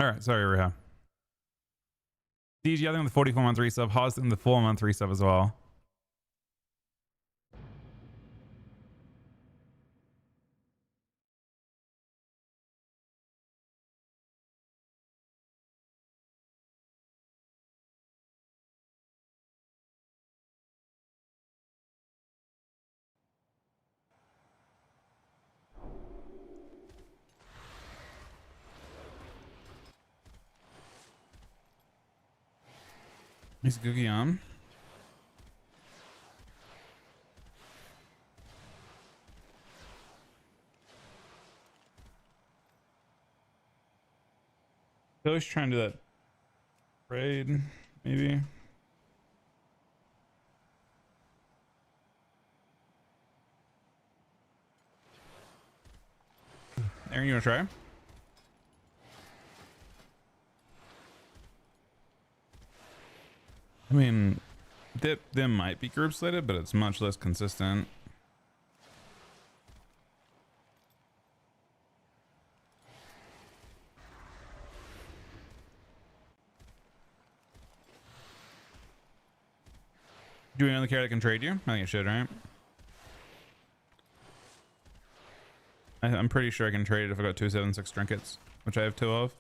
All right, sorry, Reha. DG, I think the 44-month resub. Haas in the 4-month resub as well. He's Googie on. I was trying to do that trade, maybe. Aaron, you wanna try? I mean, they might be group slated, but it's much less consistent. Do we know the character that can trade you? I think it should, right? I'm pretty sure I can trade it if I got 276 trinkets, which I have 2 of.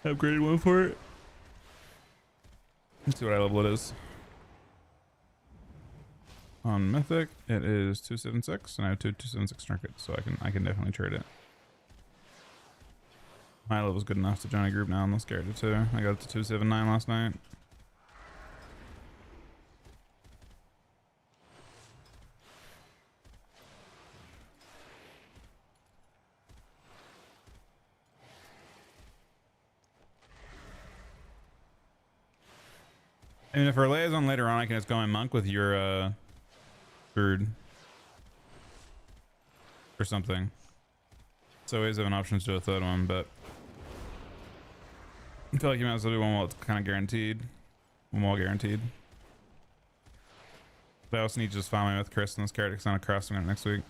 I upgraded 1 for it. Let's see what level it is. On Mythic, it is 276, and I have 276 trinkets, so I can definitely trade it. My level's good enough to join a group now. I'm less scared of 2. I got it to 279 last night. I mean, if our liaison later on, I can just go my monk with your bird or something. So always have an option to do a third one, but I feel like you might as well do one while it's kind of guaranteed. One while guaranteed. But I also need to just find my with Chris and this character because I'm crossing it next week.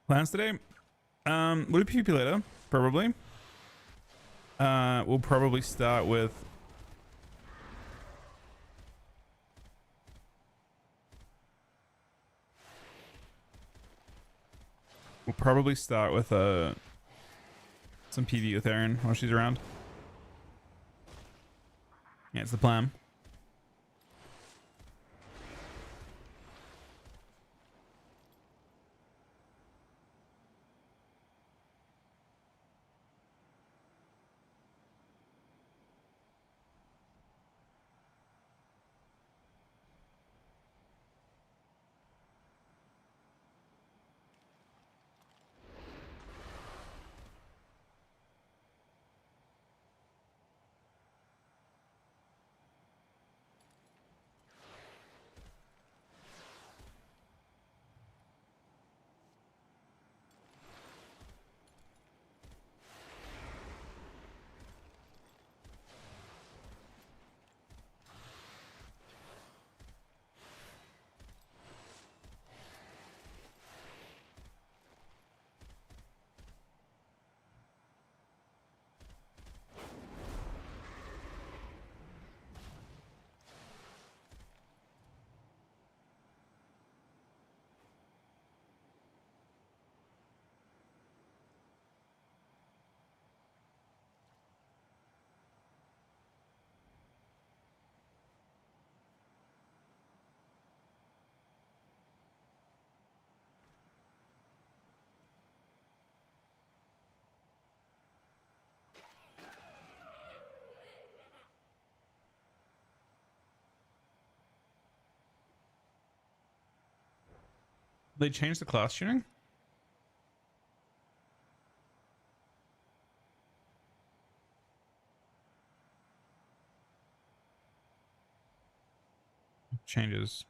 Plans today? We'll do PvP later, probably. We'll probably start with some PvP with Erin while she's around. Yeah, it's the plan. They changed the class tuning? Changes.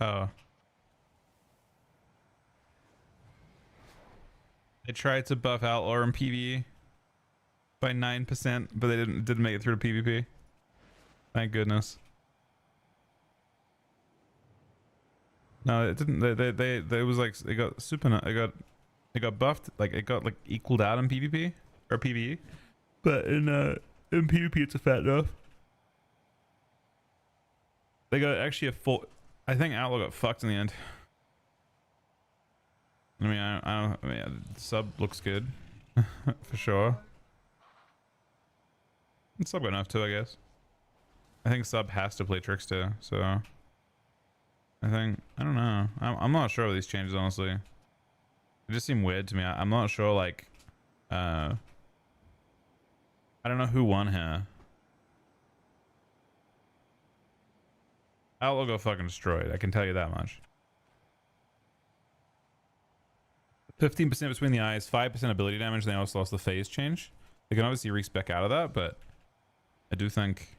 Oh. They tried to buff Outlaw in PvE. by 9%, but they didn't make it through to PvP. Thank goodness. No, it didn't. They was like it got super. It got buffed. Like it got like equaled out in PvP or PvE, but in PvP it's a fat nerf. They got actually a full. I think Outlaw got fucked in the end. I mean, I mean, the sub looks good for sure. And sub got enough too, I guess. I think sub has to play Trickster, so I don't know. I'm not sure of these changes, honestly. It just seemed weird to me. I'm not sure, like, I don't know who won here. Outlaw got fucking destroyed, I can tell you that much. 15% between the eyes, 5% ability damage. They also lost the phase change. They can obviously respec out of that, but I do think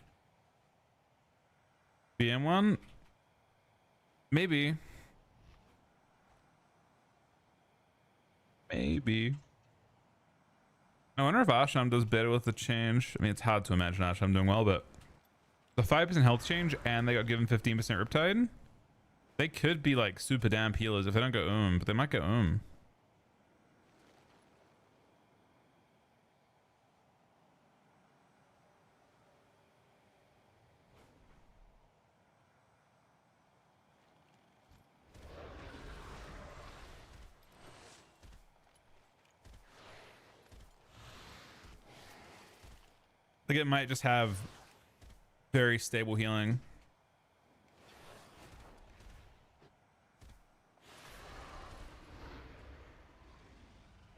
BM1, maybe. Maybe. I wonder if Asham does better with the change. I mean, it's hard to imagine Asham doing well, but the 5% health change and they got given 15% Riptide. They could be like super damn healers if they don't go but they might go Like it might just have very stable healing.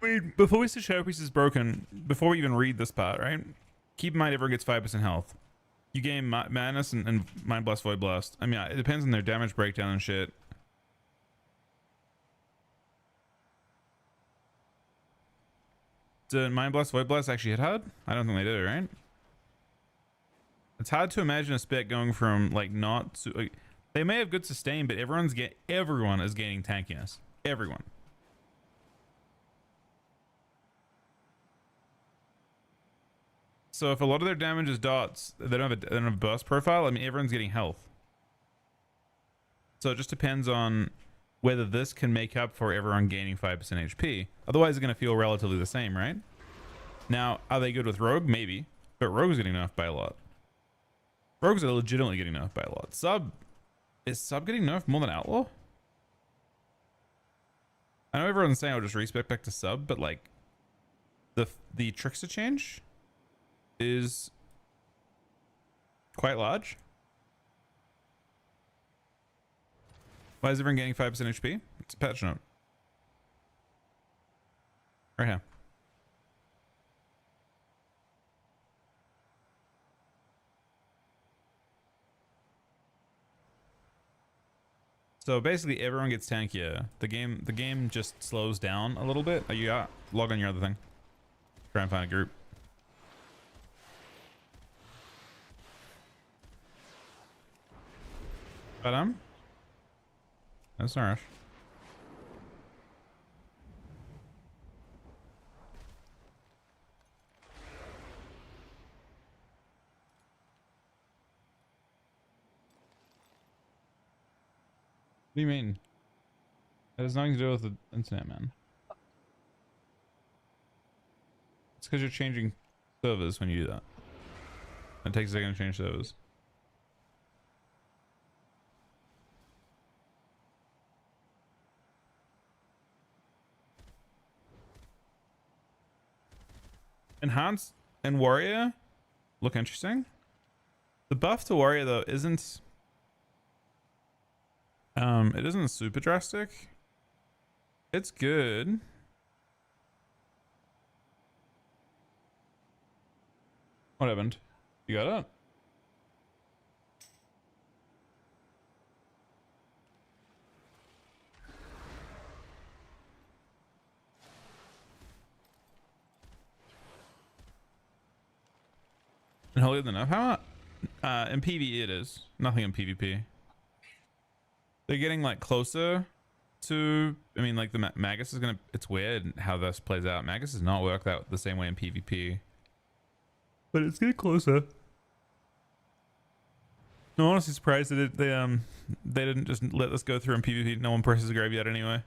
I mean, before we say Showpiece is broken, before we even read this part, right? Keep in mind everyone gets 5% health. You gain Madness and Mind Blast, Void Blast. I mean, it depends on their damage breakdown and shit. Did Mind Blast, Void Blast actually hit hard? I don't think they did, right? It's hard to imagine a spec going from like like, they may have good sustain, but everyone is gaining tankiness. Everyone. So if a lot of their damage is dots, they don't have a burst profile. I mean, everyone's getting health. So it just depends on whether this can make up for everyone gaining 5% HP. Otherwise, it's going to feel relatively the same, right? Now, are they good with Rogue? Maybe, but Rogue's getting nerfed by a lot. Rogues are legitimately getting nerfed by a lot. Is Sub getting nerfed more than Outlaw? I know everyone's saying I'll just respec back to Sub, but like the Trickster change is quite large. Why is everyone getting 5% HP? It's a patch note. Right here. So basically everyone gets tankier. The game just slows down a little bit. You got log on your other thing. Try and find a group. But that's alright. What do you mean? That has nothing to do with the internet, man. It's because you're changing servers when you do that. It takes a second to change servers. Enhanced and Warrior look interesting. The buff to Warrior though isn't it isn't super drastic. It's good. What happened? You got it? And holier than enough. How in PvE it is. Nothing in PvP. They're getting like closer to, I mean, like the Magus is gonna, it's weird how this plays out. Magus does not work that the same way in PvP. but it's getting closer. I'm honestly surprised that they didn't just let this go through in PvP. No one presses grab yet anyway.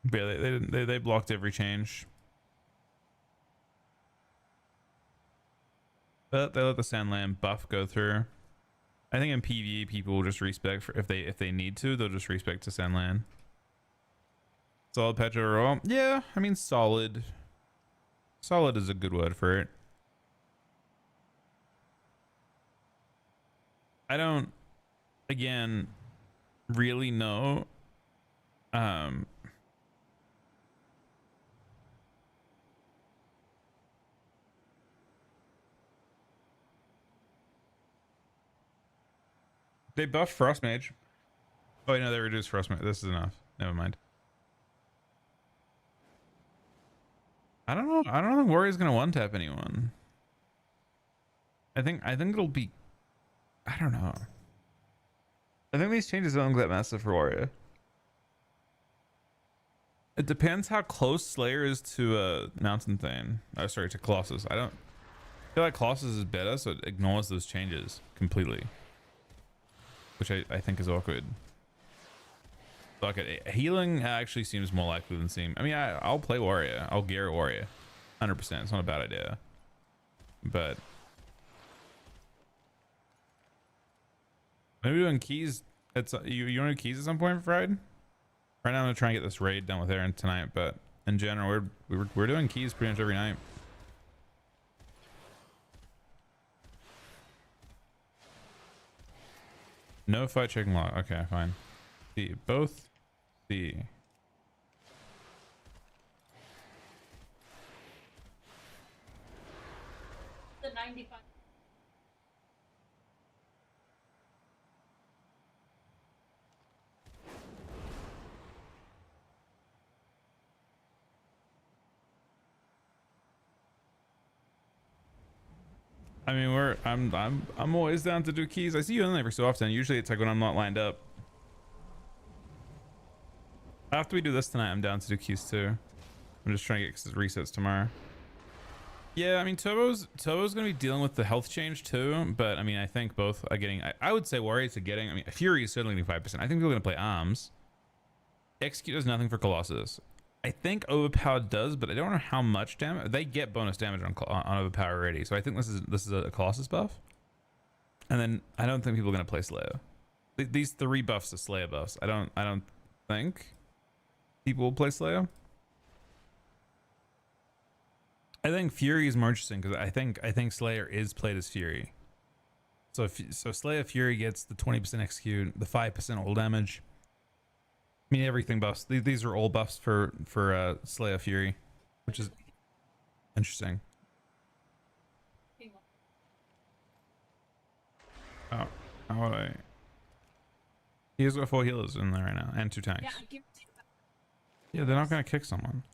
But yeah, they didn't. They blocked every change. But they let the Sandland buff go through. I think in PvE people will just respec for if they need to, they'll just respec to Sandland. Solid patch overall. Yeah, I mean solid. Solid is a good word for it. I don't, again, really know. They buffed Frost Mage. Oh, no, they reduced Frost Mage. This is enough. Never mind. I don't know. I don't think Warrior's gonna one tap anyone. I think it'll be. I don't know. I think these changes don't look that massive for Warrior. It depends how close Slayer is to Mountain Thane. Oh, sorry, to Colossus. I feel like Colossus is better, so it ignores those changes completely, which I think is awkward. Fuck it. Healing actually seems more likely than seem. I mean, I'll play Warrior. I'll gear Warrior. 100%. It's not a bad idea. But maybe doing keys. It's you want to do keys at some point for Friday? Right now I'm gonna try and get this raid done with Aaron tonight, but in general we're doing keys pretty much every night. No fight checking log. Okay, fine. See both. See. The 95. I mean, I'm always down to do keys. I see you in there every so often. Usually it's like when I'm not lined up. After we do this tonight, I'm down to do keys too. I'm just trying to get resets tomorrow. Yeah, I mean, Turbo's gonna be dealing with the health change too, but I mean, I think both are getting. I would say Warriors are getting. I mean, Fury is certainly getting 5%. I think people are gonna play Arms. Execute does nothing for Colossus. I think Overpowered does, but I don't know how much damage. They get bonus damage on Overpower already, so I think this is a Colossus buff. And then I don't think people are gonna play Slayer. These three buffs are Slayer buffs. I don't think people will play Slayer. I think Fury is more interesting because I think Slayer is played as Fury. So Slayer Fury gets the 20% execute, the 5% all damage. I mean, everything buffs. These are all buffs for Slayer Fury, which is interesting. Oh, how would I? He's got 4 healers in there right now and 2 tanks. Yeah, they're not gonna kick someone.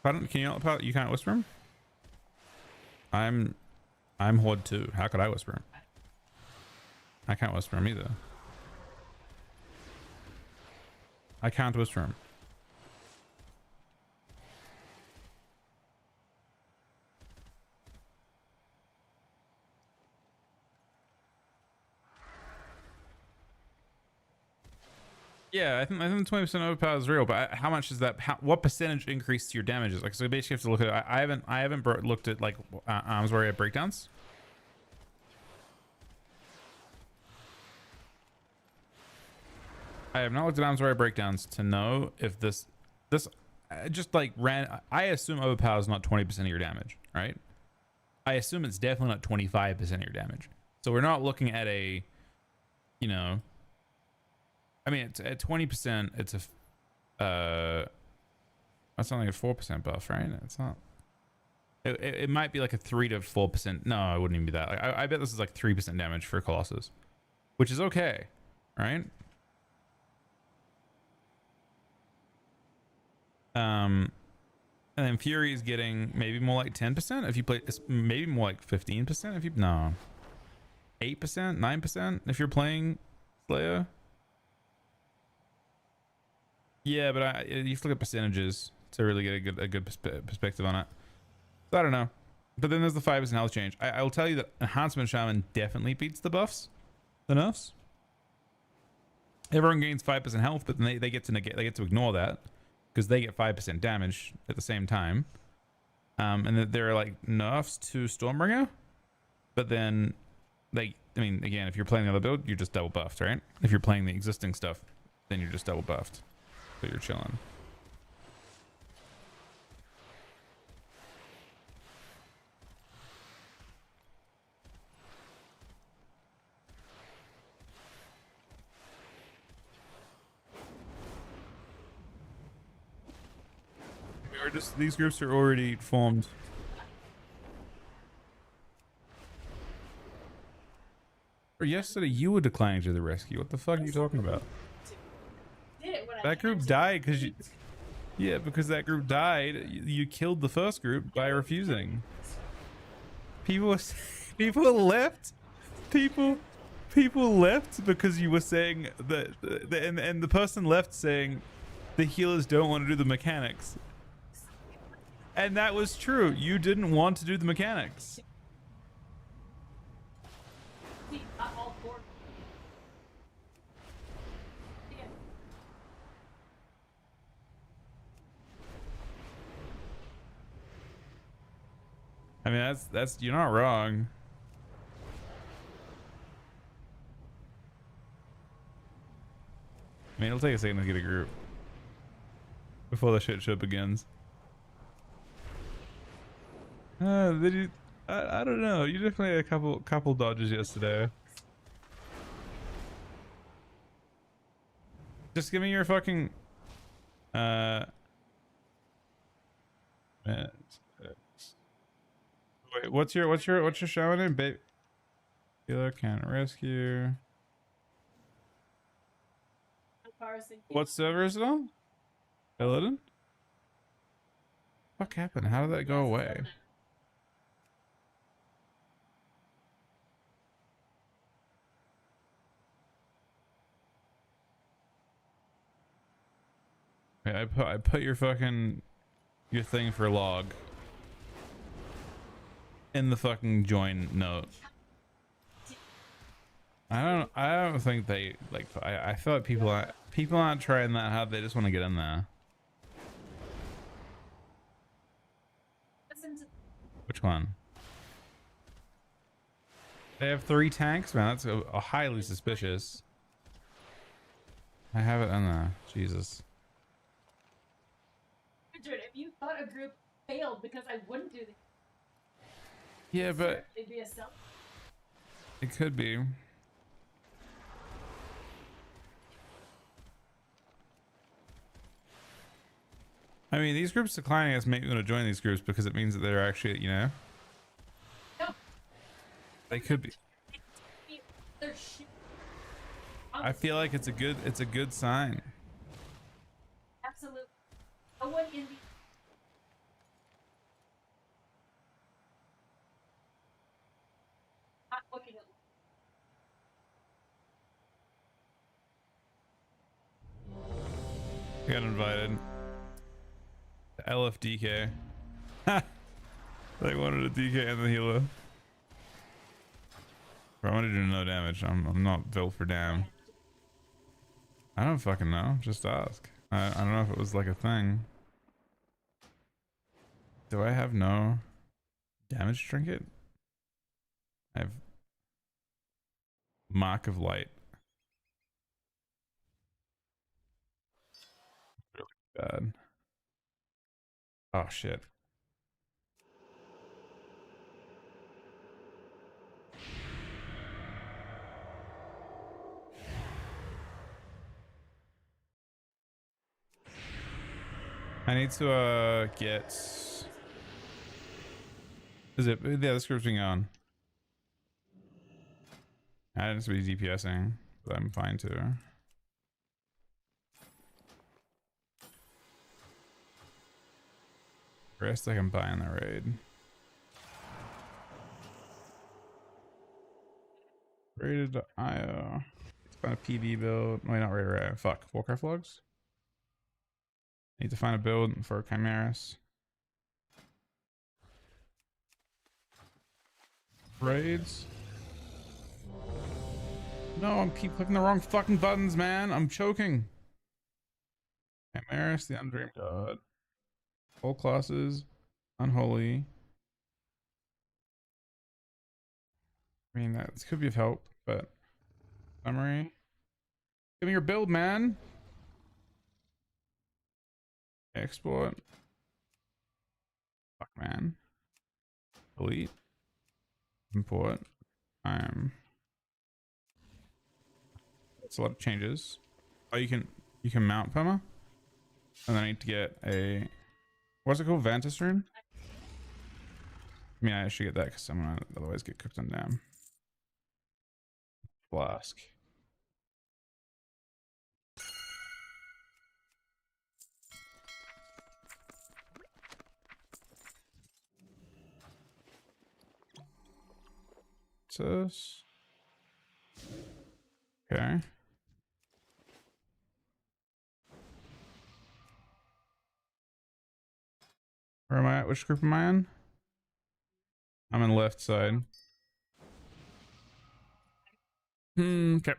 Pardon, can you not? You can't whisper him. I'm Horde 2. How could I whisper him? I can't whisper him either. I can't whisper him. Yeah, I think the 20% overpower is real, but how much is that? What percentage increase to your damages? Like, so you basically have to look at. I haven't looked at like Arms Warrior breakdowns. I have not looked at Arms Warrior breakdowns to know if this just like ran. I assume overpower is not 20% of your damage, right? I assume it's definitely not 25% of your damage. So we're not looking at a, you know. I mean, it's at 20%. It's a, that's not like a 4% buff, right? It's not. It might be like a 3 to 4%. No, it wouldn't even be that. Like, I bet this is like 3% damage for Colossus, which is okay, right? And then Fury is getting maybe more like 10% if you play, maybe more like 15% if you, no, 8%, 9% if you're playing Slayer. Yeah, but you have to look at percentages to really get a good perspective on it. So I don't know. But then there's the 5% health change. I will tell you that Enhancement Shaman definitely beats the buffs, the nerfs. Everyone gains 5% health, but then they get to negate, they get to ignore that because they get 5% damage at the same time. And there are like nerfs to Stormbringer, but then I mean, again, if you're playing the other build, you're just double buffed, right? If you're playing the existing stuff, then you're just double buffed, but you're chilling. These groups are already formed. Or yesterday you were declining to the rescue. What the fuck are you talking about? That group died because you... Yeah, because that group died. You killed the first group by refusing. People left. People left because you were saying that, and the person left saying the healers don't want to do the mechanics. And that was true. You didn't want to do the mechanics. I mean, that's you're not wrong. I mean, it'll take a second to get a group before the shit show begins. I don't know. You definitely had a couple dodges yesterday. Just give me your fucking man. Wait, what's your shaman name? Babe, healer can rescue. What server is it on? Illidan? What happened? How did that go away? Yeah, I put your fucking your thing for log in the fucking join note. I don't think they like. I feel like people aren't trying that hard. They just want to get in there. Which one? They have 3 tanks, man. That's a highly suspicious. I have it in there. Jesus. If you thought a group failed because I wouldn't do the... Yeah, but it'd be a self. It could be. I mean, these groups declining us make me want to join these groups because it means that they're actually, you know. No. They could be. I feel like it's a good sign. Absolutely. No one in the... Not looking at... I got invited. LFDK. Ha! They wanted a DK and the healer. Bro, I want to do no damage. I'm not built for damn. I don't fucking know. Just ask. I don't know if it was like a thing. Do I have no damage trinket? I have Mark of Light. Really bad. Oh shit. I need to get... Is it... Yeah, this group's being on. I didn't be DPSing, but I'm fine too. Rest I can buy in the raid. Rated.io. Let's find a PV build. Wait, not rated. Right. Fuck. Warcraft logs. Need to find a build for Chimeras. Raids. No, I'm keep clicking the wrong fucking buttons, man. I'm choking. Chimeras, the Undreamed God. All classes. Unholy. I mean, that could be of help, but summary. Give me your build, man. Export. Fuck, man. Delete. Import. It's a lot of changes. Oh, you can mount perma, and then I need to get a what's it called, Vantis rune. I mean, I should get that because I'm gonna otherwise get cooked on damn. Flask. What's this? Okay. Where am I at? Which group am I in? I'm in left side. Okay.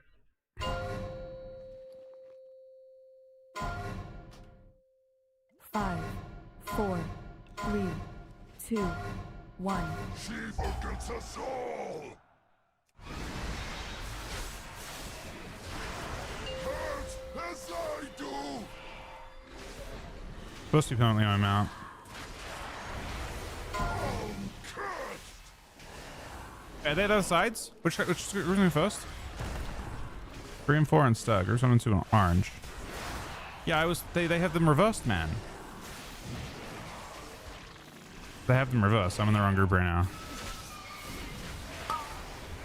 5, 4, 3, 2, 1. She forgets us all! Hurt as I do! Supposed to be permanently on my mount. Are they the sides? Which groups going first? 3 and 4 and stag. Groups 1 and 2 and orange. Yeah, they have them reversed, man. They have them reversed. I'm in the wrong group right now.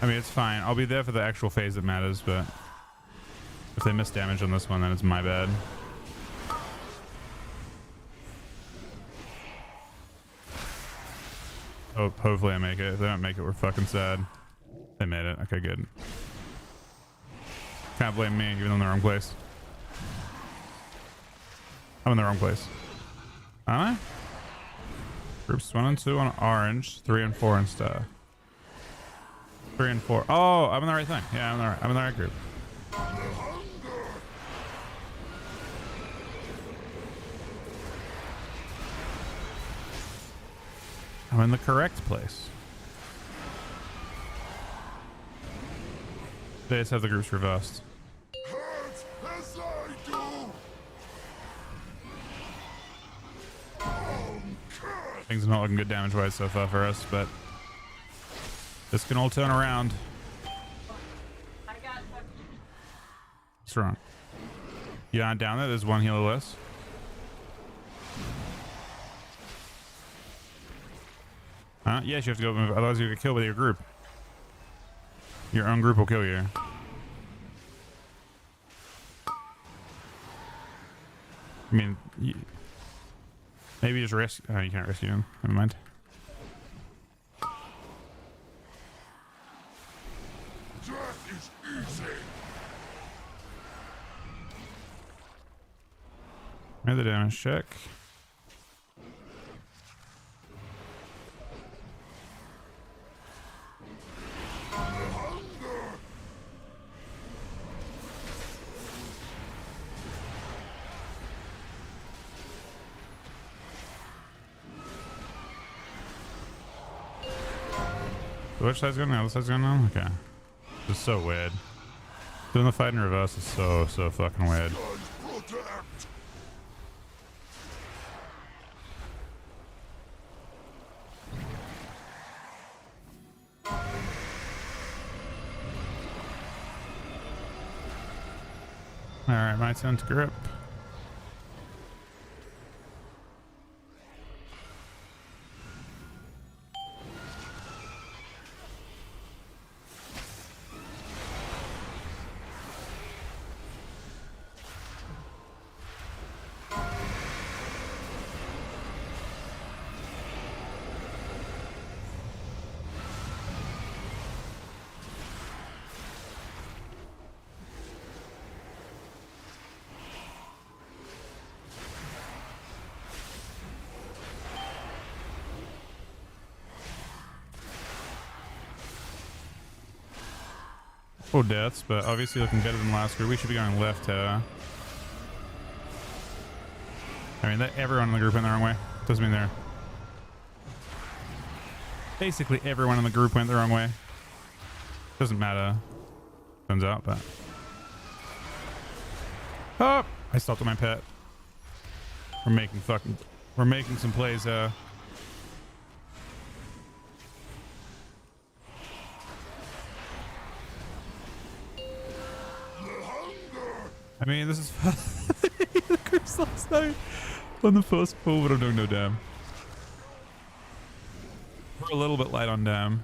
I mean, it's fine. I'll be there for the actual phase that matters, but if they miss damage on this one, then it's my bad. Oh, hopefully I make it. If they don't make it, we're fucking sad. They made it. Okay, good. Can't blame me, even though I'm in the wrong place. I'm in the wrong place. Am I? Groups 1 and 2 on orange, 3 and 4 on star. 3 and 4. Oh, I'm in the right thing. Yeah, I'm in the right group. I'm in the correct place. They just have the groups reversed. Hurt as I do! Things are not looking good damage-wise so far for us, but this can all turn around. I got What's wrong? You aren't down there? There's one healer less. Huh? Yes, you have to go, otherwise you get killed with your group. Your own group will kill you. I mean, maybe just rescue. Oh, you can't rescue him. Never mind. Death is easy! Another damage check. Which side's going now? The side's going now? Okay. This is so weird. Doing the fight in reverse is so fucking weird. Protect! Alright, my turn to grip. Full deaths, but obviously looking better than last group. We should be going left here. I mean, everyone in the group went the wrong way. Doesn't mean they're... Basically everyone in the group went the wrong way. Doesn't matter. Turns out, but... Oh! I stopped at my pet. We're making some plays, I mean, this is the group's last night on the first pull, but I'm doing no damn. We're a little bit light on damn.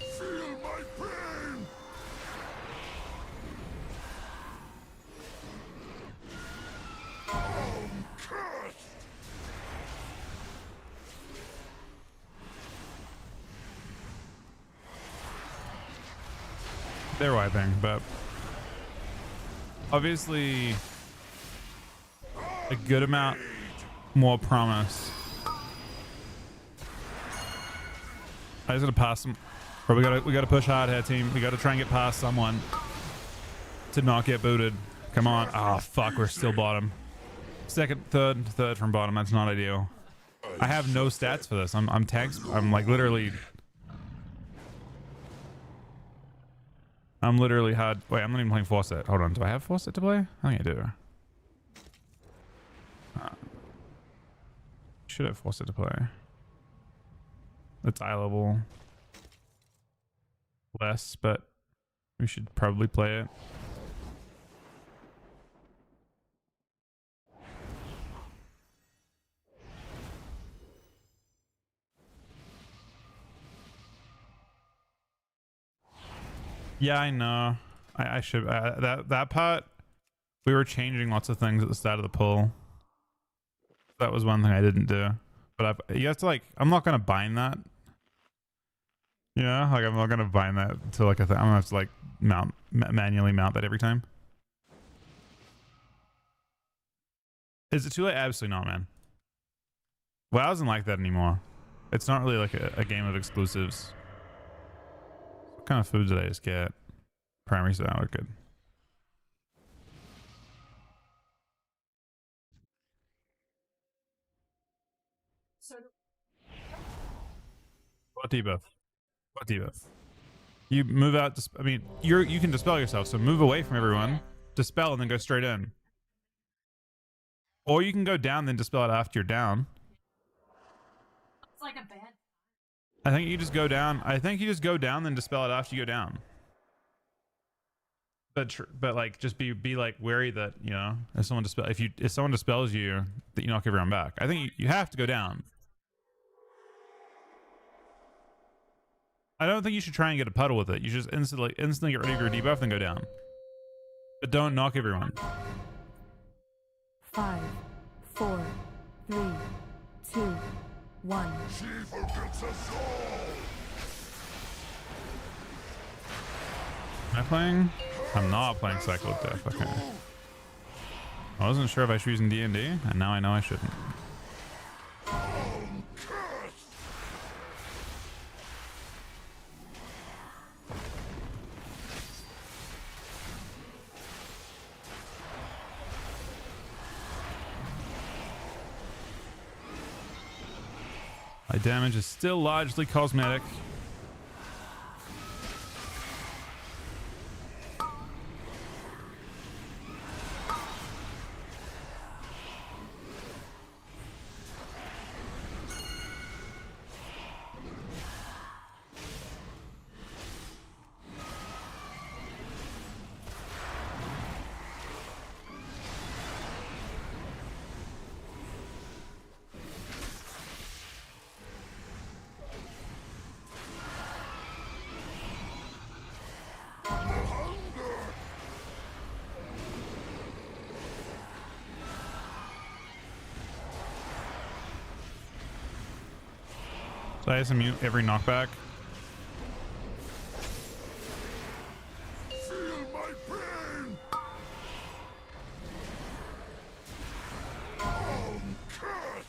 Feel my pain. I'm cursed. They're wiping, but obviously a good amount more promise. I just gotta pass them, but we gotta push hard here, team. We gotta try and get past someone to not get booted. Come on! Oh fuck, we're still bottom. Third from bottom. That's not ideal. I have no stats for this. I'm tagged. I'm like literally. I'm literally hard. Wait, I'm not even playing Faucet. Hold on. Do I have Faucet to play? I think I do. Should have Faucet to play. It's eye level less, but we should probably play it. Yeah, I know. I should. That part, we were changing lots of things at the start of the pull. That was one thing I didn't do. But you have to like. I'm not gonna bind that. Yeah, like I'm not gonna bind that to like a thing. I'm gonna have to like manually mount that every time. Is it too late? Absolutely not, man. WoW isn't like that anymore. It's not really like a game of exclusives. What kind of food did I just get? Primary salad, good. So What debuff? What debuff? You move out. I mean, you can dispel yourself, so move away from everyone, dispel, and then go straight in. Or you can go down, then dispel it after you're down. it's like a bad. I think you just go down. I think you just go down, then dispel it after you go down. But like, just be like wary that, you know, if someone dispels you, that you knock everyone back. I think you have to go down. I don't think you should try and get a puddle with it. You just instantly get rid of your debuff and go down. But don't knock everyone. 5, 4, 3, 2, 1. She forgets us all. Am I playing? I'm not playing Cycle of Death. Okay. I wasn't sure if I should use in D&D, and now I know I shouldn't. I'm cursed. My damage is still largely cosmetic. So I just mute every knockback. Feel my pain. I'm cursed.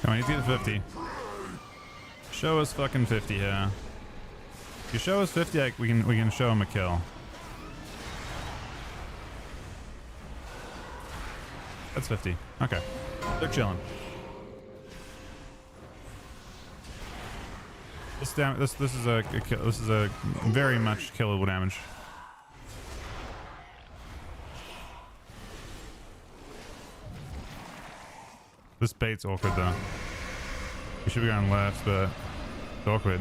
Come on, he's getting 50. Show us fucking 50, yeah. If you show us 50, we can show him a kill. That's 50. Okay. They're chilling. This is a kill. This is a very much killable damage. This bait's awkward though. We should be going left, but it's awkward.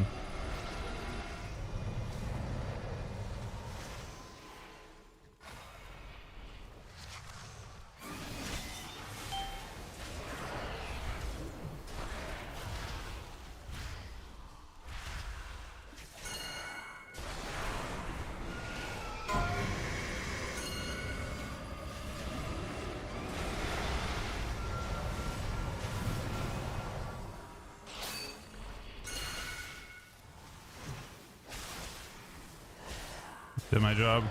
Did my job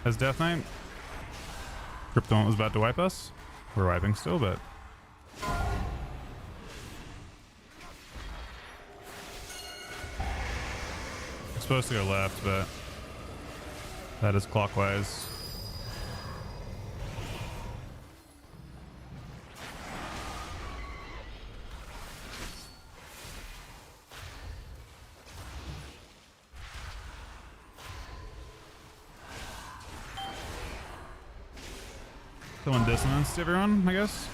as Death Knight. Krypton was about to wipe us. We're wiping still, but we're supposed to go left, but that is clockwise. Someone distanced everyone, I guess.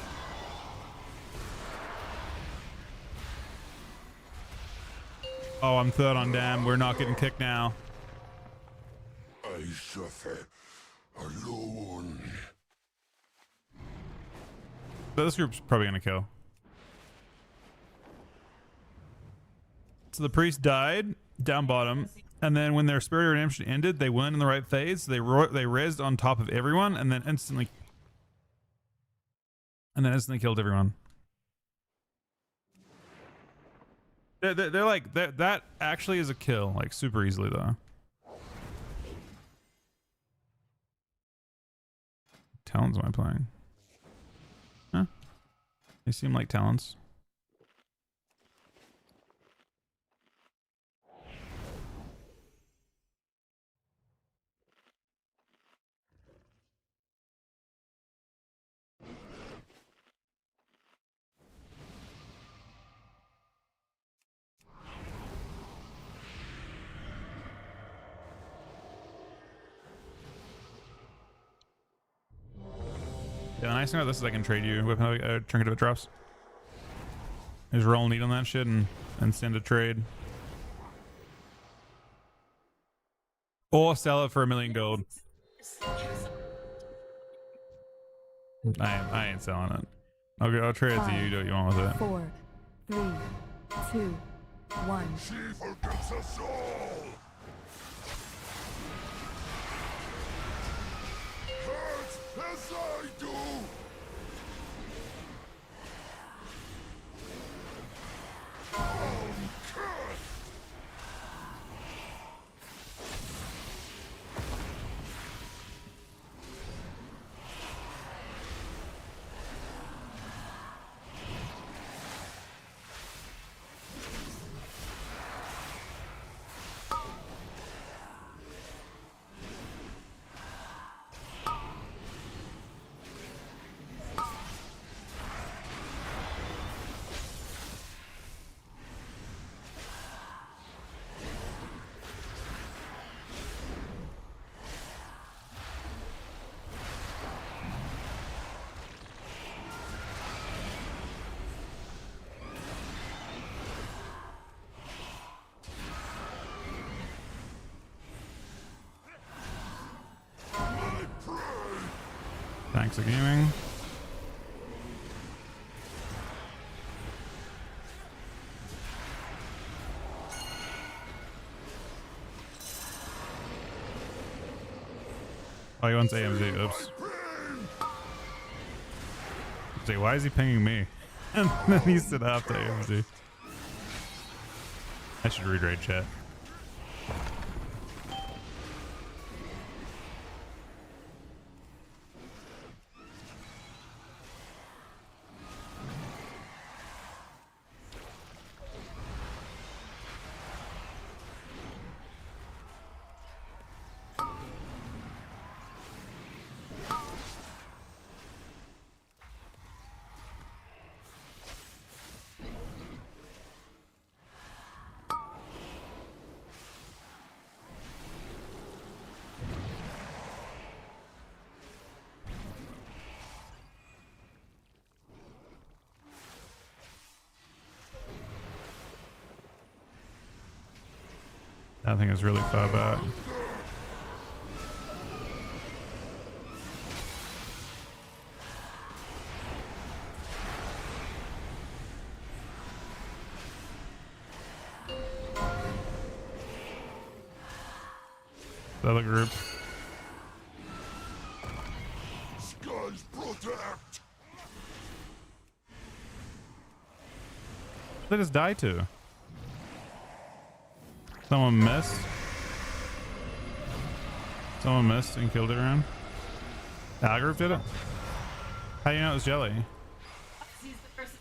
Oh, I'm third on dam. We're not getting kicked now. I suffer alone. So this group's probably gonna kill. So the priest died down bottom, and then when their spirit redemption ended, they weren't in the right phase. They rezzed on top of everyone, and then instantly killed everyone. They're like that actually is a kill, like super easily though. Talons am I playing? Huh? They seem like talons. Yeah, the nice thing about this is I can trade you with a trinket if it drops. Just roll neat on that shit and send a trade. Or sell it for $1 million gold. I ain't selling it. I'll trade it to you. Do what you want with it. 4, 3, 2, 1. She forgets us all. Hurt as I do. Thanks for gaming. Oh, he wants AMZ. Oops. Say, why is he pinging me? And then he stood after AMZ. I should read raid chat. I think it's really far back. The other group. Skies protect. They just died to. Someone missed. Someone missed and killed it around. Our group did it. How do you know it was Jelly? He's the person.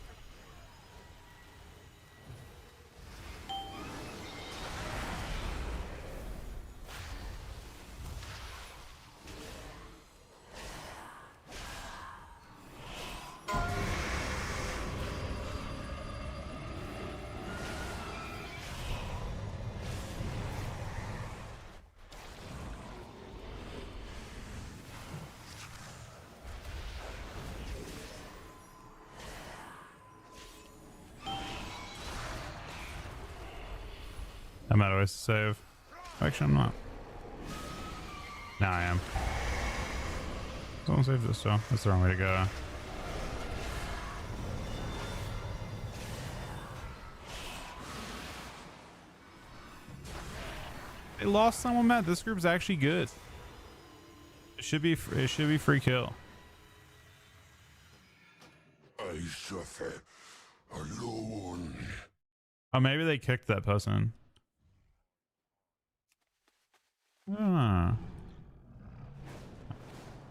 I'm out of ways to save. Actually, I'm not. Now I am. Don't save this though. That's the wrong way to go. They lost someone, Matt. This group's actually good. It should be free kill. I suffer alone. Oh, maybe they kicked that person. Ah.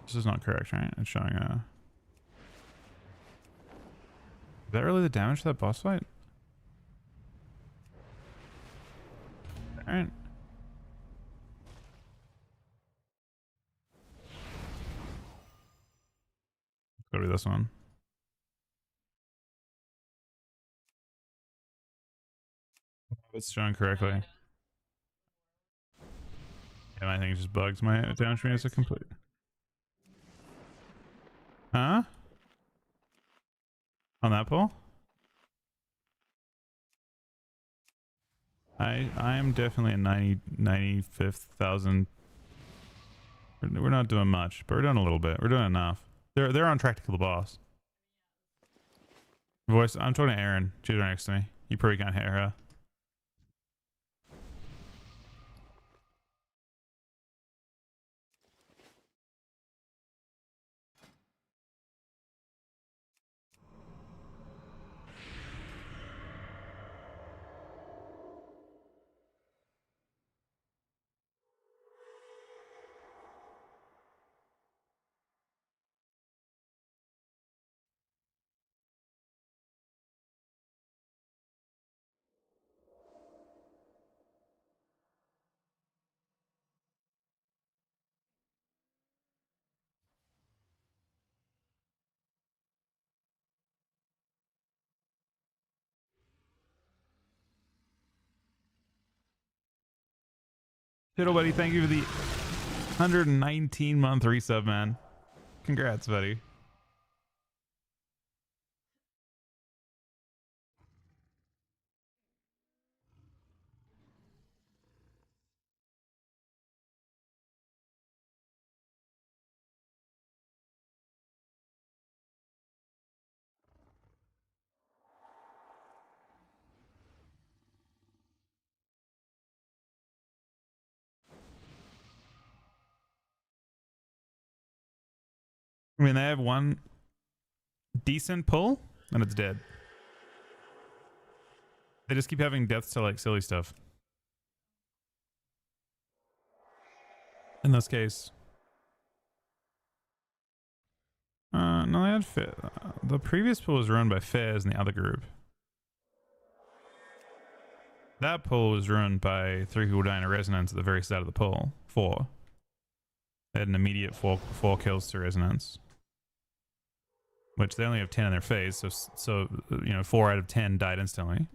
This is not correct, right? It's showing a... Is that really the damage to that boss fight? Alright. It's gotta be this one. It's showing correctly. Yeah, my thing just bugs. My damage meter is a complete. Huh? On that pole? I am definitely a 95,000. We're not doing much, but we're doing a little bit. We're doing enough. They're on track to kill the boss. Voice. I'm talking to Erin. She's right next to me. You probably can't hear her. Diddle buddy, thank you for the 119-month resub, man. Congrats, buddy. I mean, they have one decent pull, and it's dead. They just keep having deaths to like silly stuff. In this case, no, they had the previous pull was run by Fairs in the other group. That pull was run by 3 people dying of resonance at the very start of the pull. 4. They had an immediate four kills to resonance, which they only have 10 in their phase. So you know, 4 out of 10 died instantly.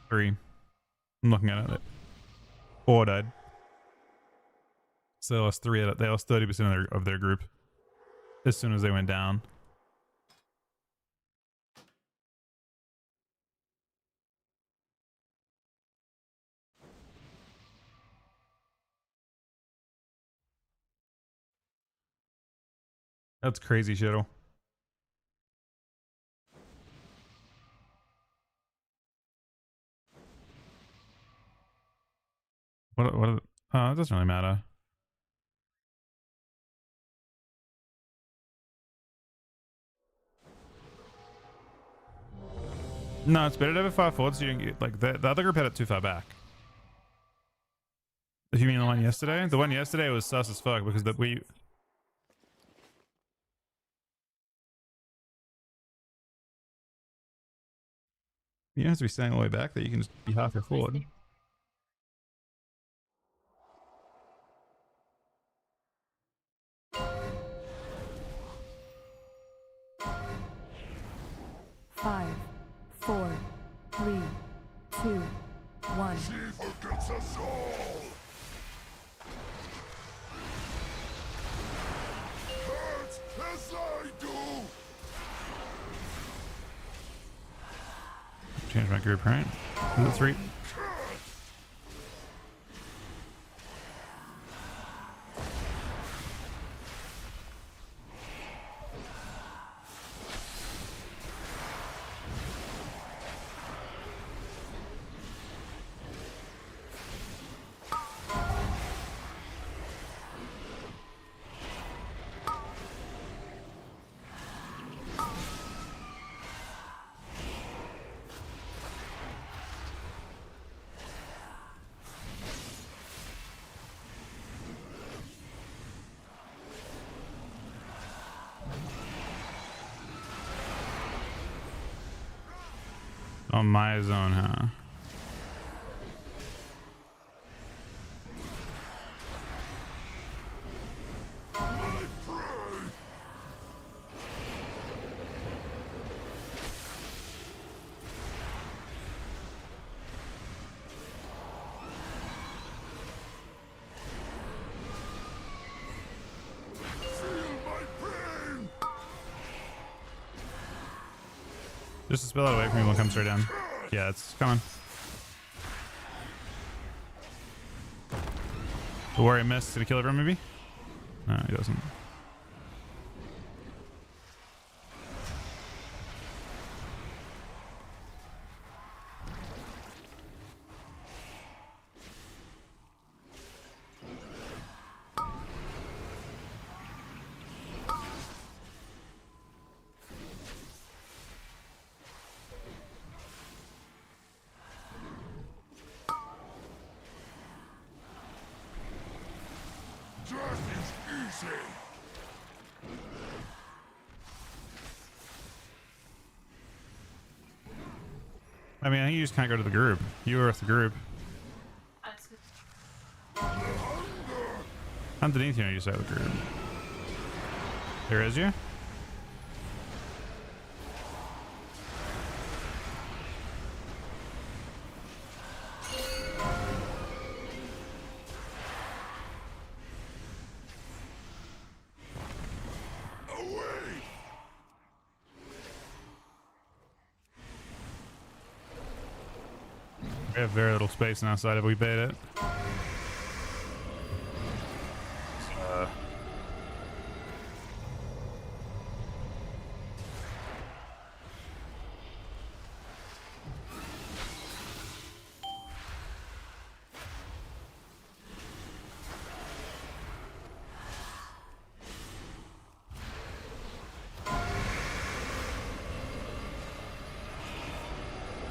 Three. I'm looking at it. 4 died. So they lost 3 out of, they lost 30% of their group. as soon as they went down. That's crazy, Shittle. What it doesn't really matter. No, it's better to have it far forward so you can get, like, the other group had it too far back. If you mean the one yesterday? The one yesterday was sus as fuck because you don't have to be standing all the way back there, you can just be halfway forward. Five, four, three, two, one. She forgets us all! Hurt as I do! Change my group, right? Is it 3? On my zone, huh? My prey! Feel my pain! Just to spill it away from me when it comes straight down. Yeah, it's coming. The warrior missed. Did he kill everyone maybe? No, he doesn't. Death is easy! I mean, I think you just can't go to the group. You were with the group. That's good. Underneath you, you just have the group. There is you? Away! We have very little space on our side if we bait it.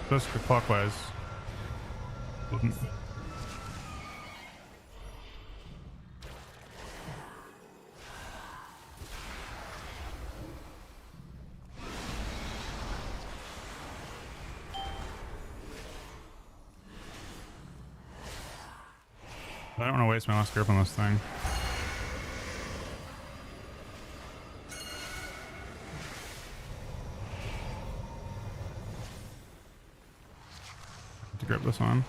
Supposed to go clockwise. Didn't. I don't want to waste my last grip on this thing. To grip this one.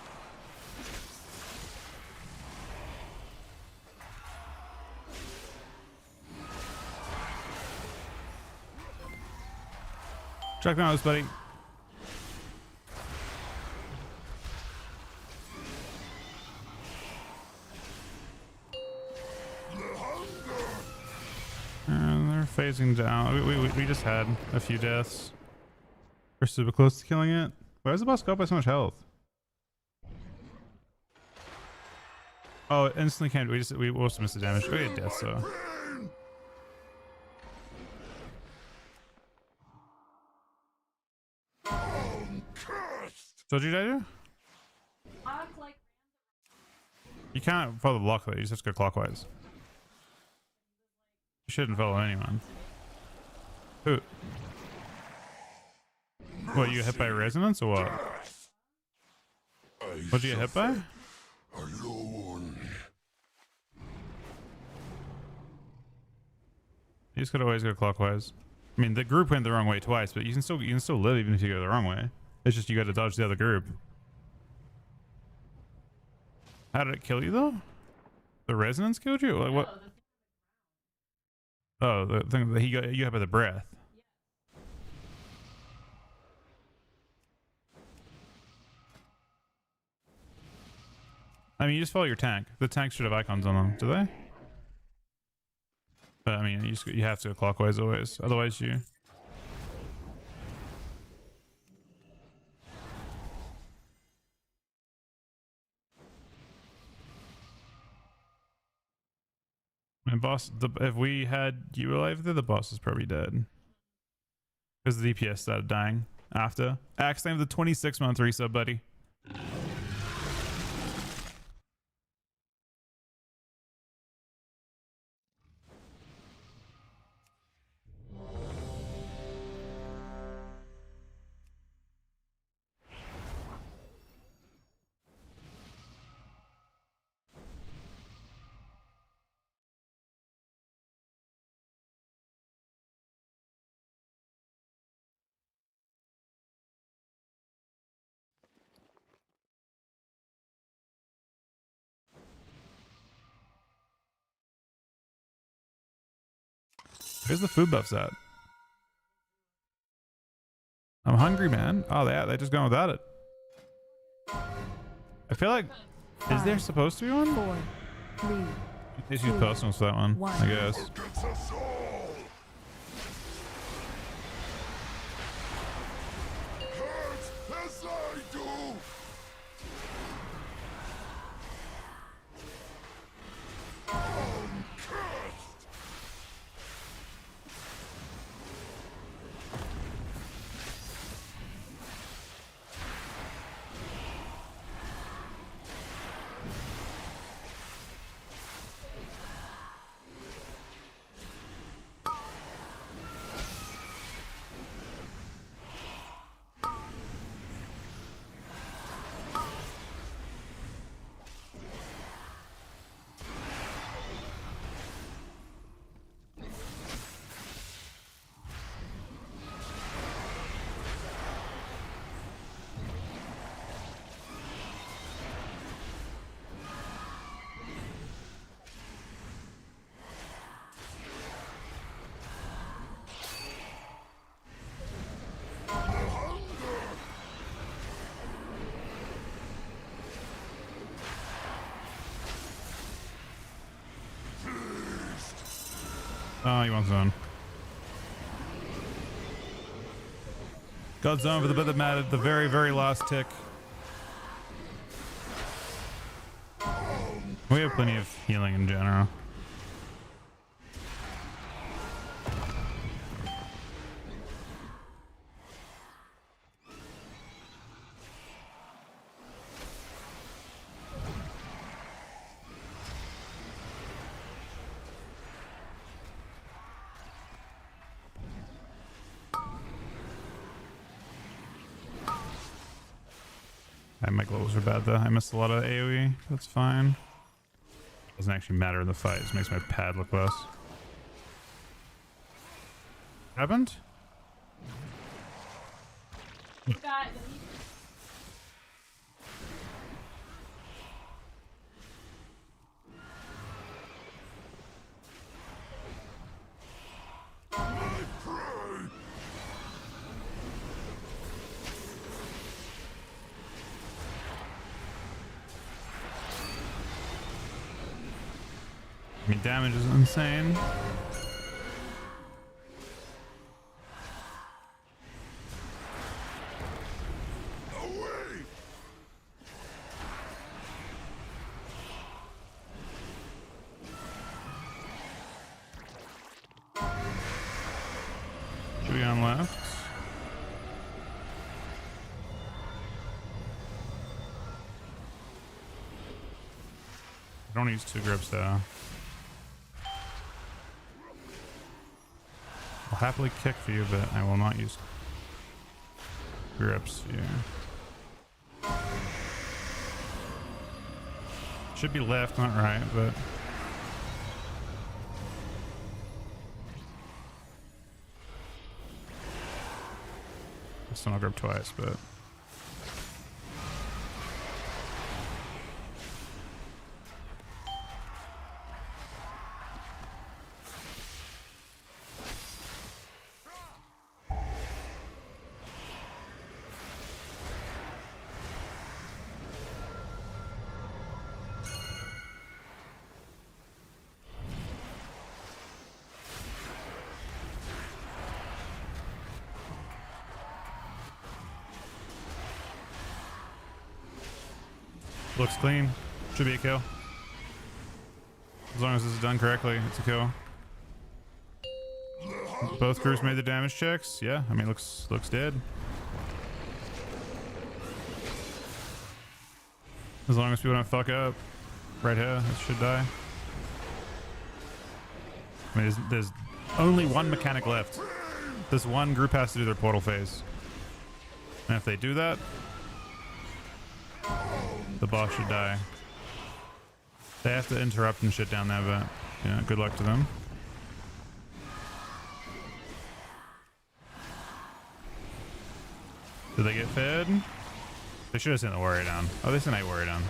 Check my house, buddy. And they're phasing down. We just had a few deaths. We're super close to killing it. Why does the boss go up by so much health? Oh, it instantly can't. We also missed the damage. We had death, so. So did you die to? Like, You can't follow the block though. You just have to go clockwise. You shouldn't follow anyone. Who? What, you get hit by resonance or what? What'd you get hit by? Alone. You just gotta always go clockwise. I mean, the group went the wrong way twice, but you can still live even if you go the wrong way. It's just you gotta dodge the other group. How did it kill you though? The resonance killed you? Like what? Oh, the thing that you got by the breath. I mean, you just follow your tank. The tanks should have icons on them, do they? But I mean, you have to go clockwise always. Otherwise, you. And boss, if we had you alive there, the boss is probably dead. Because the DPS started dying after. Axe time of the 26-month resub, buddy. Where's the food buffs at? I'm hungry, man. Oh, they just gone without it. I feel like, is there supposed to be one? 4, 3, Just use personals for that one, I guess. Against us all. Hurt as I do. I'm cursed. Oh, you want zone. Got zone for the bit that mattered, the very, very last tick. We have plenty of healing in general. My globals are bad though. I missed a lot of AoE. That's fine. Doesn't actually matter in the fight. It just makes my pad look less. Happened? got My prey. I mean, damage is insane. Away! Should be on left. I don't use 2 grips though. I'll happily kick for you, but I will not use grips here. Should be left, not right, but this one I'll grip twice, but looks clean. Should be a kill. As long as this is done correctly, it's a kill. Both groups made the damage checks. Yeah, I mean, looks dead. As long as people don't fuck up. Right here, it should die. I mean, there's only one mechanic left. This one group has to do their portal phase. And if they do that, the boss should die. They have to interrupt and shit down there, but yeah, good luck to them. Did they get fed? They should have sent the warrior down. Oh, they sent a warrior down.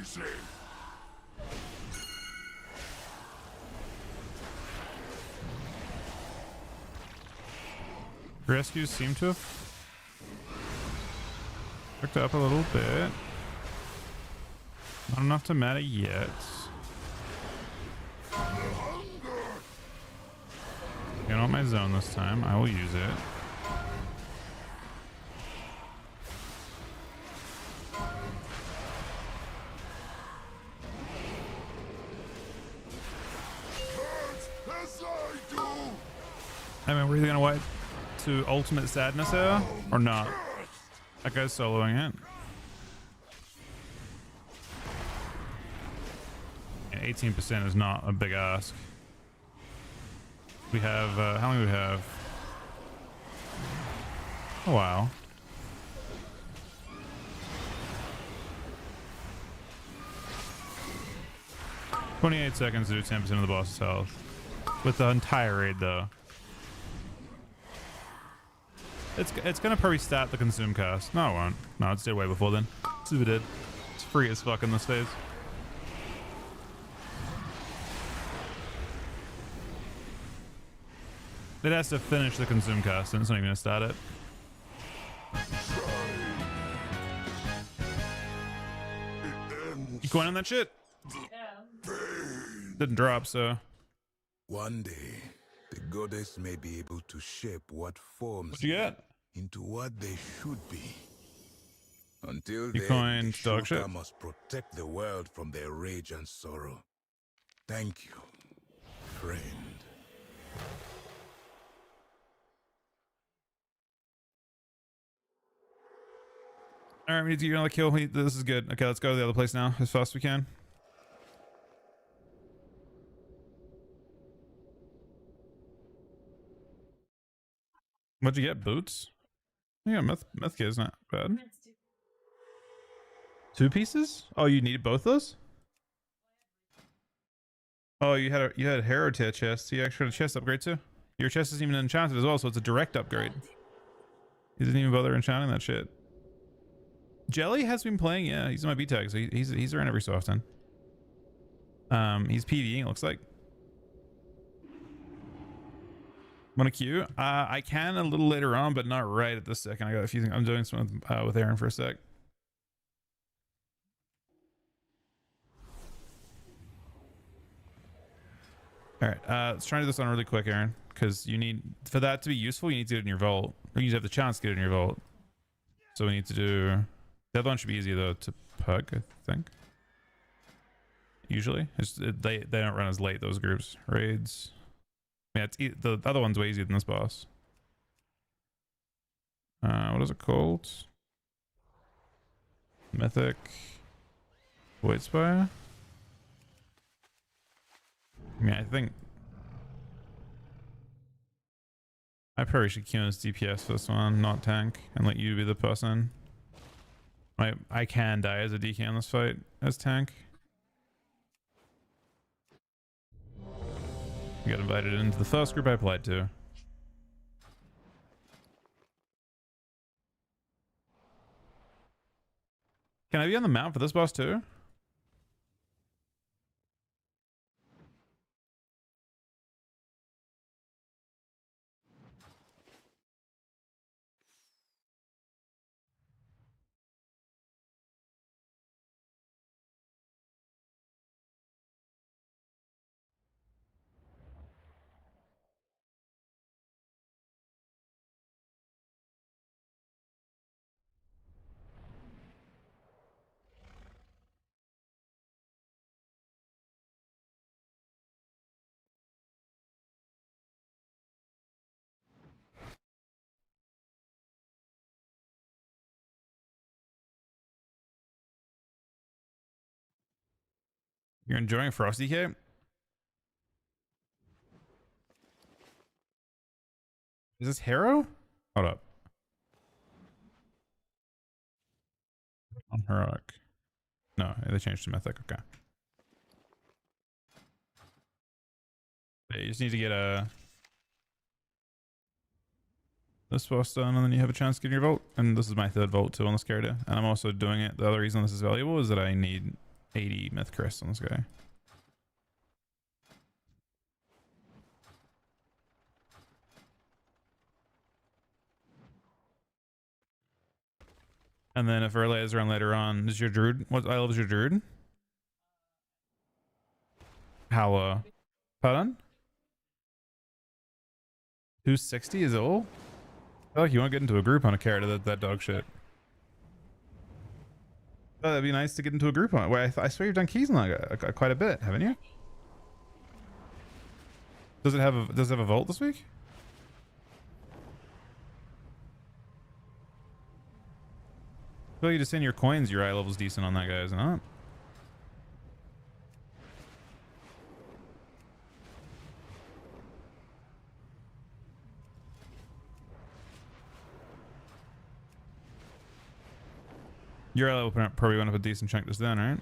Easy. Rescues seem to have picked up a little bit. Not enough to matter yet. Get on my zone this time. I will use it. As I do. I mean, we're either gonna wait to ultimate sadness here or not. That guy's soloing it. Yeah, 18% is not a big ask. We have, how many do we have? Oh, wow. "28 seconds to do 10% of the boss's health." With the entire raid, though. It's gonna probably start the consume cast. No, it won't. No, it's dead way before then. Super dead. It's free as fuck in this phase. It has to finish the consume cast, and it's not even gonna start it. You going on that shit? Yeah. Didn't drop, so. One day, the goddess may be able to shape what forms What you got? into what they should be. Until You then, coined the dog shit. Shuka must protect the world from their rage and sorrow. Thank you, friend. Alright, we need to get another kill. This is good. Okay, let's go to the other place now as fast as we can. What'd you get? Boots? Yeah, myth kit is not bad. 2 pieces? Oh, you needed both those? Oh, you had a hero tier chest. You actually had a chest upgrade too. Your chest isn't even enchanted as well, so it's a direct upgrade. He didn't even bother enchanting that shit. Jelly has been playing. Yeah, he's in my B tag, so he's around every so often. He's PvEing, it looks like. Want to queue? I can a little later on, but not right at this second. I got a few things. I'm doing some with Aaron for a sec. All right, let's try to do this on really quick, Aaron, because you need, for that to be useful, you need to do it in your vault. Or you need to have the chance to get it in your vault. So we need to do, the other one should be easy though to pug, I think. Usually, they don't run as late, those groups. Raids. Yeah, the other one's way easier than this boss. What is it called? Mythic Void Spire? I mean, I think I probably should queue as DPS for this one, not tank, and let you be the person. I can die as a DK in this fight as tank. I got invited into the first group I applied to. Can I be on the map for this boss too? You're enjoying Frosty Cape? Is this Harrow? Hold up. On Heroic. No, they changed to Mythic. Okay. Yeah, you just need to get this boss done, and then you have a chance to get your vault. And this is my third vault too on this character. And I'm also doing it. The other reason this is valuable is that I need 80 myth crests on this guy. And then if Early is around later on, is your druid? What level is your druid? How pardon? 260 is all? I feel like you want to get into a group on a character that dog shit. Oh, that'd be nice to get into a group on it. Wait, I swear you've done keys on like quite a bit, haven't you? Does it have a vault this week? I feel like you just send your coins, your eye level's decent on that guy, isn't it? Your eye level probably went up a decent chunk just then, right?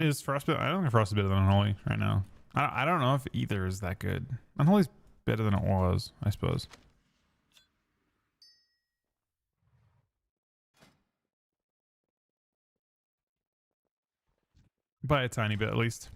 Is Frostbite? I don't think Frost is better than Unholy right now. I don't know if either is that good. Unholy's better than it was, I suppose. By a tiny bit, at least.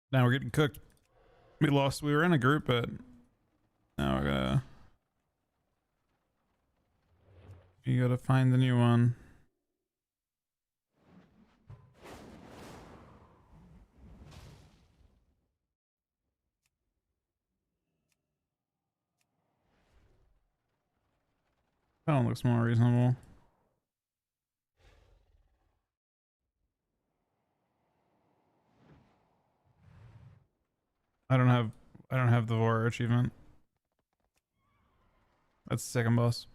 Now we're getting cooked. We lost. We were in a group, but now we're gonna. You gotta find the new one. That one looks more reasonable. I don't have the war achievement. That's the second boss.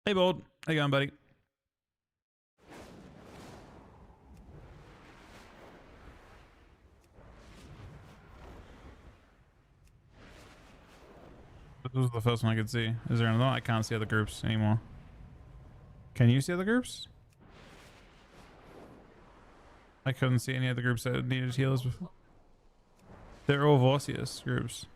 Hey, Bold. How you going, buddy? This was the first one I could see. Is there another one? I can't see other groups anymore. Can you see other groups? I couldn't see any other groups that needed healers before. They're all Vorcius groups.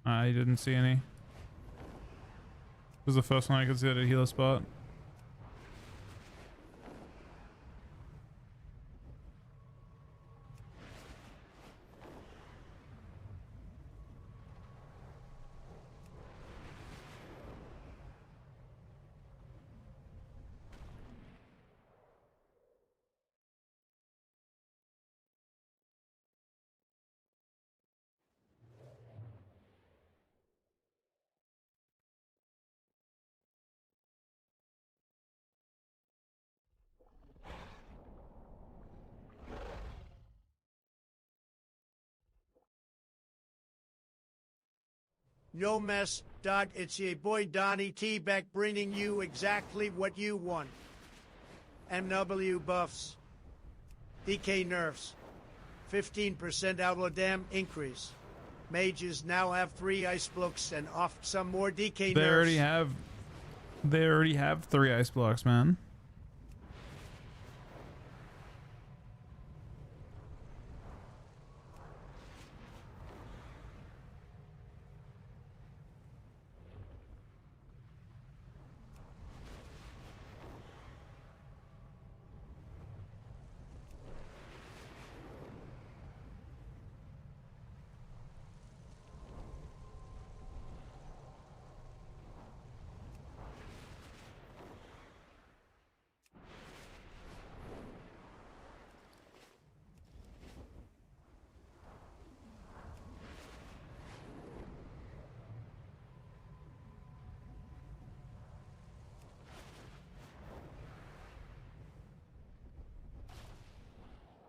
I didn't see any. This was the first one I could see at a healer spot. No mess, Dot. It's your boy Donnie T back bringing you exactly what you want. MW buffs. DK nerfs. 15% outlaw dam increase. Mages now have 3 ice blocks and off some more DK nerfs. They already have 3 ice blocks, man.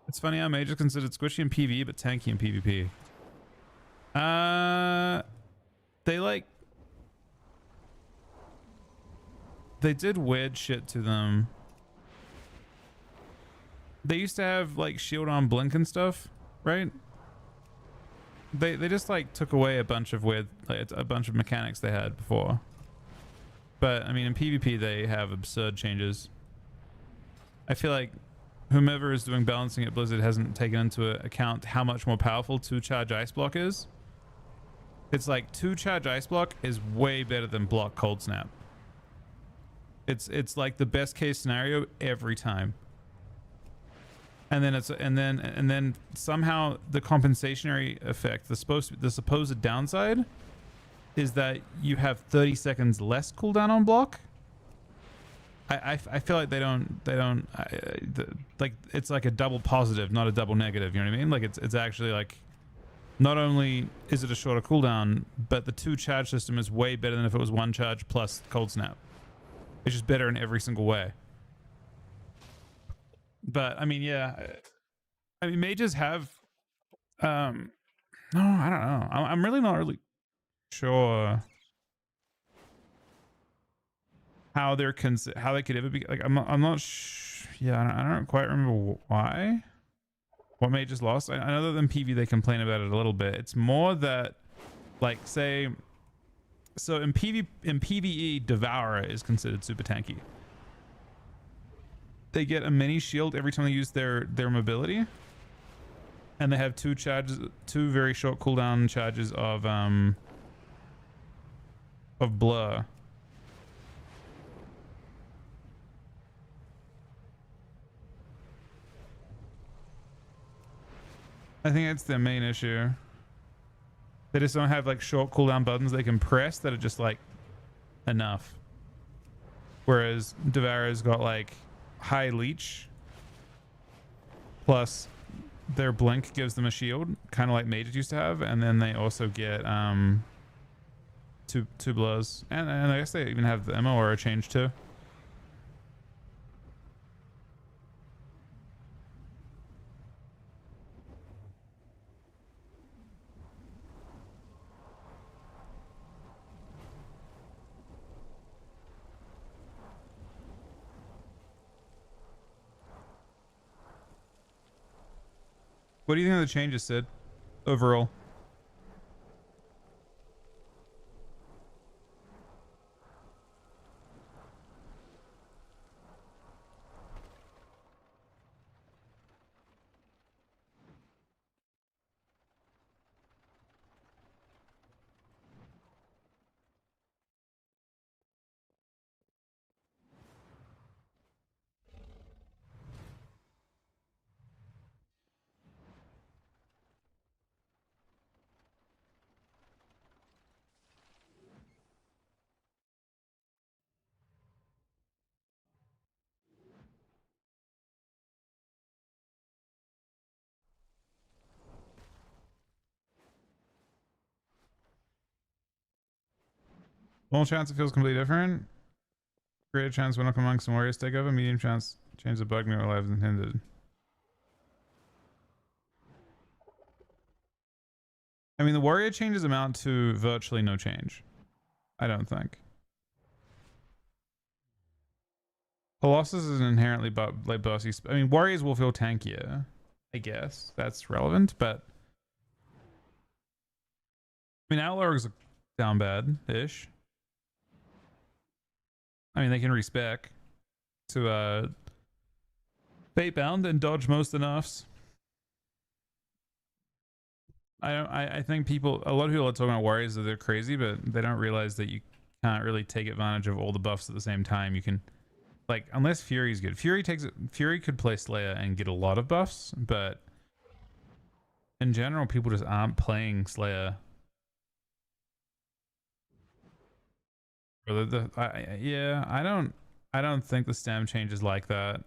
It's funny how Mage is considered squishy in PvE but tanky in PvP. They did weird shit to them. They used to have like shield on blink and stuff, right? They just like took away a bunch of weird, like a bunch of mechanics they had before. But I mean, in PvP they have absurd changes. I feel like whomever is doing balancing at Blizzard hasn't taken into account how much more powerful 2-charge ice block is. It's like 2-charge ice block is way better than block cold snap. It's like the best case scenario every time. And then somehow the compensationary effect, the supposed downside is that you have 30 seconds less cooldown on block. I feel like they don't like, it's like a double positive, not a double negative. You know what I mean? Like it's actually like, not only is it a shorter cooldown, but the 2-charge system is way better than if it was 1 charge plus cold snap. It's just better in every single way. But I mean, yeah, I mean, mages have, no, I don't know. I'm really not really sure how they could ever be like, I'm not yeah, I don't quite remember what mages lost. I know that in PV they complain about it a little bit. It's more that, like, say, so in PvE, Devourer is considered super tanky. They get a mini shield every time they use their mobility, and they have 2 very short cooldown charges of blur. I think that's their main issue. They just don't have like short cooldown buttons they can press that are just like enough. Whereas Devourer's got like high leech, plus their blink gives them a shield, kind of like mages used to have, and then they also get two blows, and I guess they even have the ammo or a change too. What do you think of the changes, Sid, overall? Small chance it feels completely different. Greater chance when up among some warriors take over. Medium chance change the bug near lives intended. I I mean, the warrior changes amount to virtually no change. I don't think. Colossus is inherently like bossy. I mean, warriors will feel tankier. I guess that's relevant, but I mean, outlaws are down bad-ish. I mean, they can respec to fate bound and dodge most of the nerfs. I think a lot of people are talking about warriors that they're crazy, but they don't realize that you can't really take advantage of all the buffs at the same time. You can, like, unless Fury's good. Fury could play Slayer and get a lot of buffs, but in general, people just aren't playing Slayer. Or yeah, I don't think the stem changes like that.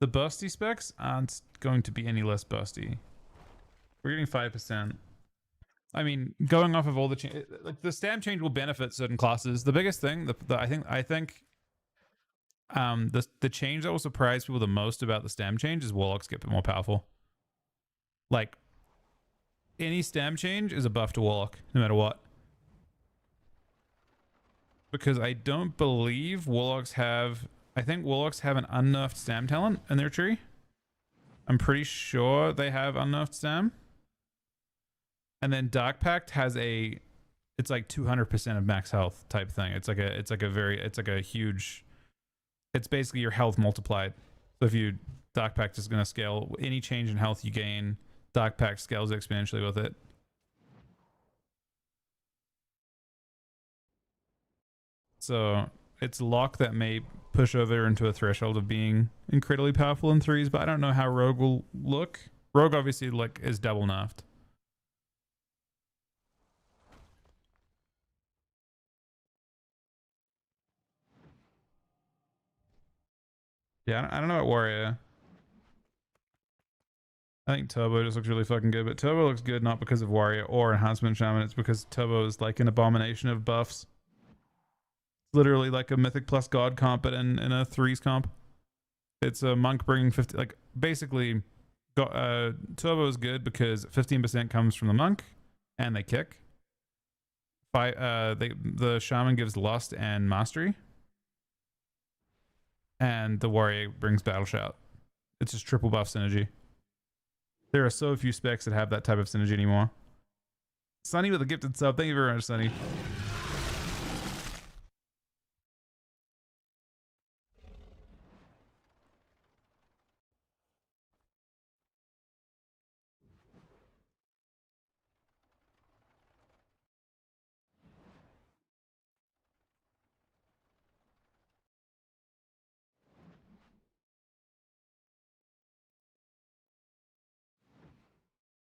The busty specs aren't going to be any less busty. We're getting 5%. I mean, going off of all the like the stam change will benefit certain classes. The biggest thing, I think, the change that will surprise people the most about the stam change is warlocks get more powerful. Like, any stam change is a buff to warlock, no matter what. Because I don't believe warlocks have. I think warlocks have an unnerfed stam talent in their tree. I'm pretty sure they have unnerfed stam. And then Dark Pact has it's like 200% of max health type thing. It's like a huge, it's basically your health multiplied. So if Dark Pact is going to scale, any change in health you gain, Dark Pact scales exponentially with it. So it's lock that may push over into a threshold of being incredibly powerful in threes, but I don't know how Rogue will look. Rogue obviously like is double nerfed. Yeah, I don't know about Warrior. I think Turbo just looks really fucking good, but Turbo looks good not because of Warrior or Enhancement Shaman. It's because Turbo is like an abomination of buffs. It's literally like a Mythic plus God comp, but in a threes comp. It's a monk bringing 50. Like basically, Turbo is good because 15% comes from the monk, and they kick. The Shaman gives Lust and Mastery. And the Warrior brings Battle Shout. It's just triple buff synergy. There are so few specs that have that type of synergy anymore. Sunny with a gifted sub. Thank you very much, Sunny.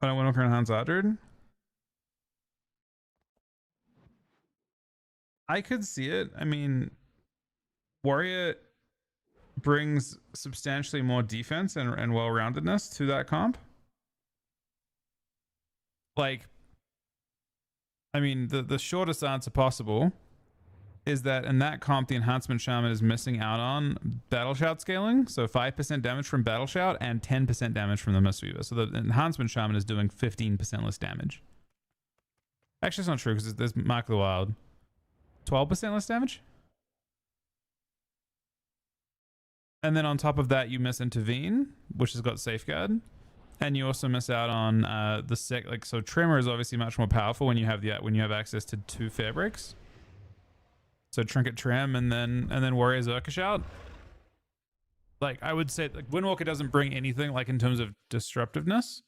I don't want to Hans Aldred. I could see it. I mean, Warrior brings substantially more defense and well-roundedness to that comp. Like, I mean, the shortest answer possible is that in that comp, the Enhancement Shaman is missing out on Battle Shout scaling. So 5% damage from Battle Shout and 10% damage from the Mistweaver. So the Enhancement Shaman is doing 15% less damage. Actually, it's not true because there's Mark of the Wild. 12% less damage? And then on top of that, you miss Intervene, which has got Safeguard. And you also miss out on so Tremor is obviously much more powerful when you have access to 2 Fair Breaks. So Trinket Trem and then Warrior Zerka Shout. Like, I would say like Windwalker doesn't bring anything like in terms of disruptiveness.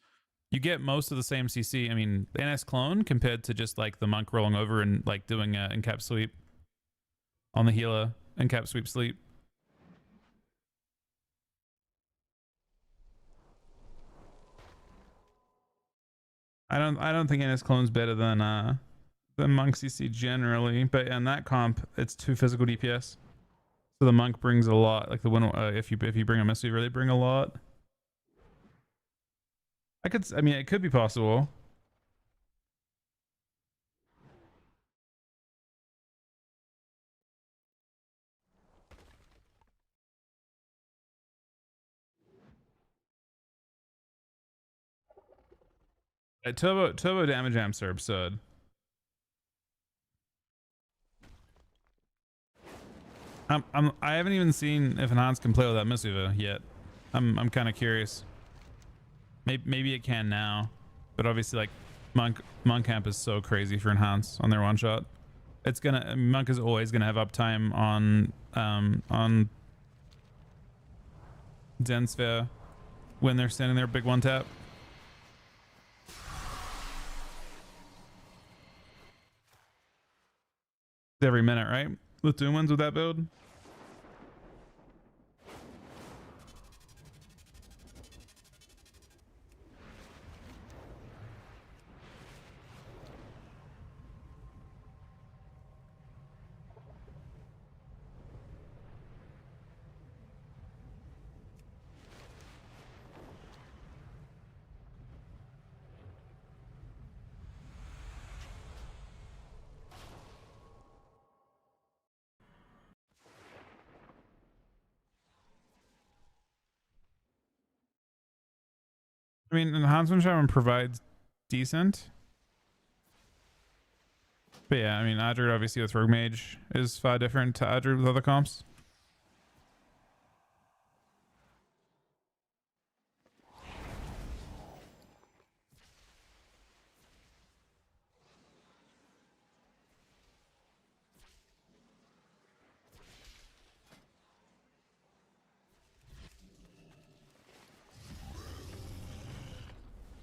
You get most of the same CC. I mean, NS clone compared to just like the monk rolling over and like doing Encap Sweep on the healer, Encap Sweep Sleep. I don't think NS clone's better than monk CC generally, but in that comp it's 2 physical DPS. So the monk brings a lot. Like the one if you bring a Mistweaver, they bring a lot. I mean, it could be possible. Turbo damage amps are absurd. I haven't even seen if enhanced can play with that Mistweaver yet. I'm kind of curious. Maybe it can now, but obviously like Monk Camp is so crazy for enhance on their one shot. It's gonna Monk is always gonna have uptime on Zen Sphere when they're standing there big one tap. Every minute, right? With Doom ones with that build. I mean, Enhancement Shaman provides decent. But yeah, I mean, Adrid obviously with Rogue Mage is far different to Adrid with other comps.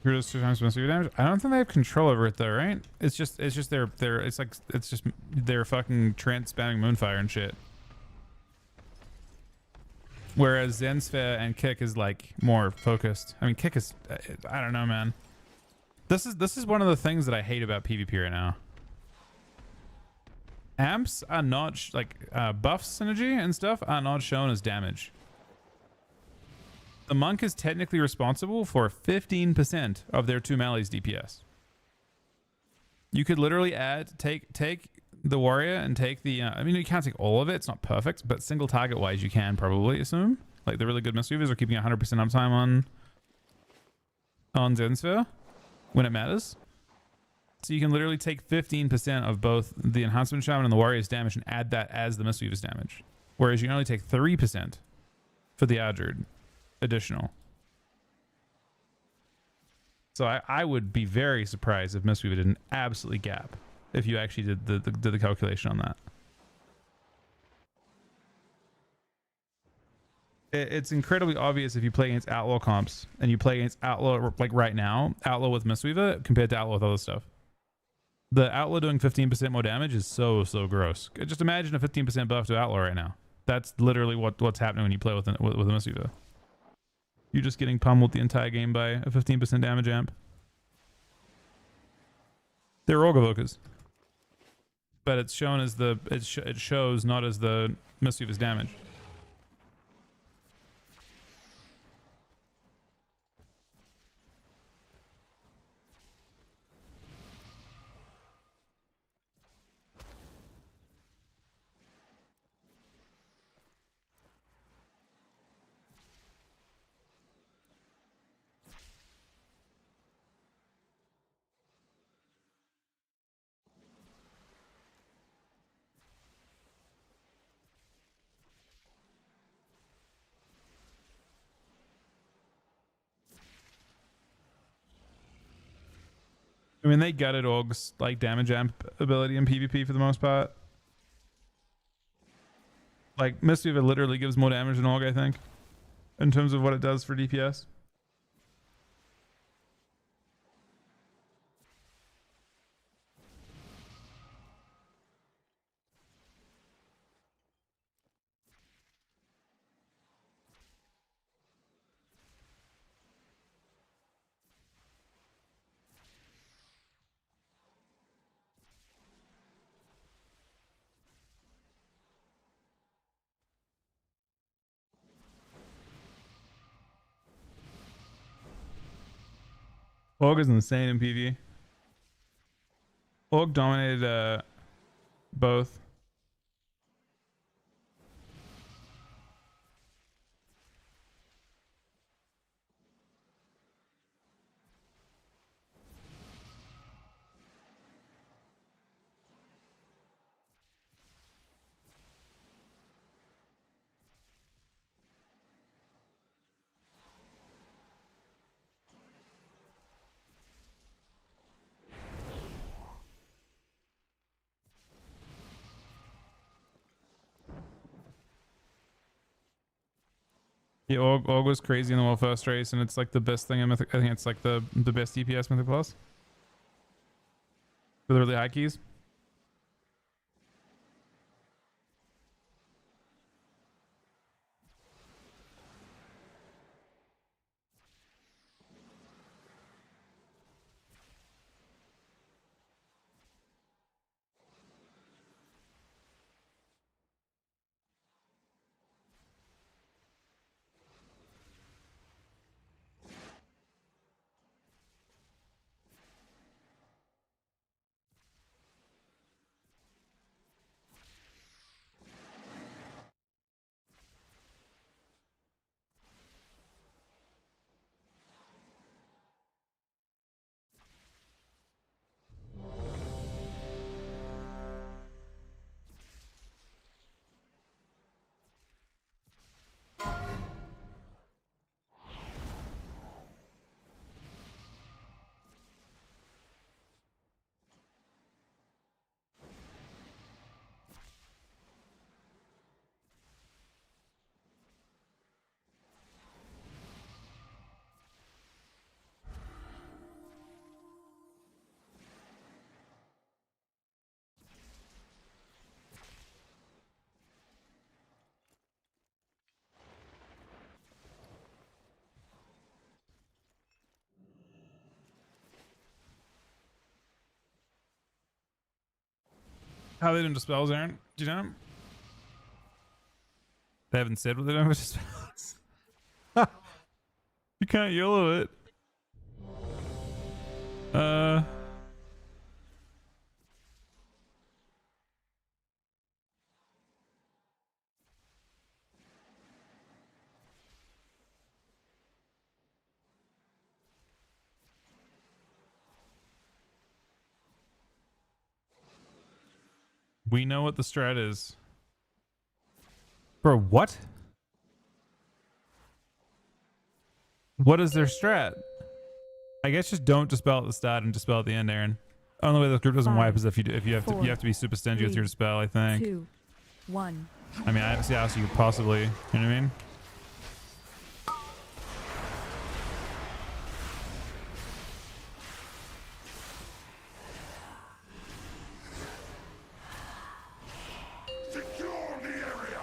Just 2 times Mistweaver damage. I don't think they have control over it though, right? It's just their it's just their fucking Trent spamming Moonfire and shit. Whereas Zen Sphere and Kick is like more focused. I mean, Kick is I don't know, man. This is one of the things that I hate about PvP right now. Amps are not buff synergy and stuff are not shown as damage. The Monk is technically responsible for 15% of their 2 melee's DPS. You could literally take the warrior and take the I mean, you can't take all of it, it's not perfect, but single target wise you can probably assume. Like the really good Mistweavers are keeping 100% uptime on Zen Sphere when it matters. So you can literally take 15% of both the Enhancement Shaman and the warrior's damage and add that as the Mistweaver's damage. Whereas you can only take 3% for the Adrid additional. So I would be very surprised if Mistweaver didn't absolutely gap if you actually did the calculation on that. It's incredibly obvious if you play against Outlaw comps and you play against Outlaw like right now, Outlaw with Mistweaver compared to Outlaw with other stuff. The Outlaw doing 15% more damage is so gross. Just imagine a 15% buff to Outlaw right now. That's literally what's happening when you play with a Mistweaver. You're just getting pummeled the entire game by a 15% damage amp. They're Rogue Evokers. But it's shown as it shows not as the Mistweaver's damage. I mean, they gutted Aug's like damage amp ability in PvP for the most part. Like Mistweaver literally gives more damage than Aug, I think, in terms of what it does for DPS. Aug is insane in PvE. Aug dominated both. Yeah, Org was crazy in the world first race, and it's like the best thing in Mythic. I think it's like the best DPS Mythic Plus. With the really high keys. How they doing dispels, Aaron? Do you know? They haven't said what they're doing with dispels. You can't yell at it. We know what the strat is. Bro, what? What is their strat? I guess just don't dispel at the start and dispel at the end, Aaron. Only way the group doesn't wipe is if you have to be super stingy with your dispel, I think. 2, 1. I mean, I don't see how else you could possibly, you know what I mean? Secure the area.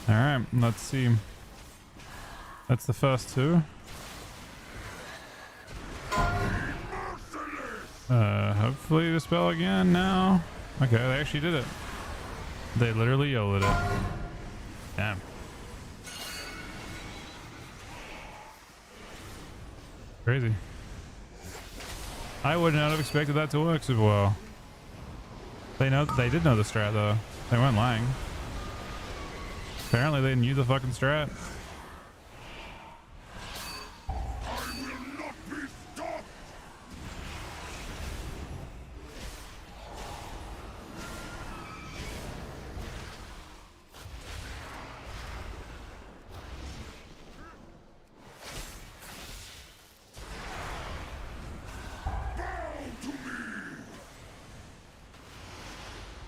All right, let's see. That's the first two. Hopefully dispel again now. Okay, they actually did it. They literally yelled at it. Damn. Crazy. I would not have expected that to work super well. They did know the strat though. They weren't lying. Apparently they knew the fucking strat. I will not be stopped.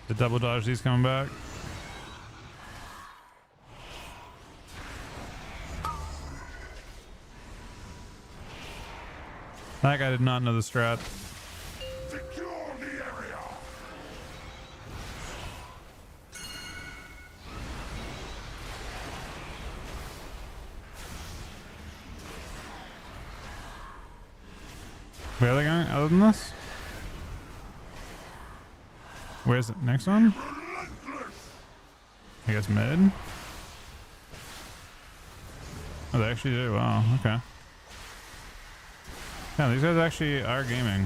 The double dodge these coming back. That guy did not know the strat. Secure the area. Where are they going other than this? Where's the next one? I guess mid? Oh, they actually do. Wow, okay. Yeah, these guys actually are gaming.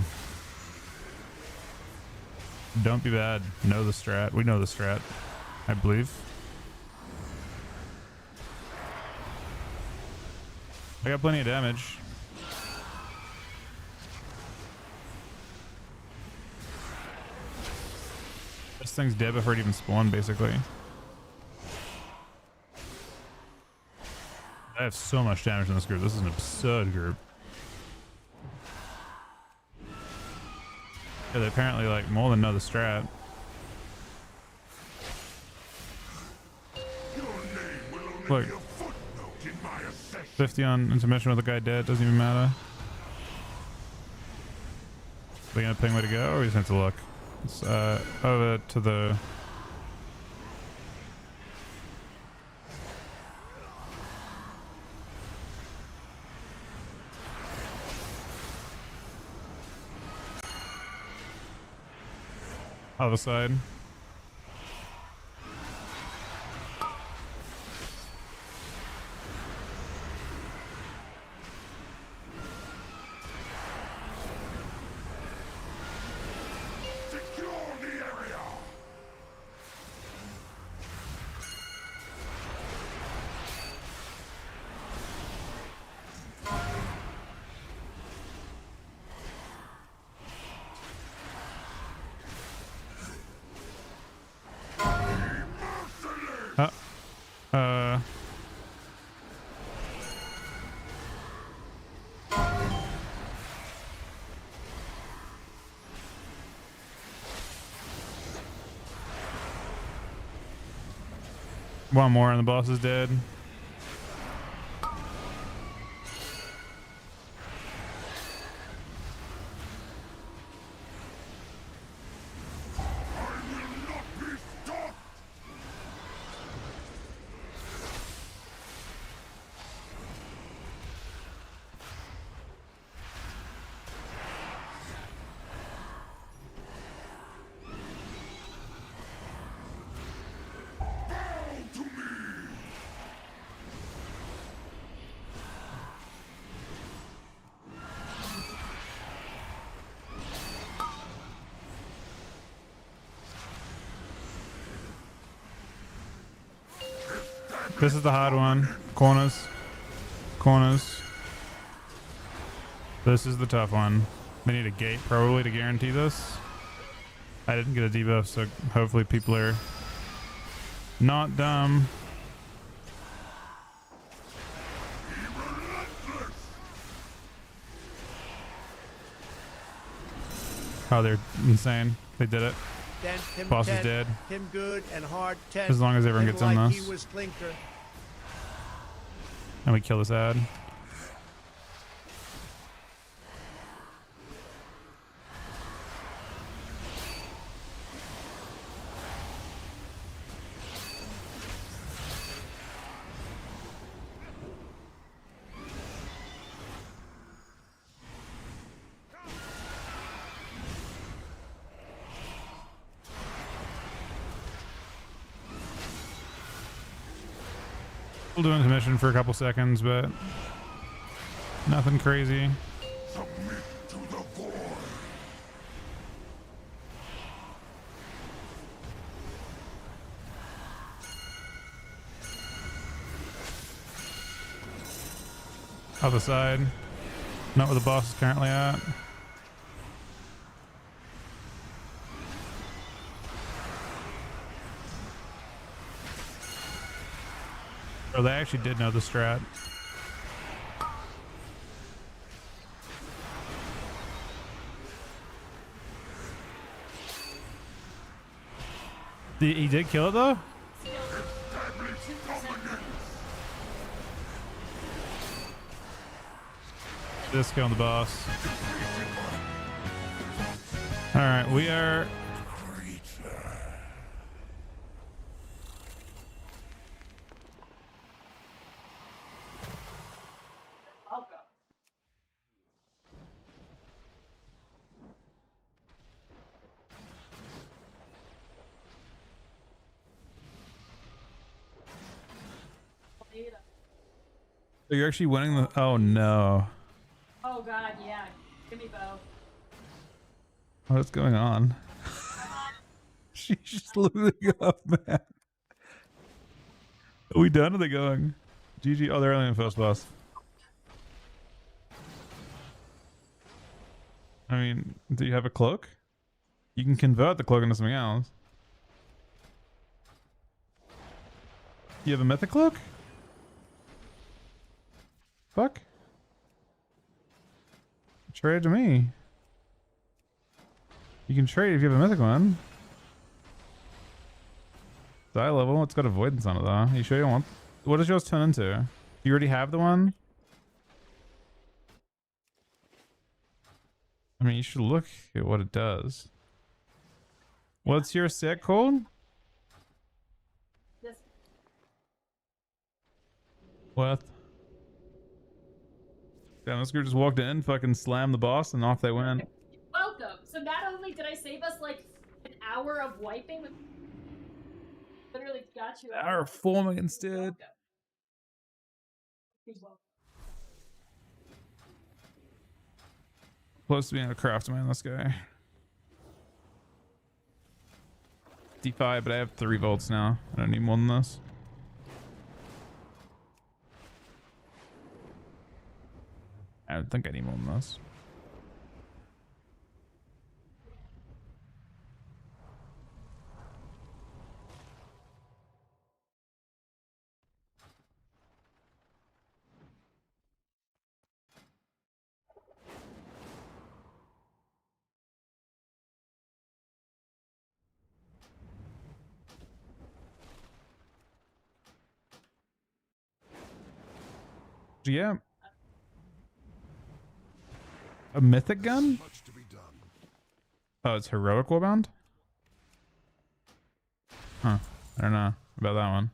Don't be bad. Know the strat. We know the strat, I believe. I got plenty of damage. This thing's dead before it even spawned, basically. I have so much damage in this group. This is an absurd group. Yeah, they apparently like more than know the strat. Your name will only Look. be a footnote in my accession. 50 on intermission with a guy dead, doesn't even matter. Are they gonna ping where to go, or we just have to look? It's over to the... other side. Secure the area. Uh, one more and the boss is dead. This is the hard one. Corners. Corners. This is the tough one. They need a gate probably to guarantee this. I didn't get a debuff, so hopefully people are not dumb. Oh, they're insane. They did it. Dent him Boss is 10, dead. him good and hard 10. As long as everyone him gets in like this. he was Clinker. And we kill this ad. We'll do intermission for a couple seconds, but nothing crazy. Submit to the void. Other side. Not where the boss is currently at. Oh, they actually did know the strat. He did kill it though? Disco on the boss. Alright, we are... So you're actually winning the... Oh no. Oh god, yeah. Give me both. What's going on? She's just losing up, man. Are we done? Are they going? GG. Oh, they're only in first boss. I mean, do you have a cloak? You can convert the cloak into something else. You have a mythic cloak? Fuck. Trade to me. You can trade if you have a mythic one. It's high level. It's got avoidance on it though. You sure you don't want? What does yours turn into? You already have the one? I mean, you should look at what it does. What's your set called? This What? Damn, this group just walked in, fucking slammed the boss, and off they went. welcome. So not only did I save us like an hour of wiping, but literally got you. Hour of forming instead. Welcome. You're welcome. Close to being a craftsman, this guy. D5, but I have 3 volts now. I don't need more than this. I don't think I need more than this. Yeah. A mythic gun? Much to be done. Oh, it's heroic warband? Huh. I don't know about that one.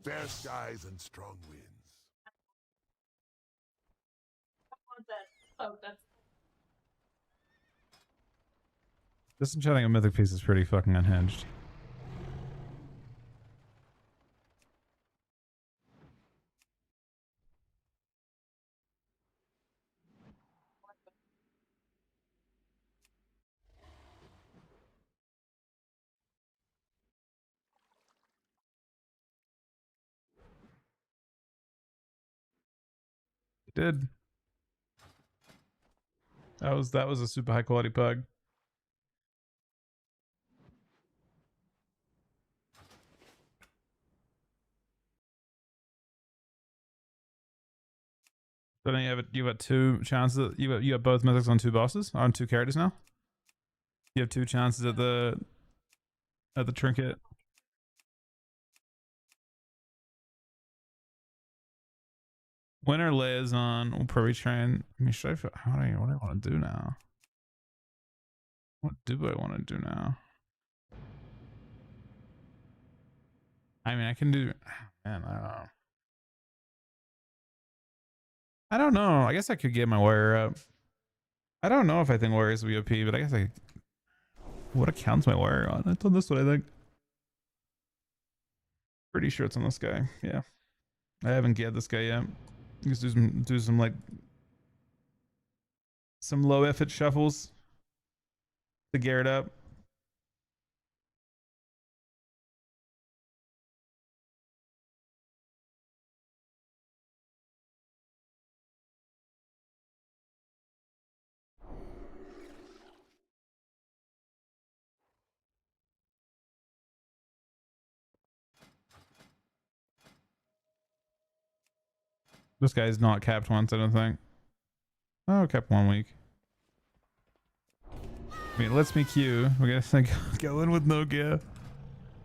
Fair skies and strong winds. I want that. Oh, that's Disenchanting a mythic piece is pretty fucking unhinged. It did. That was a super high quality pug. So then you have 2 chances. You have both mythics on 2 bosses, on 2 characters now. You have 2 chances at the trinket. Winter layers on. We'll probably train. I mean, should I? What do I want to do now? What do I want to do now? I mean, I can do. Man, I don't know. I don't know. I guess I could get my warrior up. I don't know if I think warriors will be OP, but I guess I. What accounts my warrior on? It's on this one, I think. Pretty sure it's on this guy. Yeah, I haven't geared this guy yet. Just do some like some low effort shuffles to gear it up. This guy's not capped once, I don't think. Oh, capped 1 week. I mean, it lets me queue. We're gonna go in with no gear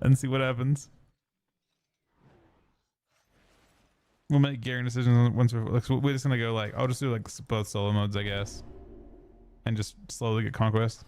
and see what happens. We'll make gearing decisions once we're just gonna go like, I'll just do like both solo modes, I guess. And just slowly get conquest.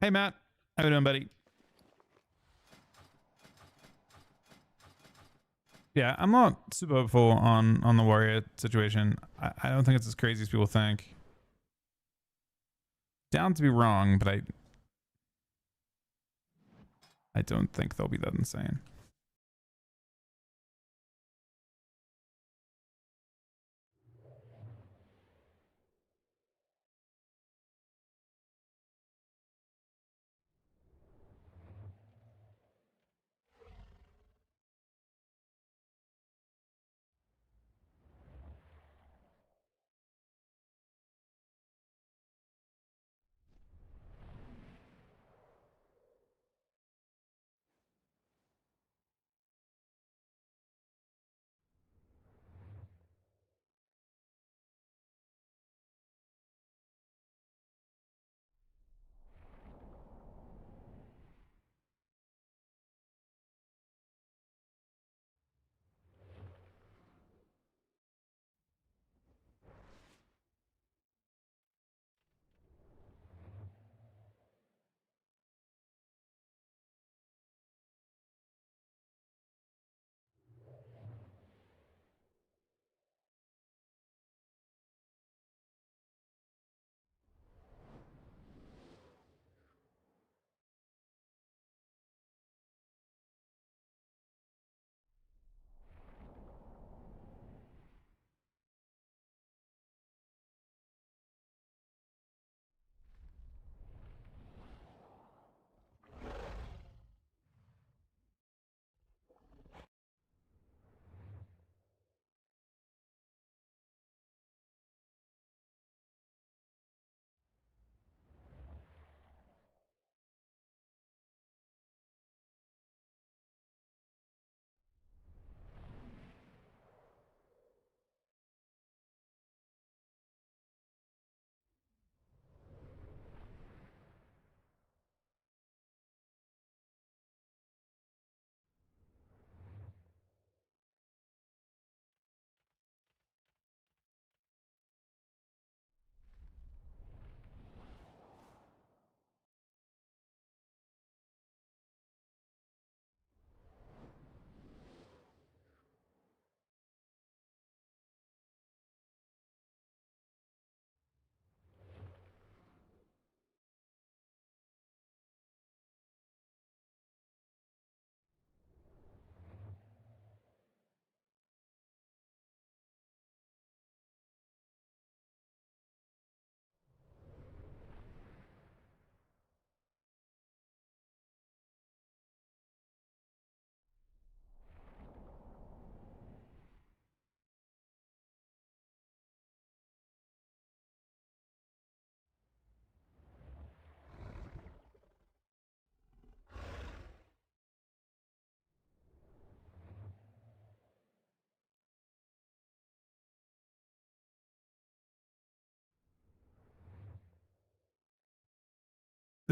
Hey Matt, how you doing, buddy? Yeah, I'm not super hopeful on the warrior situation. I don't think it's as crazy as people think. Down to be wrong, but I don't think they'll be that insane.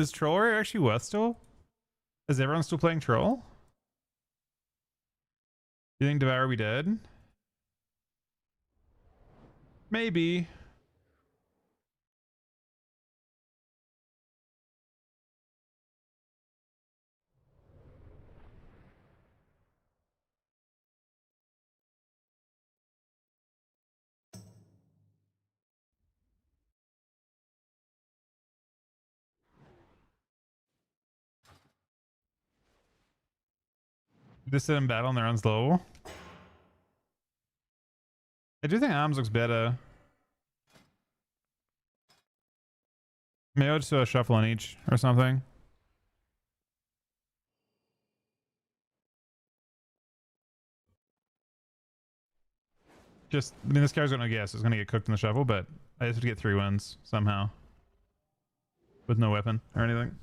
Is Troll actually worth still? Is everyone still playing Troll? You think Devour be dead? Maybe. Just sit in battle and they're on slow. I do think Arms looks better. Maybe I'll just do a shuffle on each or something. Just, I mean, this guy's gonna guess. It's gonna get cooked in the shuffle, but I just have to get 3 wins somehow. With no weapon or anything.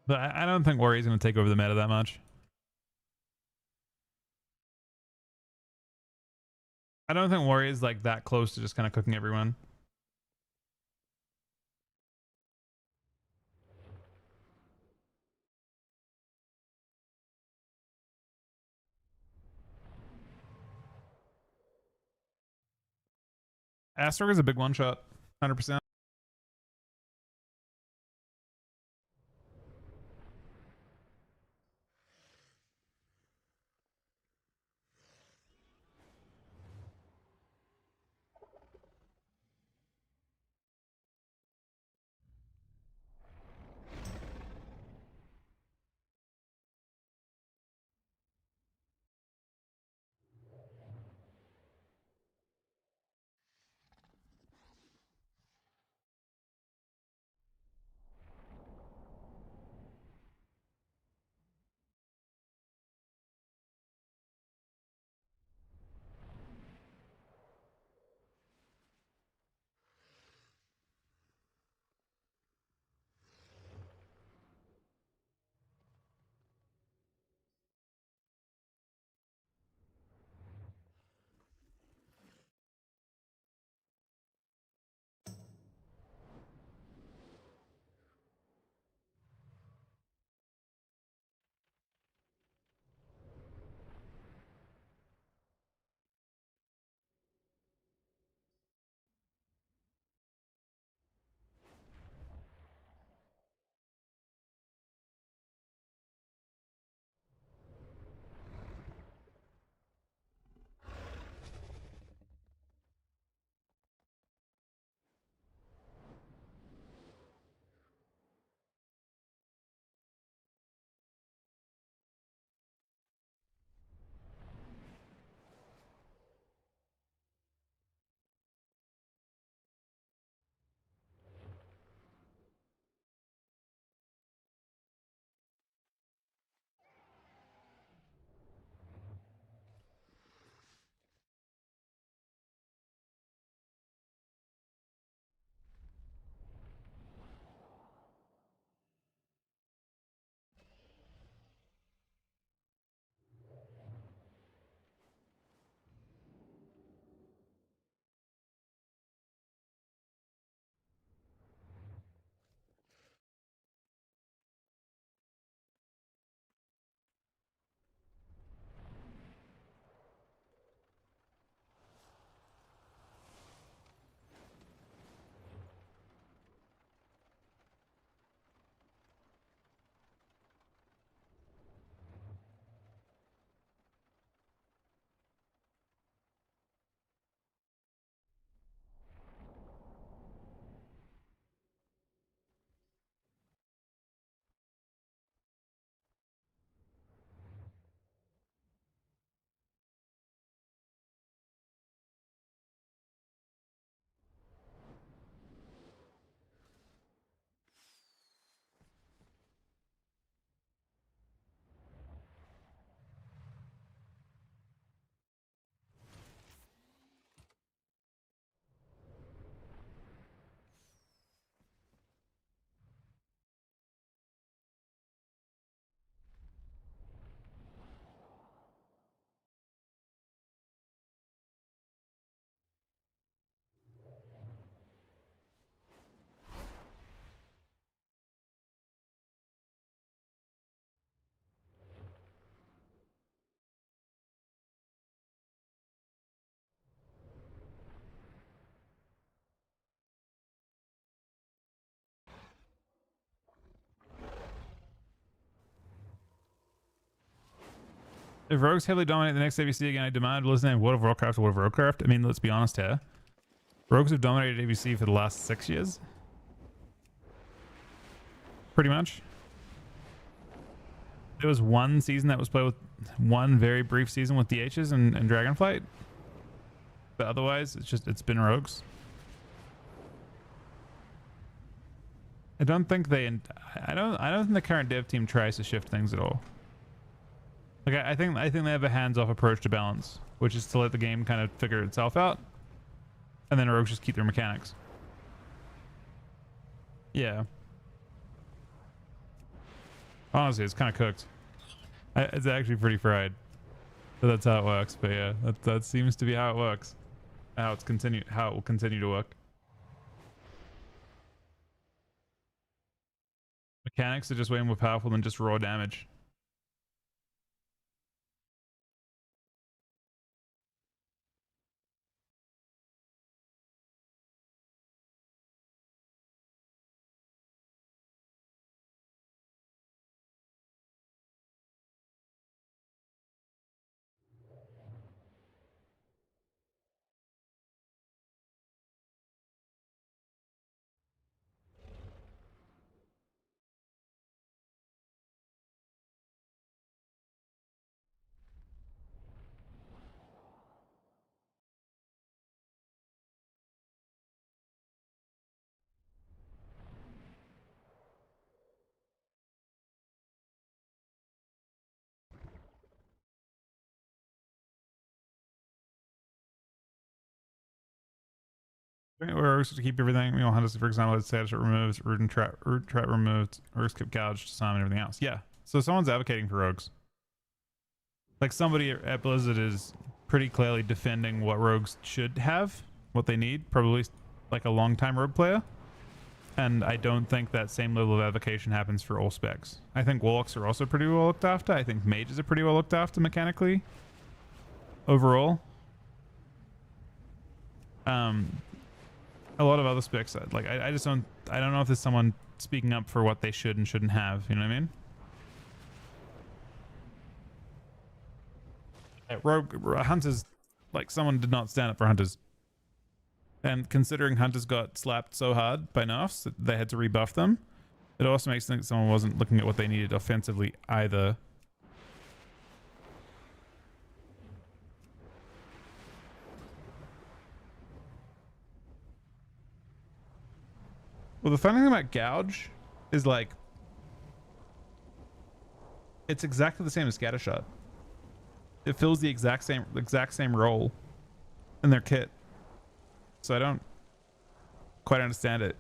But I don't think Warrior's gonna take over the meta that much. I don't think Warrior's like that close to just kind of cooking everyone. Astrog is a big one shot. 100%. If rogues heavily dominate the next ABC again, I demand listening to World of Warcraft or World of Warcraft. I mean, let's be honest here. Rogues have dominated ABC for the last 6 years. Pretty much. There was one season that was played with one very brief season with DHs and Dragonflight. But otherwise, it's been rogues. I don't think I don't think the current dev team tries to shift things at all. Like I think they have a hands-off approach to balance, which is to let the game kind of figure itself out, and then rogues just keep their mechanics. Yeah. Honestly, it's kind of cooked. It's actually pretty fried. So that's how it works. But yeah, that seems to be how it works. How it will continue to work. Mechanics are just way more powerful than just raw damage. Or to keep everything, you know, hunters, for example, it's status it removes, root trap removed, or skip gouged, summon, and everything else. Yeah. So someone's advocating for rogues. Like somebody at Blizzard is pretty clearly defending what rogues should have, what they need, probably like a long-time rogue player. And I don't think that same level of advocation happens for all specs. I think warlocks are also pretty well looked after. I think mages are pretty well looked after mechanically. Overall. A lot of other specs, like I don't know if there's someone speaking up for what they should and shouldn't have. You know what I mean? Rogue hunters, like someone did not stand up for hunters. And considering hunters got slapped so hard by nerfs that they had to rebuff them, it also makes think someone wasn't looking at what they needed offensively either. Well, the funny thing about gouge is like it's exactly the same as scattershot. It fills the exact same role in their kit. So I don't quite understand it.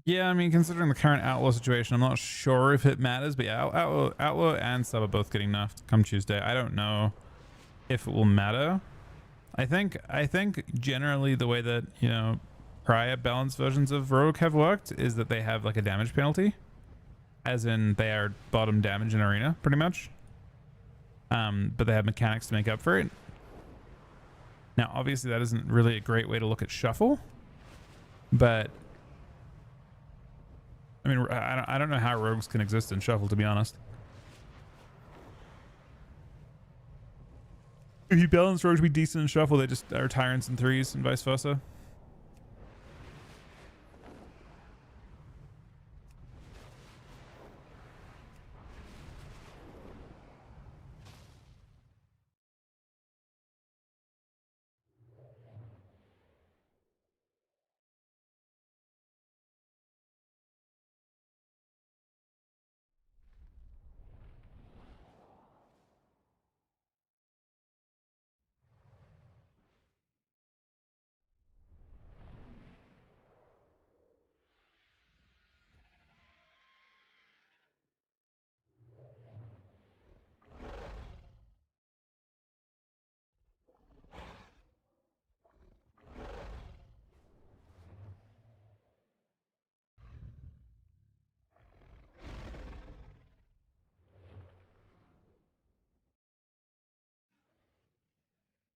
Yeah, I mean, considering the current Outlaw situation, I'm not sure if it matters, but yeah, Outlaw and Sub are both getting nerfed come Tuesday. I don't know if it will matter. I think generally the way that, you know, prior balanced versions of Rogue have worked is that they have like a damage penalty, as in they are bottom damage in arena, pretty much. But they have mechanics to make up for it. Now, obviously, that isn't really a great way to look at Shuffle, but I mean, I don't know how rogues can exist in Shuffle, to be honest. If you balance rogues be decent in shuffle, they just are tyrants in threes and vice versa.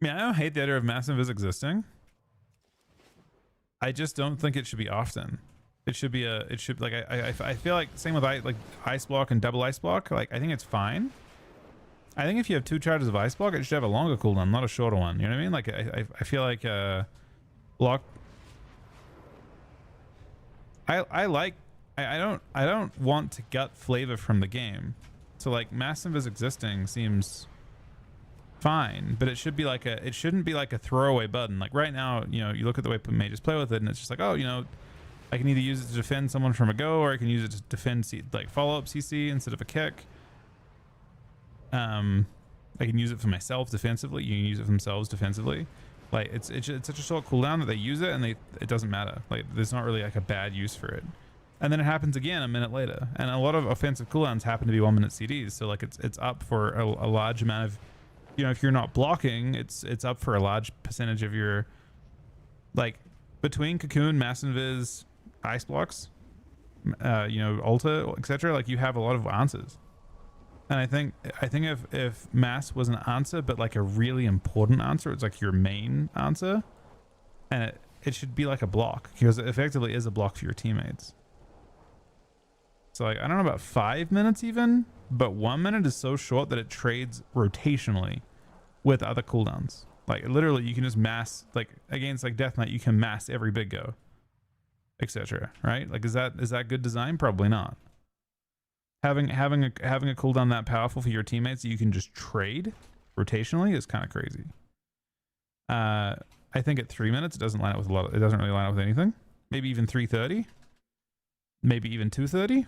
I mean, I don't hate the idea of massive as existing. I just don't think it should be often. It should be a. It should like I feel like same with like ice block and double ice block. Like I think it's fine. I think if you have 2 charges of ice block, it should have a longer cooldown, not a shorter one. You know what I mean? Like I feel like block. I don't want to gut flavor from the game. So like massive as existing seems fine, but it should be like it shouldn't be like a throwaway button. Like right now, you know, you look at the way mages play with it and it's just like, oh, you know, I can either use it to defend someone from a go, or I can use it to defend like follow-up CC instead of a kick. I can use it for myself defensively. You can use it for themselves defensively. Like it's such a short cooldown that they use it and it doesn't matter. Like there's not really like a bad use for it. And then it happens again a minute later. And a lot of offensive cooldowns happen to be 1-minute CDs. So like it's up for a large amount of, you know, if you're not blocking, it's up for a large percentage of your, like between Cocoon, Mass Invis, Ice Blocks, you know, Alta, etc. Like you have a lot of answers. And I think if Mass was an answer, but like a really important answer, it's like your main answer, and it should be like a block, because it effectively is a block for your teammates. So like, I don't know about 5 minutes even, but 1 minute is so short that it trades rotationally with other cooldowns. Like literally you can just mass, like against like Death Knight, you can mass every big go, etc. Right? Like is that good design? Probably not. Having a cooldown that powerful for your teammates that you can just trade rotationally is kind of crazy. I think at 3 minutes it doesn't line up with it doesn't really line up with anything. Maybe even 3:30, maybe even 2:30,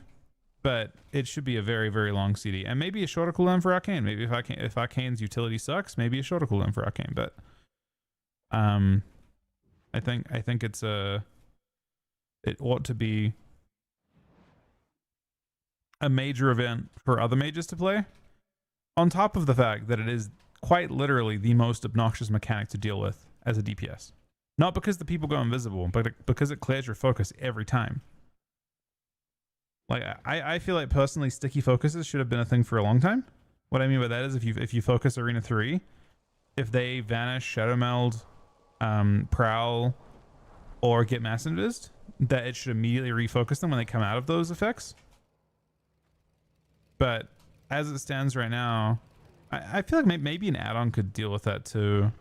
but it should be a very, very long CD, and maybe a shorter cooldown for Arcane. Maybe if Arcane's utility sucks, maybe a shorter cooldown for Arcane. But I think it ought to be a major event for other mages to play, on top of the fact that it is quite literally the most obnoxious mechanic to deal with as a DPS. Not because the people go invisible, but because it clears your focus every time. Like I feel like personally sticky focuses should have been a thing for a long time. What I mean by that is if you focus Arena 3, if they vanish, Shadow Meld, Prowl, or get Mass Invised, that it should immediately refocus them when they come out of those effects. But as it stands right now, I feel like maybe an add-on could deal with that too.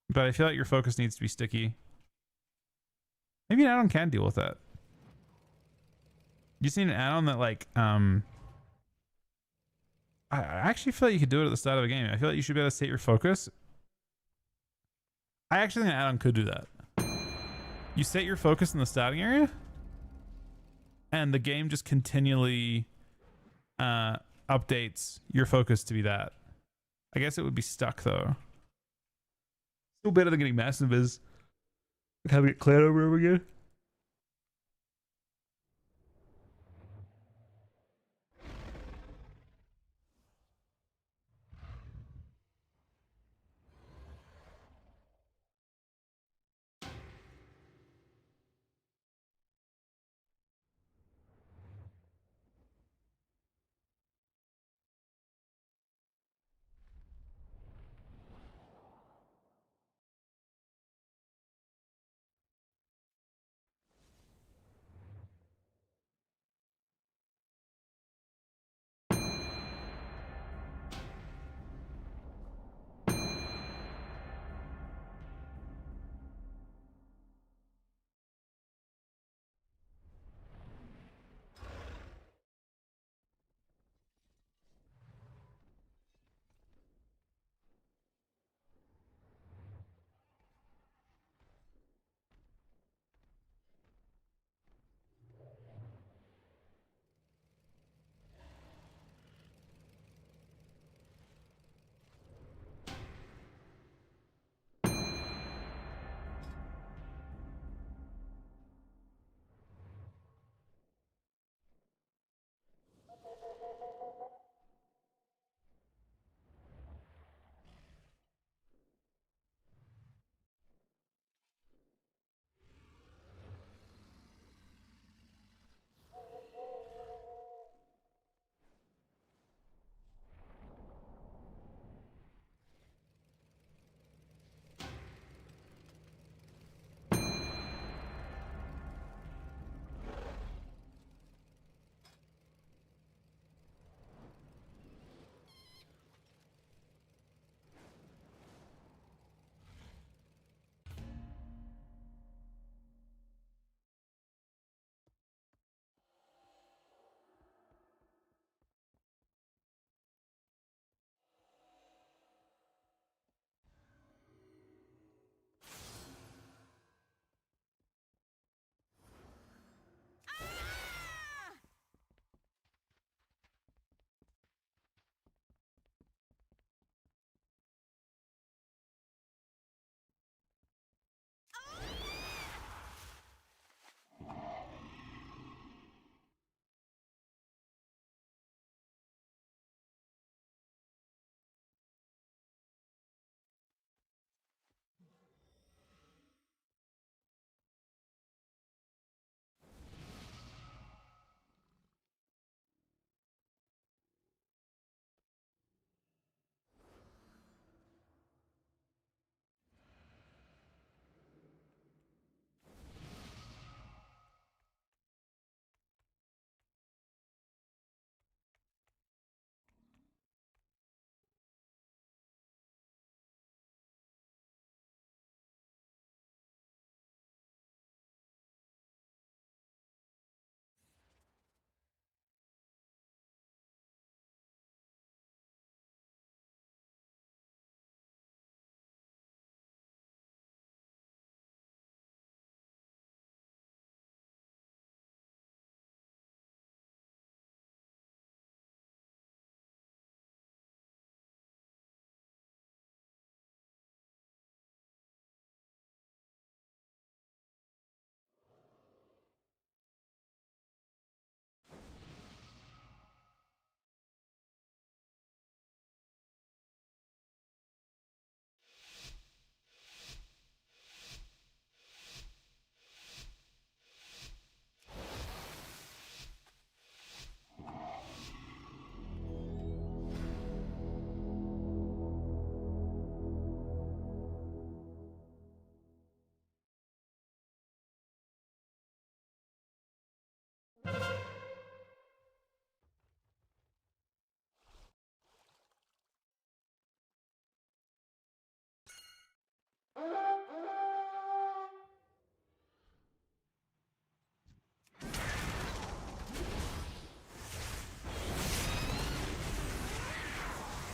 But I feel like your focus needs to be sticky. Maybe an add-on can deal with that. You seen an add-on that like I actually feel like you could do it at the start of a game. I feel like you should be able to set your focus. I actually think an add-on could do that. You set your focus in the starting area, and the game just continually updates your focus to be that. I guess it would be stuck though. Still better than getting massive is having it cleared over and over again.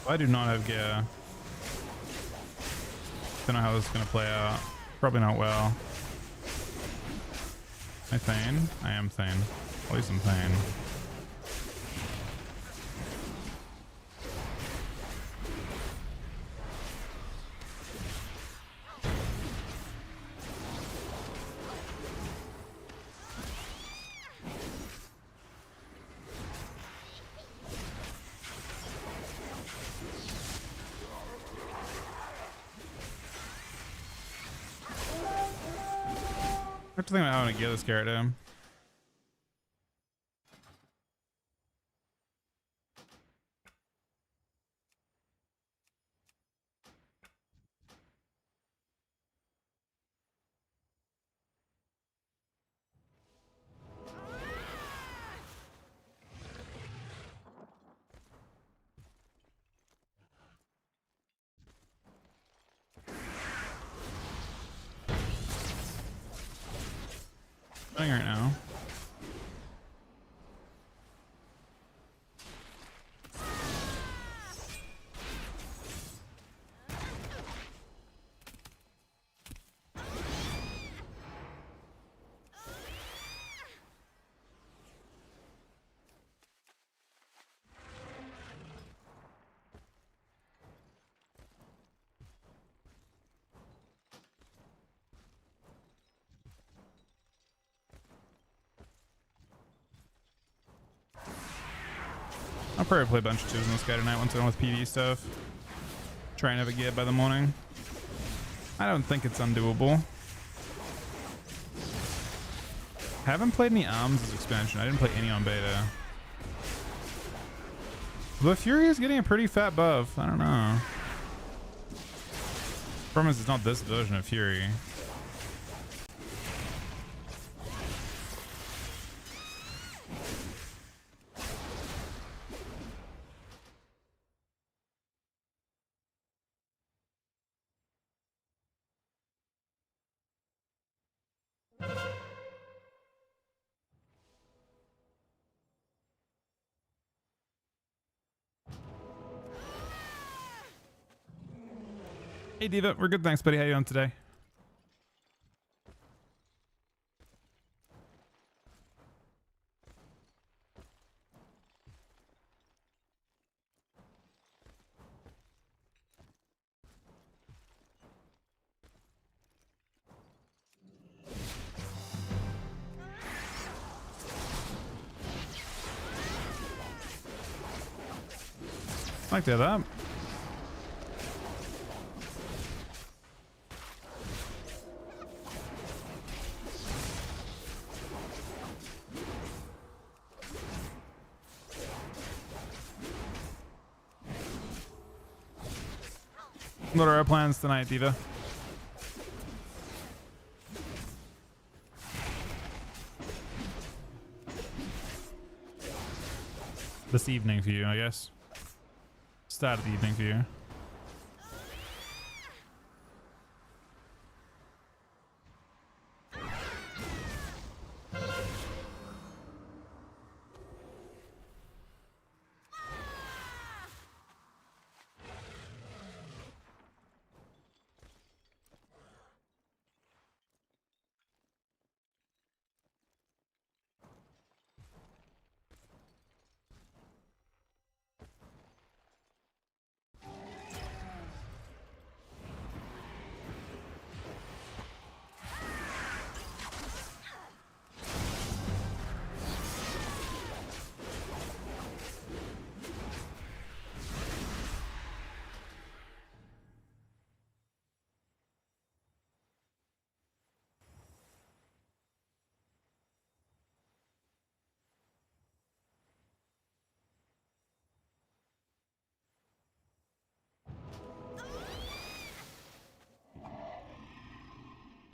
I do not have gear. Don't know how this is gonna play out. Probably not well. Am I Thane? I am Thane. At least I'm Thane. I have to think about how I want to get this character. Playing right now. I'll probably play a bunch of twos on this guy tonight once I'm done with PvP stuff. Try and have it get by the morning. I don't think it's undoable. Haven't played any arms as expansion. I didn't play any on beta. The Fury is getting a pretty fat buff. I don't know. Problem is, it's not this version of Fury. Hey Diva, we're good, thanks buddy. How you doing today? I like to have that. What are our plans tonight, Diva? This evening for you, I guess. Start of the evening for you.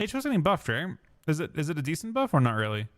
HO's getting buffed, right? Is it a decent buff or not really?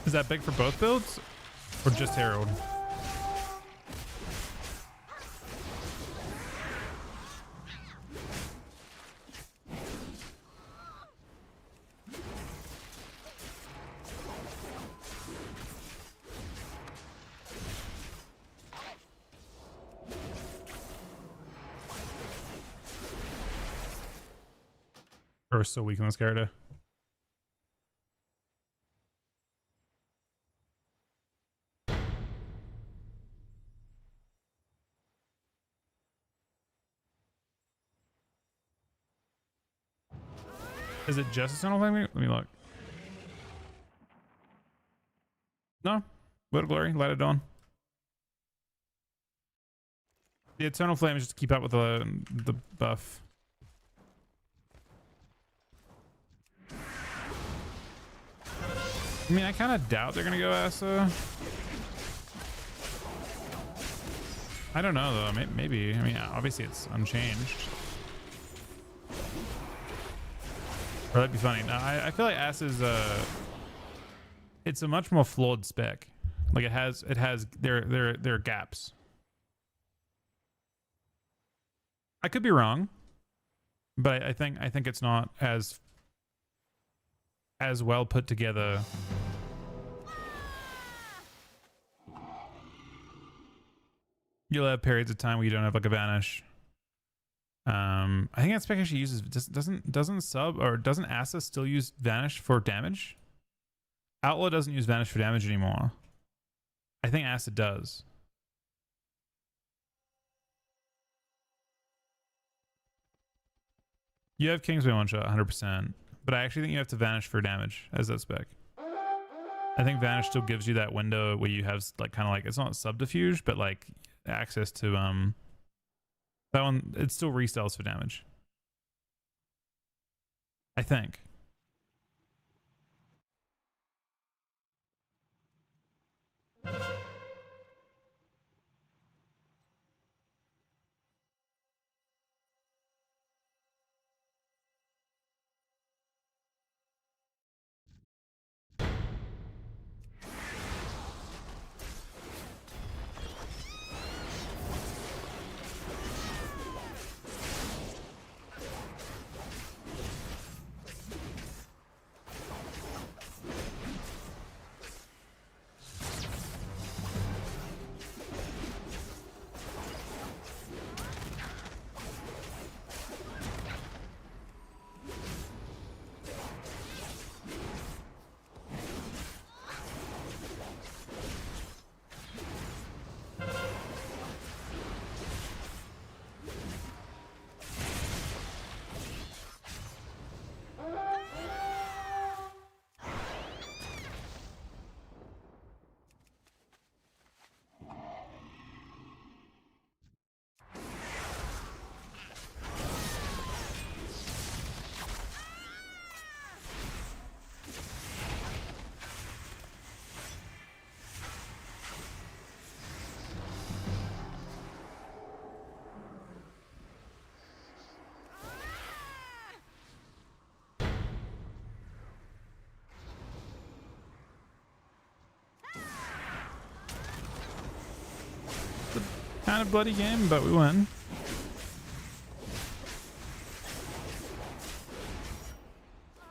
Is that big for both builds or just Herald? Or so weak on this character. Is it just a Eternal Flame? Let me look. No. Vote of Glory, Light of Dawn. The Eternal Flame is just to keep up with the buff. I mean, I kind of doubt they're gonna go Asa. I don't know though. Maybe. I mean, obviously it's unchanged. Or that'd be funny. No, I feel like Asa's it's a much more flawed spec. Like it has there are gaps. I could be wrong, but I think it's not as well put together. You'll have periods of time where you don't have like a vanish. I think that spec actually uses doesn't sub or doesn't Asa still use vanish for damage? Outlaw doesn't use vanish for damage anymore. I think Asa does. You have Kingsway one shot 100%, but I actually think you have to vanish for damage as that spec. I think vanish still gives you that window where you have like kind of like, it's not subterfuge, but like access to that one. It still restyles for damage, I think. Kind of bloody game, but we win.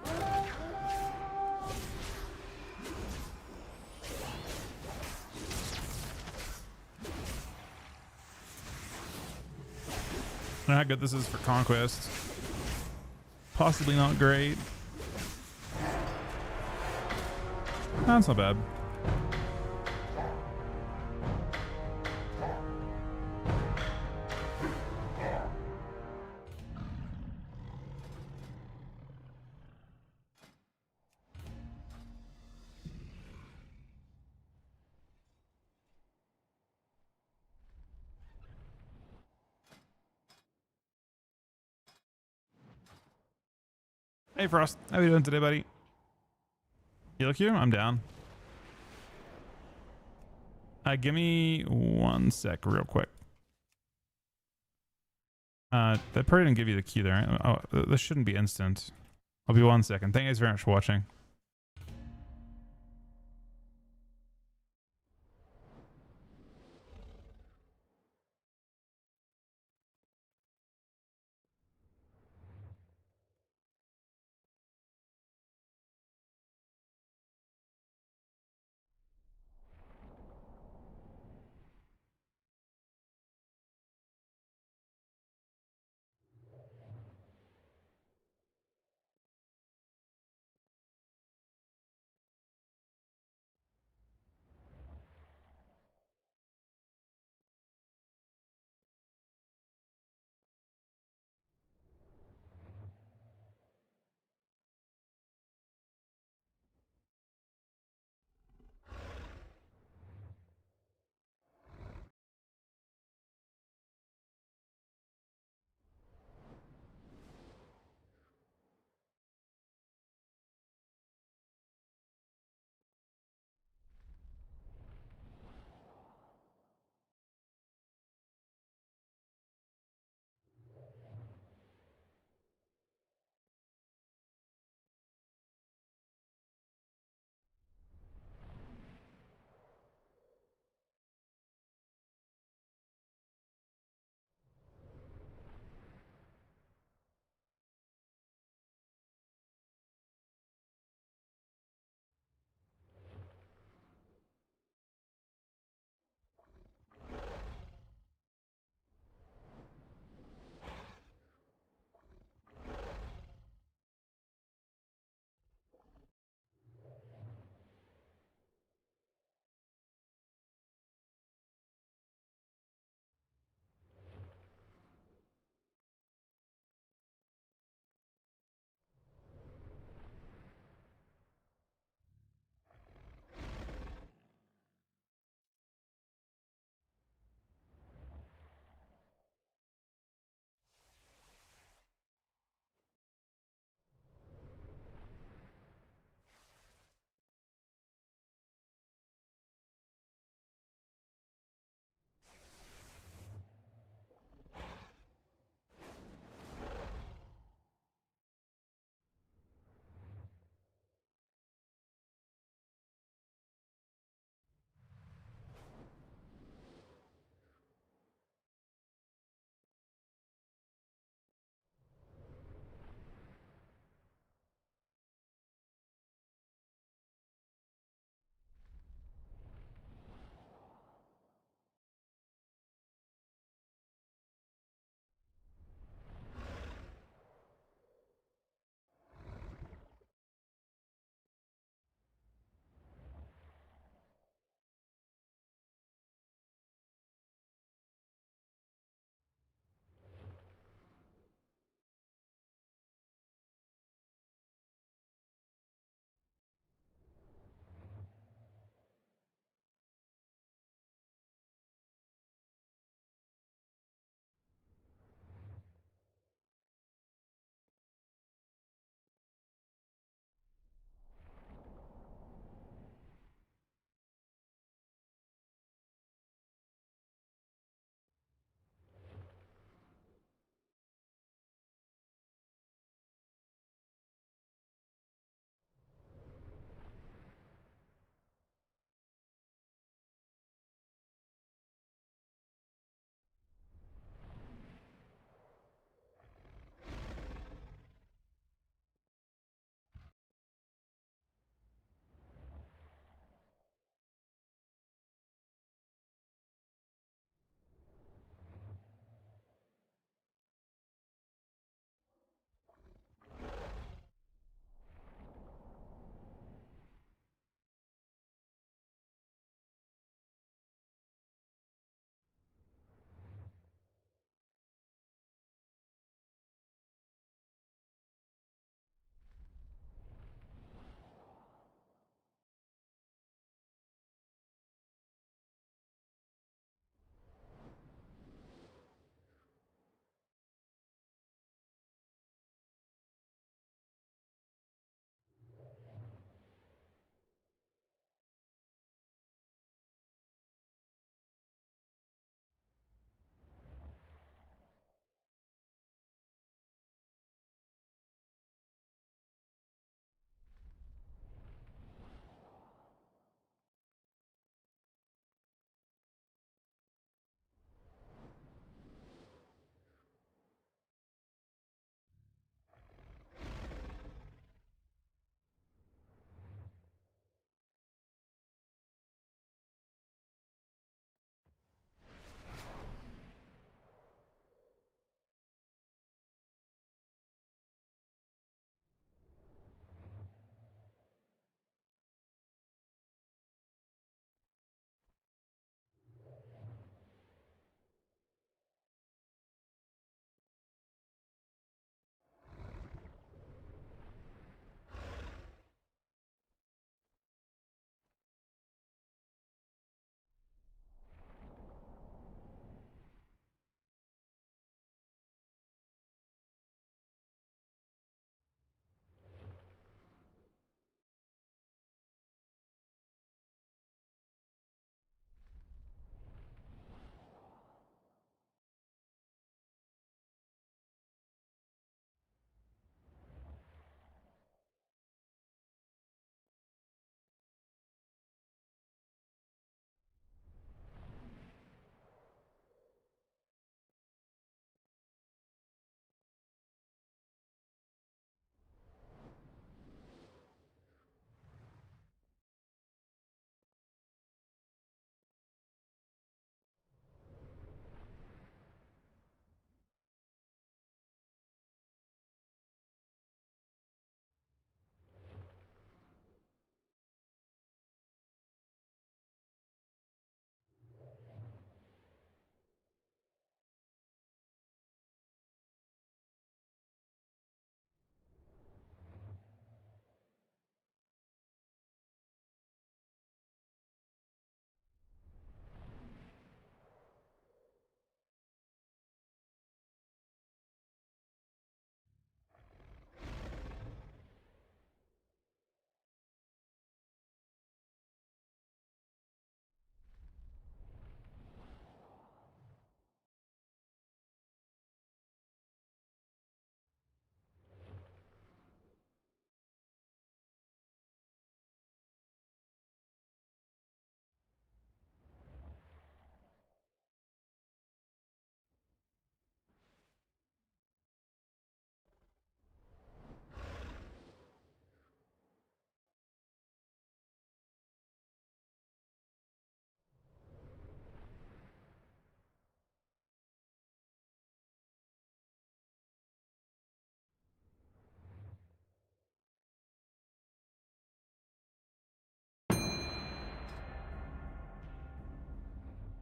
I don't know how good this is for Conquest. Possibly not great. That's not bad. Hey Frost, how you doing today, buddy? You look here? I'm down. Give me 1 sec real quick. That probably didn't give you the key there. Right? Oh, this shouldn't be instant. I'll be 1 second. Thank you guys very much for watching.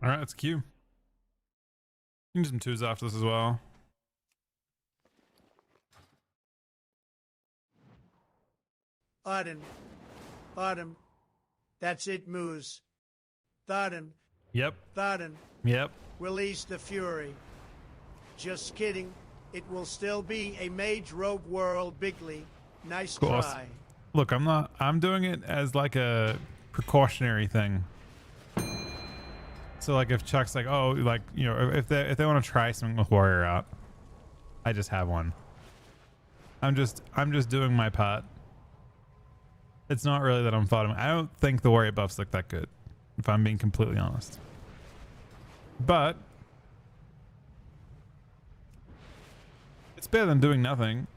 All right, let's queue. You can do some twos after this as well. Autumn. Autumn. That's it, Moose. Autumn. Yep. Autumn. Yep. Release the Fury. Just kidding. It will still be a Mage Rogue World Bigly. Nice course. try. Look, I'm doing it as like a precautionary thing. So like if Chuck's like, oh, like, you know, if they want to try something with Warrior out, I just have one. I'm just doing my part. It's not really that I'm fighting. I don't think the Warrior buffs look that good, if I'm being completely honest. But it's better than doing nothing.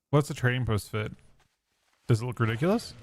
What's the trading post fit? Does it look ridiculous?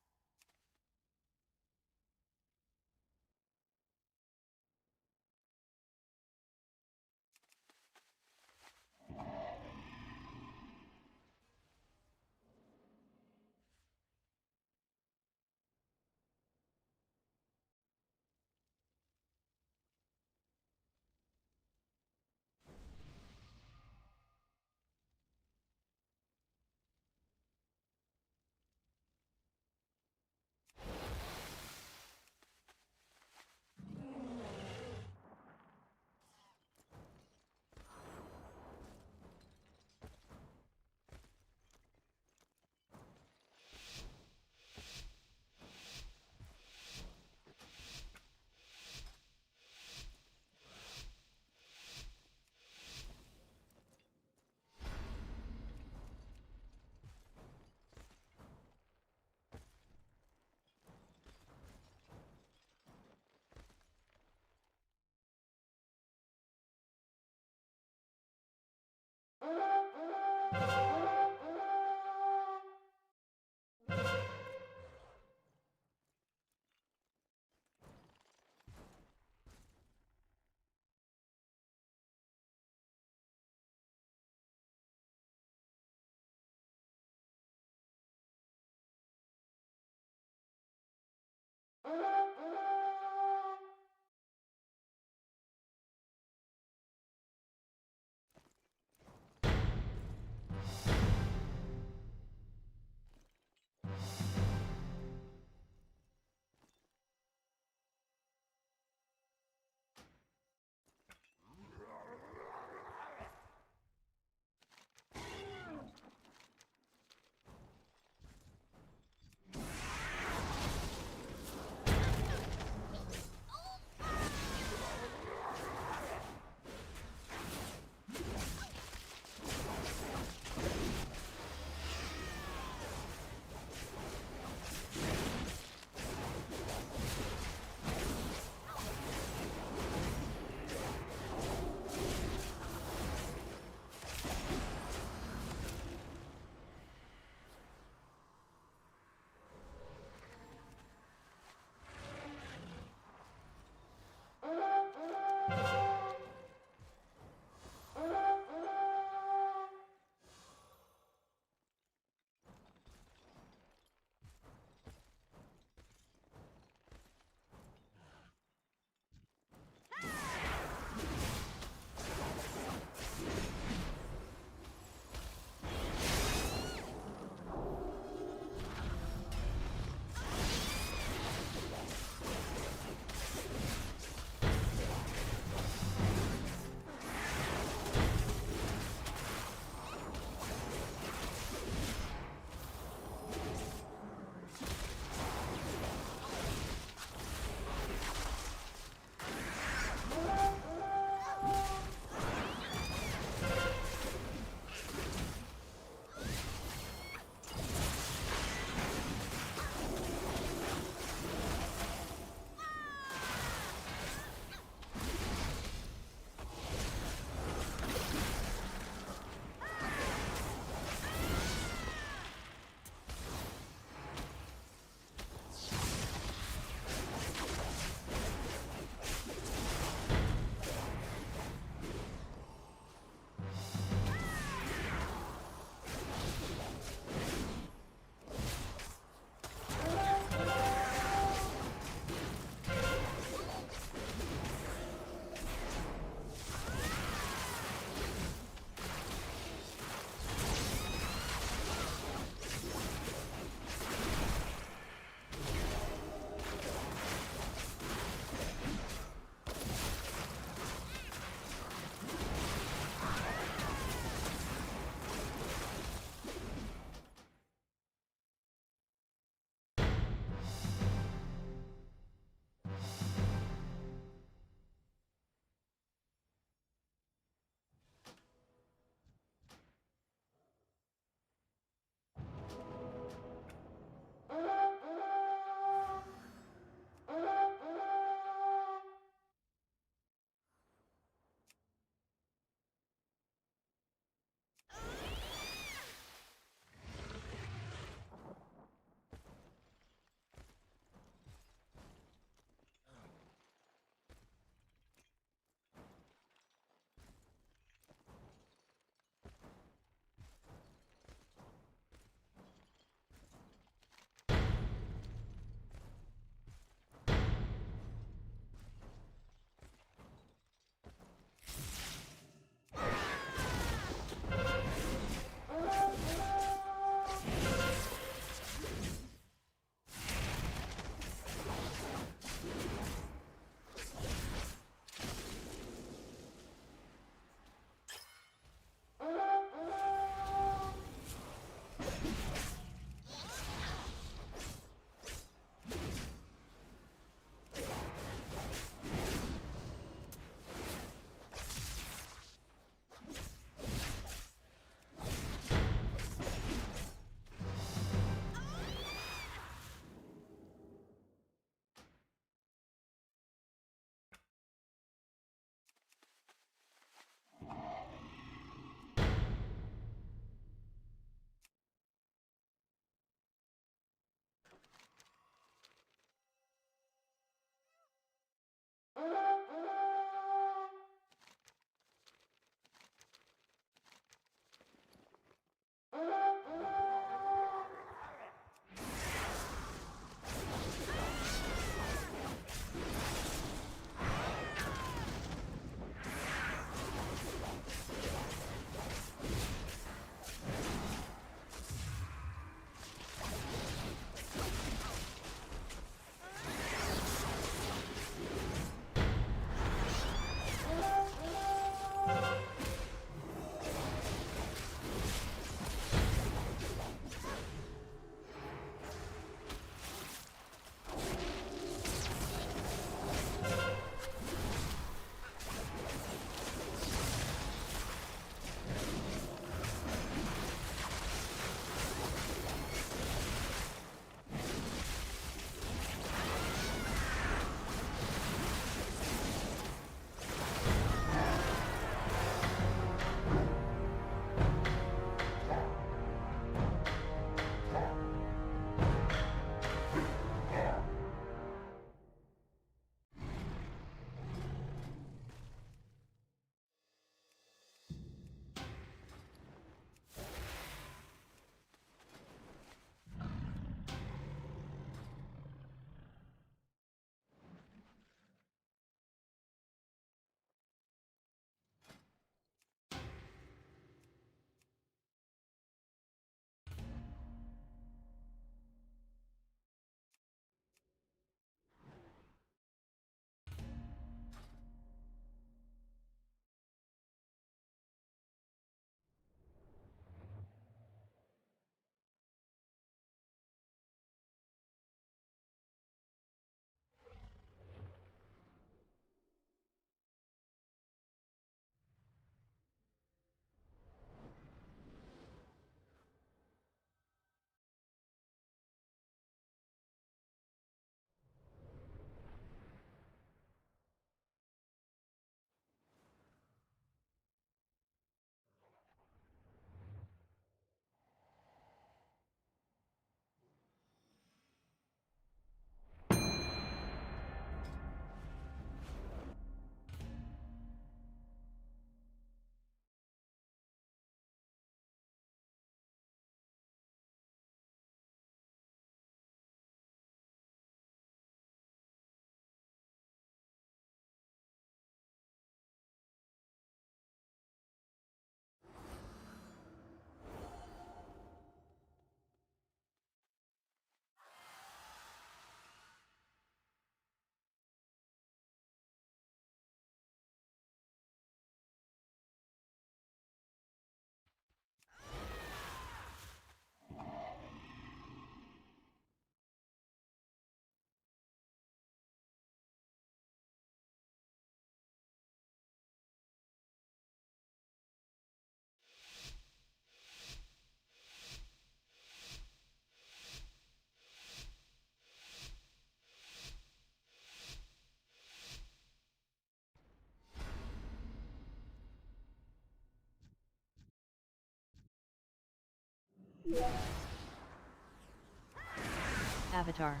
Avatar.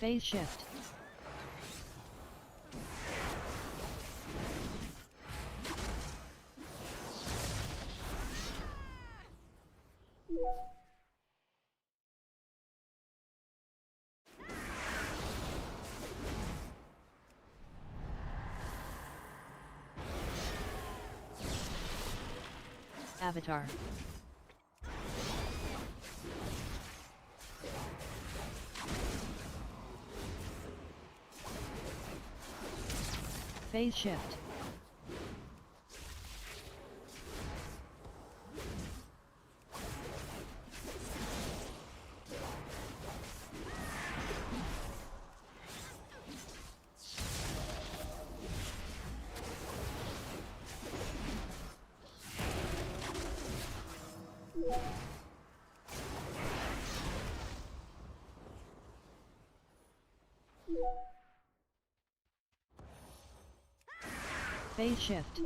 Phase shift. Avatar. Phase shift. Phase shift.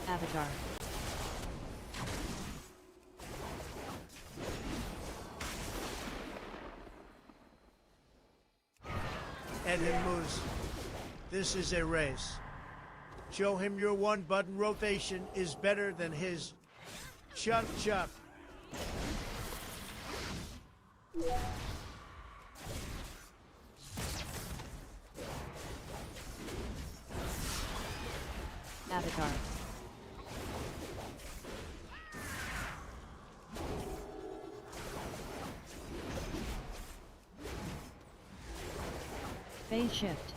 Avatar. Let him lose. This is a race. Show him your one-button rotation is better than his. Chuck, chuck. Avatar. Phase shift.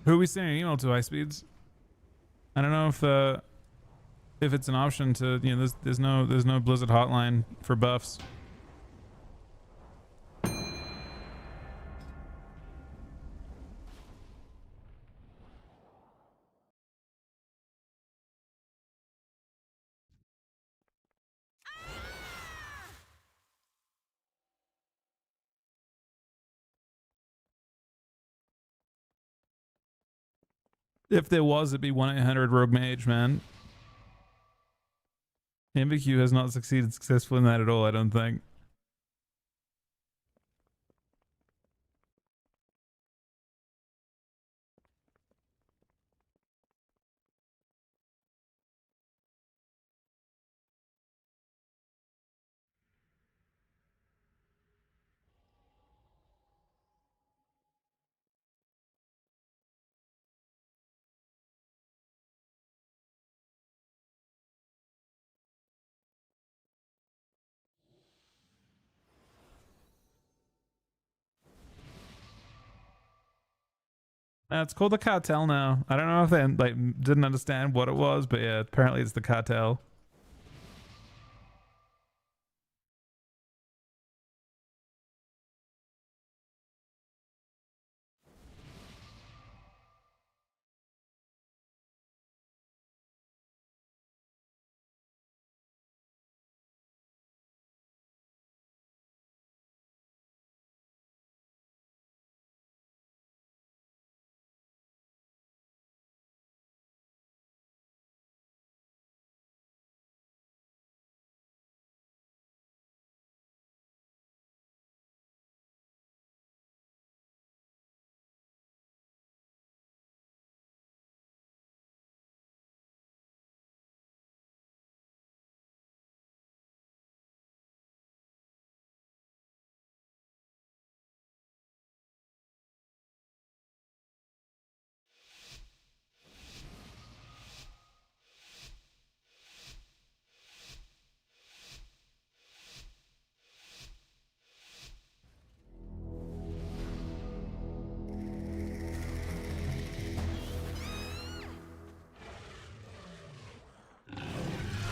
Who are we sending an email to, high speeds? I don't know if it's an option to, you know, there's no Blizzard hotline for buffs. If there was, it'd be 1-800 Rogue Mage, man. MVQ has not succeeded successfully in that at all, I don't think. It's called the cartel now. I don't know if they like didn't understand what it was, but yeah, apparently it's the cartel.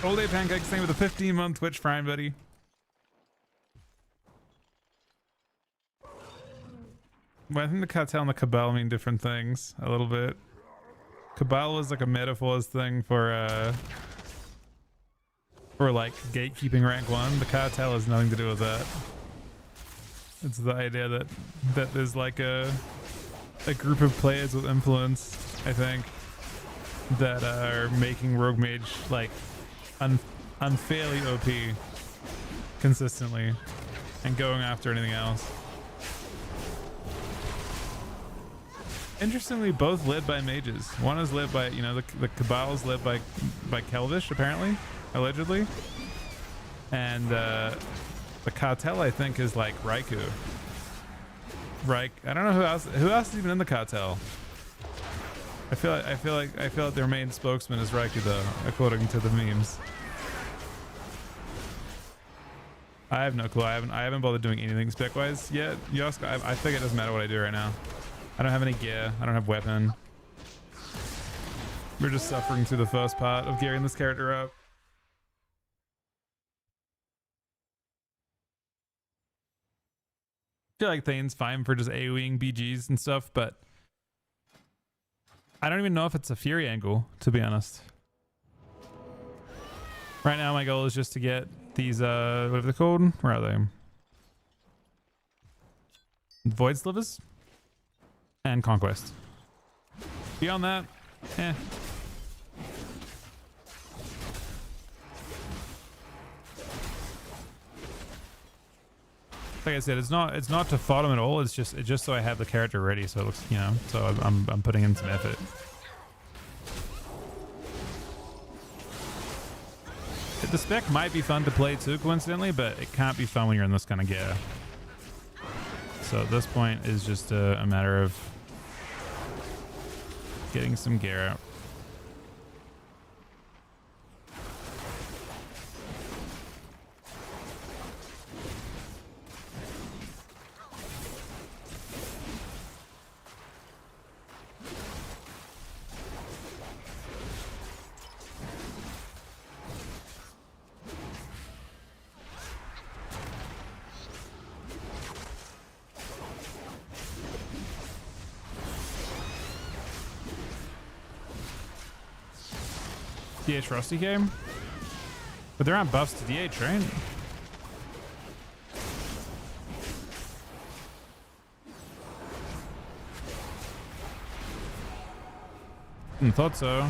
Old Day Pancakes thing with a 15-month Twitch Prime, buddy. Well, I think the cartel and the cabal mean different things a little bit. Cabal was like a metaphors thing for like gatekeeping rank 1. The cartel has nothing to do with that. It's the idea that there's like a group of players with influence, I think, that are making Rogue Mage like unfairly OP consistently and going after anything else. Interestingly, both led by mages. One is led by, you know, the Cabal is led by Kelvish, apparently, allegedly, and the cartel, I think, is like Raikou. I don't know who else is even in the cartel. I feel like their main spokesman is Raikou, though, according to the memes. I have no clue. I haven't bothered doing anything spec wise yet. Yosk, I think it doesn't matter what I do right now. I don't have any gear. I don't have weapon. We're just suffering through the first part of gearing this character up. I feel like Thane's fine for just AoEing BGs and stuff, but I don't even know if it's a Fury angle, to be honest. Right now, my goal is just to get these, what are they called? Where are they? Void Slivers? And Conquest. Beyond that, like I said, it's not to fought him at all. It's just so I have the character ready, so it looks, you know, so I'm putting in some effort. The spec might be fun to play too, coincidentally, but it can't be fun when you're in this kind of gear. So at this point is just a matter of getting some gear out. DH Rusty came. But there aren't buffs to DH, right? Thought so. I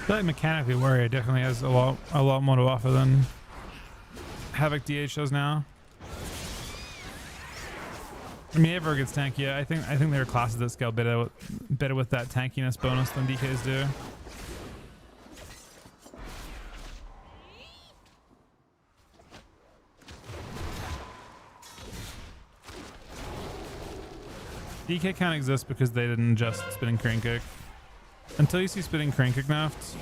feel like mechanically Warrior definitely has a lot more to offer than Havoc DH does now. I mean, Ever gets tankier. I think there are classes that scale better with that tankiness bonus than DKs do. DK can't exist because they didn't adjust spinning crane kick. Until you see spinning crane kick nerfed,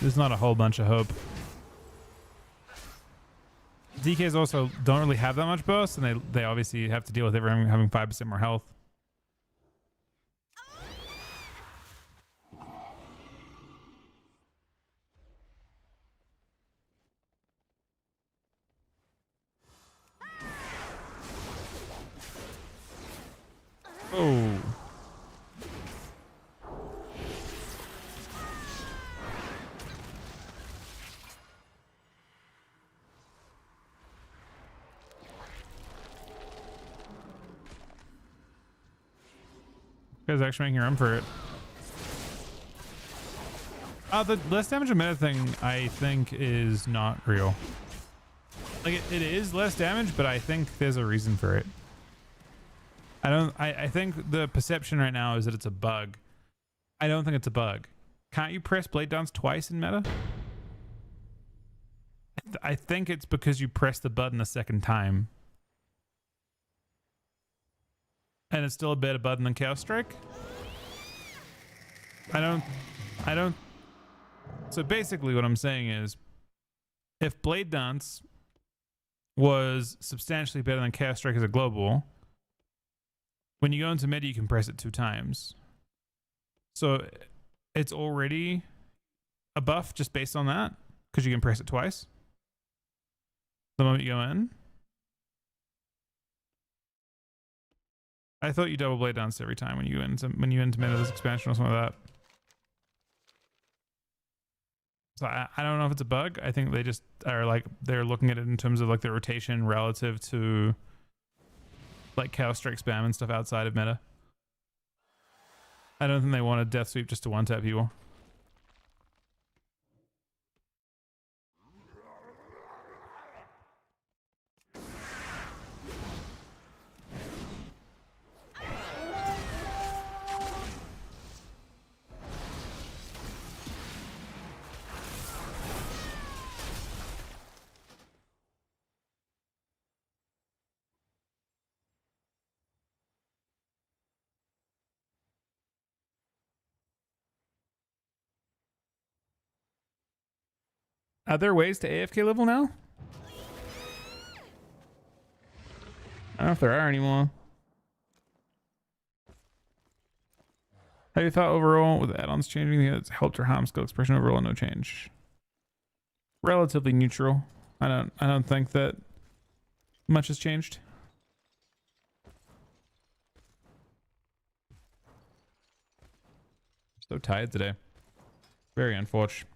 there's not a whole bunch of hope. DKs also don't really have that much burst, and they obviously have to deal with everyone having 5% more health. Oh. Guys actually making room for it. The less damage a minute thing I think is not real. Like it is less damage, but I think there's a reason for it. I think the perception right now is that it's a bug. I don't think it's a bug. Can't you press blade dance twice in meta? I think it's because you press the button a second time. And it's still a better button than Chaos Strike? I don't. So basically what I'm saying is, if Blade Dance was substantially better than Chaos Strike as a global, when you go into mid, you can press it 2 times. So it's already a buff just based on that, because you can press it twice the moment you go in. I thought you double blade dance every time when you enter mid of this expansion or something like that. So I don't know if it's a bug. I think they just are like, they're looking at it in terms of like the rotation relative to like Chaos Strike spam and stuff outside of meta. I don't think they want a death sweep just to one tap people. Are there ways to AFK level now? I don't know if there are anymore. How you thought overall with add-ons changing? It's helped or harmed skill expression overall? No change. Relatively neutral. I don't think that much has changed. So tired today. Very unfortunate.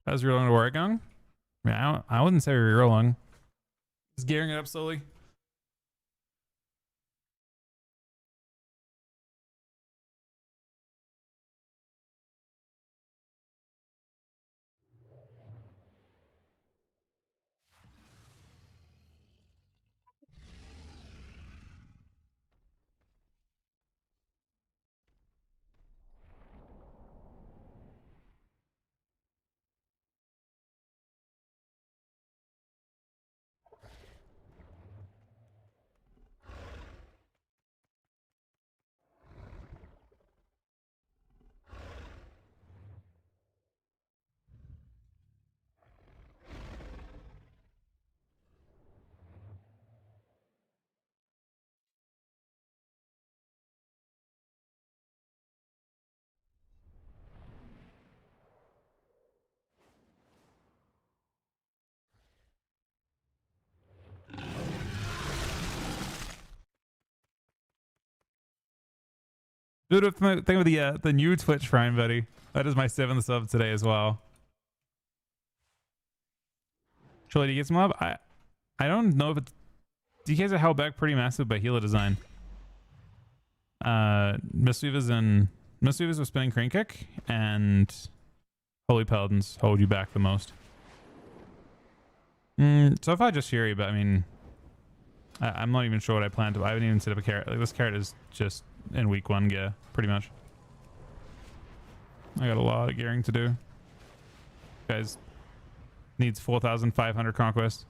How's your long to work going? Yeah, I wouldn't say we're long. Just gearing it up slowly. Dude, think of the new Twitch Prime, buddy. That is my 7th sub today as well. Surely, do you get some love? I don't know if it's... DKs are held back pretty massive by Healer Design. Mistweavers with Spinning Crane Kick, and Holy Paladins hold you back the most. So far just Fury, but I mean... I'm not even sure what I plan to... I haven't even set up a carrot. Like, this carrot is just in week 1 gear, pretty much. I got a lot of gearing to do. Guys, needs 4,500 conquest.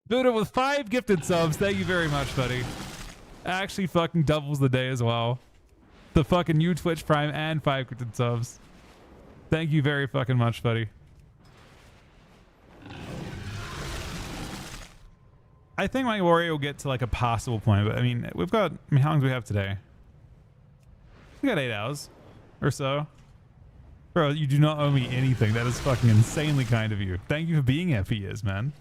Buddha with 5 gifted subs. Thank you very much, buddy. Actually fucking doubles the day as well. The fucking new Twitch Prime and 5 gifted subs. Thank you very fucking much, buddy. I think my warrior will get to like a possible point, but I mean, we've got, I mean, how long do we have today? We got 8 hours or so. Bro, you do not owe me anything. That is fucking insanely kind of you. Thank you for being here for years, man.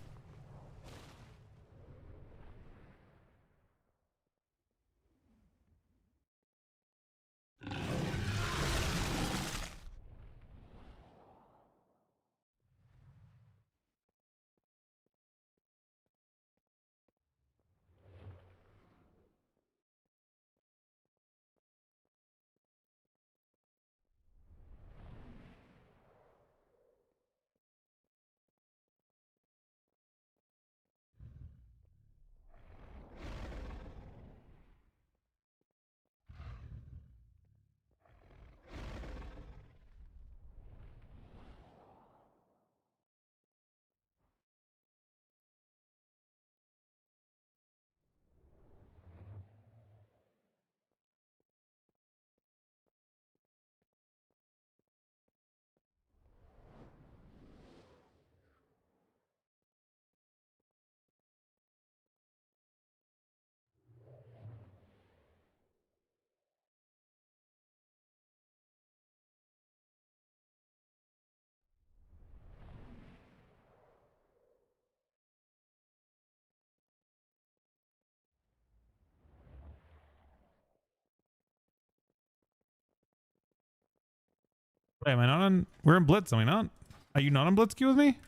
Wait, am I not on? We're in Blitz, are we not? Are you not on Blitz queue with me?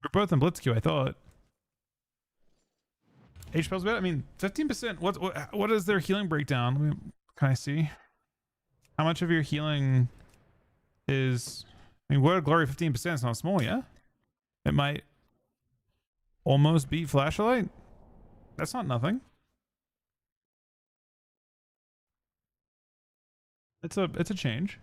We're both in Blitz queue, I thought. HPL's better? I mean, 15%. What is their healing breakdown? Can I see? How much of your healing is... I mean, Word of Glory 15% is not small, yeah? It might almost beat Flashlight. That's not nothing. It's a change.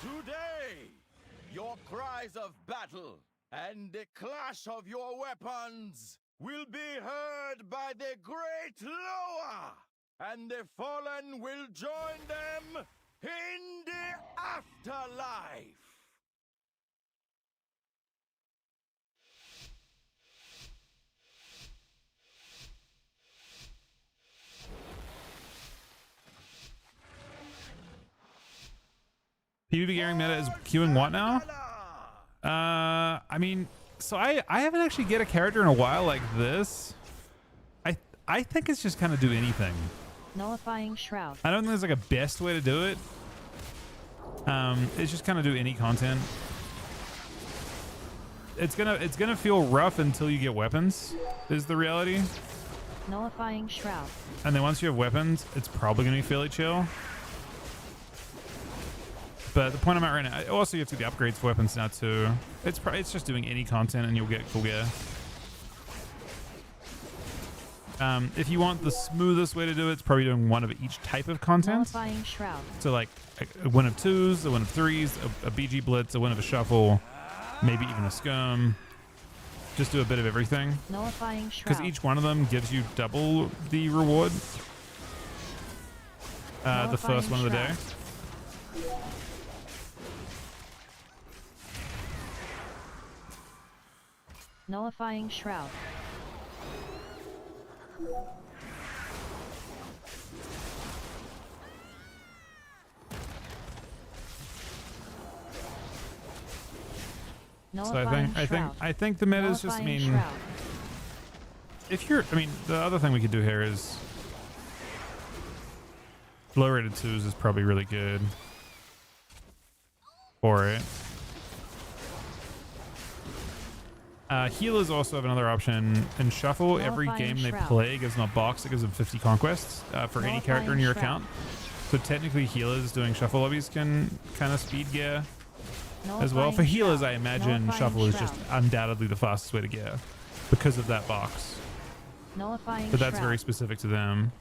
Today, your cries of battle and the clash of your weapons will be heard by the great Loa, and the fallen will join them in the afterlife. PvP gearing meta is queuing what now? I mean, so I haven't actually get a character in a while like this. I think it's just kind of do anything. Nullifying Shroud. I don't think there's like a best way to do it. It's just kind of do any content. It's gonna feel rough until you get weapons, is the reality. Nullifying Shroud. And then once you have weapons, it's probably gonna be fairly chill. But the point I'm at right now, also you have to get the upgrades for weapons now too. It's just doing any content and you'll get cool gear. If you want the smoothest way to do it, it's probably doing one of each type of content. Nullifying Shroud. So like a win of 2s, a win of 3s, a BG Blitz, a win of a Shuffle, maybe even a Scum. Just do a bit of everything. Nullifying Shroud. Because each one of them gives you double the reward. The first one of the day. Nullifying Shroud. So I think the meta is just, I mean, if you're, I mean, the other thing we could do here is low rated 2s is probably really good for it. Healers also have another option. In Shuffle, every game they play gives them a box that gives them 50 conquests for any character in your account. So technically healers doing Shuffle lobbies can kind of speed gear as well. For healers, I imagine Shuffle is just undoubtedly the fastest way to gear because of that box. But that's very specific to them.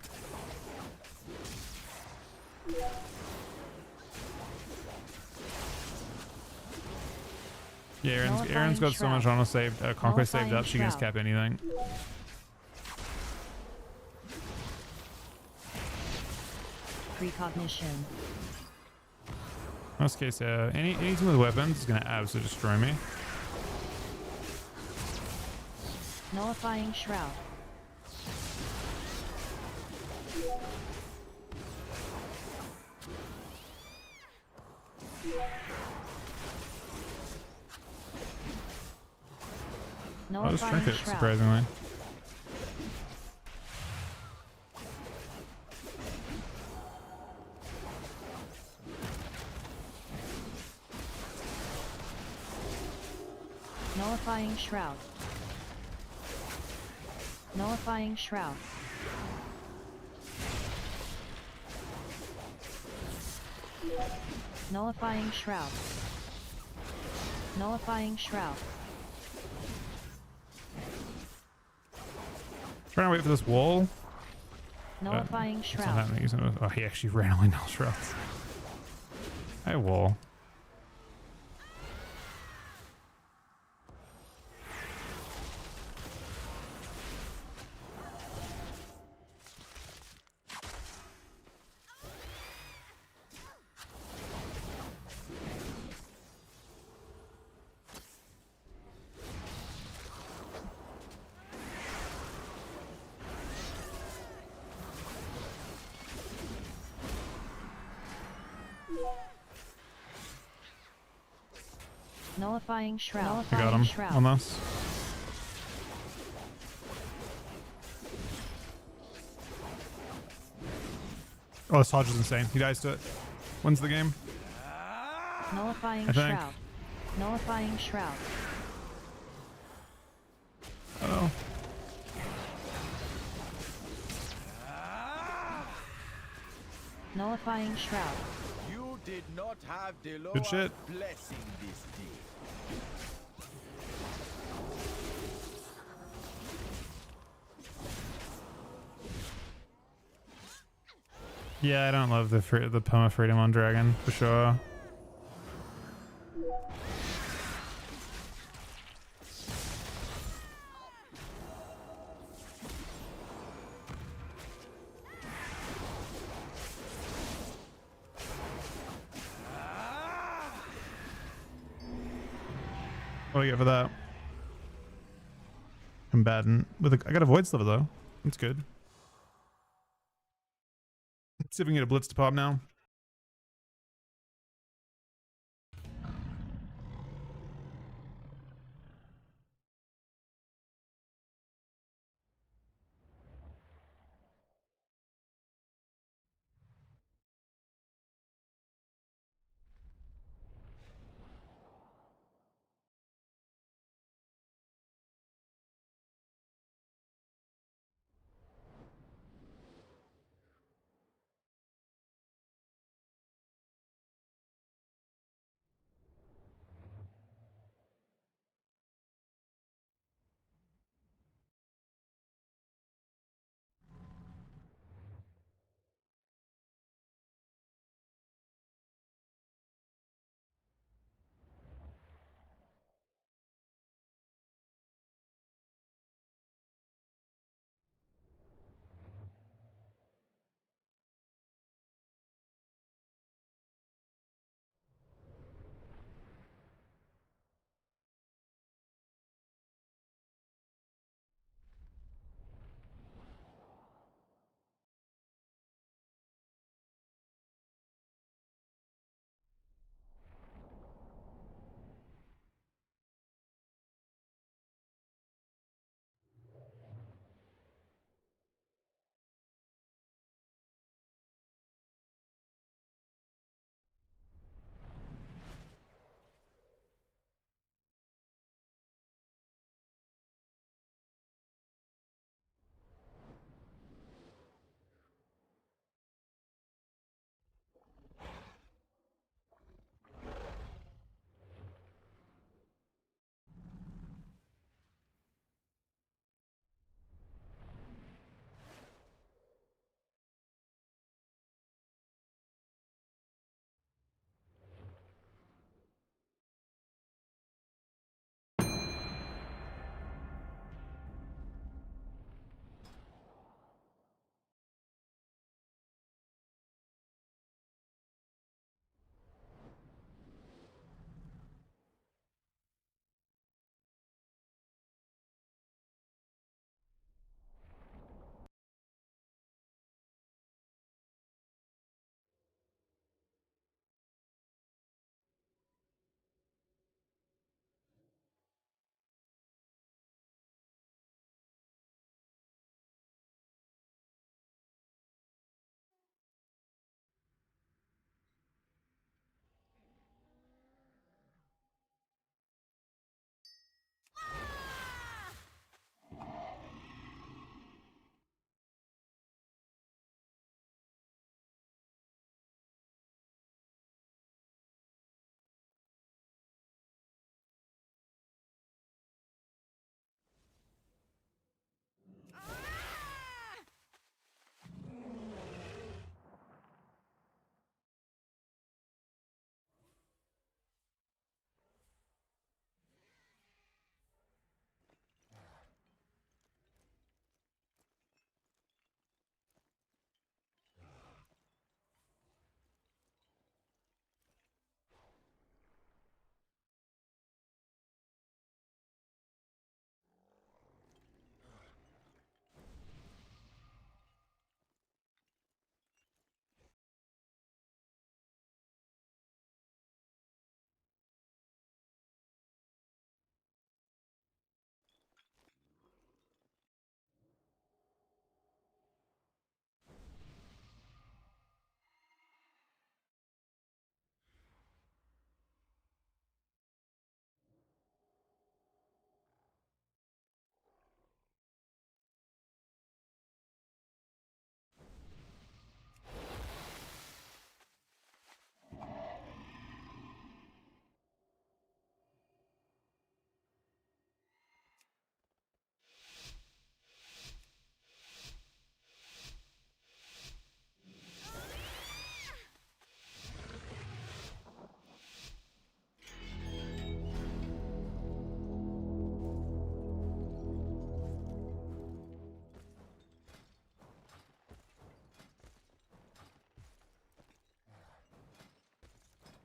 Yeah, Erin's got so much honor saved, conquest saved up, she can just cap anything. Precognition. Most case, anything with weapons is gonna absolutely destroy me. Nullifying Shroud. Oh, this trinket, surprisingly. Nullifying Shroud. Nullifying Shroud. Nullifying Shroud. Nullifying shroud. Trying to wait for this wall. Nullifying It's not shroud. happening. Oh, he actually ran away now, shrouds. Hi, wall. Nullifying shroud. I got Nullifying him shroud. on this. Oh, this Hodge is insane. He dies to it. Wins the game. Nullifying I think. shroud. Nullifying shroud. Oh. Nullifying shroud. You did not have the Good shit. blessing this day. Yeah, I don't love the perma freedom on dragon for sure. What do I get for that? Combatant with I got a void sliver though. That's good. Let's see if we can get a blitz to pop now.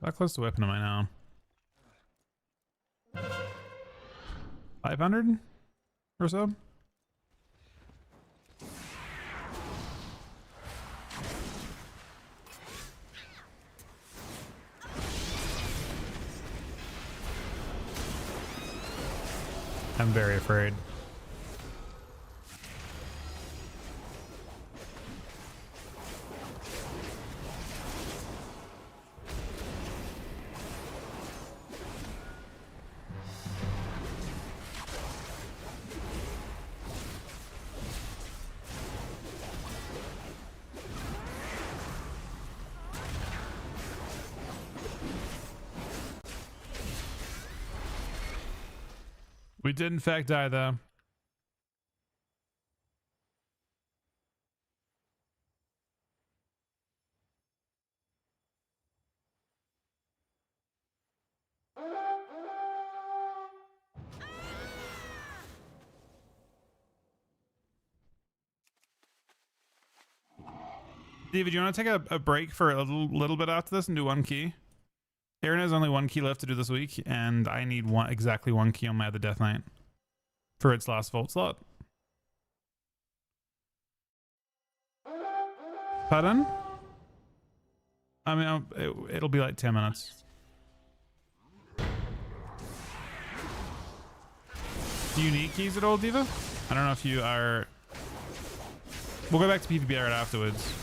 How close to weapon am I now? 500 or so? I'm very afraid. We did in fact die though. David, you want to take a break for a little bit after this and do one key? Aaron has only one key left to do this week, and I need exactly one key on my other Death Knight for its last vault slot. Pardon? I mean, it'll be like 10 minutes. Do you need keys at all, Diva? I don't know if you are... We'll go back to PvP right afterwards.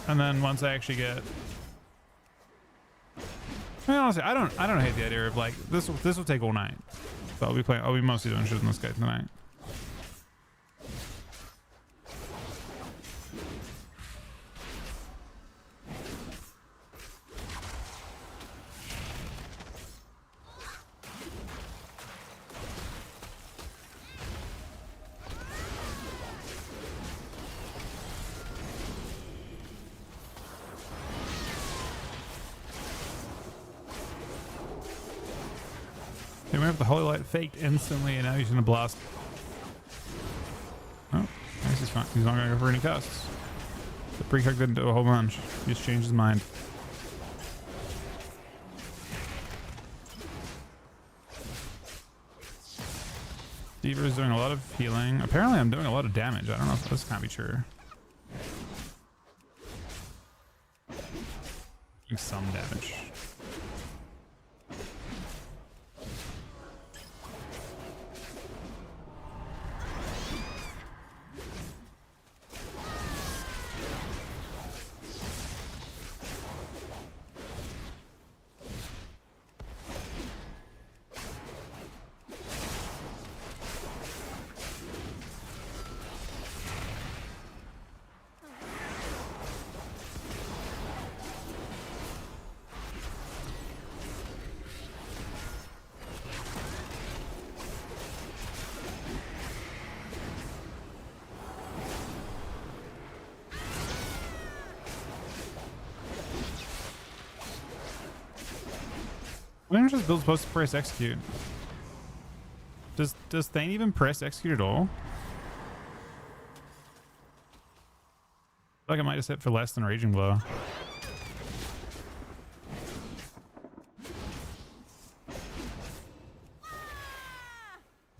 And then once I actually get... I mean, honestly, I don't hate the idea of like this will take all night. So I'll be mostly doing shit in this guy tonight. We have the holy light faked instantly, and now he's gonna blast. Oh, I guess he's fine. He's not gonna go for any casts. The precog didn't do a whole bunch. He just changed his mind. Deaver is doing a lot of healing. Apparently, I'm doing a lot of damage. I don't know if this can't be true. Doing some damage. When is this build supposed to press execute? Does Thane even press execute at all? I feel like I might just hit for less than Raging Blow.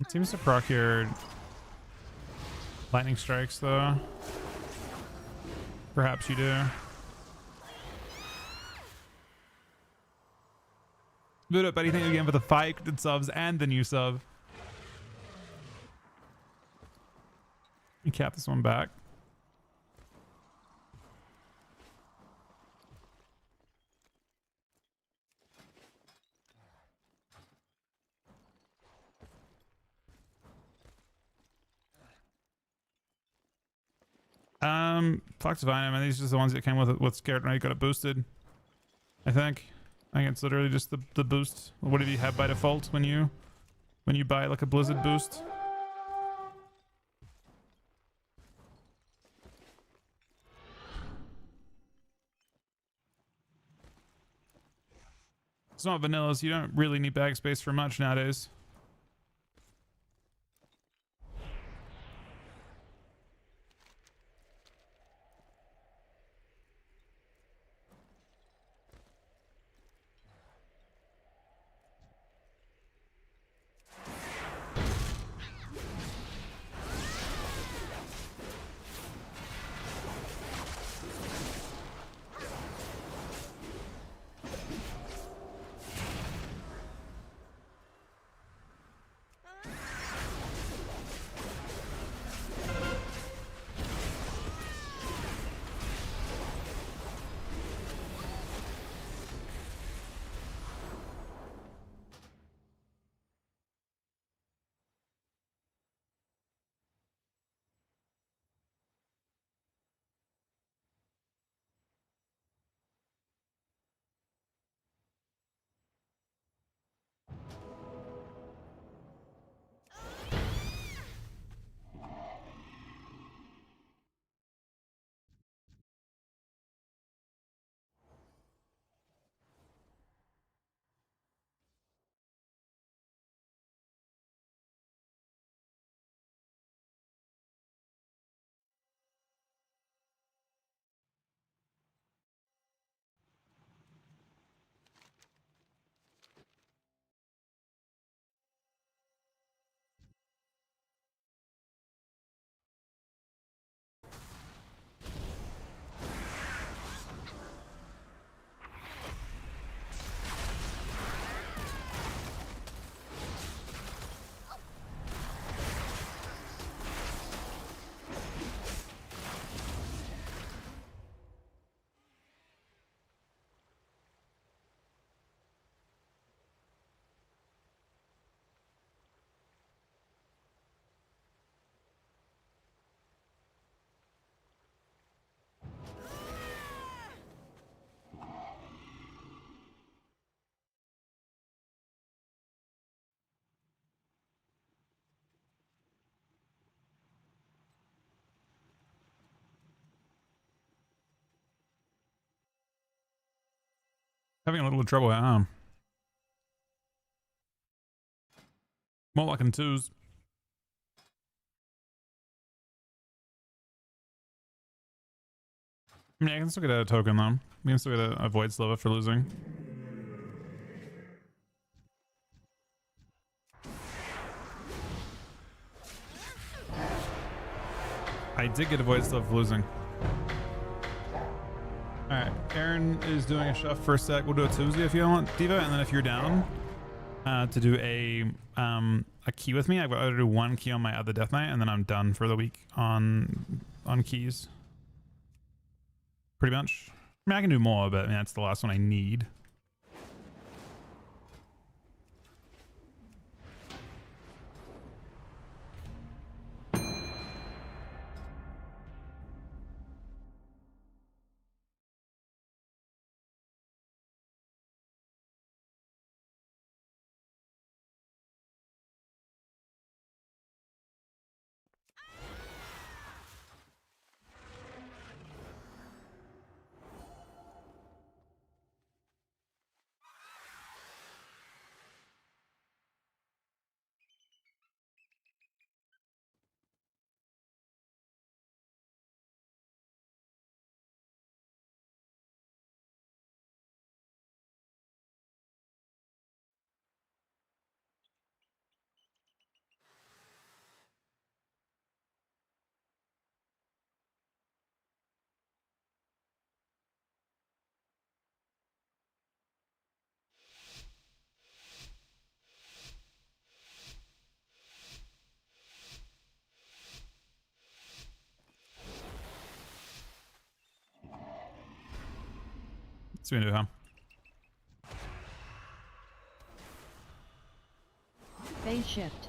It seems to proc your lightning strikes though. Perhaps you do. Boot up, buddy. Thank you again for the 5 subs and the new sub. Let me cap this one back. Fox Divine, I mean, these are just the ones that came with Scared when I got it boosted. I think it's literally just the boost. What do you have by default when you buy like a Blizzard boost? It's not vanilla, so you don't really need bag space for much nowadays. Having a little trouble at home. More like in twos. I mean, I can still get a token though. We can still get a void sliver for losing. I did get a void sliver for losing. Alright, Aaron is doing a shuff for a sec. We'll do a Tuesday if you want, Diva, and then if you're down to do a key with me, I've got to do one key on my other Death Knight, and then I'm done for the week on keys. Pretty much. I mean, I can do more, but I mean, that's the last one I need. What's we gonna do, huh? Phase shift.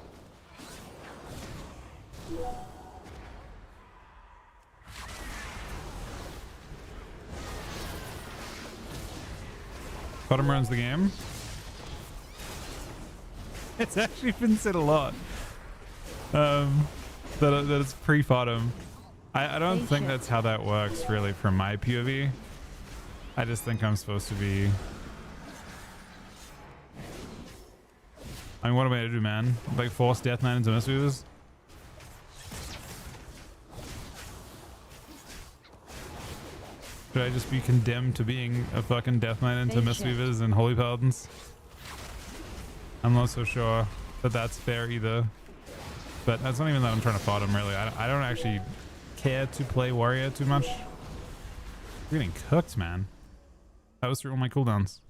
Bottom runs the game. It's actually been said a lot. That it's pre-bottom. I don't think that's how that works really from my POV. I just think I'm supposed to be... I mean, what am I to do, man? Like force Death Knight into Mistweavers? Should I just be condemned to being a fucking Death Knight into Mistweavers and Holy Paladins? I'm not so sure that that's fair either. But that's not even that I'm trying to fight him, really. I don't actually care to play Warrior too much. We're getting cooked, man. That was through all my cooldowns.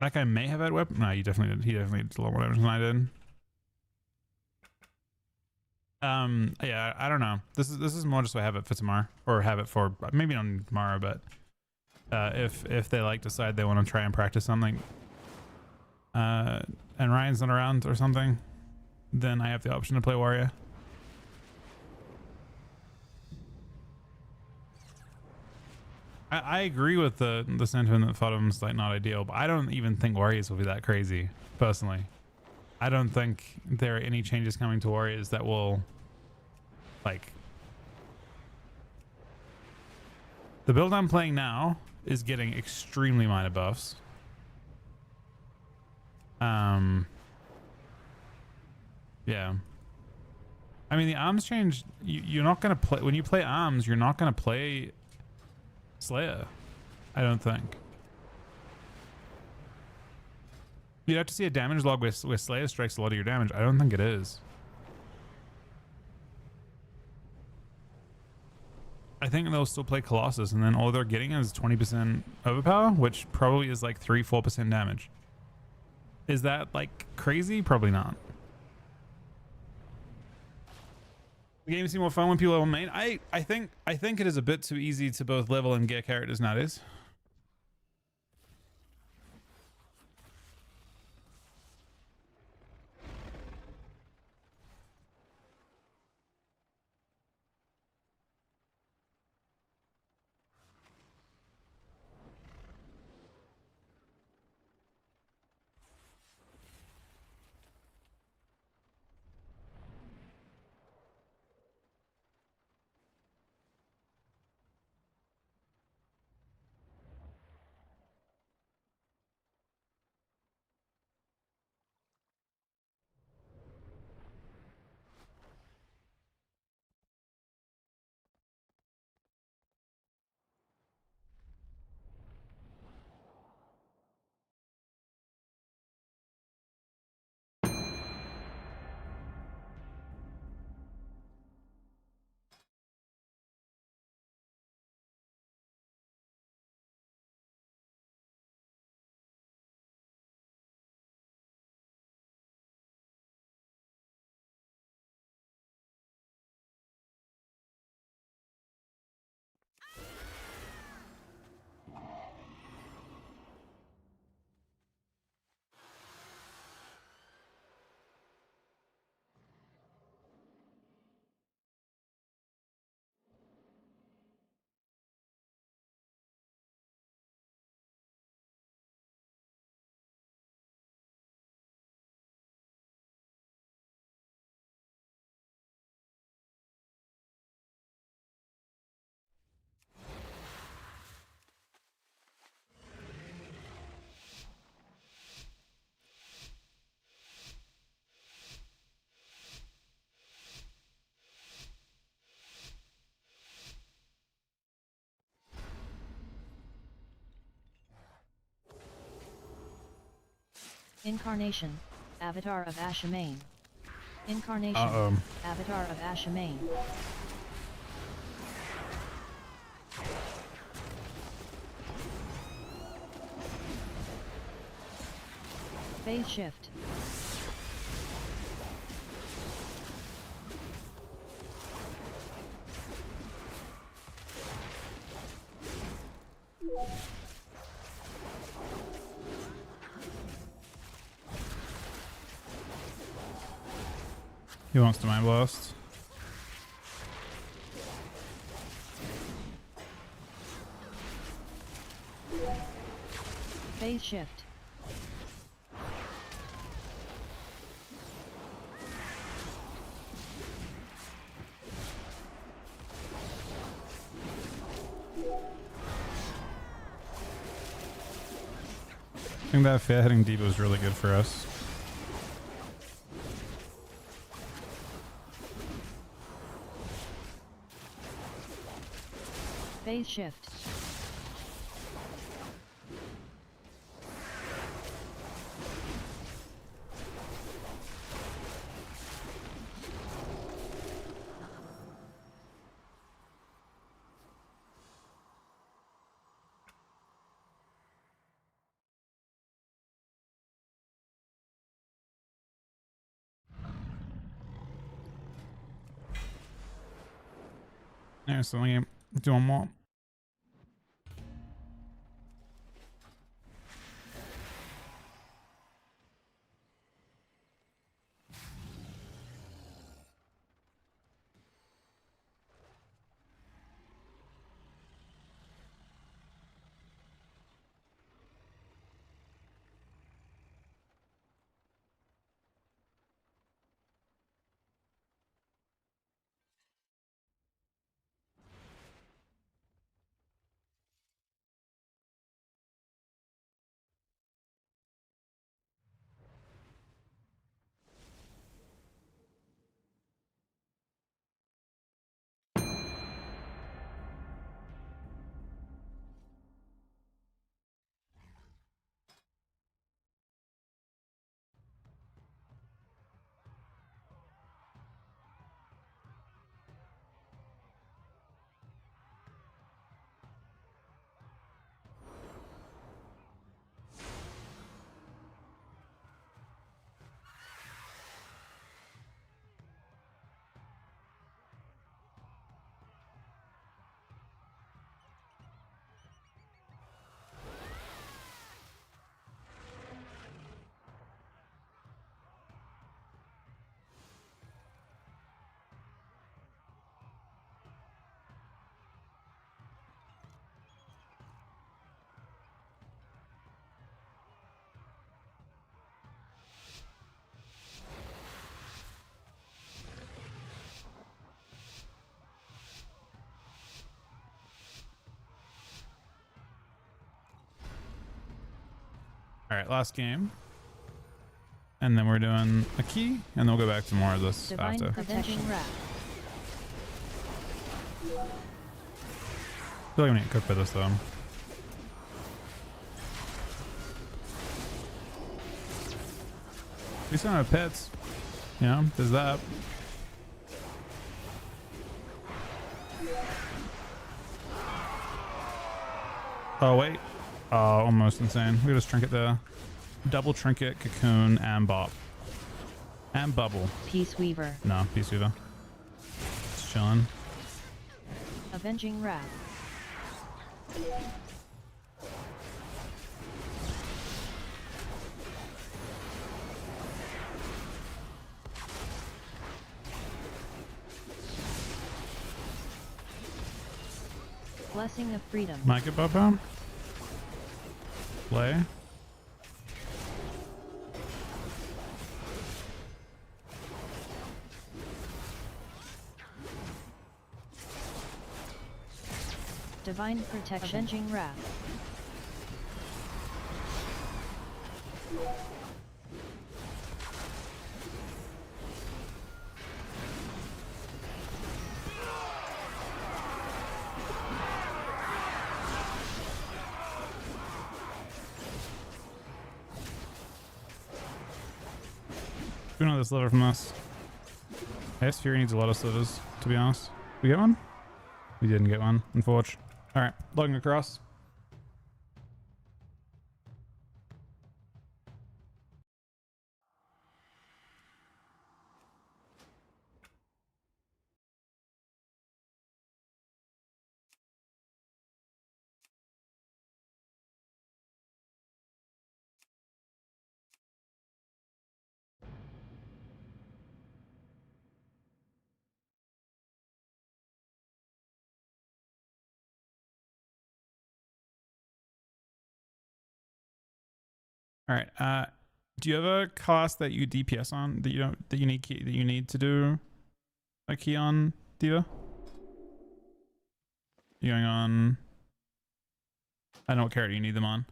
That guy may have had weapon. No, he definitely did. He definitely did a lot more damage than I did. Yeah, I don't know. This is more just so I have it for tomorrow, or have it for maybe not tomorrow, but if they like decide they want to try and practice something, and Ryan's not around or something, then I have the option to play Warrior. I agree with the sentiment that Fodum's like not ideal, but I don't even think Warriors will be that crazy, personally. I don't think there are any changes coming to Warriors that will, like... The build I'm playing now is getting extremely minor buffs. Yeah. I mean, the arms change, you're not going to play... When you play arms, you're not going to play Slayer, I don't think. You'd have to see a damage log where Slayer strikes a lot of your damage. I don't think it is. I think they'll still play Colossus, and then all they're getting is 20% overpower, which probably is like 3-4% damage. Is that like crazy? Probably not. The game seems more fun when people level main. I think it is a bit too easy to both level and get characters nowadays. Incarnation, Avatar of Ashamain. Incarnation, Uh-oh. Avatar of Ashamain. Phase shift. He wants to mind blast. Phase shift. I think that fair hitting Diva was really good for us. Phase shift. Yeah, so I'm doing more. All right, last game. And then we're doing a key, and then we'll go back to more of this Divine after. Protection Wrap. I feel like we need to cook for this though. We still have pets. Yeah, there's that. Oh wait. Oh, almost insane. We just trinket there. Double trinket, cocoon, and bop. And bubble. Peace Weaver. No, Peace Weaver. Just chilling. Avenging Wrath. Blessing of Freedom. Micah Bubba. Play. Divine Protection. Avenging Wrath. We know this liver from us. I guess Fury needs a lot of slivers, to be honest. We get one? We didn't get one, unfortunately. Alright, logging across. All right. Do you have a class that you DPS on that you don't that you need to do a key on, Diva? You going on? I don't know what character you need them on.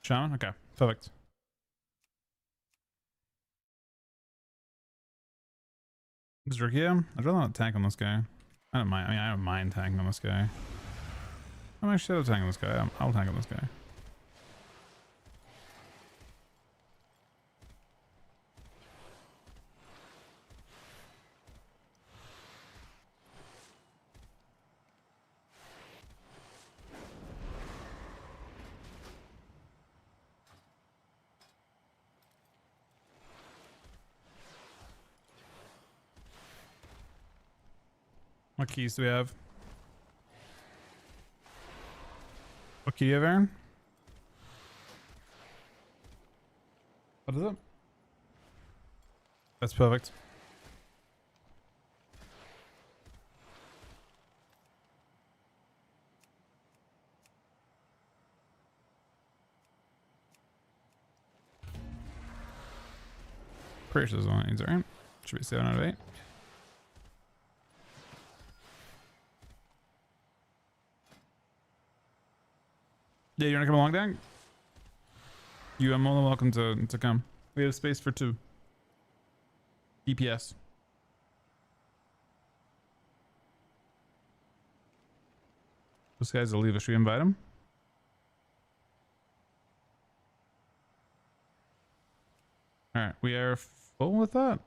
Shaman? Okay, perfect. Zerkia? I'd rather not tank on this guy. I don't mind. I mean, I don't mind tanking on this guy. I'm actually tanking on this guy. I'll tank on this guy. What keys do we have? What key do you have, Aaron? What is it? That's perfect. Pretty sure this one needs it, right? Should be 7 out of 8. Yeah, you wanna come along, Dan? You are more than welcome to come. We have space for 2. DPS. This guy's a leaver. Should we invite him? Alright, we are full with that.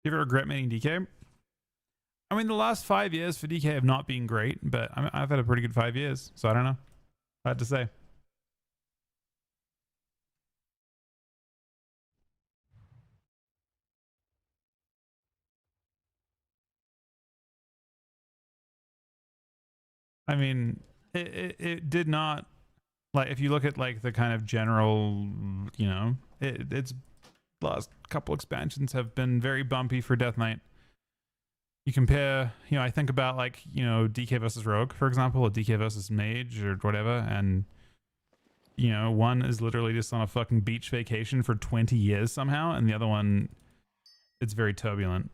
Do you ever regret meeting DK? I mean, the last 5 years for DK have not been great, but I've had a pretty good 5 years, so I don't know. Hard to say. I mean, it did not, like, if you look at like the kind of general, you know, it's last couple expansions have been very bumpy for Death Knight. you compare, you know, I think about like, you know, DK versus Rogue, for example, or DK versus Mage or whatever, and you know, one is literally just on a fucking beach vacation for 20 years somehow, and the other one, it's very turbulent.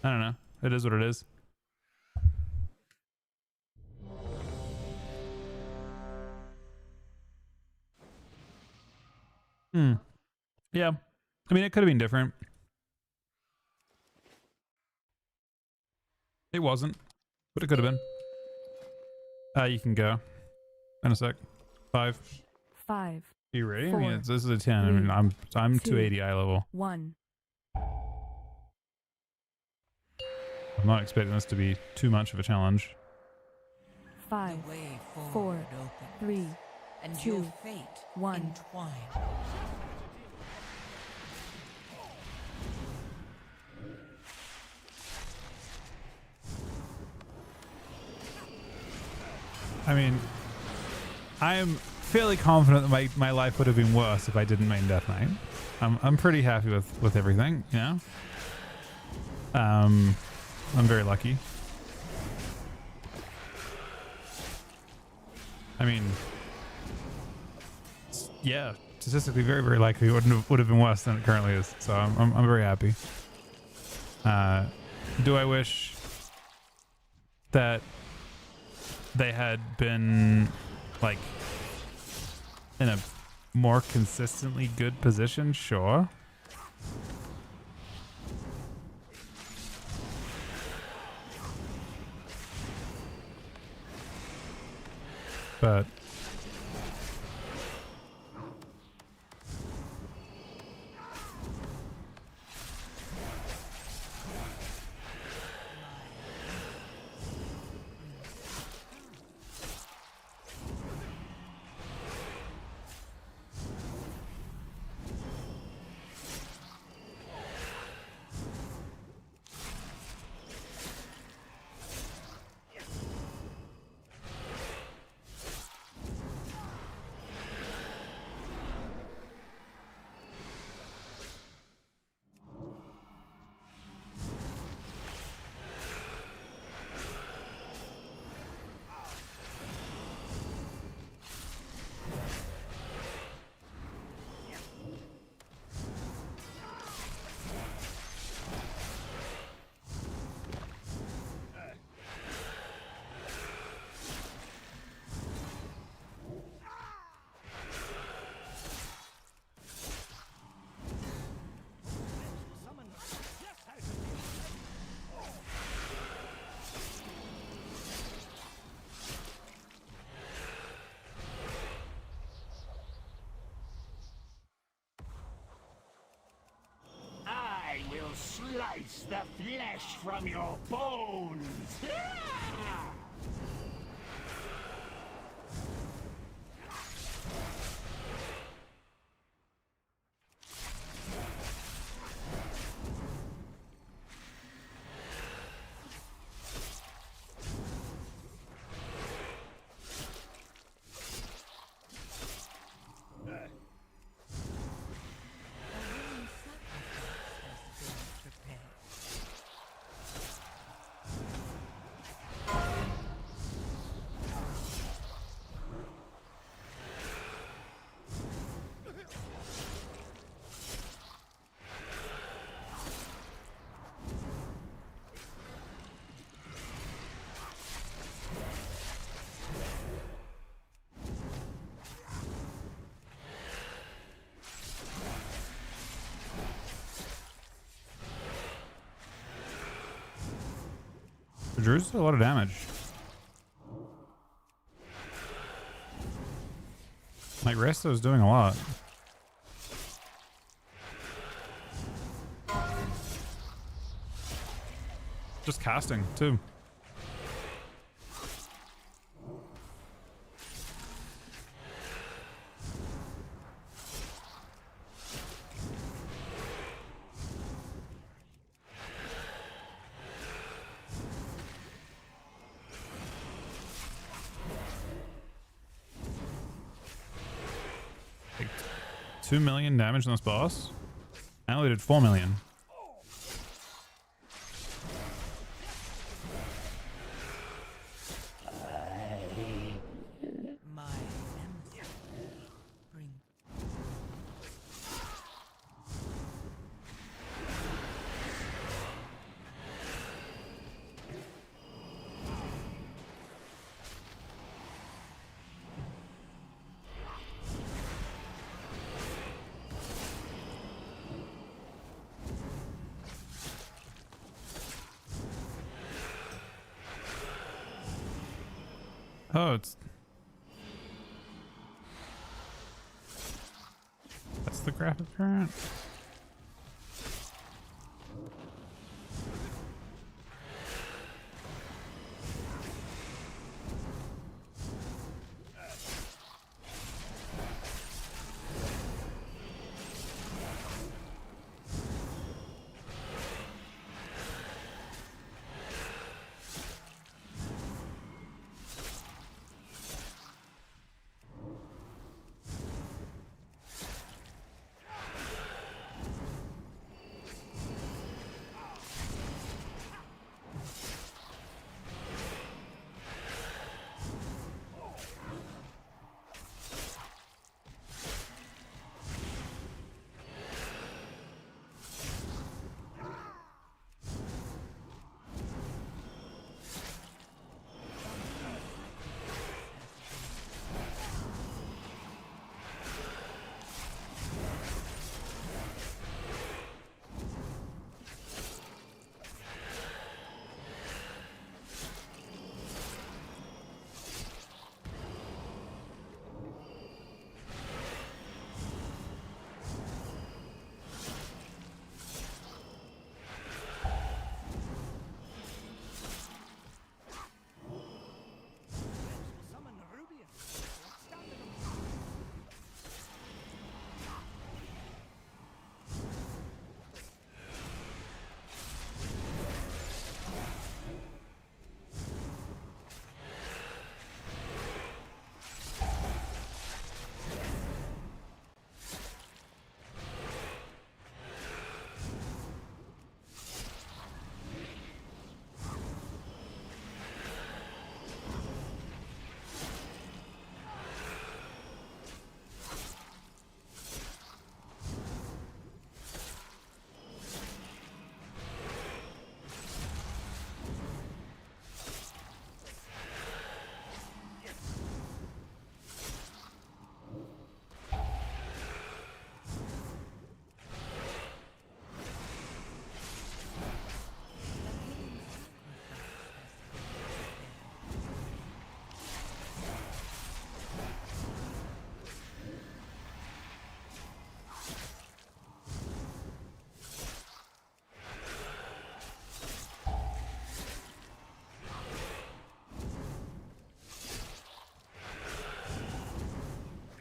I don't know. It is what it is. Yeah. I mean, it could have been different. It wasn't, but it could have been. You can go in a sec. 5. 5, Are you ready? I 4, mean, this is a 10. I mean, I'm 2, 280 eye level. 1. I'm not expecting this to be too much of a challenge. 5, The way 4, forward open, 3, and 2, your fate 1. entwined. I mean, I am fairly confident that my life would have been worse if I didn't main Death Knight. I'm pretty happy with everything, you know? I'm very lucky. I mean, yeah, statistically very, very likely would have been worse than it currently is. So I'm very happy. Do I wish that they had been like in a more consistently good position? Sure. But I will slice the flesh from your bones. Drew's a lot of damage. Like Resto's doing a lot. Just casting too. Like 2 million damage on this boss. I only did 4 million. Oh, that's the graphic current.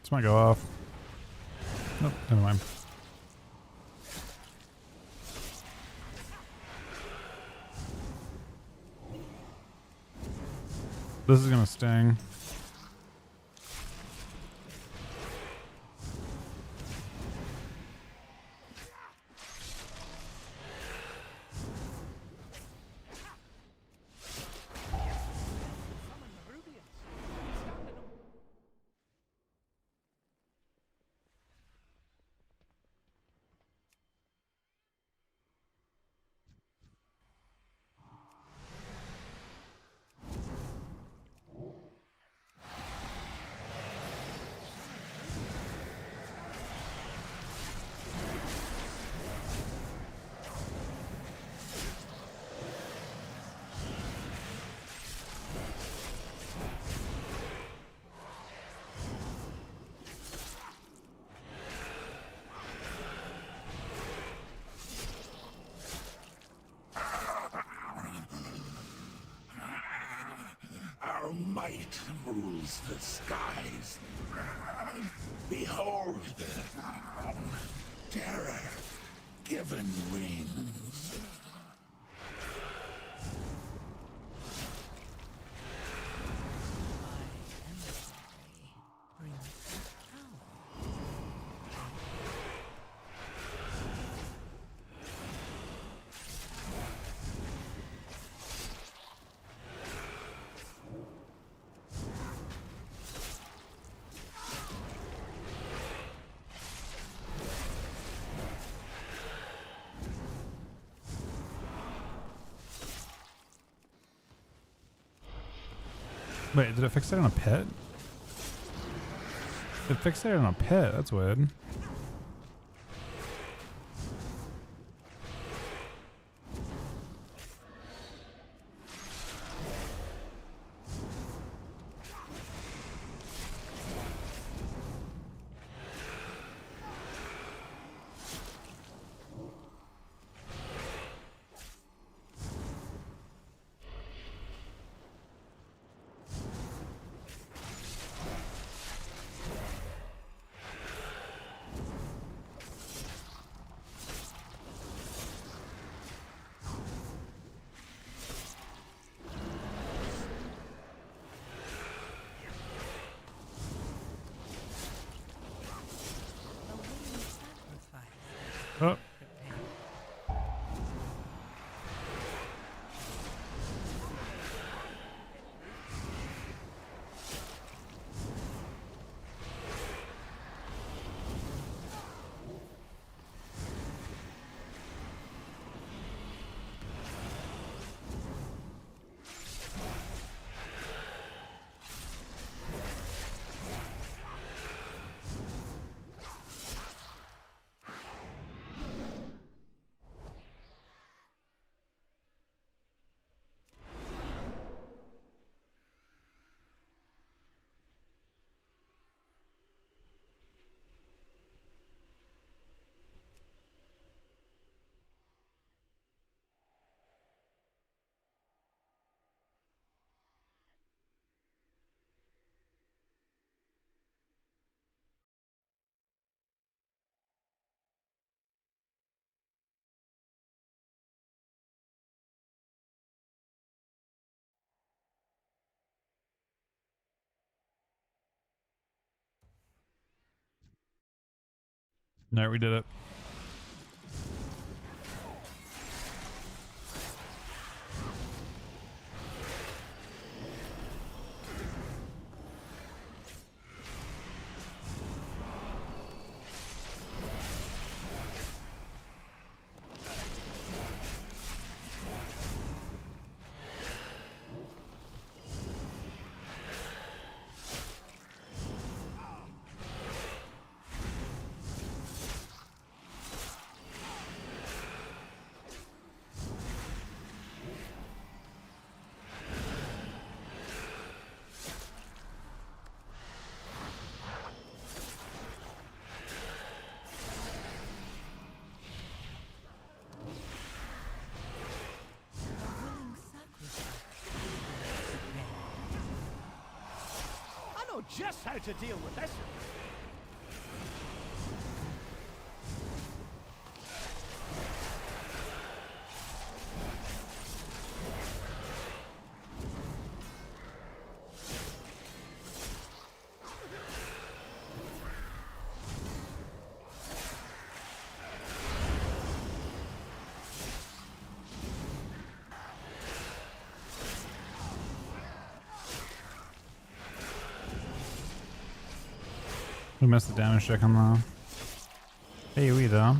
This might go off. Nope, never mind. This is gonna sting. Our might rules the skies. Behold, terror given wings. Wait, did it fix it on a pet? It fixed it on a pet, that's weird. Oh. No, we did it. I know just how to deal with this. We missed the damage check on the AoE though.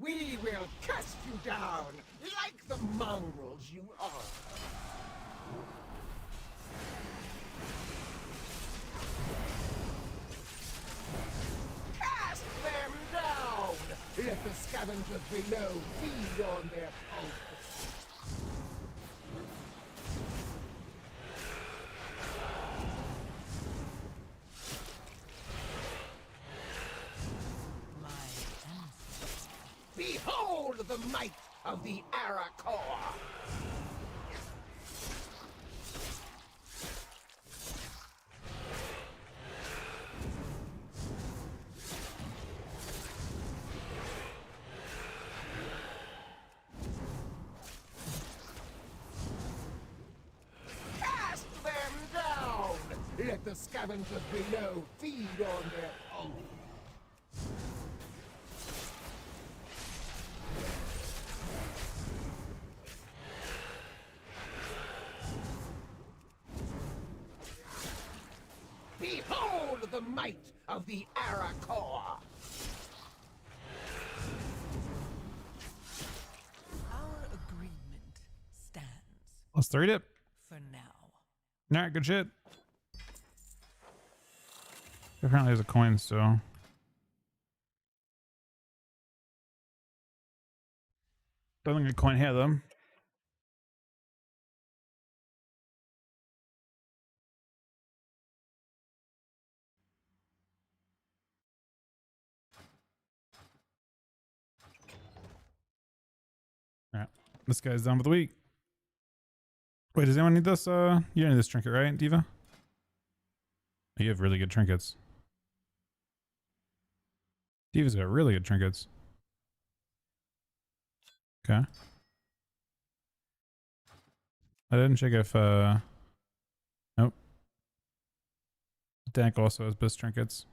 We will cast you down like the mongrels you are. Cast them down! Let the scavengers below feed on their pulse. the might of the Aracor! Cast them down! Let the scavengers below feed on their own. Behold the might of the Aracor! Our agreement stands Let's 3 dip. for now. All right, good shit. Apparently there's a coin still. Don't think a coin here though. All right, this guy's done for the week. Wait, does anyone need this? You don't need this trinket, right, Diva? You have really good trinkets. Diva's got really good trinkets. Okay. I didn't check if nope. Dank also has best trinkets.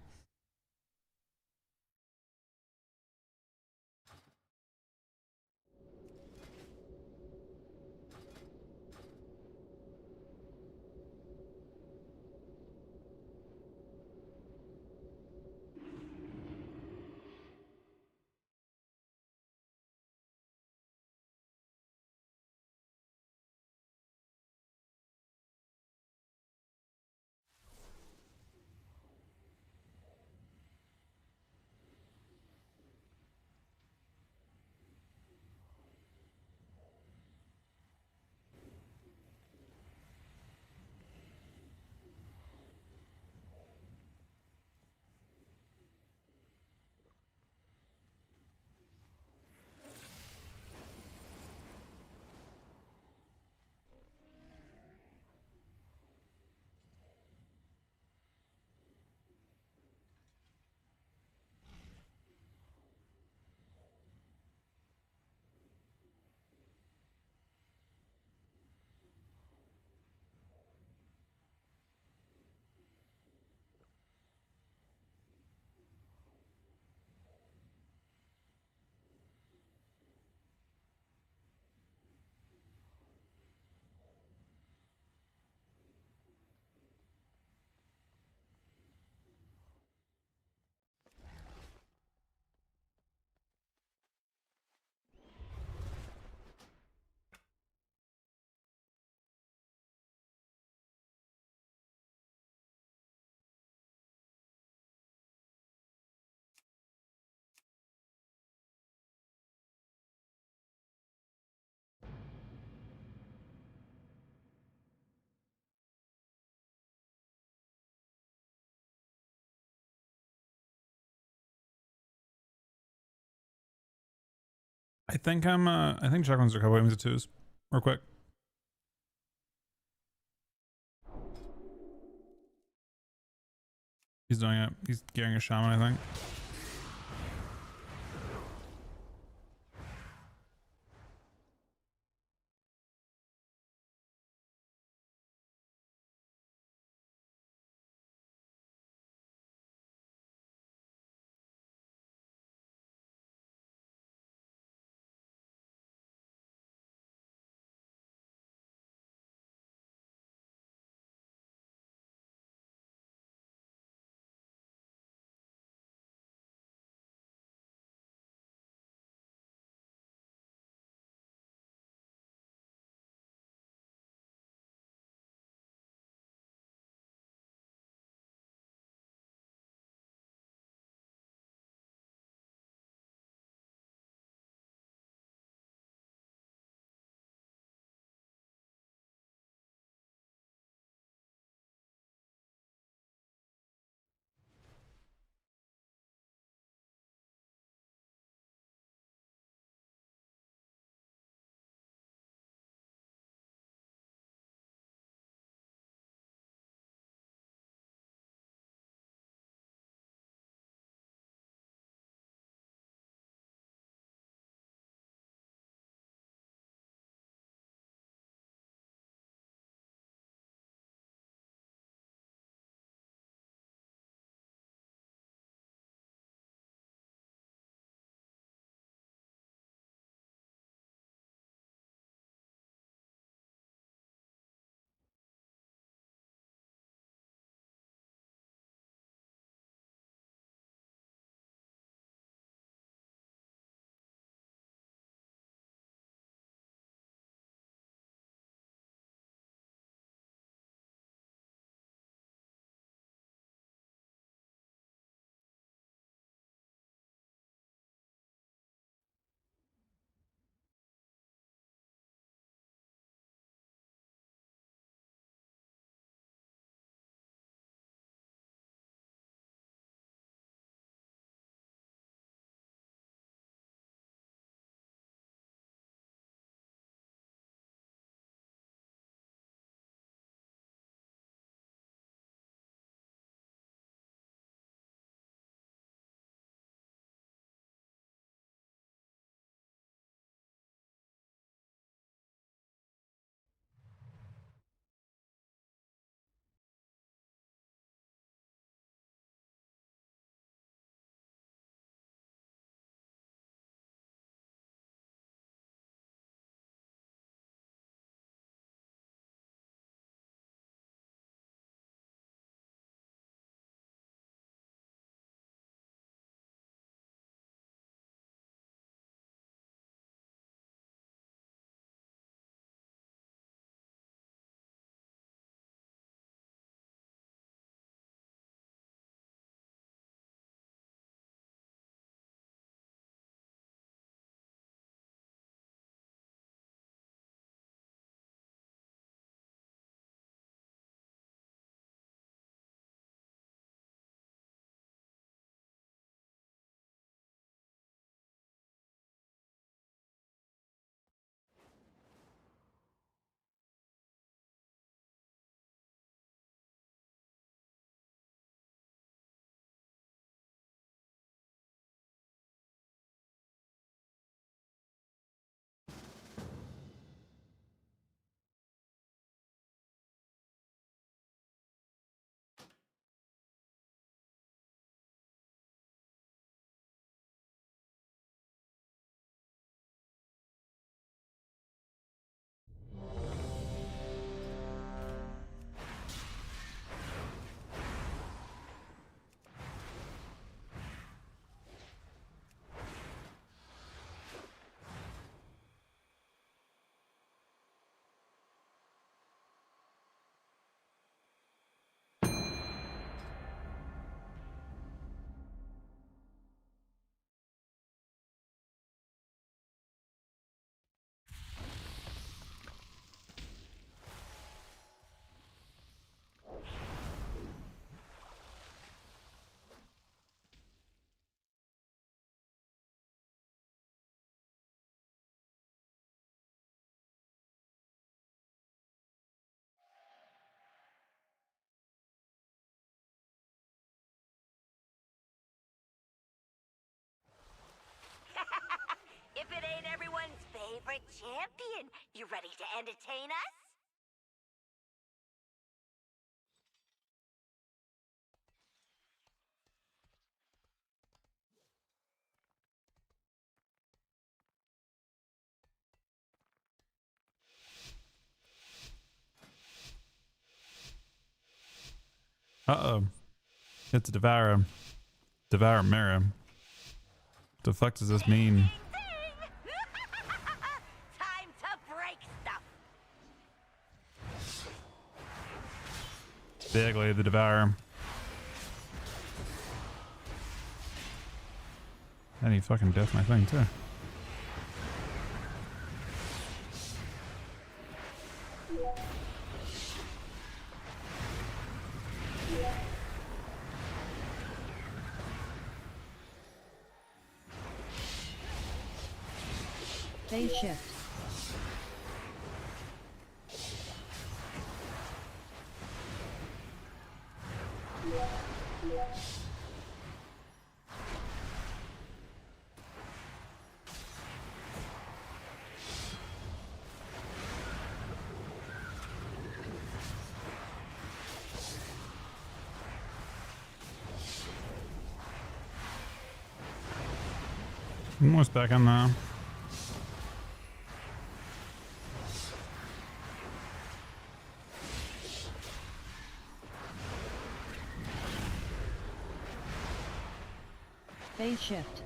I think shotguns are a couple games of twos. Real quick. He's doing it. He's gearing a shaman, I think. favorite champion. You ready to entertain us? Uh-oh. It's a Devour. Devour Mirror. What the fuck does this mean? Time to break stuff. Vaguely the Devour. And he fucking death my thing too. Phase shift. Almost back on now. Phase shift.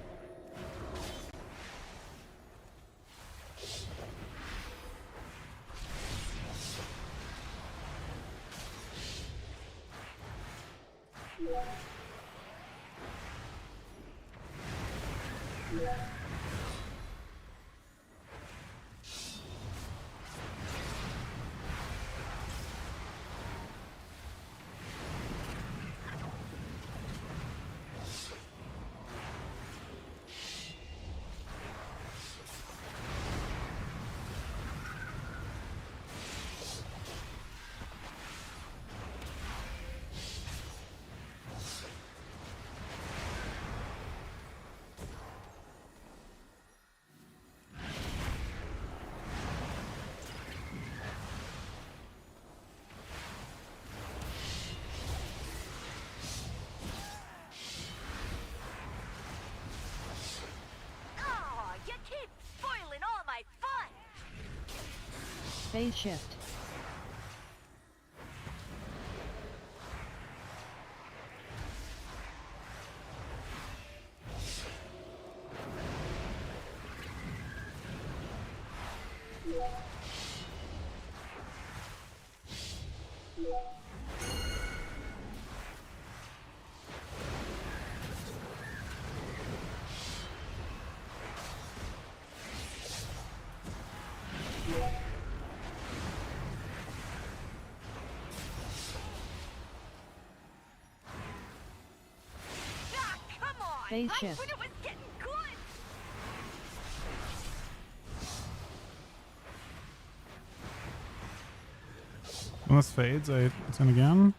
Oh, you keep spoiling all my fun. Phase shift. Ah, come on. Phase I shift. thought it was getting good. When this fades, I turn again.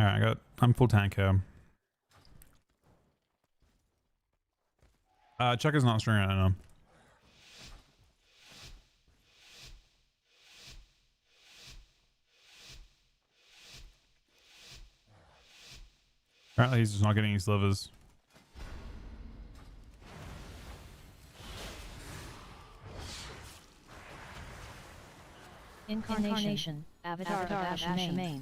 Alright, I'm full tank here. Chuck is not streaming right now. Apparently he's just not getting any slivers. Incarnation. Avatar of Ashamain.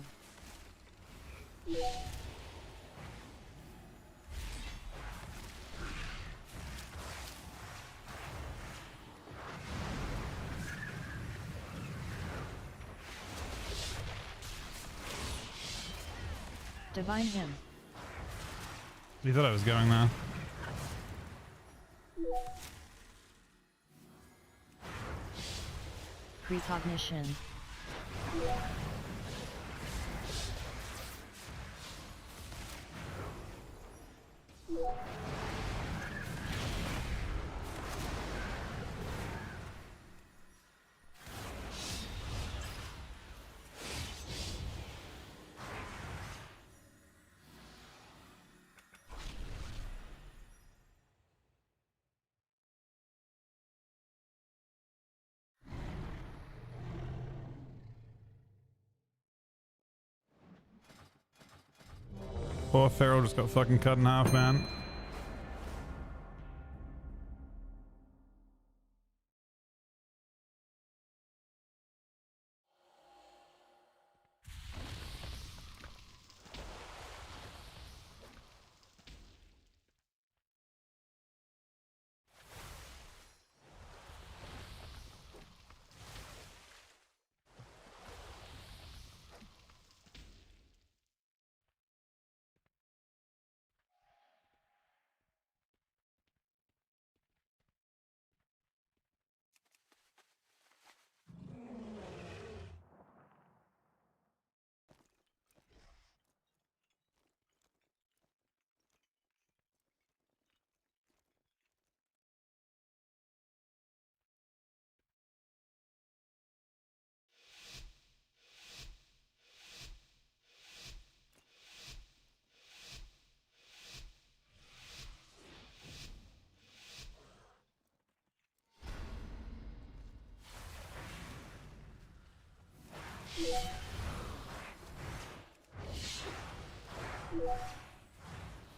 Divine Hymn. You thought I was going there. Precognition. Poor Feral just got fucking cut in half, man.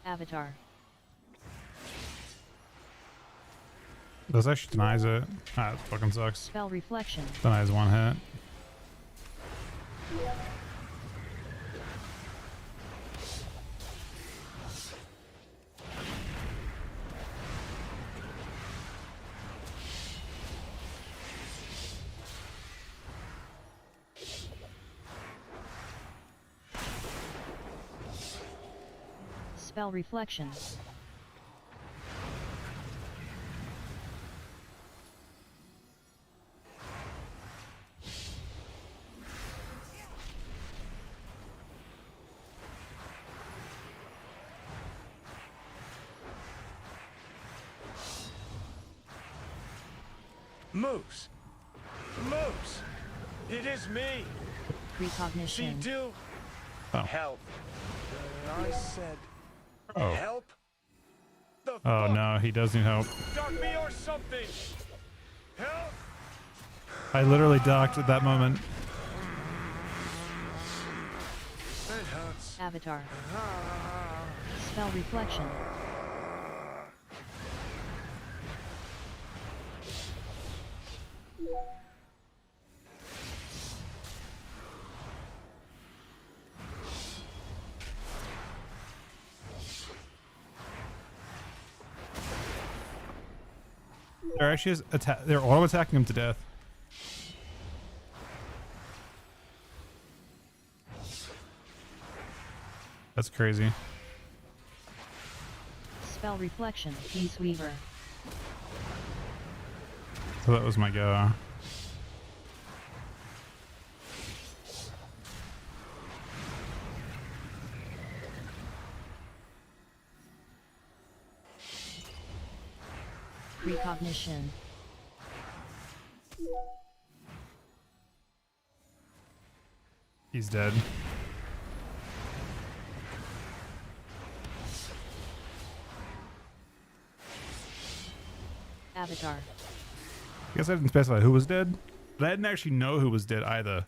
Avatar. This actually denies it. Ah, it fucking sucks. Spell Reflection. Denies one hit. Spell Reflection. Moose! Moose! It is me! Precognition. See, do help. I said help? The Oh fuck? no, he does need help. Duck me or something! Help! I literally ducked at that moment. It hurts. Avatar. Spell Reflection. They're actually they're auto attacking him to death. That's crazy. Spell Reflection. Peace Weaver. So that was my go. Precognition. He's dead. Avatar. I guess I didn't specify who was dead, but I didn't actually know who was dead either.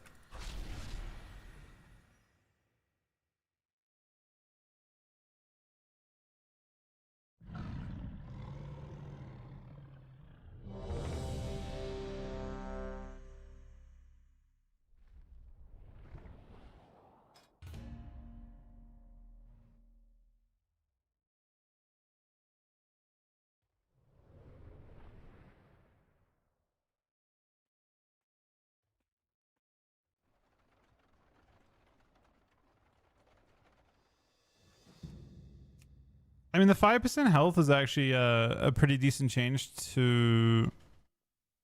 I mean, the 5% health is actually a pretty decent change to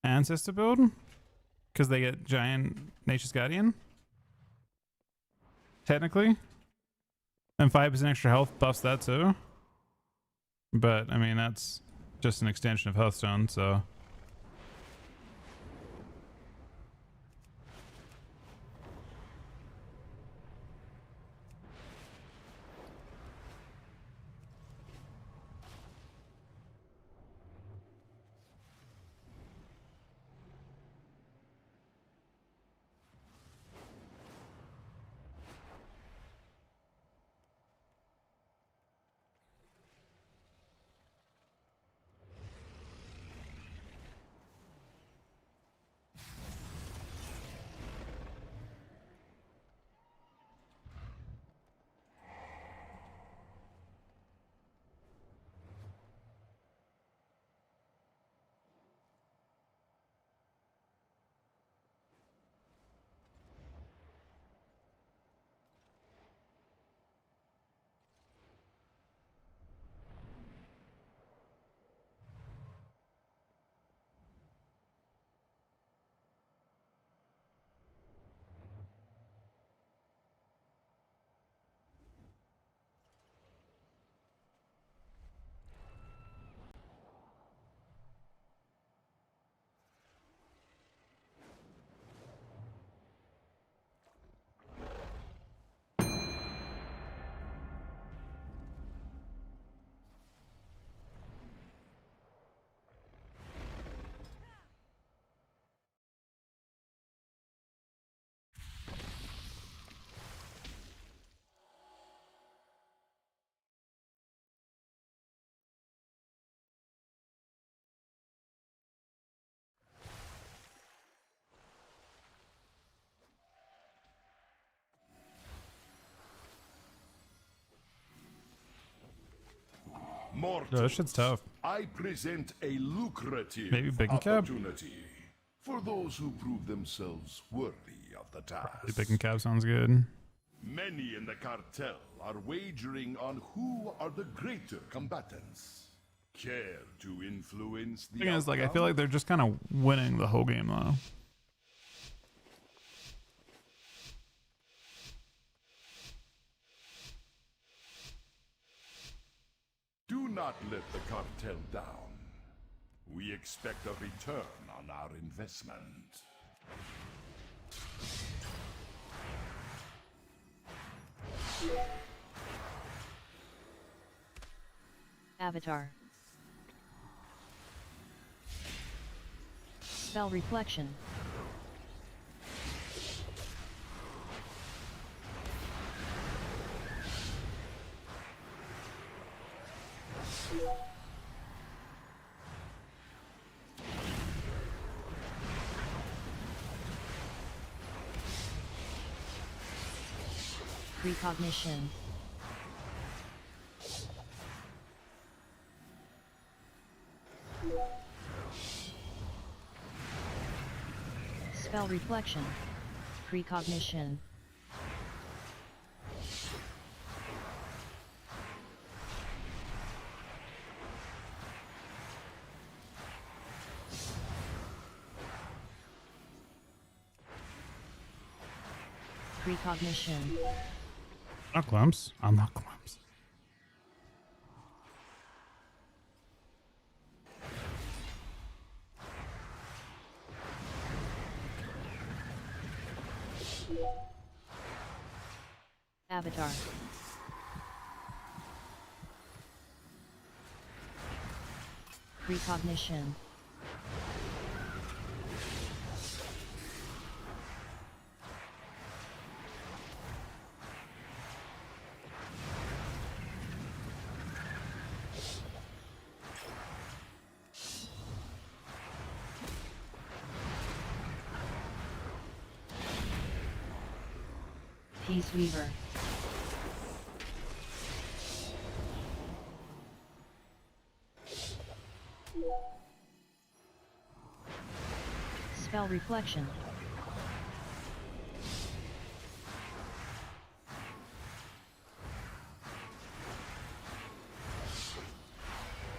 Ancestor build because they get giant Nature's Guardian, technically, and 5% extra health buffs that too. But I mean, that's just an extension of Hearthstone, so. Mortals, No, this shit's tough. I present a lucrative Maybe big and cab. opportunity for those who prove themselves worthy of the task. Probably big and cab sounds good. Many in the cartel are wagering on who are the greater combatants. Care to influence the Thing is, like, I outcome? feel like they're just kind of winning the whole game though. Do not let the cartel down. We expect a return on our investment. Avatar. Spell Reflection. Precognition. Spell Reflection. Precognition. Precognition. Not clumps. I'm not clumps. Avatar. Precognition. Peace Weaver. Spell Reflection.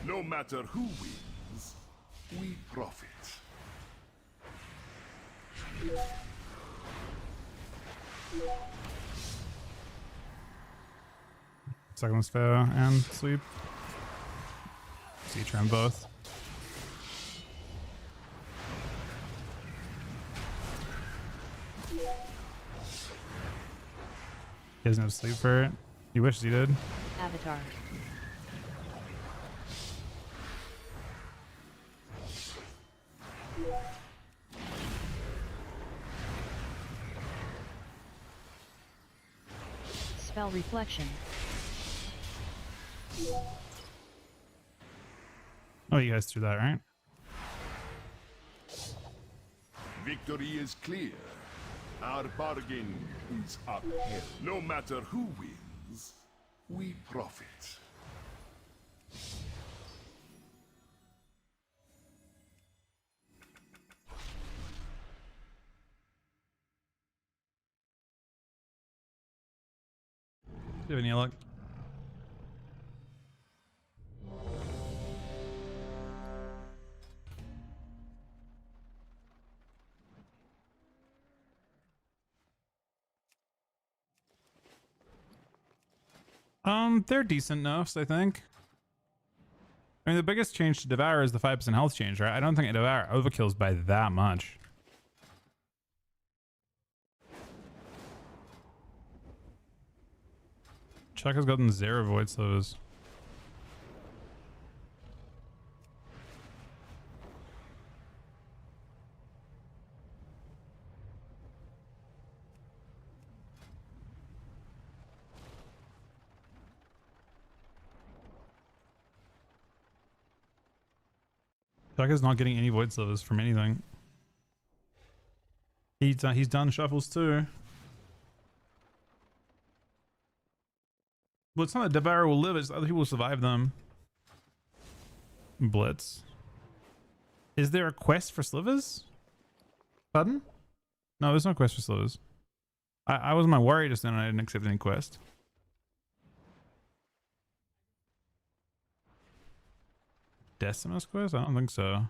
No matter who wins, we profit. Second one's fair and sweep. See, try both. He doesn't have sleep for it. He wishes he did. Avatar. Spell Reflection. Oh, you guys threw that, right? Victory is clear. Our bargain is upheld. No matter who wins, we profit. Do you have any luck? They're decent nerfs, I think. I mean, the biggest change to Devour is the 5% health change, right? I don't think Devour overkills by that much. Chuck has gotten 0 void slivers. Chuck is not getting any void slivers from anything. He's done shuffles too. Well, it's not that Devour will live, it's other people will survive them. Blitz. Is there a quest for slivers? Pardon? No, there's no quest for slivers. I was my worry just then and I didn't accept any quest. Decimus quest? I don't think so.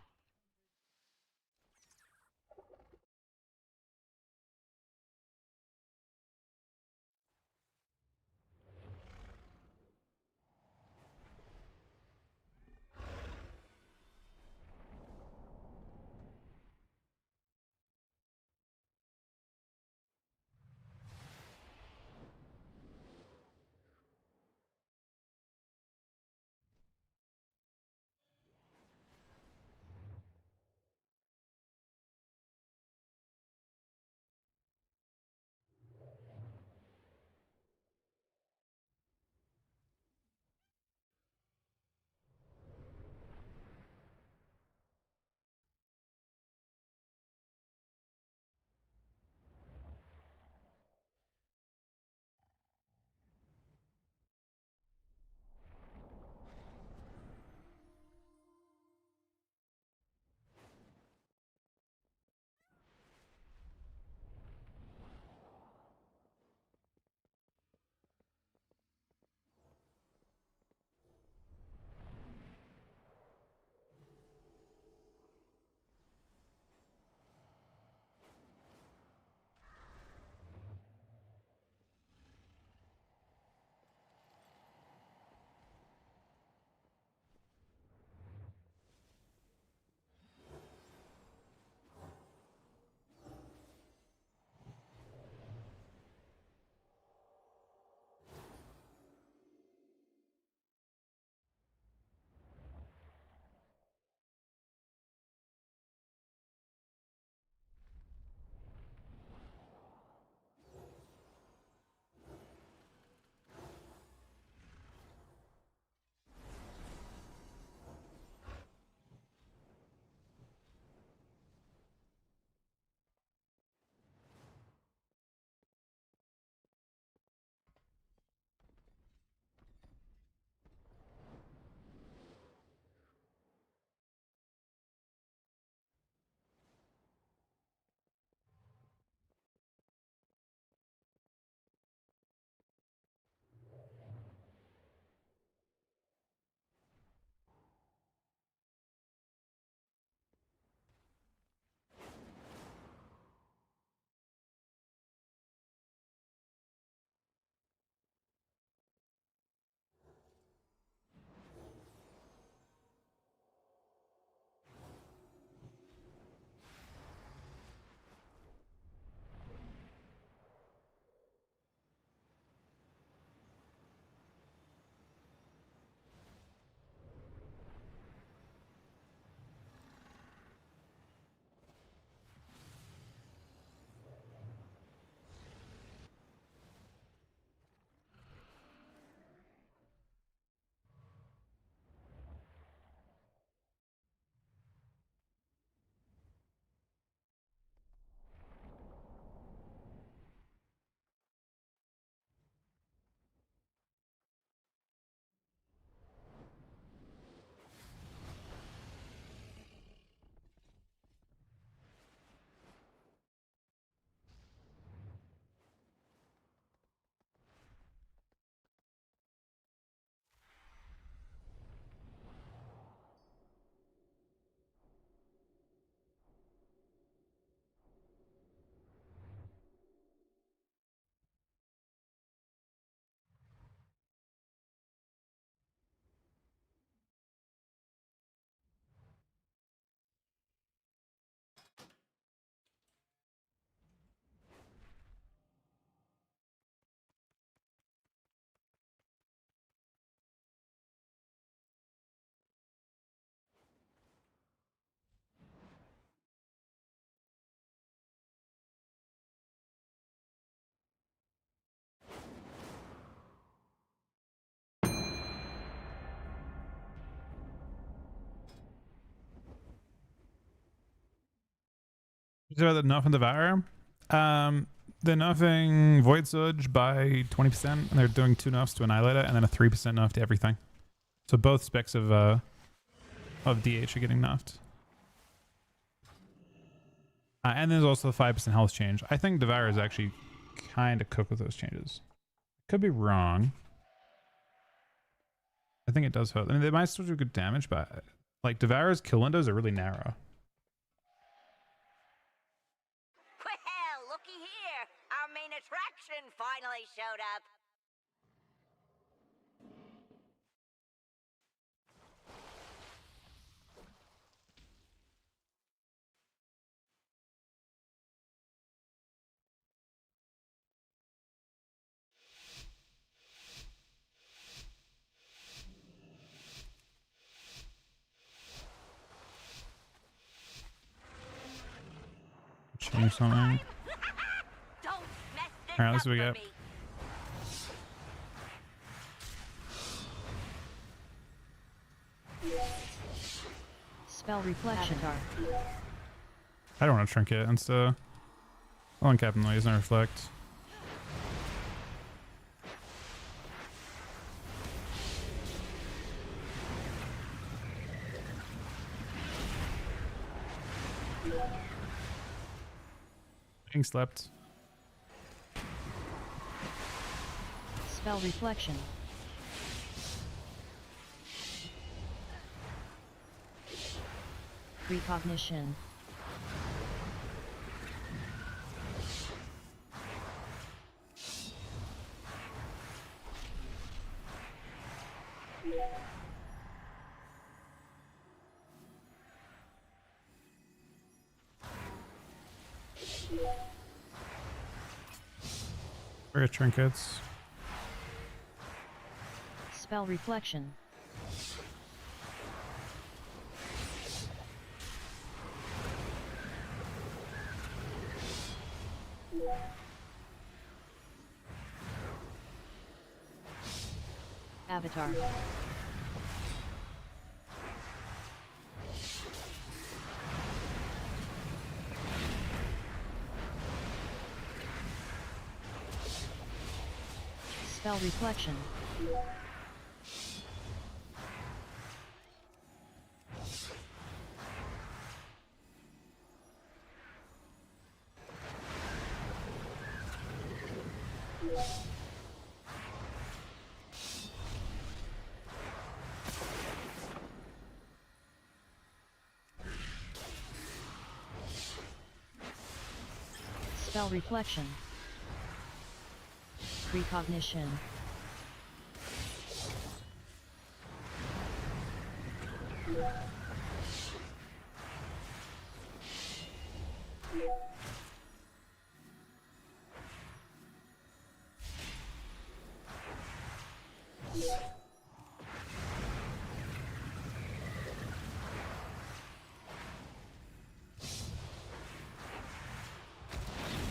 Is about the nerf and Devour? They're nerfing Void Surge by 20%, and they're doing 2 nerfs to Annihilator, and then a 3% nerf to everything. So both specs of DH are getting nerfed. And there's also the 5% health change. I think Devour is actually kind of cooked with those changes. Could be wrong. I think it does hurt. I mean, they might still do good damage, but like Devour's kill windows are really narrow. Well, looky here. Our main attraction finally showed up. Change something. Don't mess this Alright, let's up see what we for got. me. Spell Reflection. I don't want to trinket. Insta. I'll uncap noise and reflect. Being slept. Spell Reflection. Precognition. Rare trinkets. Spell Reflection. Avatar. Spell Reflection. Spell Reflection. Precognition.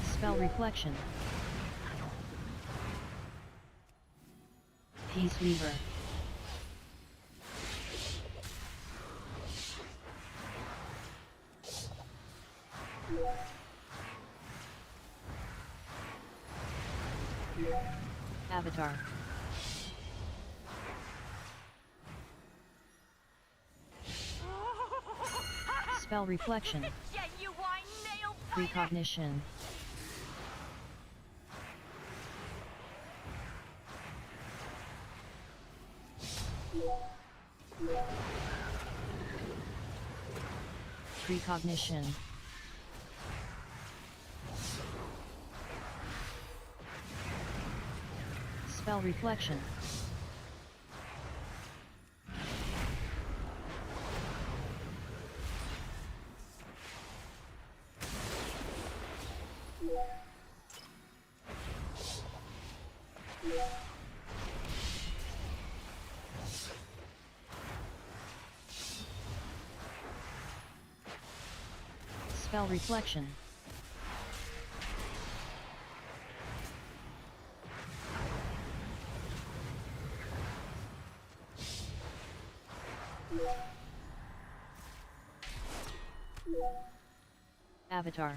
Spell Reflection. Peace Weaver. Avatar. Spell Reflection. Genuine nail biter. Precognition. Precognition. Spell Reflection. Spell Reflection. avatar.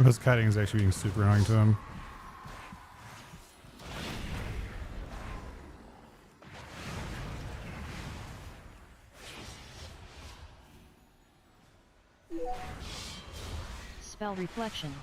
This kiting is actually being super annoying to him. Spell reflection.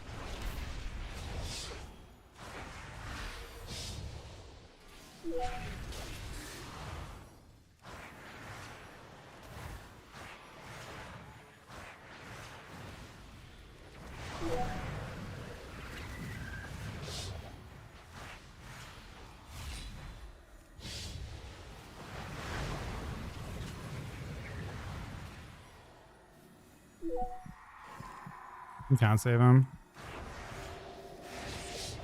You can't save him.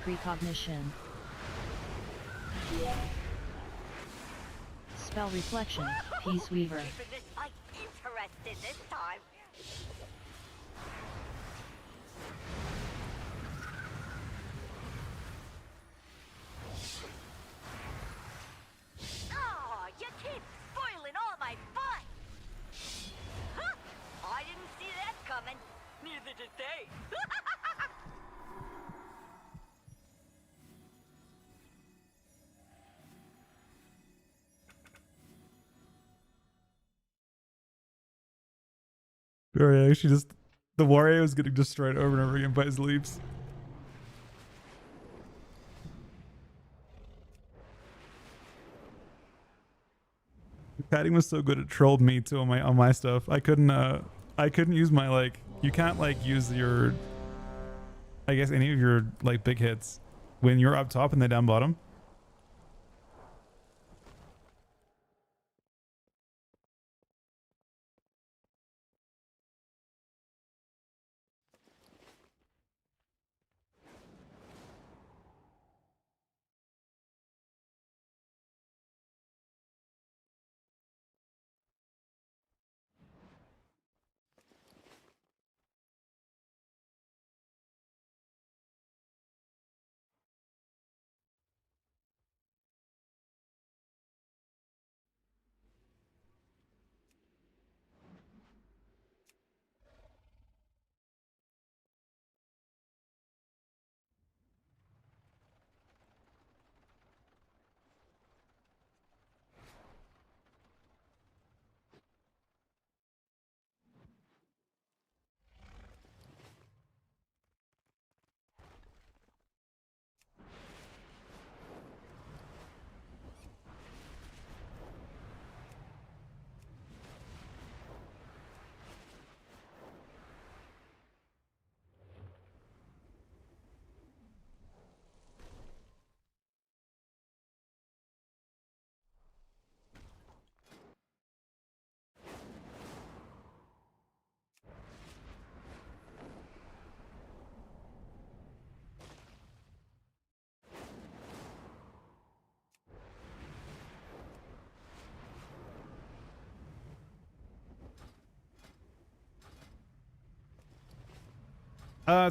Precognition. Spell reflection. Peace Weaver. Keeping this fight interested this time. Oh, you keep spoiling all my fun! Huh? I didn't see that coming. Neither did they. Or actually just the warrior was getting destroyed over and over again by his leaps. Kiting was so good it trolled me too on my stuff. I couldn't use my like you can't like use your I guess any of your like big hits when you're up top and they're down bottom.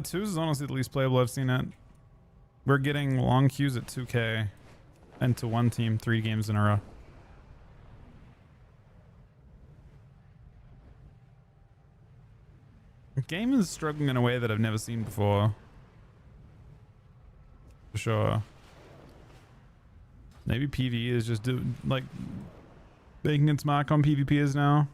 Twos is honestly the least playable I've seen it. We're getting long queues at 2K and to one team 3 games in a row. The game is struggling in a way that I've never seen before. For sure. Maybe PvE is just like making its mark on PvPers now.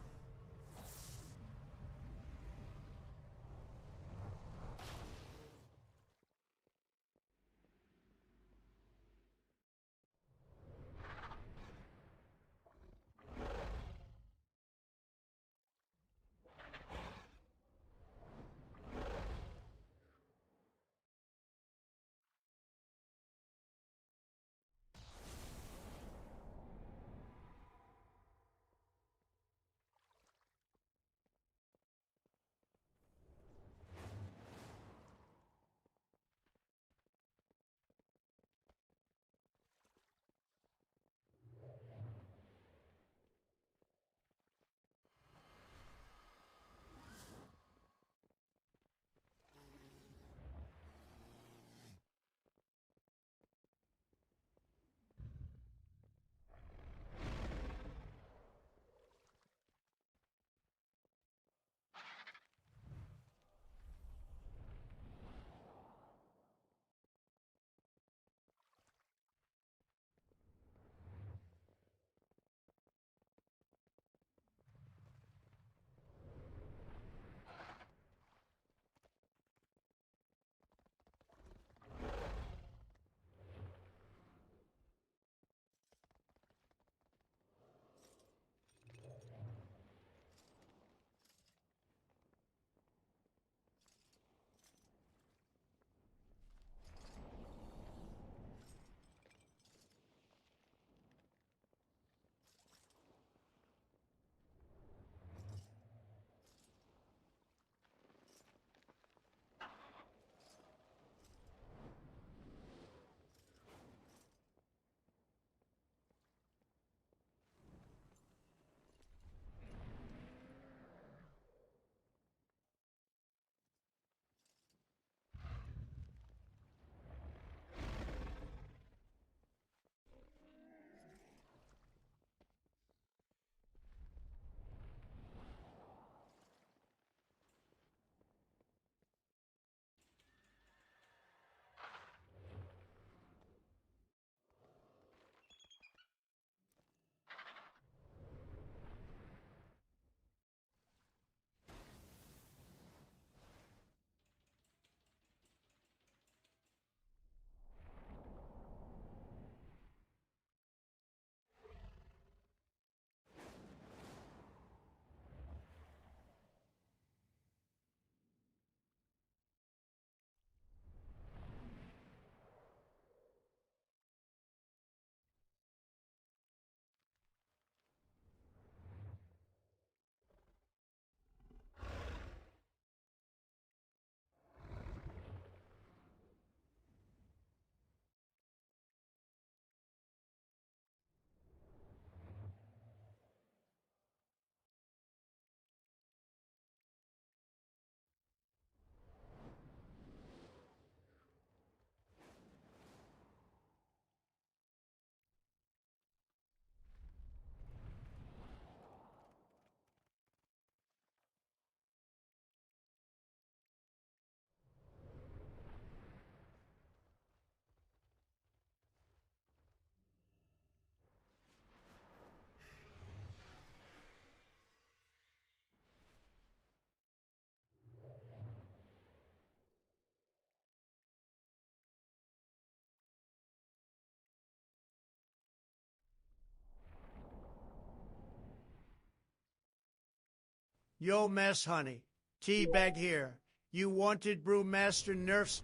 Yo, mess honey. Teabag here. You wanted Brewmaster Nerf's...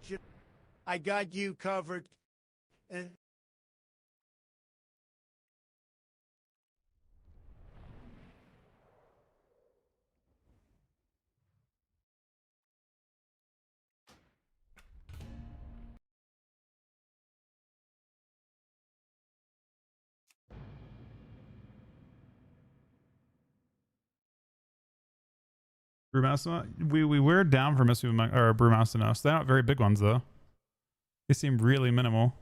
I got you covered. And... Brewmaster, we were down for Mystery Monk or Brewmaster now, so they're not very big ones though. They seem really minimal.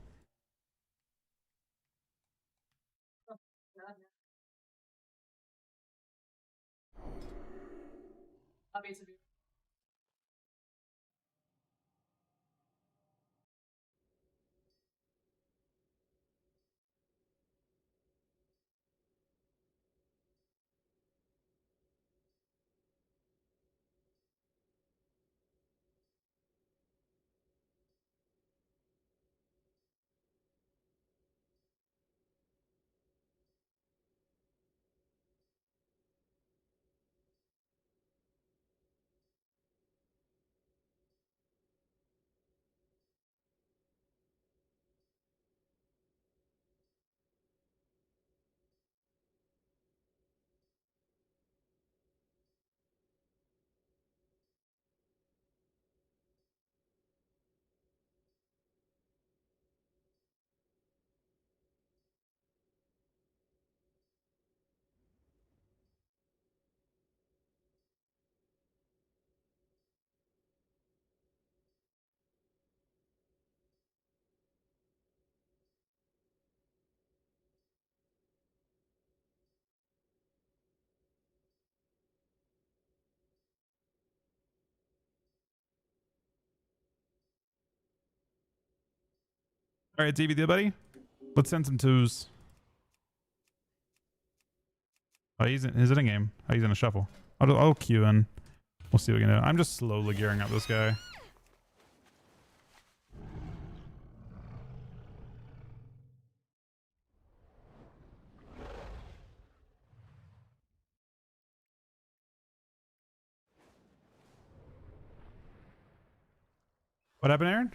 All right, DVD buddy. Let's send some twos. Oh, he's in a game. Oh, he's in a shuffle. I'll queue in. We'll see what we can do. I'm just slowly gearing up this guy. What happened, Aaron?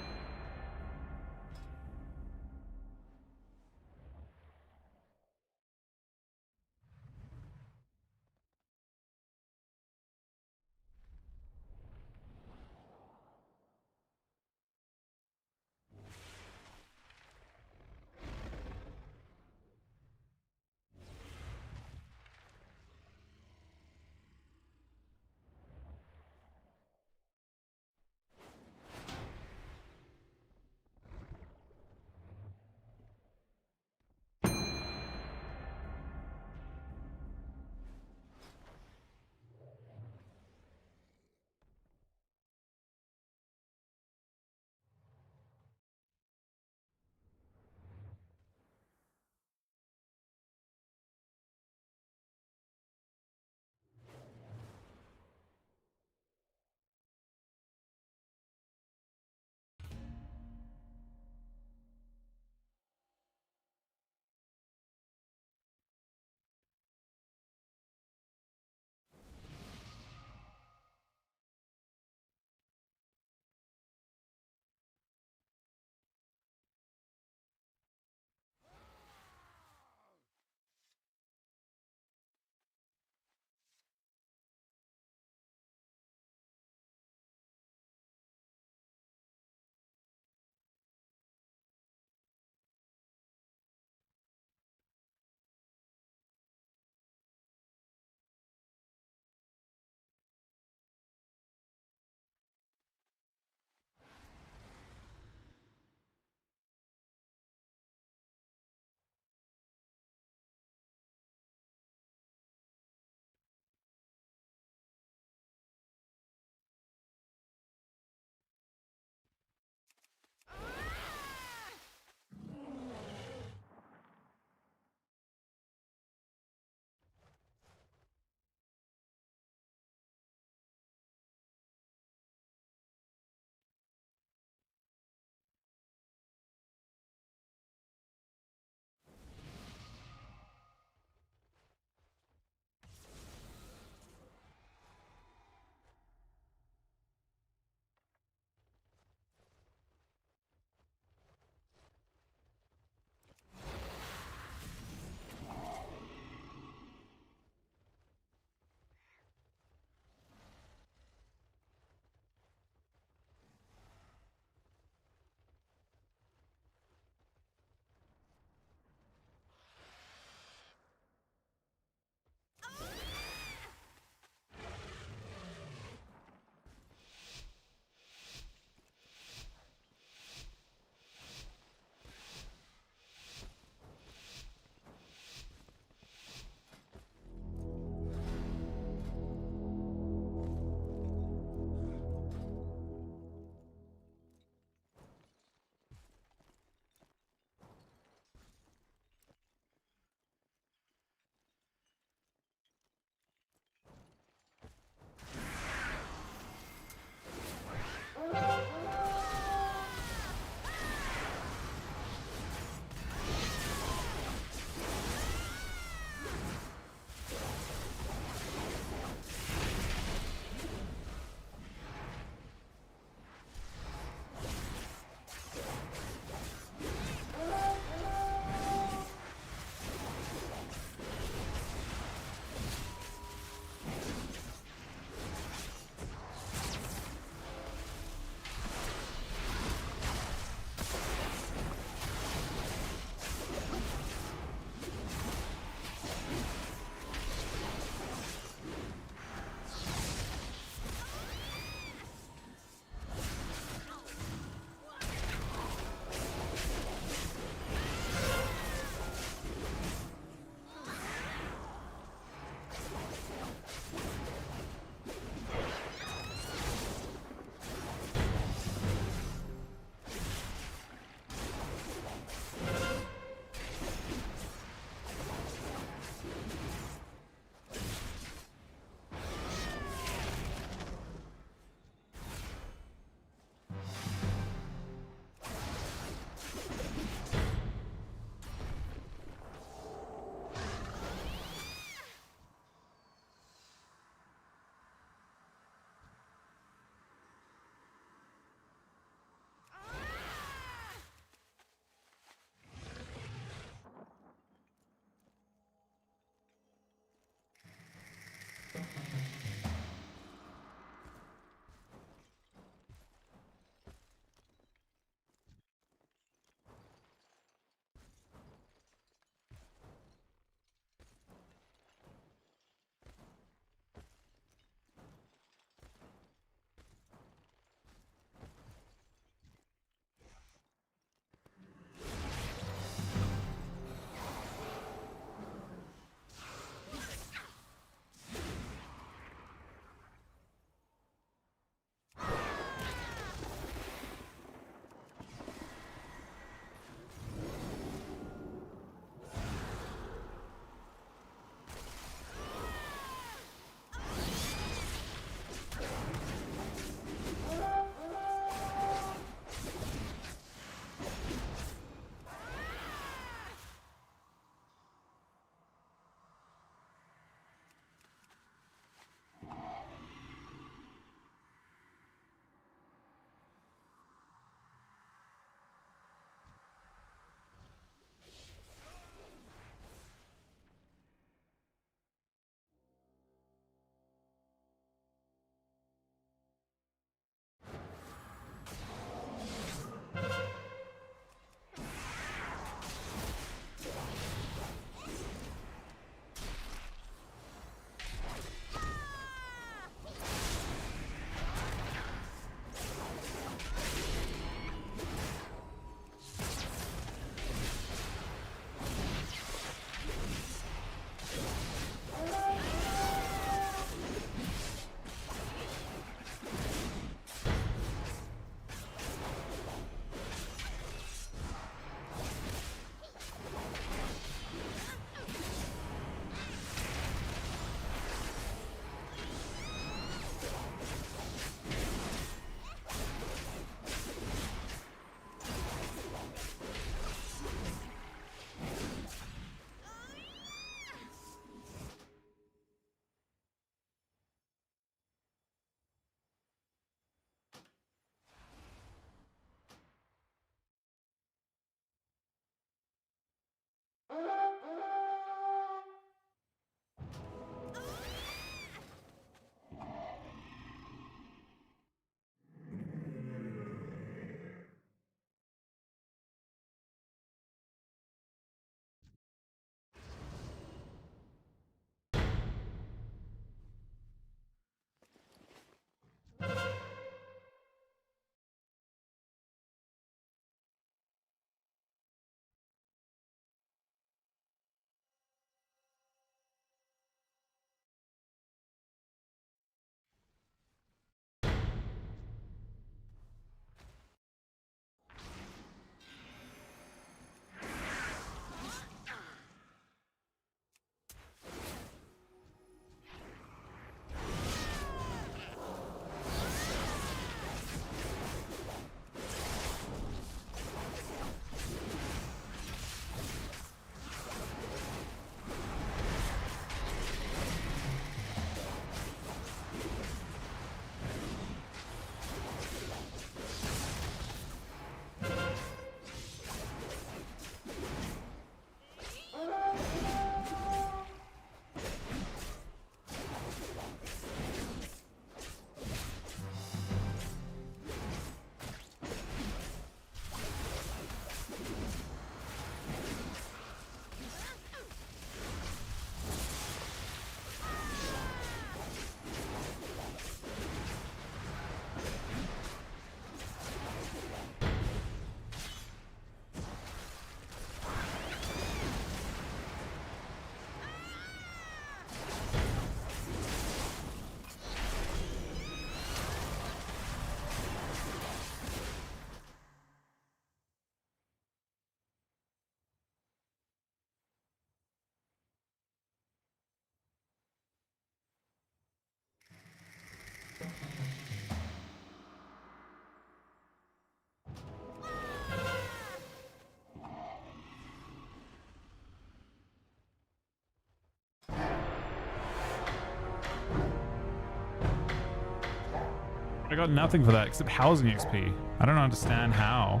I got nothing for that except housing XP. I don't understand how.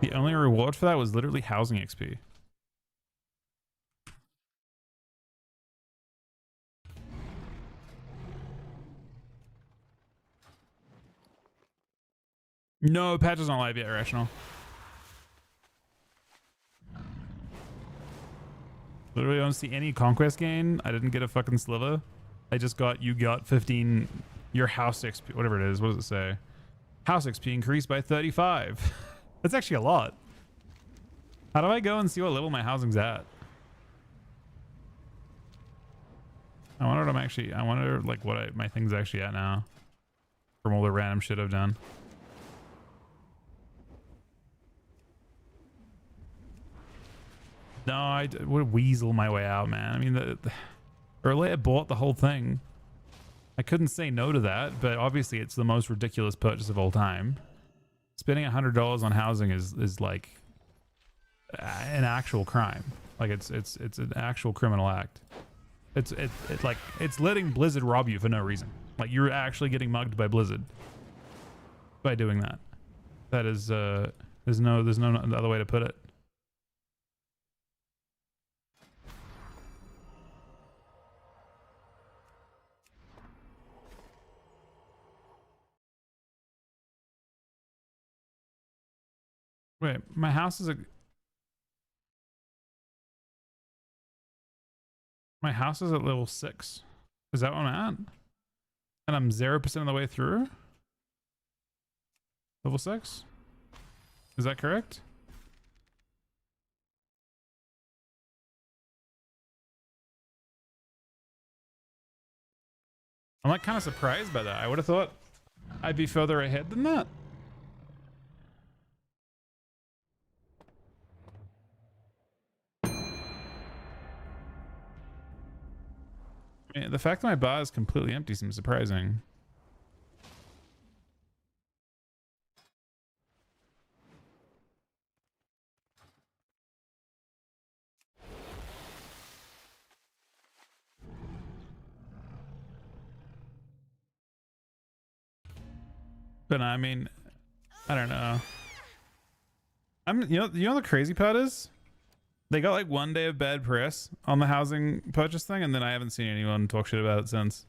The only reward for that was literally housing XP. No, patch is not live yet, Irrational. Literally don't see any conquest gain. I didn't get a fucking sliver. I just got, you got 15, your house XP, whatever it is. What does it say? House XP increased by 35. That's actually a lot. How do I go and see what level my housing's at? I wonder what I'm actually, I wonder like what my thing's actually at now. From all the random shit I've done. No, I would weasel my way out, man. I mean, earlier I bought the whole thing. I couldn't say no to that, but obviously it's the most ridiculous purchase of all time. Spending $100 on housing is like an actual crime. Like it's an actual criminal act. It's like it's letting Blizzard rob you for no reason. Like you're actually getting mugged by Blizzard by doing that. That is there's no other way to put it. Wait, my house is at level 6. Is that what I'm at? And I'm 0% of the way through? Level 6? Is that correct? I'm like kind of surprised by that. I would have thought I'd be further ahead than that. I mean, the fact that my bar is completely empty seems surprising. But I mean, I don't know. You know the crazy part is? They got like 1 day of bad press on the housing purchase thing, and then I haven't seen anyone talk shit about it since.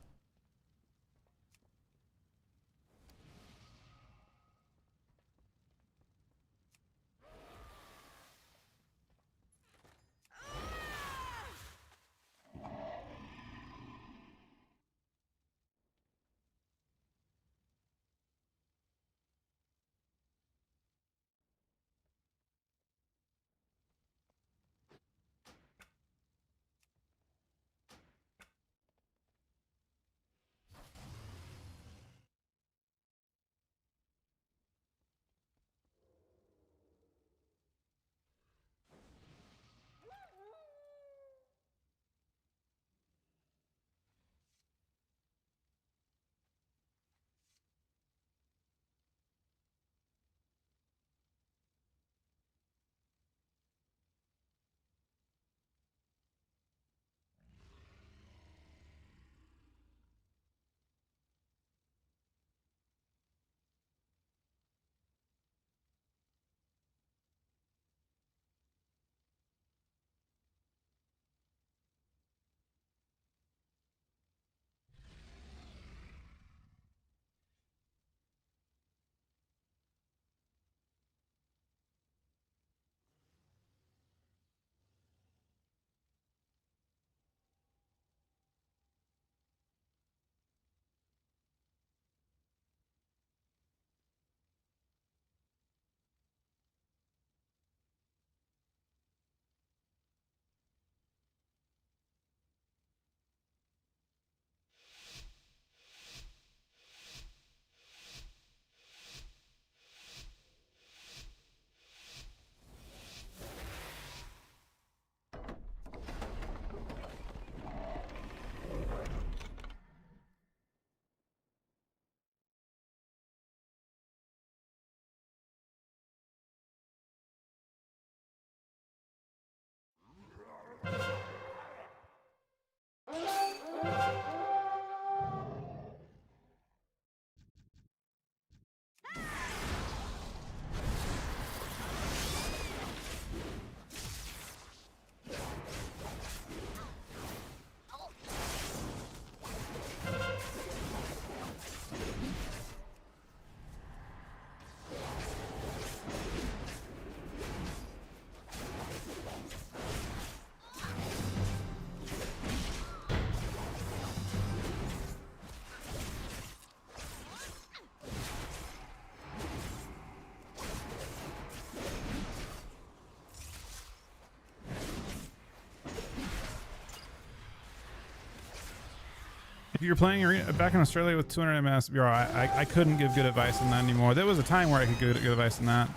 If you're playing arena back in Australia with 200 ms, I couldn't give good advice on that anymore. There was a time where I could give good advice on that.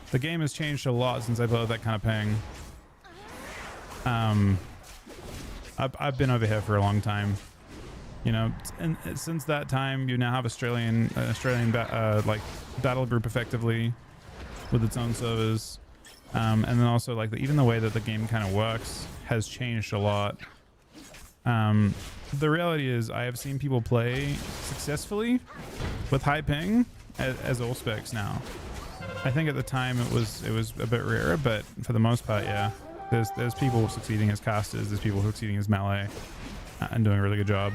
The game has changed a lot since I played that kind of ping. I've been over here for a long time, you know, and since that time you now have Australian like battle group effectively with its own servers, and then also like even the way that the game kind of works has changed a lot. The reality is I have seen people play successfully with high ping as all specs now. I think at the time it was a bit rarer, but for the most part, yeah. There's people succeeding as casters, there's people succeeding as melee, and doing a really good job.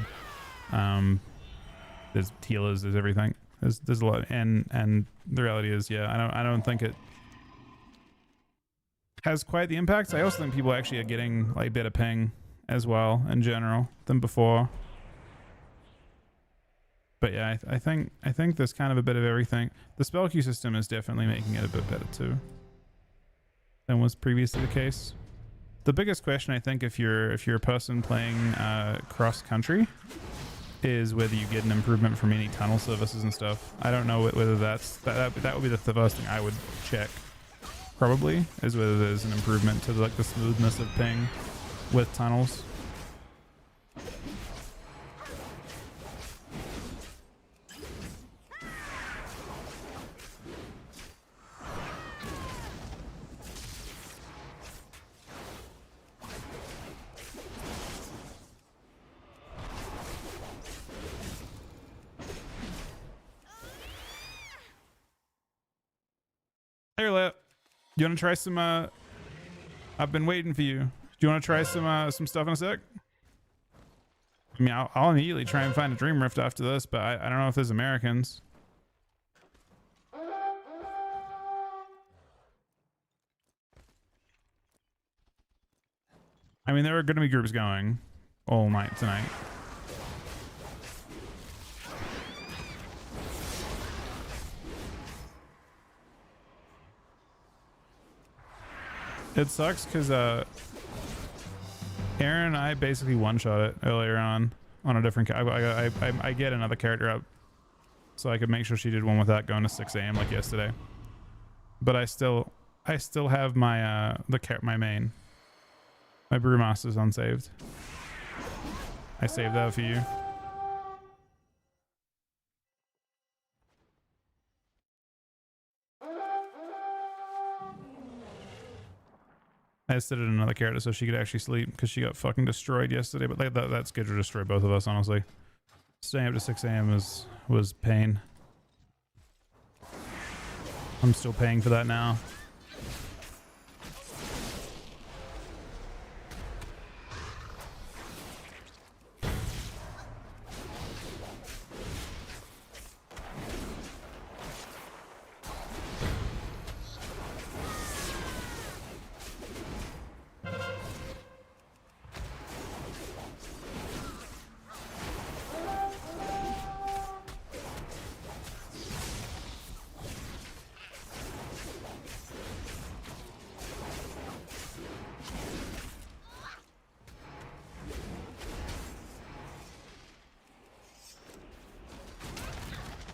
There's healers, there's everything. There's a lot, and the reality is, yeah, I don't think it has quite the impact. I also think people actually are getting like better ping as well in general than before. But yeah, I think there's kind of a bit of everything. The spell queue system is definitely making it a bit better too than was previously the case. The biggest question, I think, if you're a person playing cross country, is whether you get an improvement from any tunnel services and stuff. I don't know whether that would be the first thing I would check. Probably is whether there's an improvement to like the smoothness of ping with tunnels. Hey, Lip. You want to try some, I've been waiting for you. Do you want to try some stuff in a sec? I mean, I'll immediately try and find a Dream Rift after this, but I don't know if there's Americans. I mean, there are going to be groups going all night tonight. It sucks because Aaron and I basically one-shot it earlier on a different I get another character up so I could make sure she did one without going to 6 a.m. like yesterday. But I still have my my main. My Brewmaster's unsaved. I saved that for you. I just did it another character so she could actually sleep because she got fucking destroyed yesterday. But like that schedule destroyed both of us, honestly. Staying up to 6 a.m. was pain. I'm still paying for that now.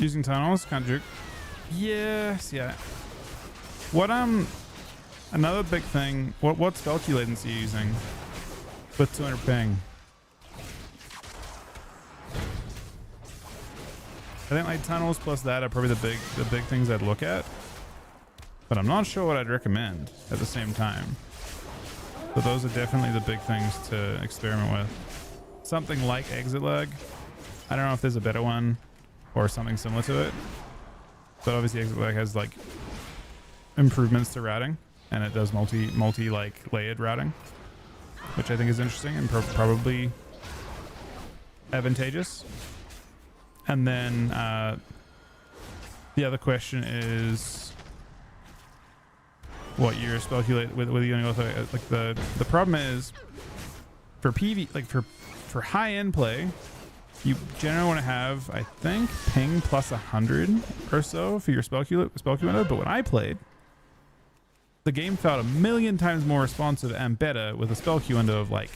Using tunnels, can't juke. Yes, yeah. What another big thing. What spell key latency are you using with 200 ping? I think like tunnels plus that are probably the big things I'd look at. But I'm not sure what I'd recommend at the same time. But those are definitely the big things to experiment with. Something like exit lag. I don't know if there's a better one or something similar to it, but obviously exit lag has like improvements to routing, and it does multi like layered routing, which I think is interesting and probably advantageous. And then the other question is what your spell queue with you going to go like the problem is for PV like for high end play. You generally want to have, I think, ping plus 100 or so for your spell queue window. But when I played, the game felt a million times more responsive and better with a spell queue window of like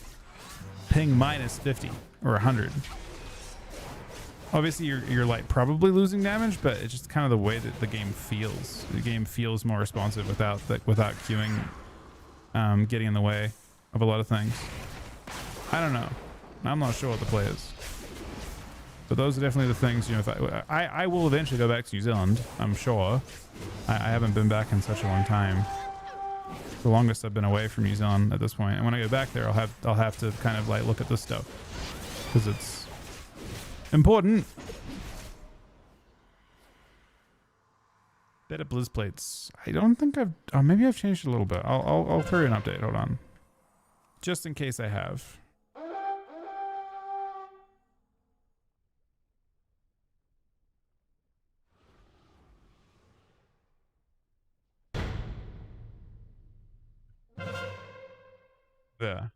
ping minus 50 or 100. obviously you're like probably losing damage, but it's just kind of the way that the game feels. The game feels more responsive without queuing getting in the way of a lot of things. I don't know. I'm not sure what the play is. But those are definitely the things, you know, if I will eventually go back to New Zealand, I'm sure. I haven't been back in such a long time. The longest I've been away from New Zealand at this point. And when I go back there, I'll have to kind of like look at this stuff because it's important. Better Blizz plates. I don't think I've. Maybe I've changed it a little bit. I'll throw you an update. Hold on, just in case I have. Yeah.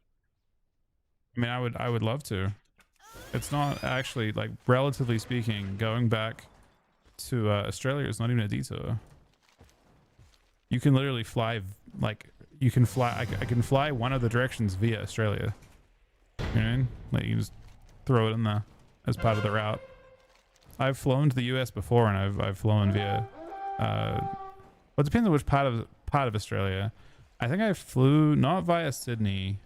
I mean, I would love to. It's not actually, like, relatively speaking, going back to Australia is not even a detour. You can literally fly, like, you can fly. I can fly one of the directions via Australia. You know what I mean? Like, you just throw it in there as part of the route. I've flown to the US before, and I've flown via. Well, it depends on which part of Australia. I think I flew not via Sydney,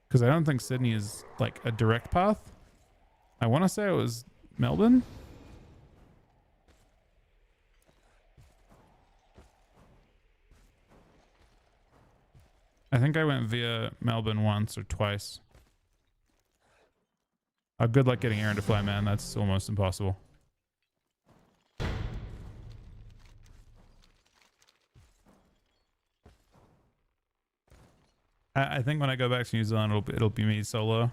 because I don't think Sydney is like a direct path. I want to say it was Melbourne. I think I went via Melbourne once or twice. Good luck getting Aaron to fly, man. That's almost impossible. I think when I go back to New Zealand, it'll be me solo.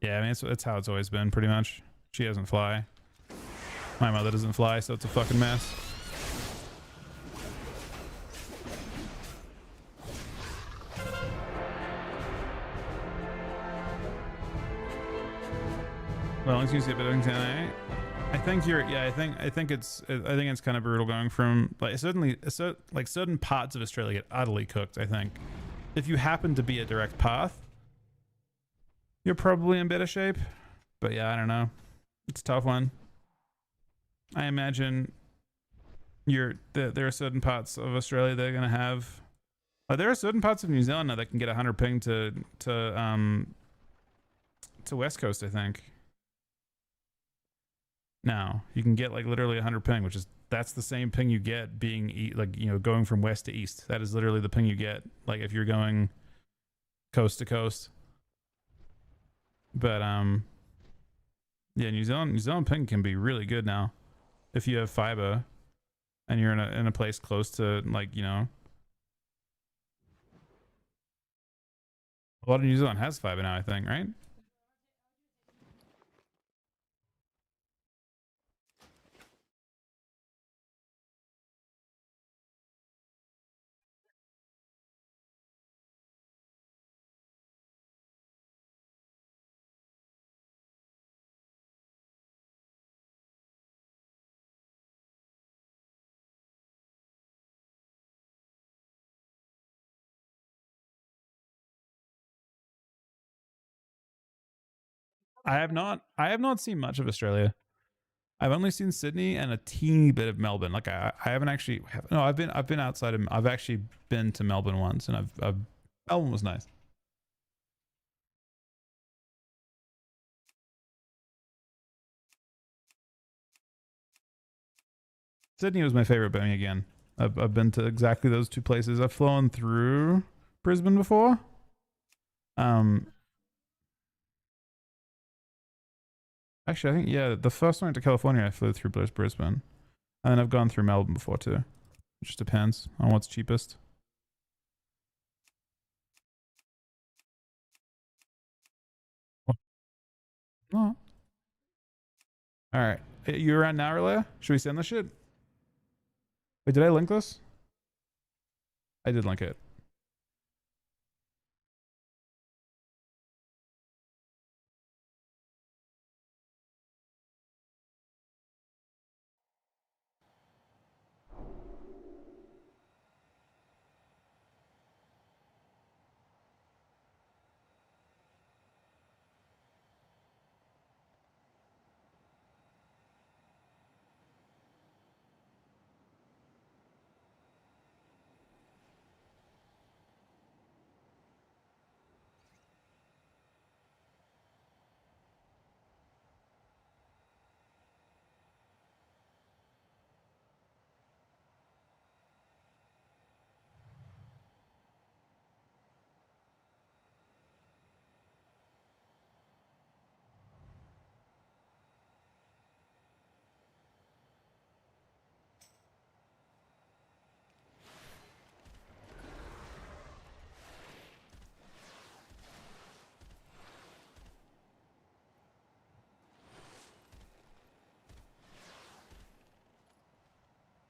Yeah, I mean, it's how it's always been, pretty much. She doesn't fly. My mother doesn't fly, so it's a fucking mess. Well, as you see, I think you're. Yeah, I think it's kind of brutal going from like certain parts of Australia get utterly cooked. I think if you happen to be a direct path, you're probably in better shape. But yeah, I don't know. It's a tough one. I imagine there are certain parts of Australia that are gonna have. There are certain parts of New Zealand now that can get 100 ping to West Coast, I think. Now you can get like literally 100 ping, which is that's the same ping you get being like, you know, going from west to east. That is literally the ping you get like if you're going coast to coast. But yeah, New Zealand ping can be really good now if you have fiber and you're in a place close to, like, you know, a lot of New Zealand has fiber now, I think, right? I have not seen much of Australia. I've only seen Sydney and a teeny bit of Melbourne. Like I haven't actually. No, I've been outside of. I've actually been to Melbourne once, and Melbourne was nice. Sydney was my favorite, but again, I've been to exactly those two places. I've flown through Brisbane before. Actually, I think, yeah, the first one to California, I flew through Brisbane, and then I've gone through Melbourne before too. It just depends on what's cheapest. Oh. All right, you around now, Relay? Should we send this shit? Wait, did I link this? I did link it.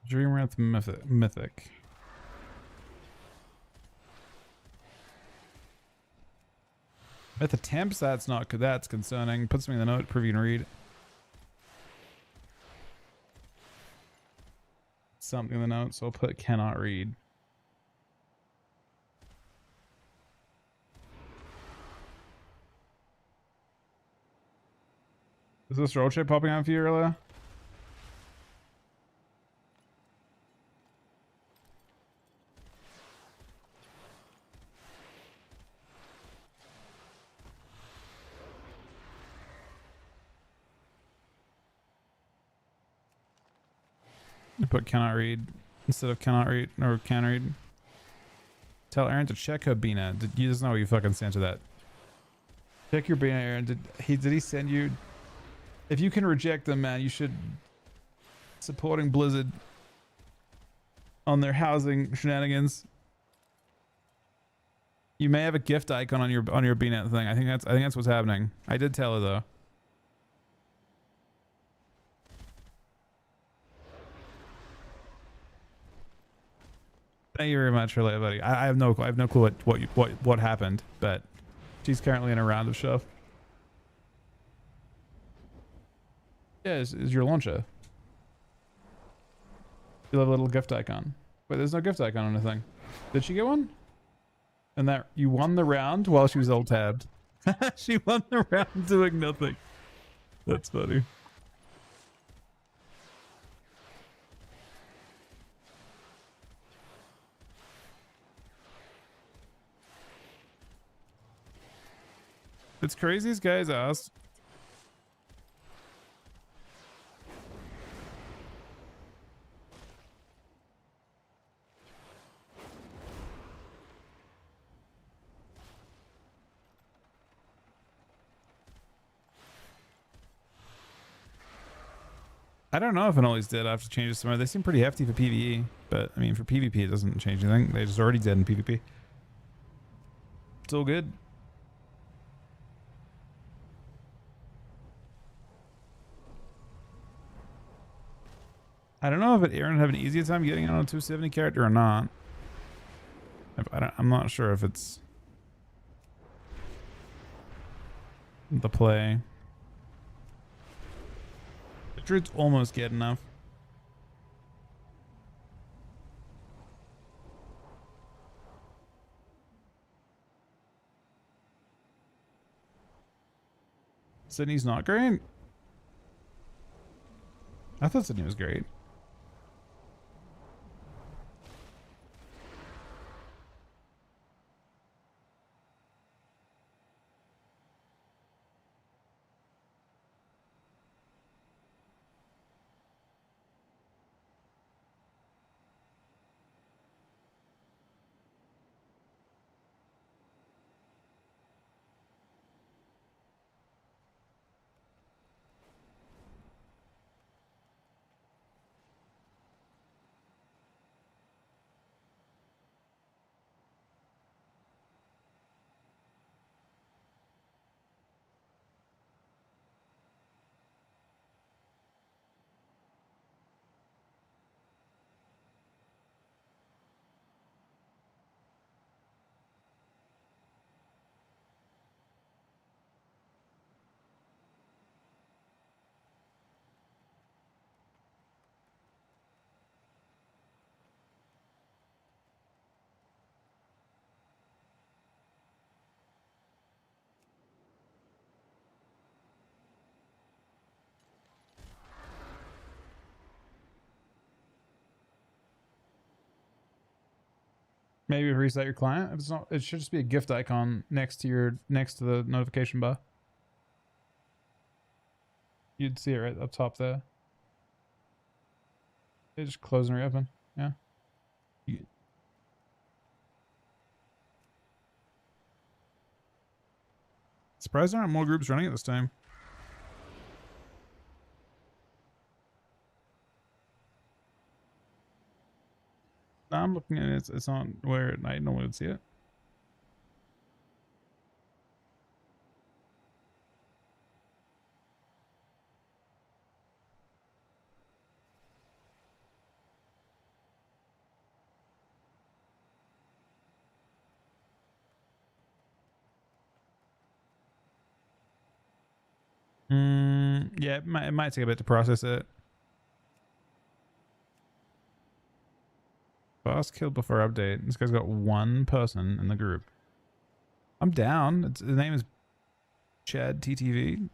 Dreamwrath Mythic. At the temps, that's not good. That's concerning. Put something in the note, prove you can read. Something in the note, so I'll put cannot read. Is this roll shape popping out for you earlier? I put cannot read instead of cannot read or can read. Tell Aaron to check her Bina. You just know what you fucking sent to that. Check your Bina, Aaron. Did he send you? If you can reject them, man, you should supporting Blizzard on their housing shenanigans. You may have a gift icon on your BNet thing. I think that's what's happening. I did tell her though. Thank you very much for that, buddy. I have no clue what happened, but she's currently in a round of stuff. Yeah, is your launcher. You'll have a little gift icon. Wait, there's no gift icon on the thing. Did she get one? And that you won the round while she was alt tabbed. She won the round doing nothing. That's funny. It's crazy as guys asked. I don't know if it always did after changes somewhere. They seem pretty hefty for PvE, but I mean for PvP it doesn't change anything. They just already did in PvP. It's all good. I don't know if Aaron have an easier time getting on a 270 character or not. I'm not sure if it's the play. The druids almost get enough. Sydney's not great? I thought Sydney was great. Maybe reset your client. If it's not, it should just be a gift icon next to the notification bar. You'd see it right up top there. They just close and reopen. Yeah. Surprised there aren't more groups running at this time. I'm looking at it. It's on where at night no one would see it. Yeah, it might take a bit to process it. Boss killed before update. This guy's got one person in the group. I'm down. The name is Chad TTV.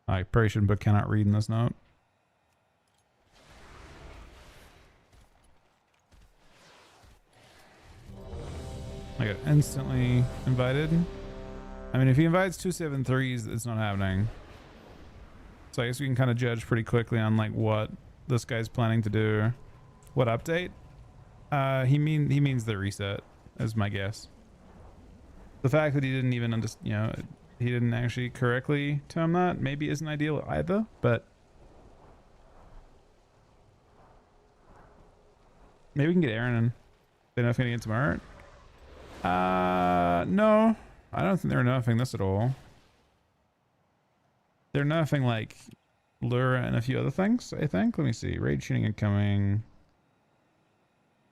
I probably shouldn't put cannot read in this note. I got instantly invited. I mean, if he invites 273s, it's not happening. So I guess we can kind of judge pretty quickly on like what this guy's planning to do. What update? He means the reset, is my guess. The fact that he didn't even he didn't actually correctly term that maybe isn't ideal either, but maybe we can get Aaron in. They're not gonna get tomorrow. No, I don't think they're nerfing this at all. They're nerfing like Lura and a few other things, I think. Let me see. Raid shooting incoming.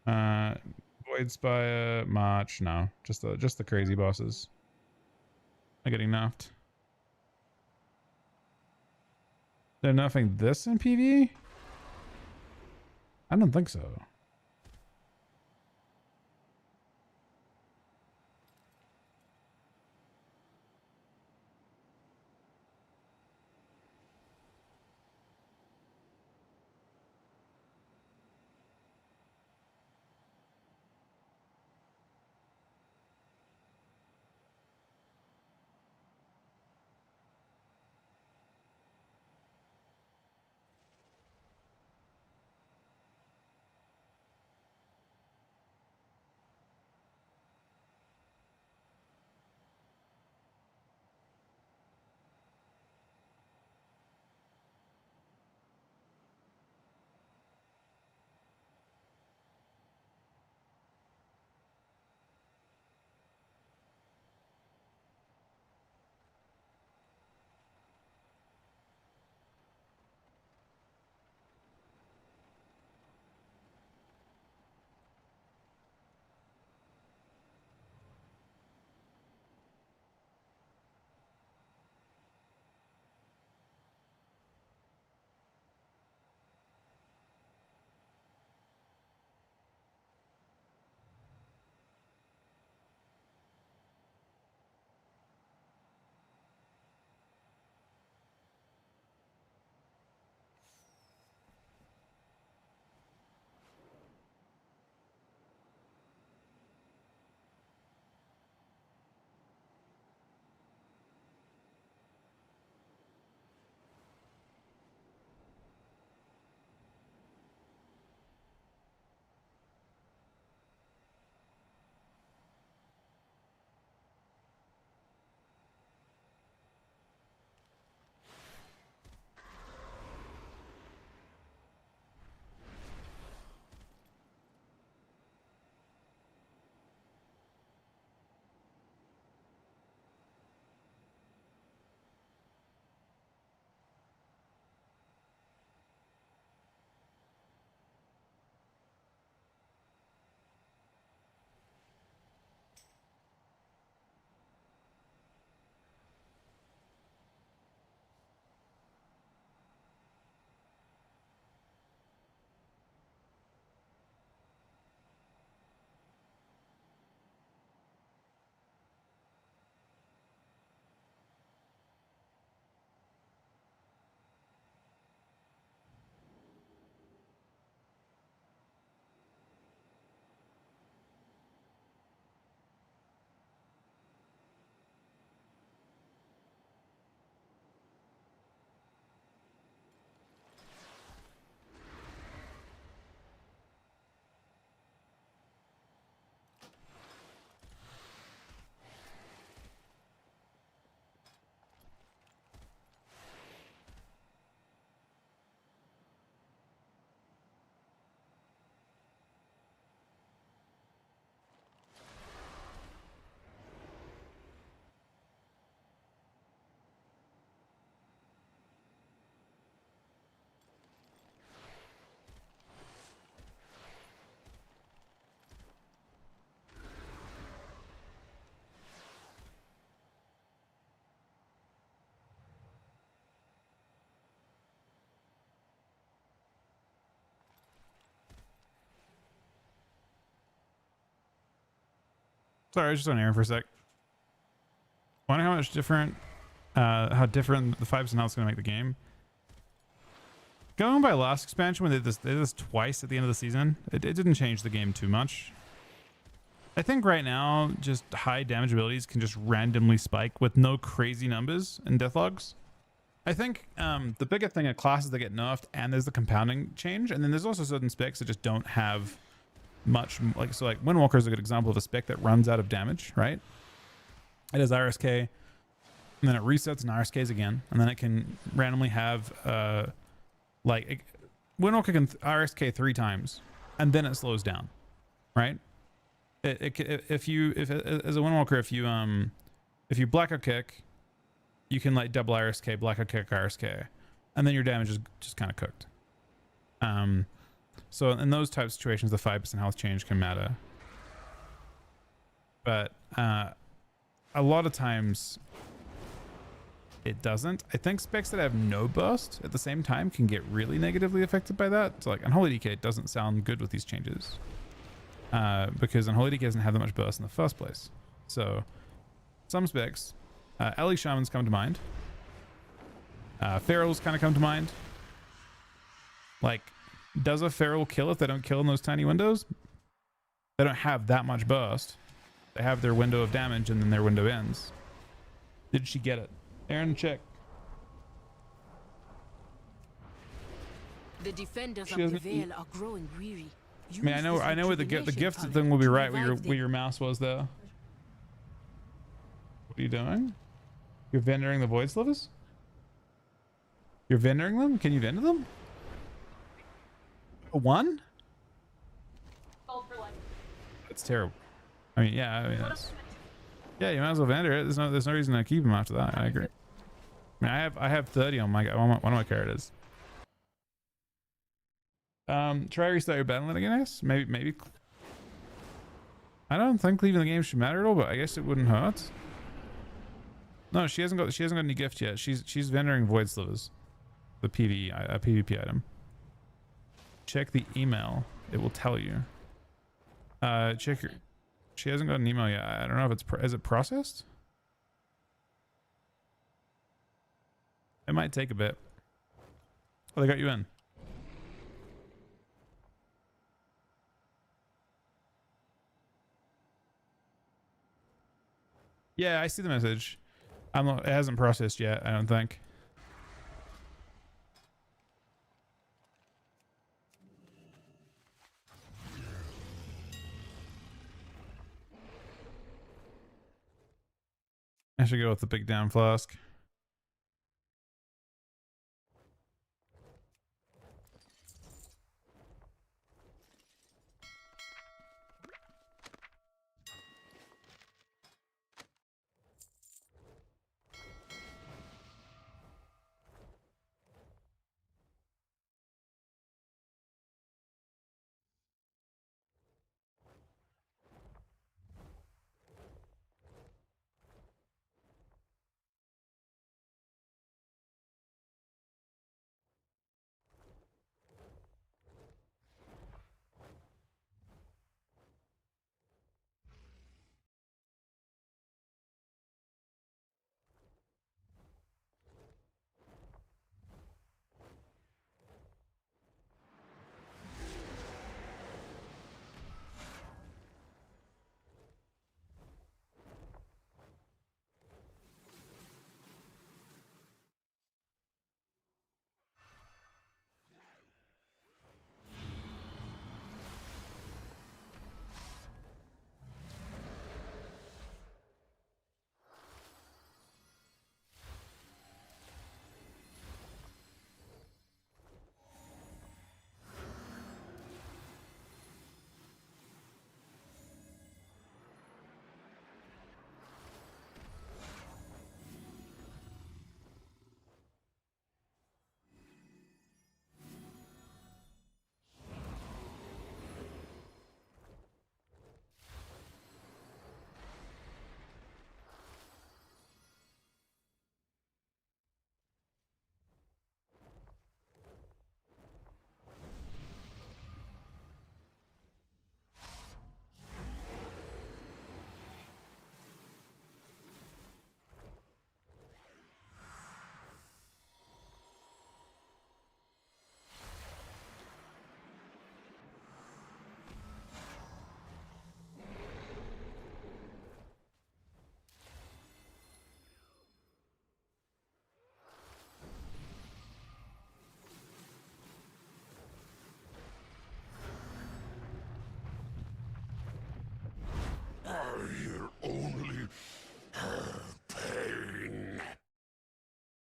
Void Spire, March. No, just the crazy bosses are getting nerfed. They're nerfing this in PvE? I don't think so. Sorry, I was just on air for a sec. Wonder how different the 5% health is going to make the game. Going by last expansion when they did this twice at the end of the season, it didn't change the game too much. I think right now, just high damage abilities can just randomly spike with no crazy numbers in death logs. I think the bigger thing are classes that get nerfed, and there's the compounding change, and then there's also certain specs that just don't have much. Like Windwalker is a good example of a spec that runs out of damage, right? It has RSK, and then it resets and RSKs again, and then it can randomly have Windwalker can RSK 3 times, and then it slows down, right? If as a Windwalker, if you blackout kick, you can like double RSK, blackout kick, RSK, and then your damage is just kind of cooked. So in those type of situations, the 5% health change can matter. But a lot of times it doesn't. I think specs that have no burst at the same time can get really negatively affected by that. So like Unholy DK doesn't sound good with these changes. Because Unholy DK doesn't have that much burst in the first place. So some specs, Ellie Shamans come to mind. Ferals kind of come to mind. Like, does a Feral kill if they don't kill in those tiny windows? They don't have that much burst. They have their window of damage and then their window ends. Did she get it? Aaron, check. The defenders of the Veil are growing weary. I mean, I know where the gift thing will be right where your mouse was there. What are you doing? You're vendoring the void slivers? You're vendoring them? Can you vendor them? A 1? That's terrible. I mean, yeah, I mean that's. Yeah, you might as well vendor it. There's no reason to keep them after that. I agree. I mean, I have 30 on my one of my characters. Try restart your battle again, I guess. Maybe. I don't think leaving the game should matter at all, but I guess it wouldn't hurt. No, she hasn't got any gift yet. She's vendoring void slivers, the PvP item. Check the email. It will tell you. Check your. She hasn't got an email yet. I don't know if is it processed? It might take a bit. Oh, they got you in. Yeah, I see the message. It hasn't processed yet, I don't think. I should go with the big down flask.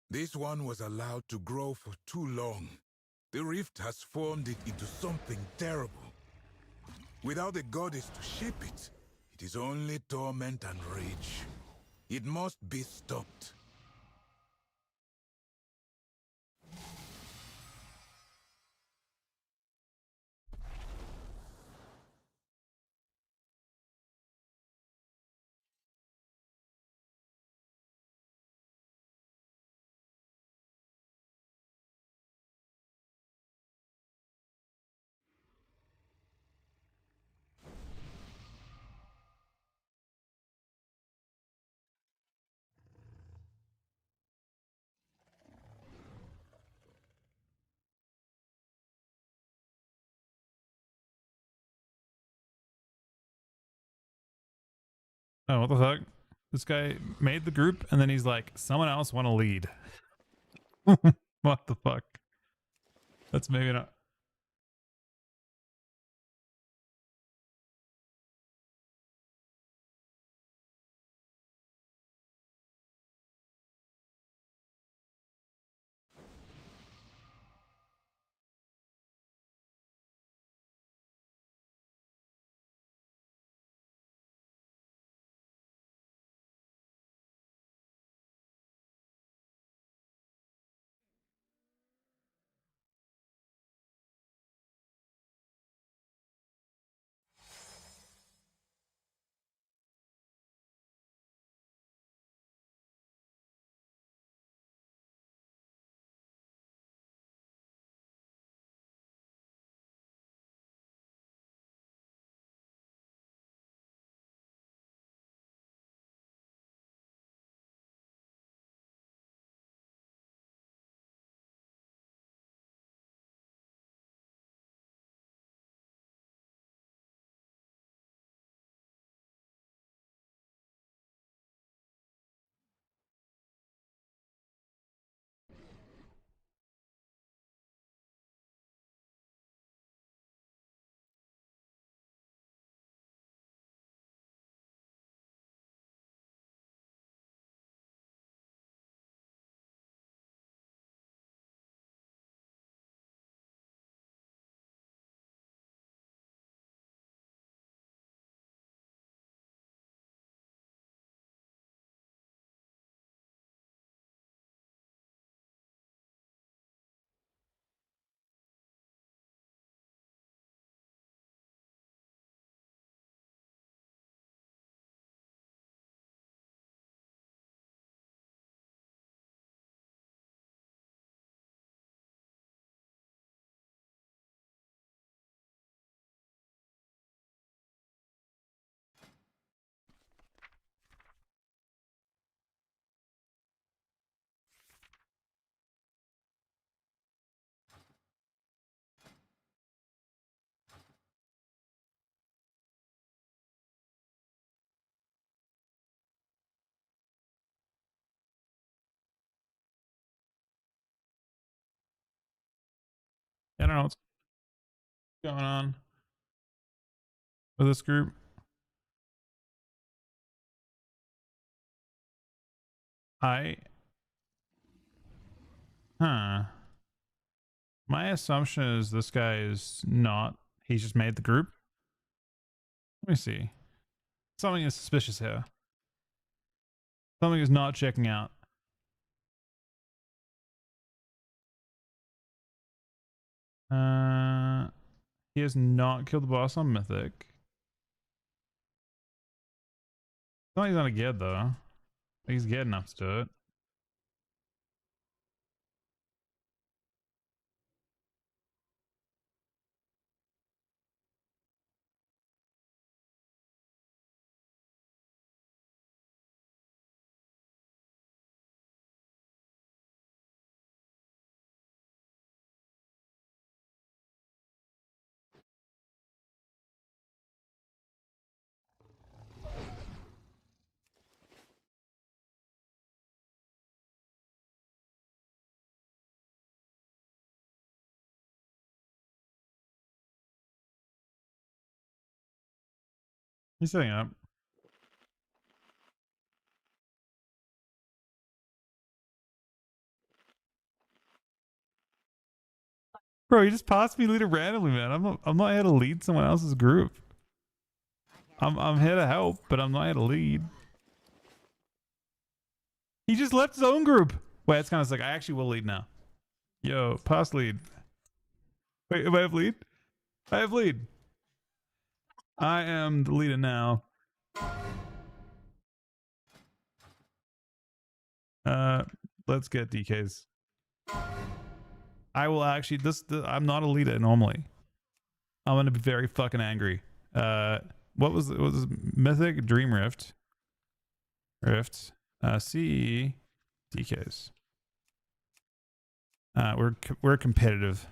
This one was allowed to grow for too long. The rift has formed it into something terrible. Without a goddess to shape it, it is only torment and rage. It must be stopped. Oh, what the fuck? This guy made the group and then he's like, someone else want to lead. What the fuck? That's maybe not. I don't know what's going on with this group. Huh. My assumption is this guy is not, he's just made the group. Let me see. Something is suspicious here. Something is not checking out. He has not killed the boss on Mythic. No, he's not a Ged though. He's Ged enough to do it. He's setting up. Bro, you just passed me leader randomly, man. I'm not here to lead someone else's group. I'm here to help, but I'm not here to lead. He just left his own group. Wait, it's kind of sick. I actually will lead now. Yo, pass lead. Wait, I have lead? I have lead. I am the leader now. Let's get DKs. I will actually I'm not a leader normally. I'm gonna be very fucking angry. What was Mythic Dream Rift? CE DKs. We're competitive.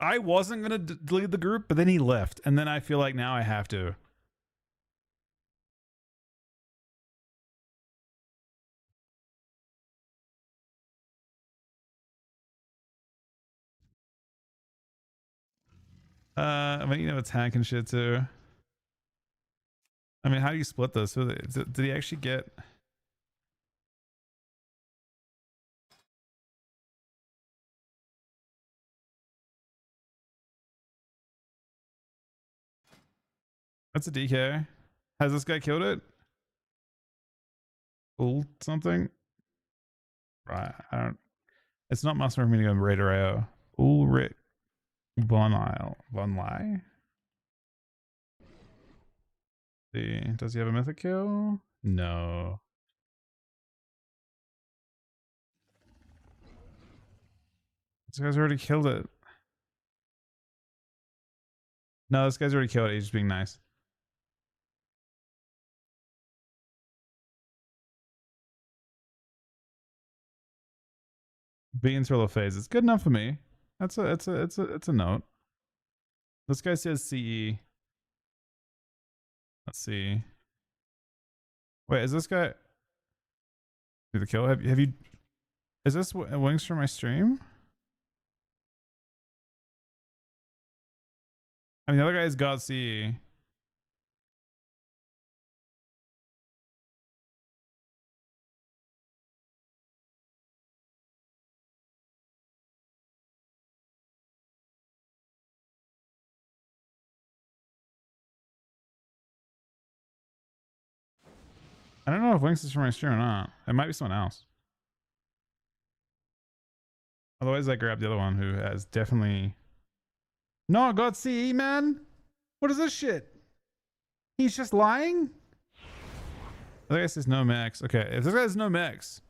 I wasn't gonna delete the group, but then he left, and then I feel like now I have to. I mean, you know, it's hack and shit too. I mean, how do you split this? Did he actually get? That's a DK. Has this guy killed it? Pulled something? Right. I don't. It's not must for me to go Raider AO. Ulrich Von Isle. Von Lai? See. Does he have a mythic kill? No. This guy's already killed it. No, this guy's already killed it. He's just being nice. Being through the phase. It's good enough for me. It's a note. This guy says CE. Let's see. Wait, is this guy do the kill? Have you? Is this wings from my stream? I mean, the other guy's got CE. I don't know if Winx is from my stream or not. It might be someone else. Otherwise, I grabbed the other one who has definitely not got CE, man. What is this shit? He's just lying? The other guy says no max. Okay, if this guy has no max.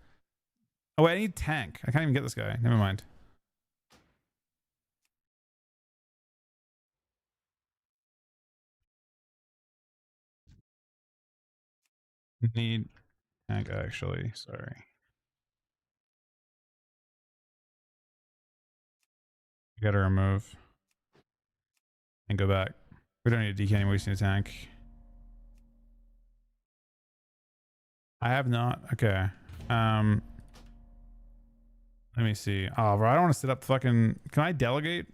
Oh, wait, I need tank. I can't even get this guy. Never mind. Need tank, actually. Sorry. You gotta remove. And go back. We don't need a DK anymore. We just need a tank. I have not. Okay. Let me see. Oh, bro, I don't want to set up fucking. Can I delegate?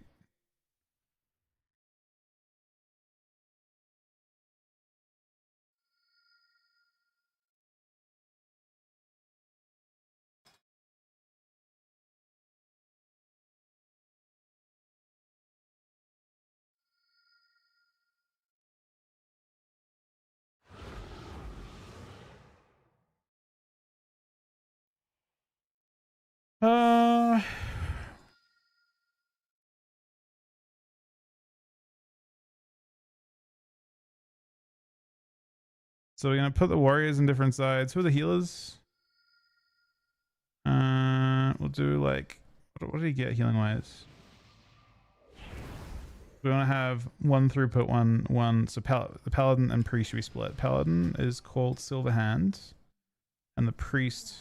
So we're gonna put the warriors in different sides. Who are the healers? We'll do like what did he get healing wise? We want to have one throughput, one. So the paladin and priest should be split. Paladin is called Silver Hand, and the priest.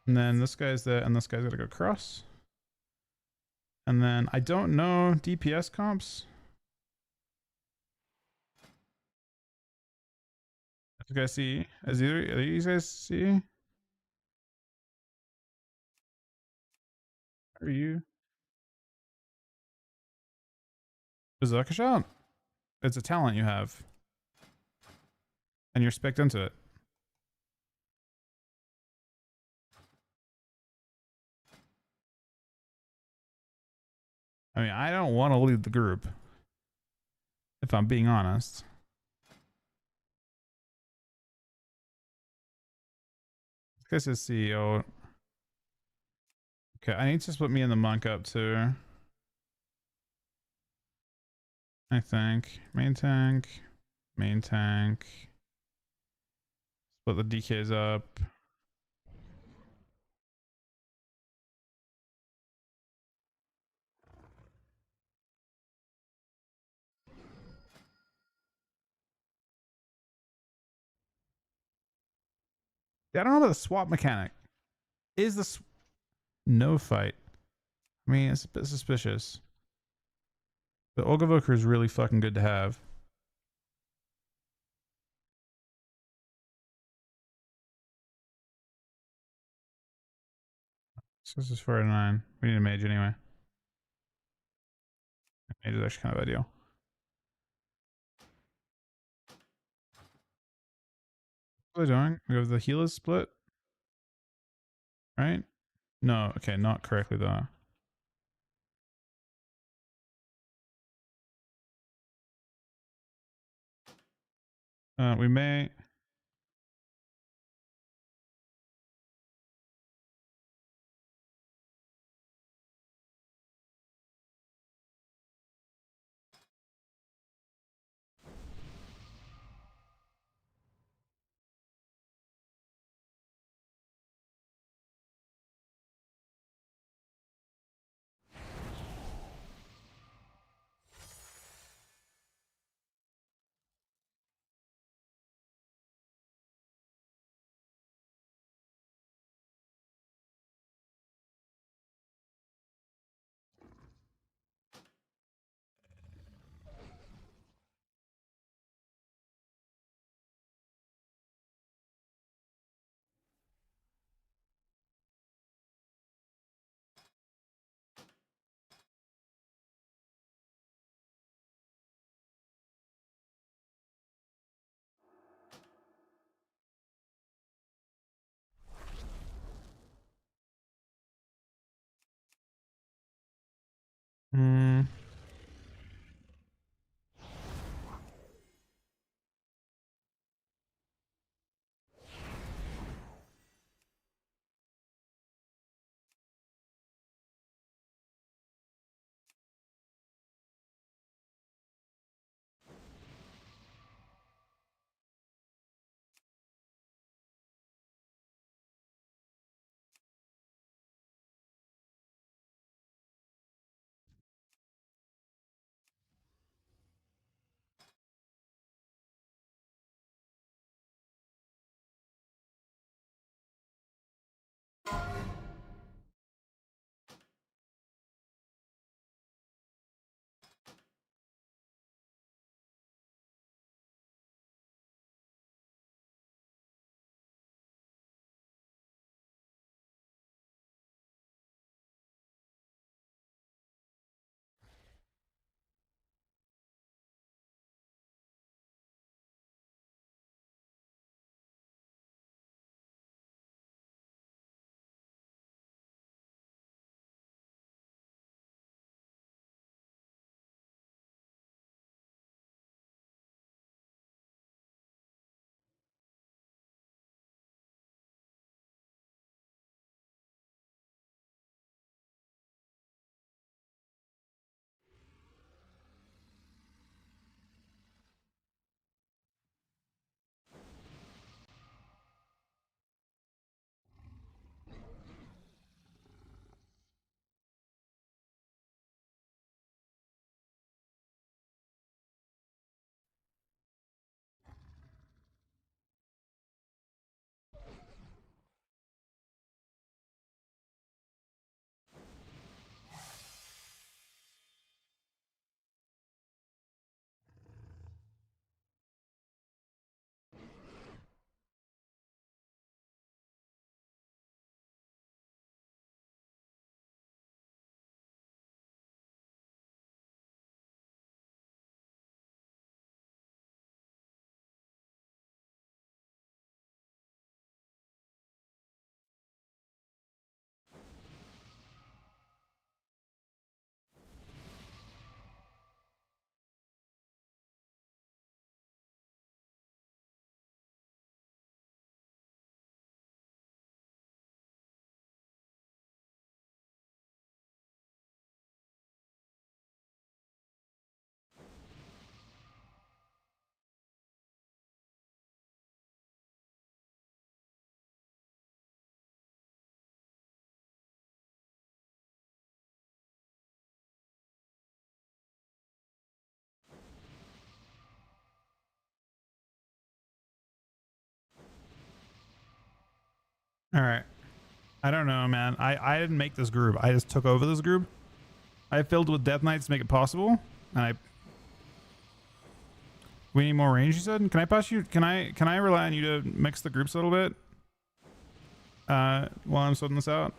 And then this guy's there, and this guy's gotta go cross. And then I don't know DPS comps. You guys see? Are you guys see? Are you? Berserker shot? It's a talent you have. And you're spec'd into it. I mean, I don't want to lead the group, if I'm being honest. This is CEO. Okay, I need to split me and the monk up too. I think. Main tank. Main tank. Split the DKs up. I don't know about the swap mechanic. Is this no fight? I mean, it's a bit suspicious. The Ogavoker is really fucking good to have. So this is 409. We need a mage anyway. Mage is actually kind of ideal. What are they doing? We have the healers split. Right? No, okay, not correctly though. We may All right. I don't know, man. I didn't make this group. I just took over this group. I filled with Death Knights to make it possible. And we need more range, you said? Can I pass you? Can I rely on you to mix the groups a little bit? While I'm sorting this out?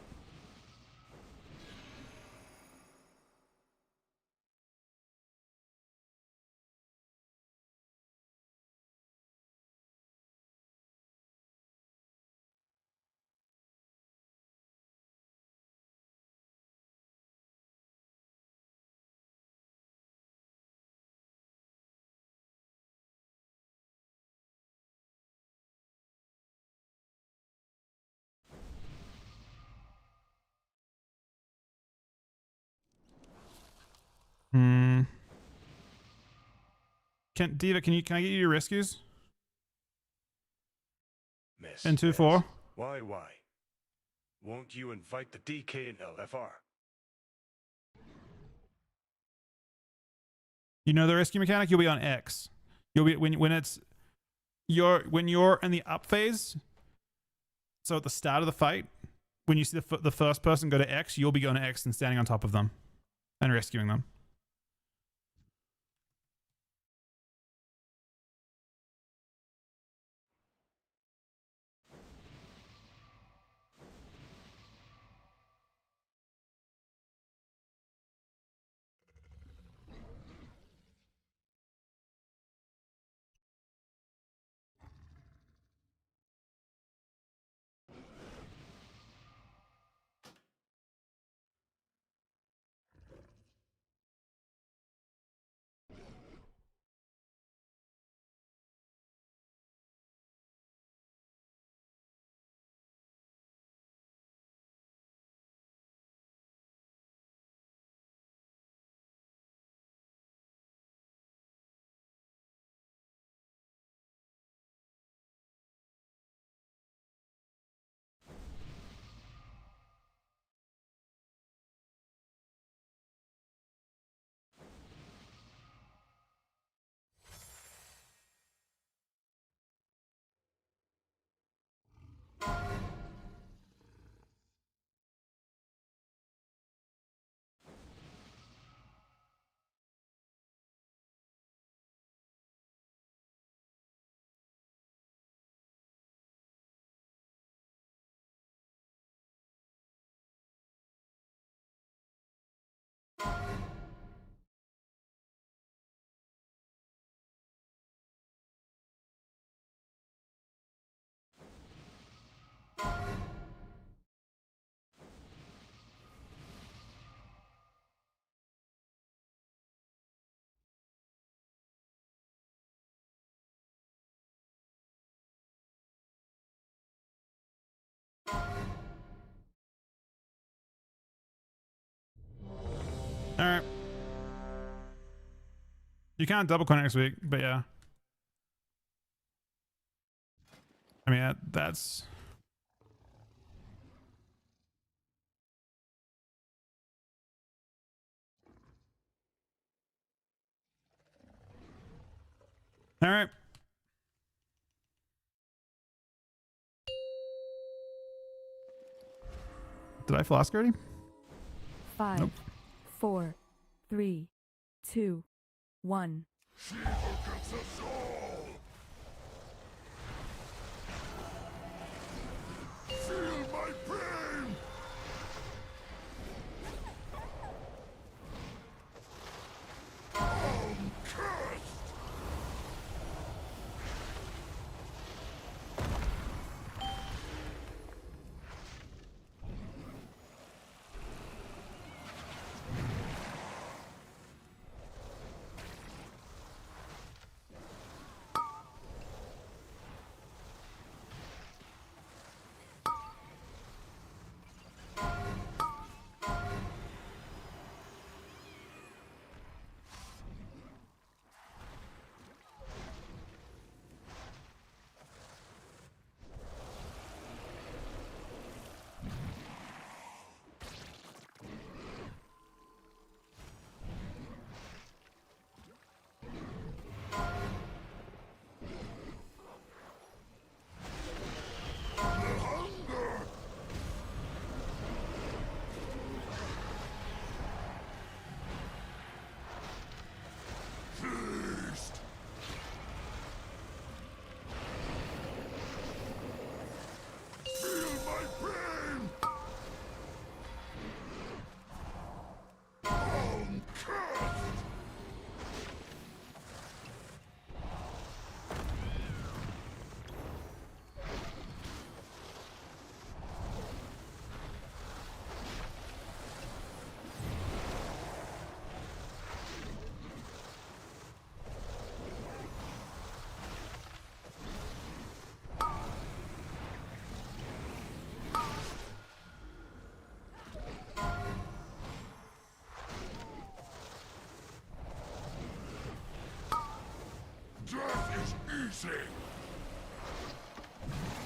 Hmm. Diva, can I get you your rescues? Miss. In 2-4? Why? Won't you invite the DK and LFR? You know the rescue mechanic? You'll be on X. You'll be when you're in the up phase. So at the start of the fight, when you see the first person go to X, you'll be going to X and standing on top of them and rescuing them. All right. You can't double coin next week, but yeah. I mean, that's... All right. Did I flask already? 5, Nope. 4, 3, 2, 1. Feel my pain! I'm cursed!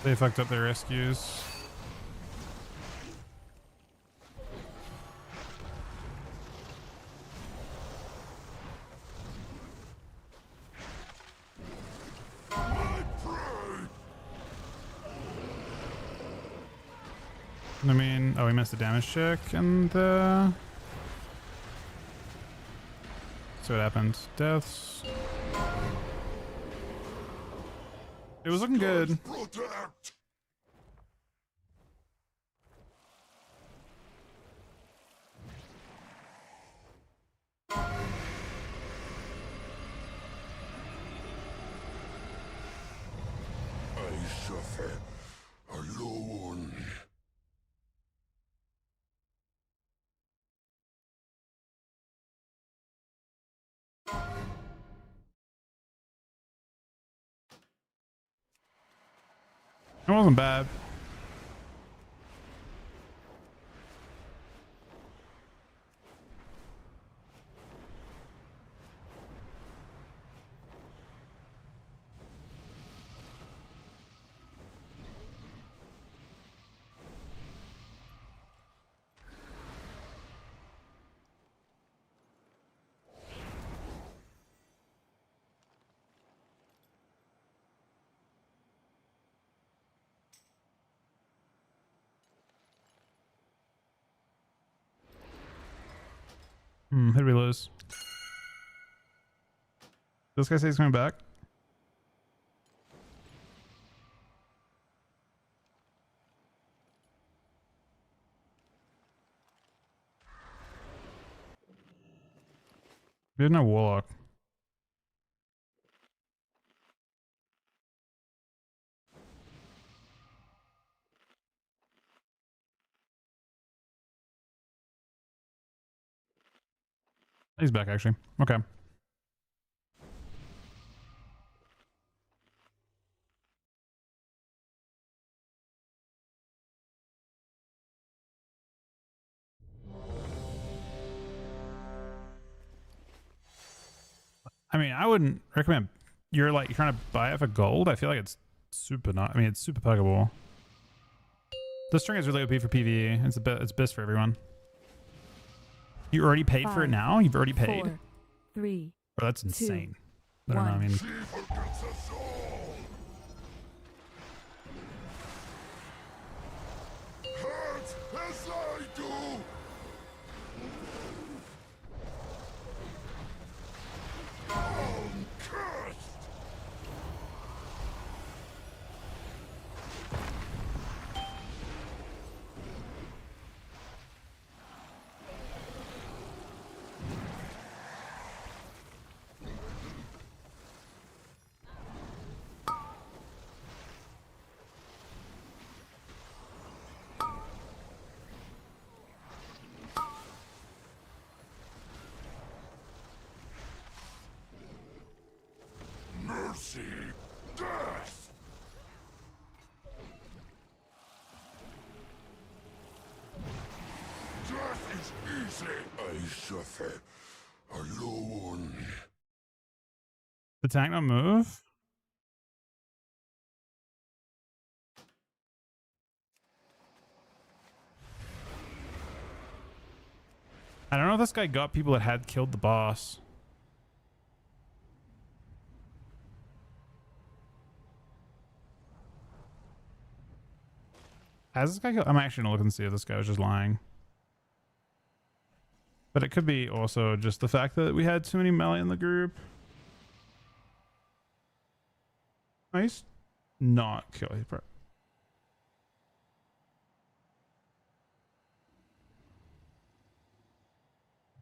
They fucked up their rescues. I mean, oh, we missed the damage check and so what happened? Deaths. It was looking good. I suffer alone. It wasn't bad. Who did we lose? This guy say he's coming back? We didn't have Warlock. He's back actually. Okay. I mean, I wouldn't recommend. You're trying to buy it for gold. I feel like it's super not. I mean, it's super puggable. The string is really OP for PvE. It's best for everyone. You already paid for it now? You've already paid? 4, 3. Oh, that's insane. I don't know. I mean, As I do. Cursed. Mercy, death. Death is easy. I suffer alone. the tank not move? I don't know if this guy got people that had killed the boss. Has this guy killed? I'm actually gonna look and see if this guy was just lying. But it could be also just the fact that we had too many melee in the group. Nice. Not kill.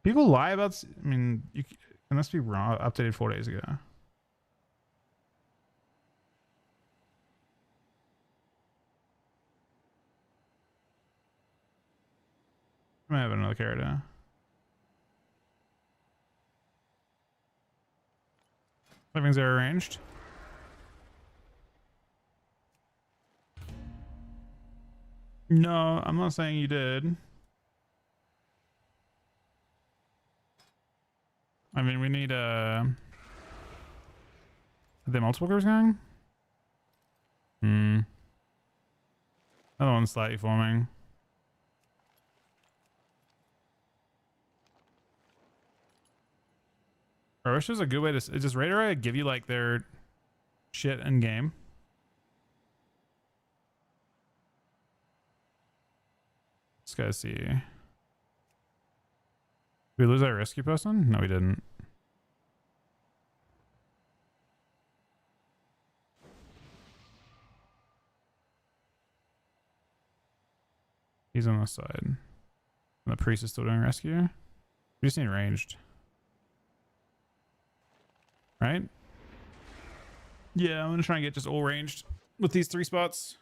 People lie about. I mean, can this be wrong? Updated 4 days ago. I might have another character. Livings are arranged. No, I'm not saying you did. I mean, we need a... Are there multiple groups going? Another one's slightly forming. I wish there's a good way to... Does Raider give you like their shit in game? Let's go see. Did we lose our rescue person? No, we didn't. He's on the side. And the priest is still doing rescue. We just need ranged. Right? Yeah, I'm gonna try and get just all ranged with these 3 spots.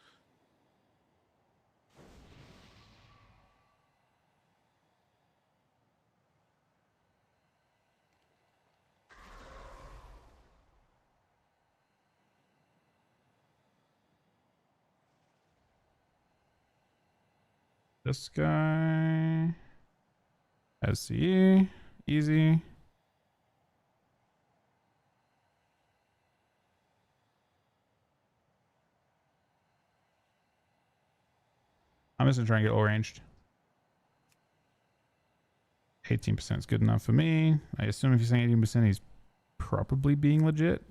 This guy has CE, easy. I'm just gonna try and get all ranged. 18% is good enough for me. I assume if you're saying 18%, he's probably being legit.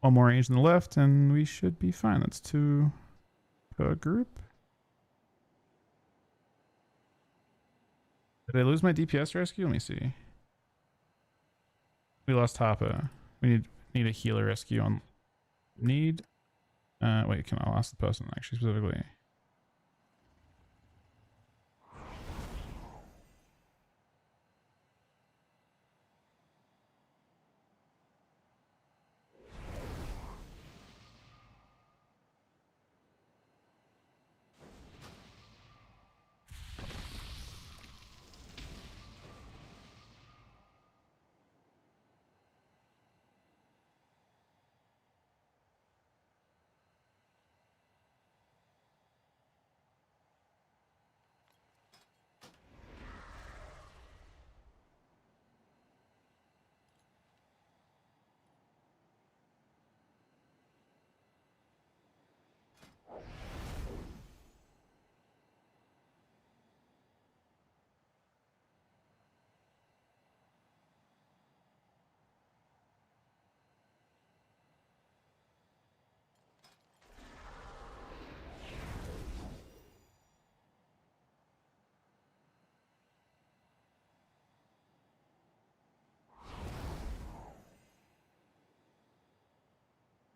One more range on the left, and we should be fine. That's 2 per group. Did I lose my DPS rescue? Let me see. We lost Harper. We need a healer rescue on need. Wait, can I ask the person actually specifically?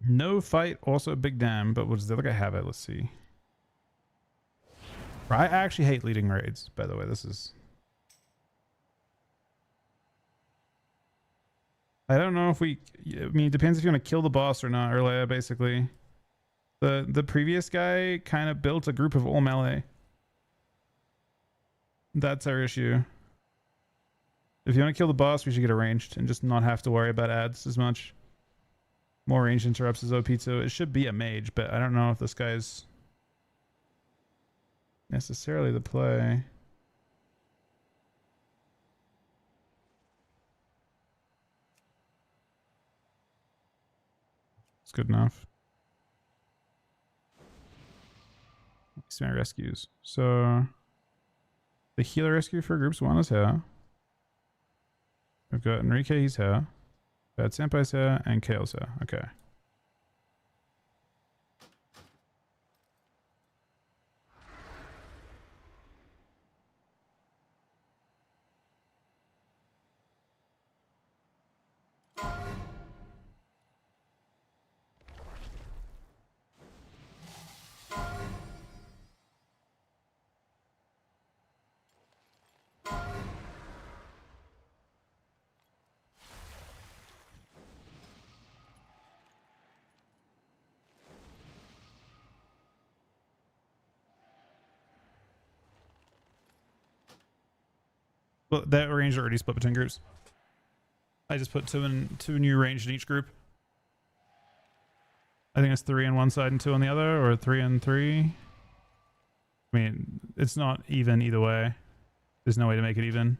No fight, also a big dam, but what does the other guy have it? Let's see. I actually hate leading raids, by the way. This is... I don't know if we... I mean, it depends if you want to kill the boss or not earlier, basically. The previous guy kind of built a group of all melee. That's our issue. If you want to kill the boss, we should get arranged and just not have to worry about ads as much. More range interrupts is OP too. It should be a mage, but I don't know if this guy's necessarily the play. It's good enough. Let's see my rescues. So the healer rescue for groups 1 is here. We've got Enrique, he's here. Bad Senpai's here, and Kale's here. Okay. Well, that range already split between groups. I just put two new range in each group. I think it's 3 on one side and 2 on the other, or 3 and 3. I mean, it's not even either way. There's no way to make it even.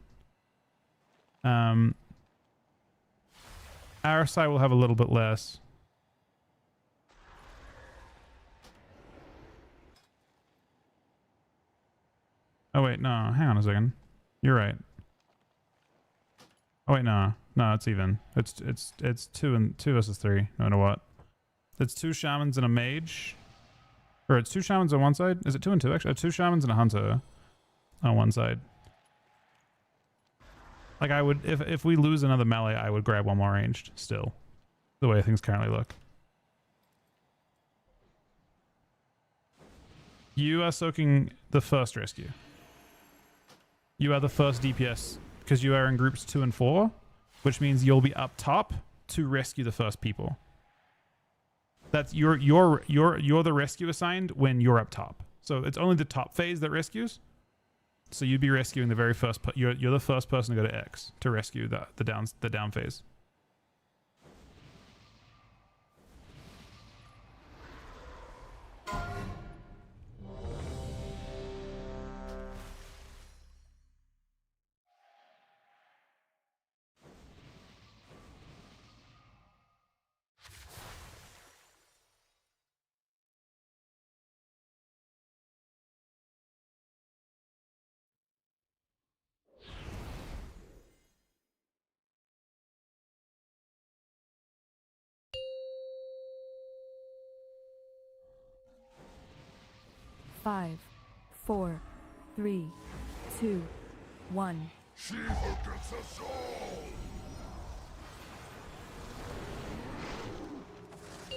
Our side will have a little bit less. Oh wait, no, hang on a second. You're right. Oh wait, no, it's even. It's 2 versus 3. No matter what. It's 2 shamans and a mage, or it's 2 shamans on one side. Is it 2 and 2 actually? 2 shamans and a hunter on one side. Like I would, if we lose another melee, I would grab one more ranged still. The way things currently look. You are soaking the first rescue. You are the first DPS because you are in groups 2 and 4, which means you'll be up top to rescue the first people. That's you're the rescue assigned when you're up top. So it's only the top phase that rescues. So you'd be rescuing the very first. You're the first person to go to X to rescue the down phase. Five, 4, 3, 2, 1. She forgets us all!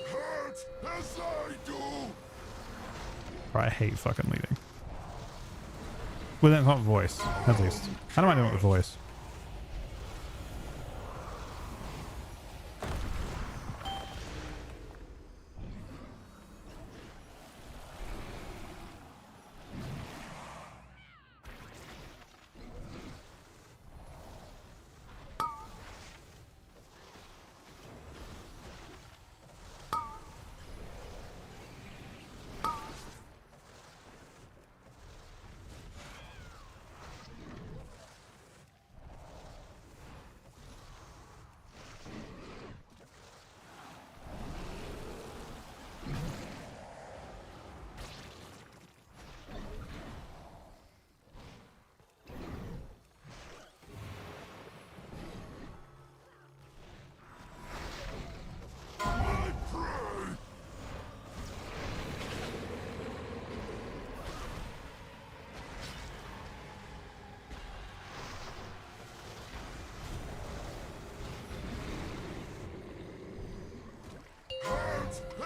Hurt as I do! I hate fucking leading. With that voice, at least. I don't mind doing it with voice.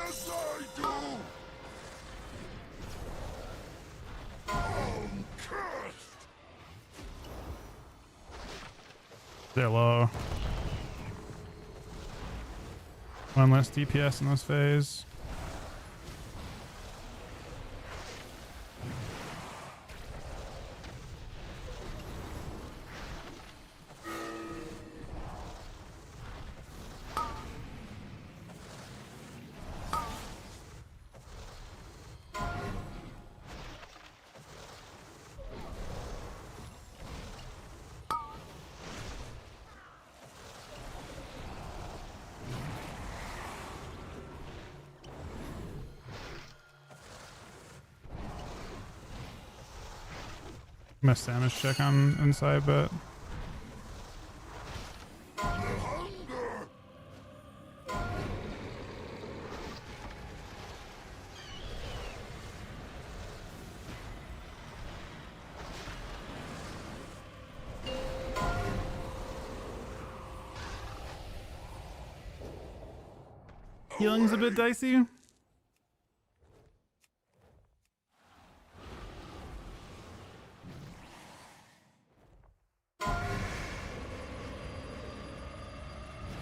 As I do! Cursed! They're low. One less DPS in this phase. Missed damage check on inside, but healing's a bit dicey.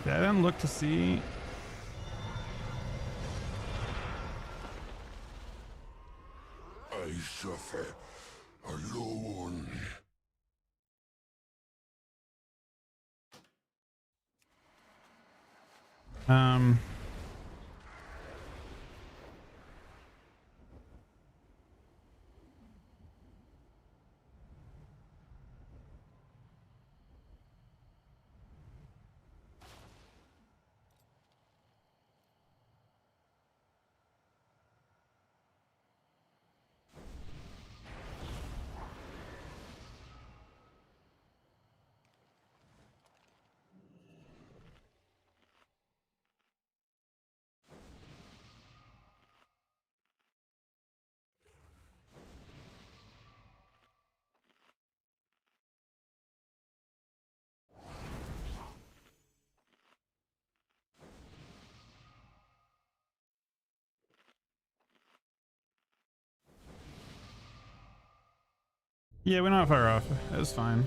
Yeah, I didn't look to see. I suffer alone. Yeah, we're not far off. It was fine.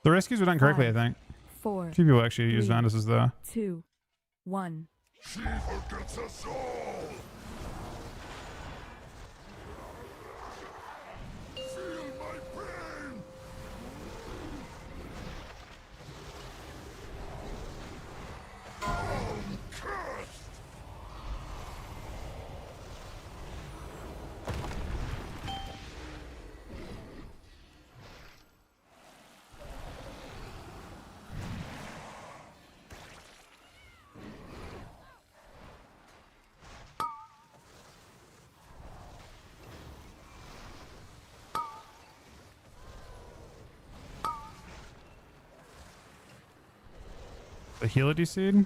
The rescues were done correctly, I think. 4, A few people actually use 3, Vanduses though. 2, 1. She forgets us all! Feel my pain! I'm cursed! The Helity seed?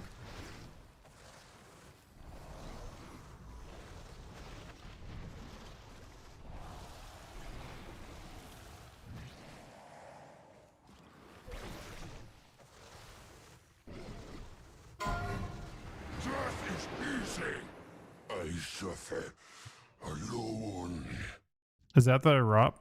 Death is easy! I suffer alone. Is that the ROP?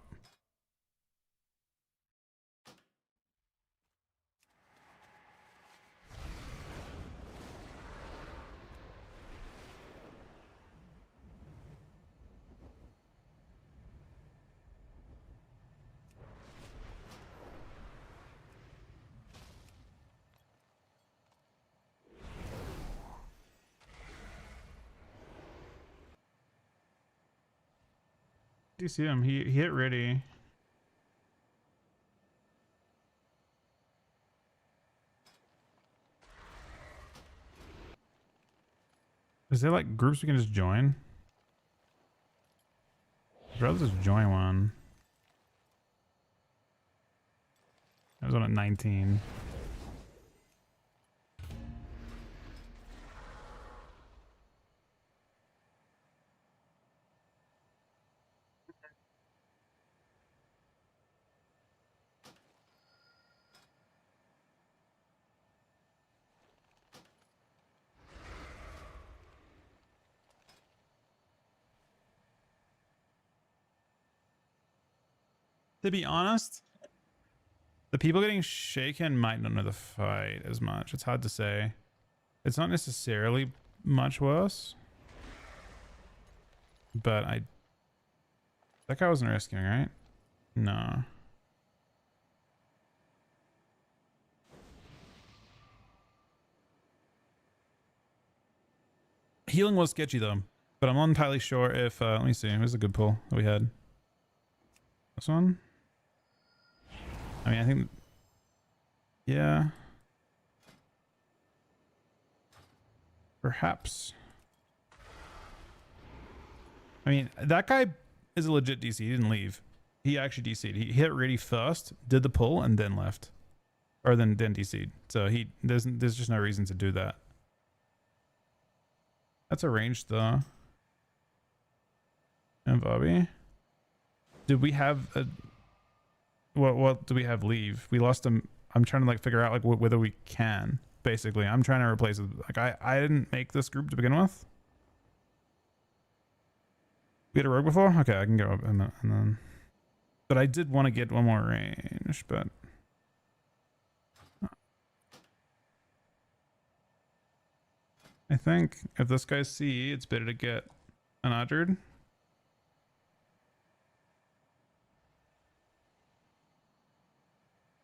Do you see him? He hit ready. Is there like groups we can just join? I'd rather just join one. I was on at 19. To be honest, the people getting shaken might not know the fight as much. It's hard to say. It's not necessarily much worse. But that guy wasn't rescuing, right? No. Healing was sketchy though. But I'm not entirely sure if let me see. Here's a good pull that we had. This one? I mean, I think, yeah, perhaps. I mean, that guy is a legit DC. He didn't leave. He actually DC'd. He hit ready first, did the pull, and then left, or then DC'd. So there's just no reason to do that. That's a range though. And Bobby, did we have a? What do we have leave? We lost him. I'm trying to like figure out like whether we can. Basically, I'm trying to replace it. Like I didn't make this group to begin with. We had a rogue before. Okay, I can go up and then. But I did want to get one more range, but. I think if this guy's CE, it's better to get an Udred.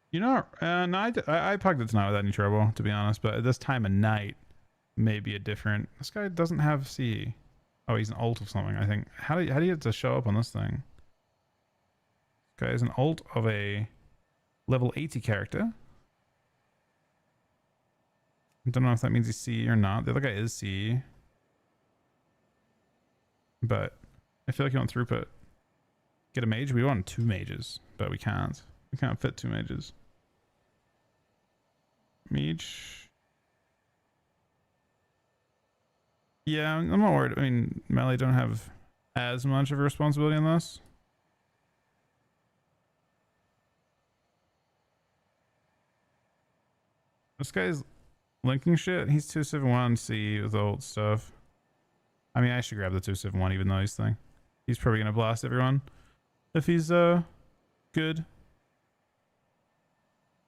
You know, no, I plugged it tonight without any trouble, to be honest. But at this time of night, maybe a different. This guy doesn't have CE. Oh, he's an alt of something, I think. How do you get to show up on this thing? This guy is an alt of a level 80 character. I don't know if that means he's C or not. The other guy is C. But I feel like you want throughput. Get a mage? We want 2 mages, but we can't. We can't fit 2 mages. Mage. Yeah, I'm not worried. I mean, melee don't have as much of a responsibility on this. This guy's linking shit. He's 271C with old stuff. I mean, I should grab the 271 even though he's thing. He's probably gonna blast everyone if he's good.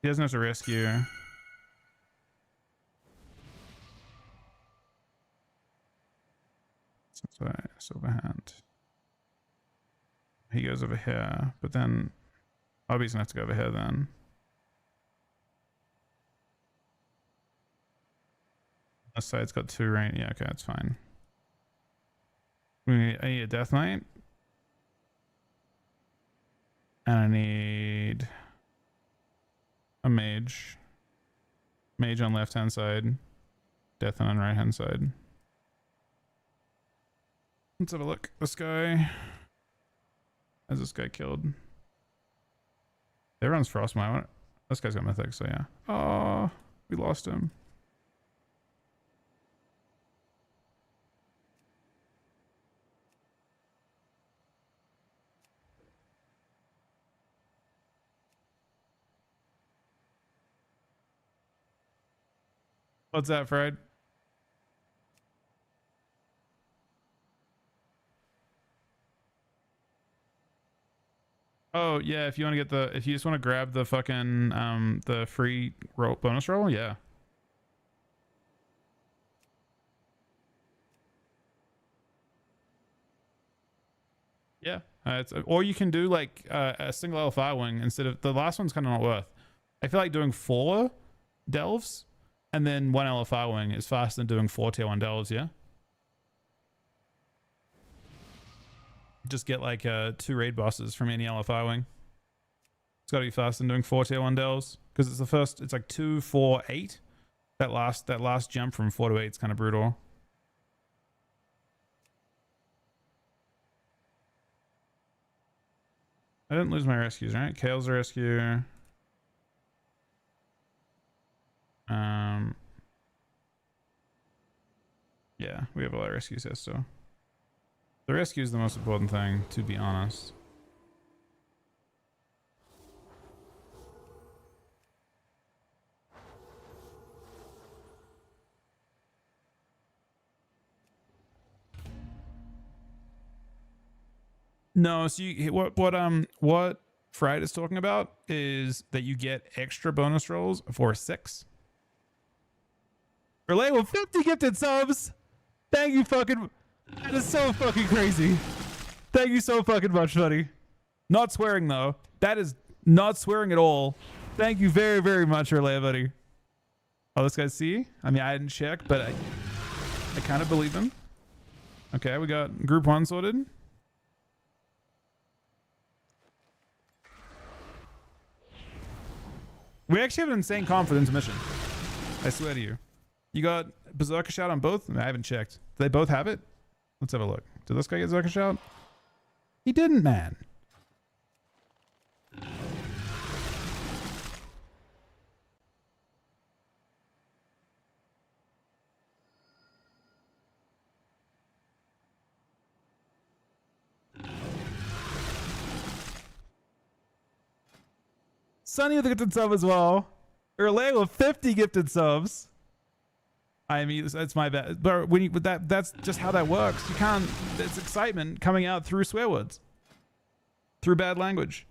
He doesn't have to rescue. Silverhand. He goes over here, but then Obby's gonna have to go over here then. This side's got 2 rain. Yeah, okay, that's fine. I need a Death Knight. And I need a mage. Mage on left hand side. Death Knight on right hand side. Let's have a look. This guy. Has this guy killed? Everyone's Frostmite. This guy's got Mythic, so yeah. Oh, we lost him. What's that, Fred? Oh yeah, if you want to get the, if you just want to grab the fucking the free bonus roll, yeah. Yeah, it's, or you can do like a single LFI wing instead of the last one's kind of not worth. I feel like doing 4 delves and then 1 LFI wing is faster than doing 4 tier 1 delves. Yeah. Just get like 2 raid bosses from any LFI wing. It's got to be faster than doing 4 tier 1 delves because it's the first. It's like 2, 4, 8. That last jump from 4 to 8 is kind of brutal. I didn't lose my rescues, right? Kale's a rescue. Yeah, we have a lot of rescues here, so the rescue is the most important thing, to be honest. No, so you, what Fried is talking about is that you get extra bonus rolls for 6. Relay with 50 gifted subs. Thank you fucking. That is so fucking crazy. Thank you so fucking much, buddy. Not swearing though. That is not swearing at all. Thank you very, very much, Relay, buddy. Oh, this guy's C? I mean, I didn't check, but I kind of believe him. Okay, we got group 1 sorted. We actually have an insane confidence mission. I swear to you. You got Berserker Shout on both? I haven't checked. Do they both have it? Let's have a look. Did this guy get Berserker Shout? He didn't, man. Sunny with a gifted sub as well. Erlay with 50 gifted subs. I mean, that's my bad. But when you, that's just how that works. You can't. It's excitement coming out through swear words, through bad language.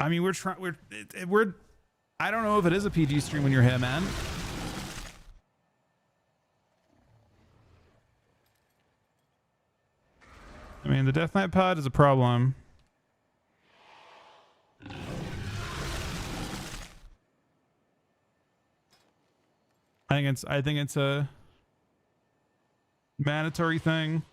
I mean, we're. I don't know if it is a PG stream when you're here, man. I mean, the Death Knight pod is a problem. I think it's a mandatory thing.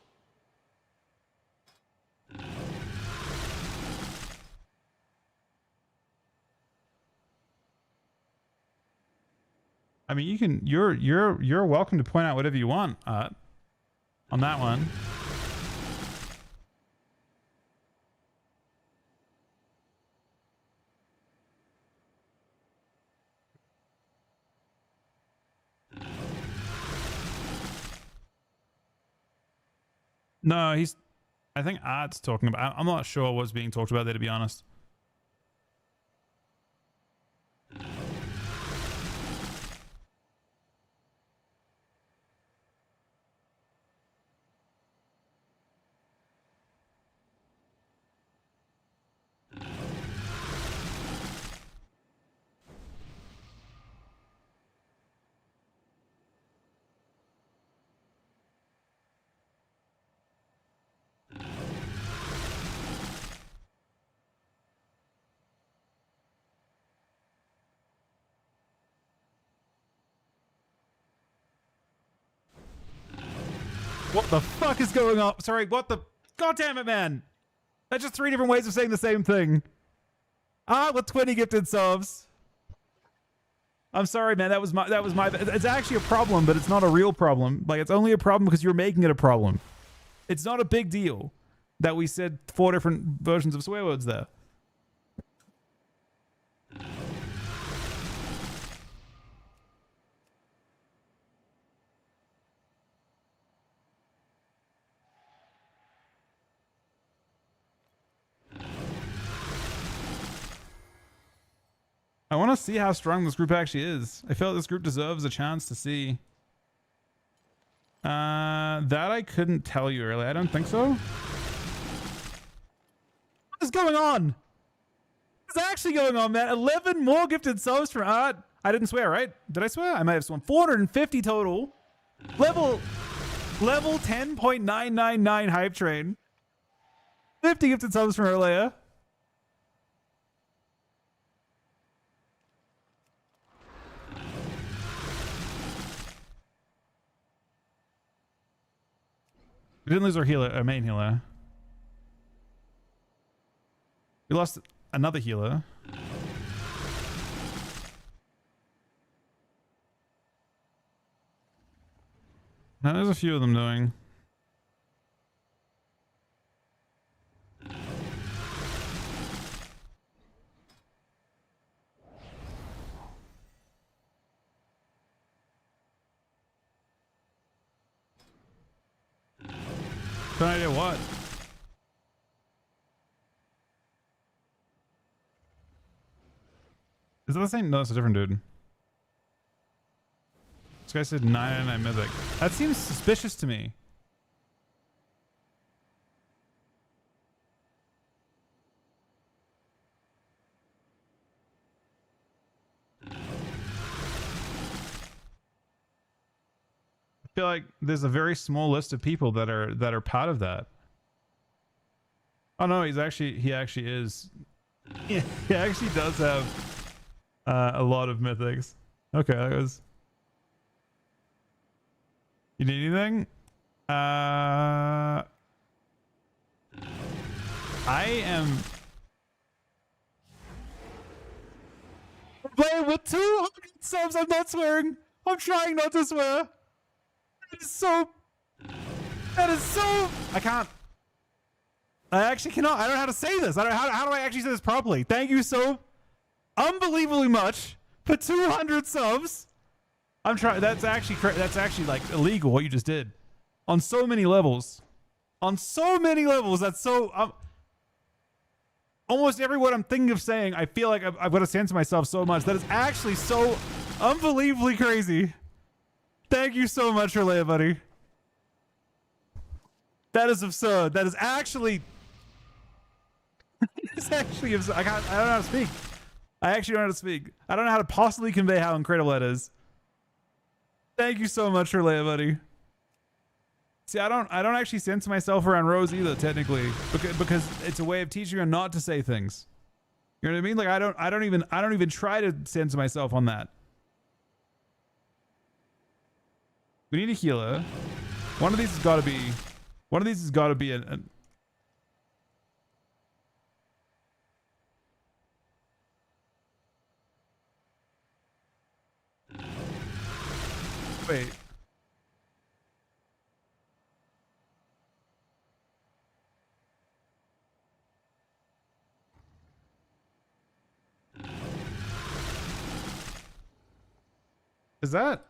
I mean, you're welcome to point out whatever you want on that one. No, I think Art's talking about. I'm not sure what's being talked about there, to be honest. What the fuck is going on? Sorry, what the... God damn it, man. That's just 3 different ways of saying the same thing. With 20 gifted subs. I'm sorry, man. That was my... It's actually a problem, but it's not a real problem. Like, it's only a problem because you're making it a problem. It's not a big deal that we said 4 different versions of swear words there. I want to see how strong this group actually is. I feel like this group deserves a chance to see. That I couldn't tell you earlier. I don't think so. What is going on? What's actually going on, man? 11 more gifted subs from Art. I didn't swear, right? Did I swear? I might have sworn. 450 total. Level 10.999 hype train. 50 gifted subs from earlier. We didn't lose our healer, our main healer. We lost another healer. Now there's a few of them doing. No idea what. Is that the same? No, it's a different dude. This guy said 999 mythic. That seems suspicious to me. I feel like there's a very small list of people that are part of that. Oh no, he actually is. He actually does have a lot of mythics. Okay, that was. You need anything? I am playing with 200 subs. I'm not swearing. I'm trying not to swear. That is so. I can't. I actually cannot. I don't know how to say this. How do I actually say this properly? Thank you so unbelievably much for 200 subs. I'm trying. That's actually like illegal what you just did on so many levels. On so many levels. That's so. Almost every word I'm thinking of saying, I feel like I've got to censor myself so much. That is actually so unbelievably crazy. Thank you so much, Relay, buddy. That is absurd. That is actually... guys actually have, I don't know how to speak. I actually don't know how to speak. I don't know how to possibly convey how incredible that is. Thank you so much for Leia, buddy. See, I don't actually censor myself around Rose either, technically, because it's a way of teaching her not to say things. You know what I mean? Like I don't even try to censor myself on that. We need a healer. One of these has got to be an wait. Is that?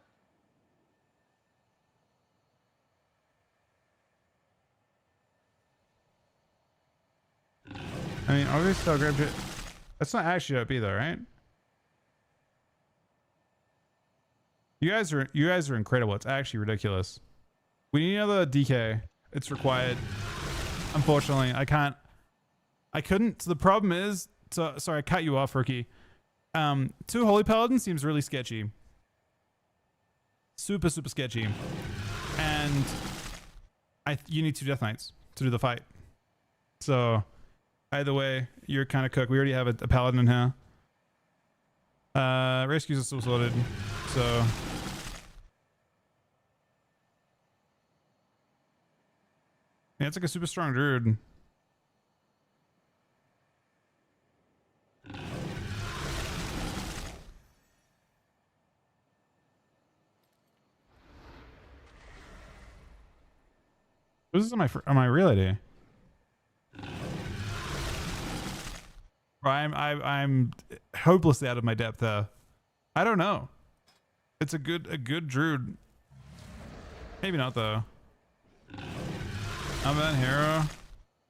I mean, obviously I'll grab it. That's not actually up either, right? You guys are incredible. It's actually ridiculous. We need another DK. It's required. Unfortunately, I couldn't. So the problem is, sorry, I cut you off, Rookie. 2 Holy Paladins seems really sketchy. Super sketchy. And you need 2 Death Knights to do the fight. So either way, you're kind of cooked. We already have a Paladin in here. Rescues are still sorted. So yeah, it's like a super strong druid. This is on my real ID. I'm hopelessly out of my depth there. I don't know. It's a good druid. Maybe not though. I'm that hero.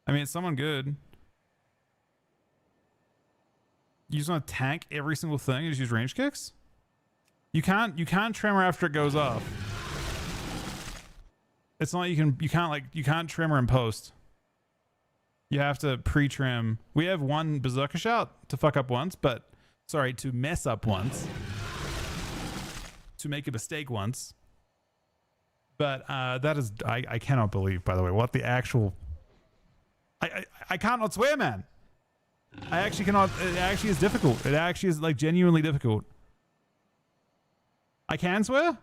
I mean, it's someone good. You just want to tank every single thing and just use range kicks? You can't tremor after it goes off. It's not you can't tremor in post. You have to pre-trim. We have one berserker shout to fuck up once, but sorry, to mess up once. To make a mistake once. But that is I cannot believe, by the way, what the actual I cannot swear, man. I actually cannot. It actually is difficult. It actually is like genuinely difficult. I can swear?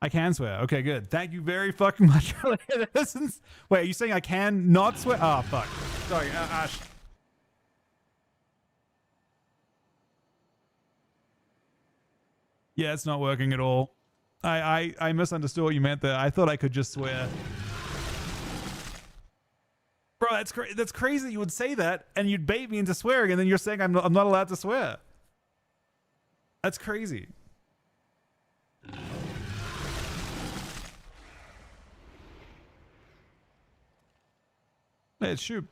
I can swear. Okay, good. Thank you very fucking much for this. Wait, are you saying I can not swear? Oh, fuck. Sorry, Ash. Yeah, it's not working at all. I misunderstood what you meant there. I thought I could just swear. Bro, that's crazy that you would say that and you'd bait me into swearing and then you're saying I'm not allowed to swear. That's crazy. Hey, shoot.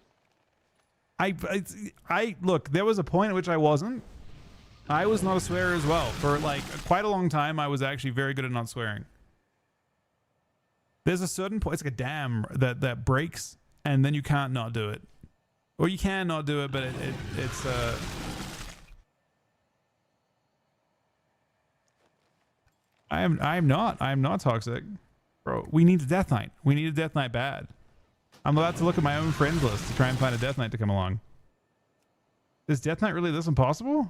I look, there was a point at which I wasn't. I was not a swearer as well. For like quite a long time, I was actually very good at not swearing. There's a certain point, it's like a dam that breaks and then you can't not do it. Or you can not do it, but it's I'm not toxic. Bro, we need a Death Knight. We need a Death Knight bad. I'm about to look at my own friends list to try and find a Death Knight to come along. Is Death Knight really this impossible?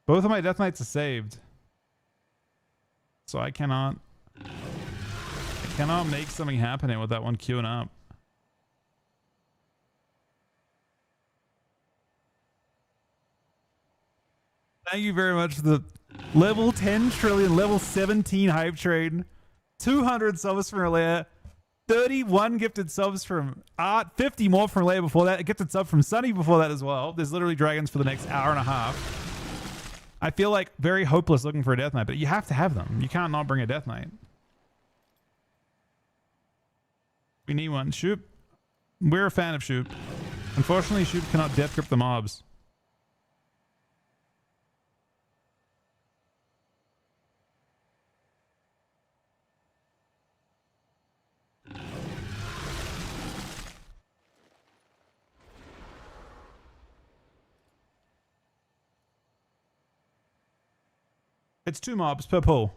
Both of my Death Knights are saved. So I cannot make something happen with that one queuing up. Thank you very much for the level 10 trillion, level 17 hype train, 200 subs from Relaya, 31 gifted subs from Art, 50 more from Relaya before that, a gifted sub from Sunny before that as well. There's literally dragons for the next hour and a half. I feel like very hopeless looking for a Death Knight, but you have to have them. You can't not bring a Death Knight. We need one. Shoop. We're a fan of Shoop. Unfortunately, Shoop cannot death grip the mobs. It's 2 mobs per pull.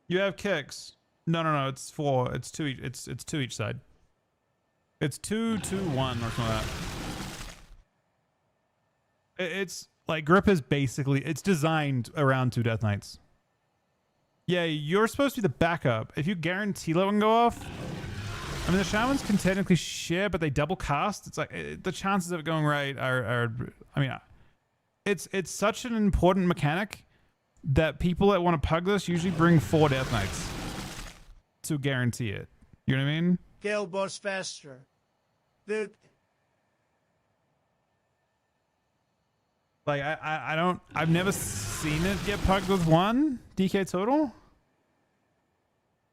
You have kicks. No. It's 4. It's 2 each. It's 2 each side. It's 2, 2, 1 or something like that. It's like grip is basically it's designed around 2 Death Knights. Yeah, you're supposed to be the backup. If you guarantee let one go off, I mean the shamans can technically share, but they double cast. It's like the chances of it going right are I mean, it's such an important mechanic that people that want to pug this usually bring 4 Death Knights to guarantee it. You know what I mean? Kill boss faster. The Like I've never seen it get pugged with 1 DK total.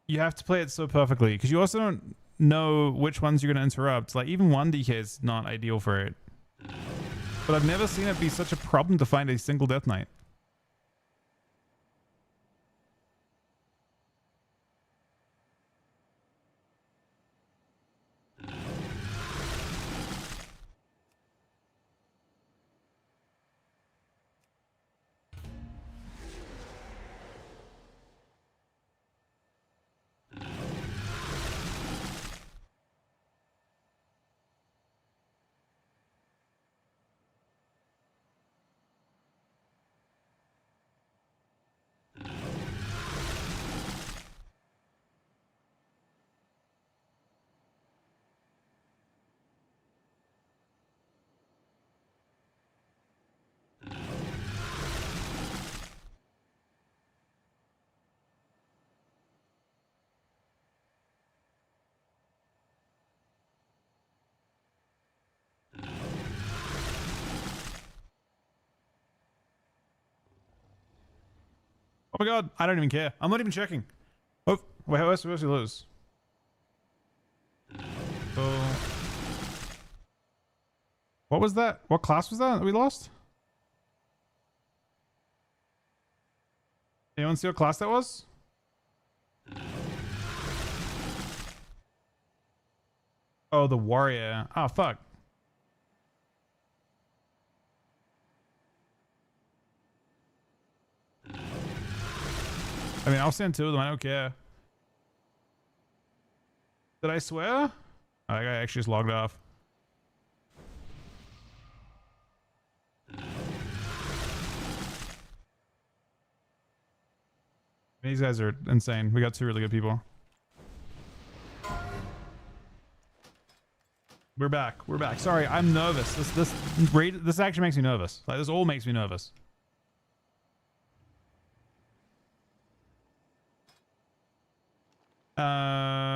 You have to play it so perfectly because you also don't know which ones you're going to interrupt. Like even 1 DK is not ideal for it. But I've never seen it be such a problem to find a single Death Knight. Oh my god, I don't even care. I'm not even checking. Oh, wait, how else we lose? Oh. What was that? What class was that we lost? Anyone see what class that was? Oh, the warrior. Oh, fuck. I mean, I'll send 2 of them. I don't care. Did I swear? I actually just logged off. These guys are insane. We got 2 really good people. We're back. We're back. Sorry, I'm nervous. This actually makes me nervous. Like this all makes me nervous.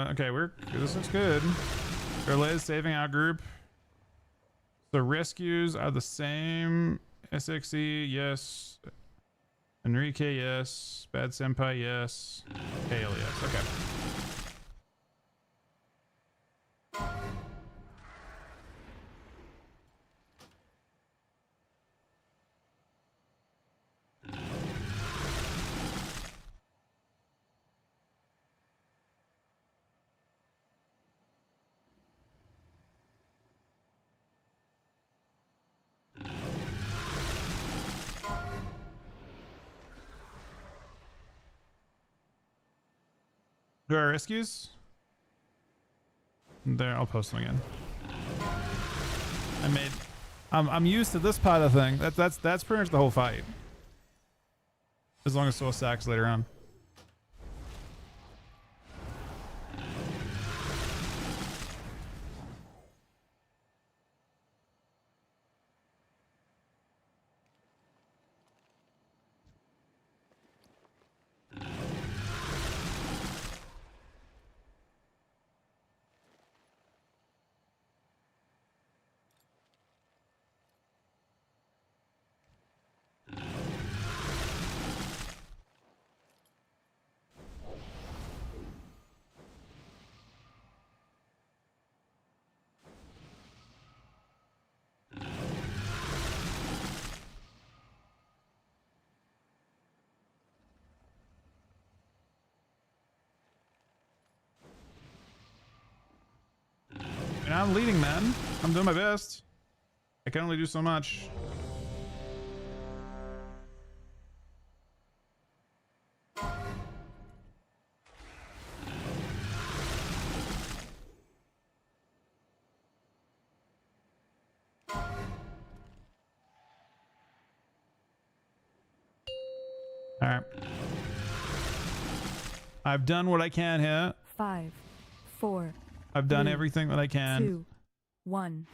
Okay, this looks good. Liz saving our group. The rescues are the same. SXE, yes. Enrique, yes. Bad Senpai, yes. Hale, yes. Okay. Do our rescues? There, I'll post them again. I'm used to this part of the thing. That's pretty much the whole fight. As long as Source sacks later on. And I'm leading, man. I'm doing my best. I can only do so much. All right. I've done what I can here. 5, 4. I've done 3, everything that I can. 2, 1.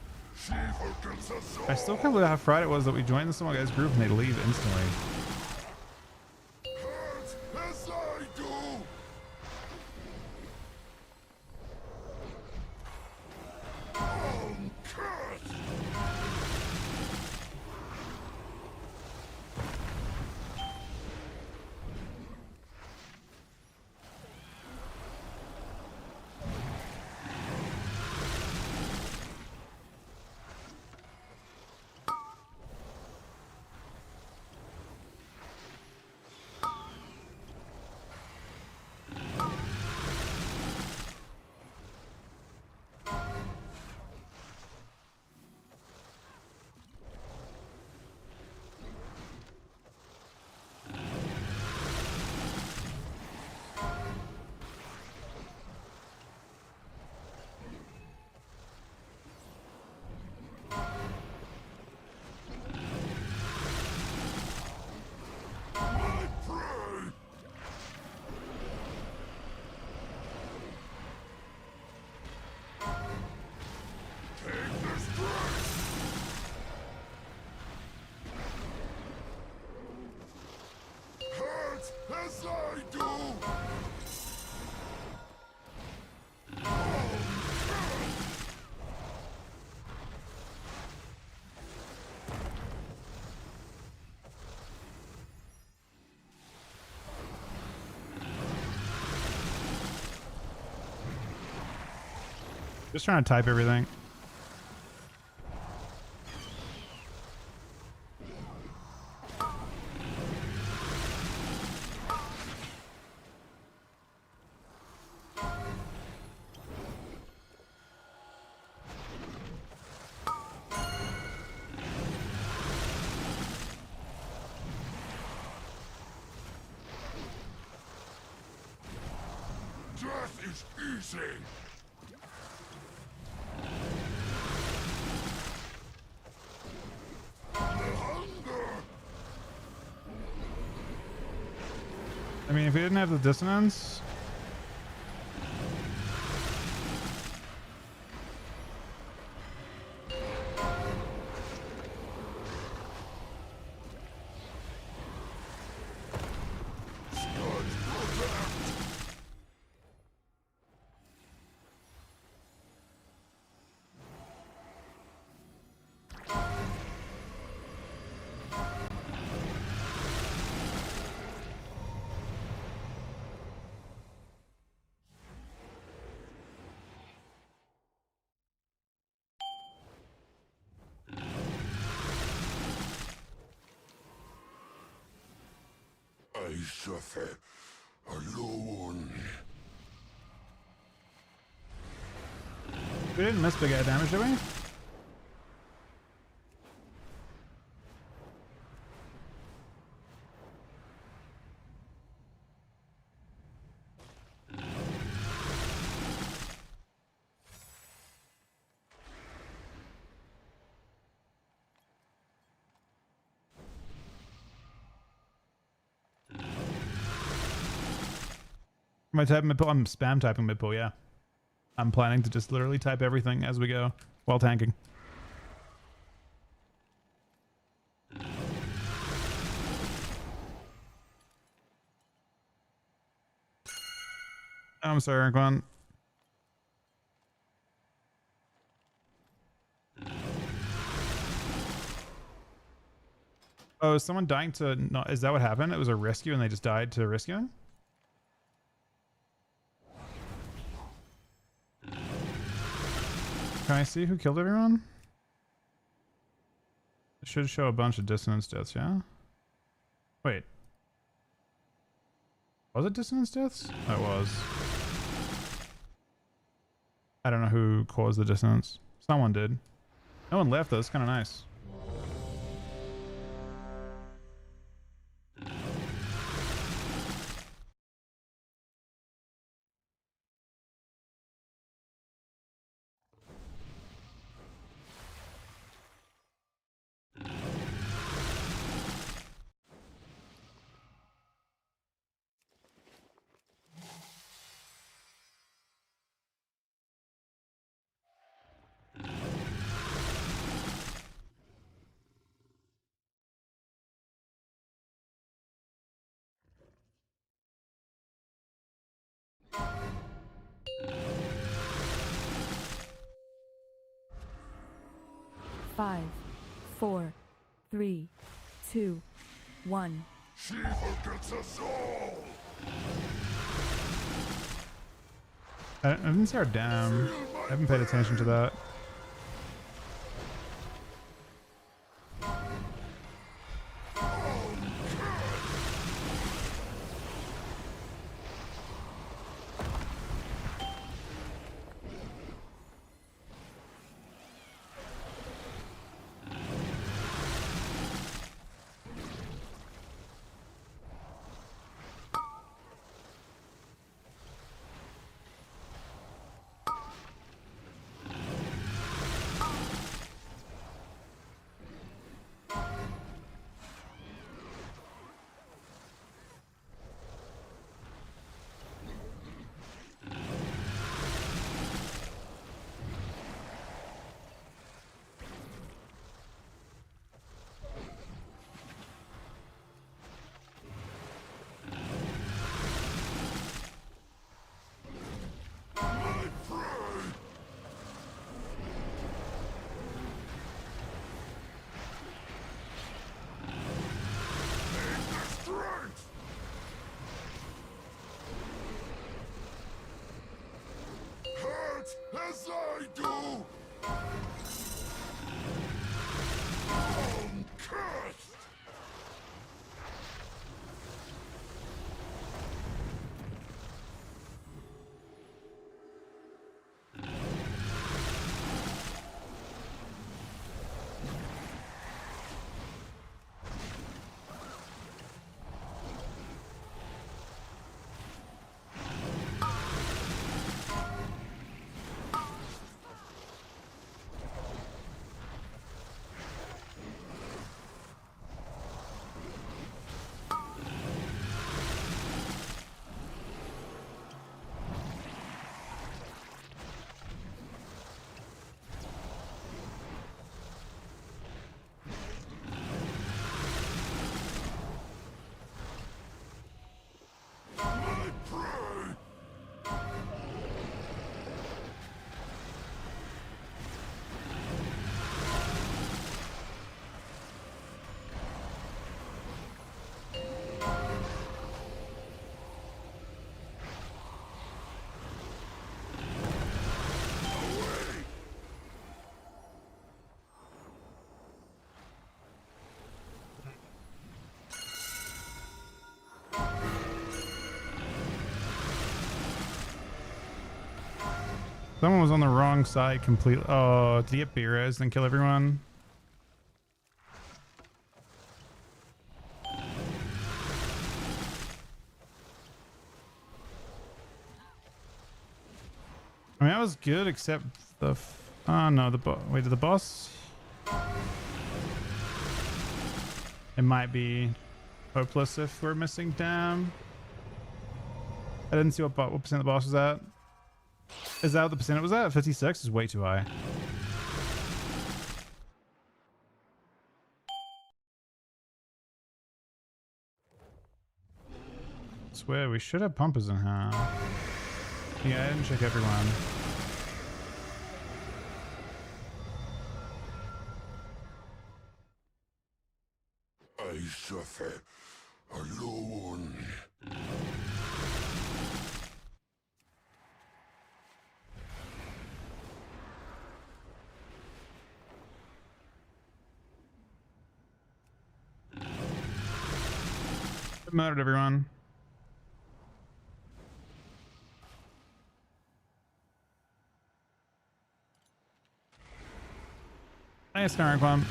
I still can't believe how fried it was that we joined this small guy's group and they leave instantly. As I do. As I do. Just trying to type everything. Death is easy. I mean, if we didn't have the dissonance... I suffer alone. We didn't miss big guy damage, did we? Am I typing mid-pull? I'm spam typing mid-pull, yeah. I'm planning to just literally type everything as we go while tanking. I'm sorry, Glenn. Oh, is someone dying to... No, is that what happened? It was a rescue and they just died to rescuing? Can I see who killed everyone? It should show a bunch of dissonance deaths, yeah? Wait. Was it dissonance deaths? That was. I don't know who caused the dissonance. Someone did. No one left though. It's kind of nice. Five, 4, 3, 2, 1. She forgets us all! I didn't see our dam. I haven't paid attention to that. As I do! I'm cursed! Someone was on the wrong side completely. Oh, did he get B-res and kill everyone? I mean, that was good, except the... Oh, no, wait, did the boss... It might be hopeless if we're missing dam. I didn't see what percent the boss was at. Is that what the percent it was at? 56 is way too high. Swear, we should have pumpers in here. Yeah, I didn't check everyone. I suffer alone. Murdered everyone. Nice current clump.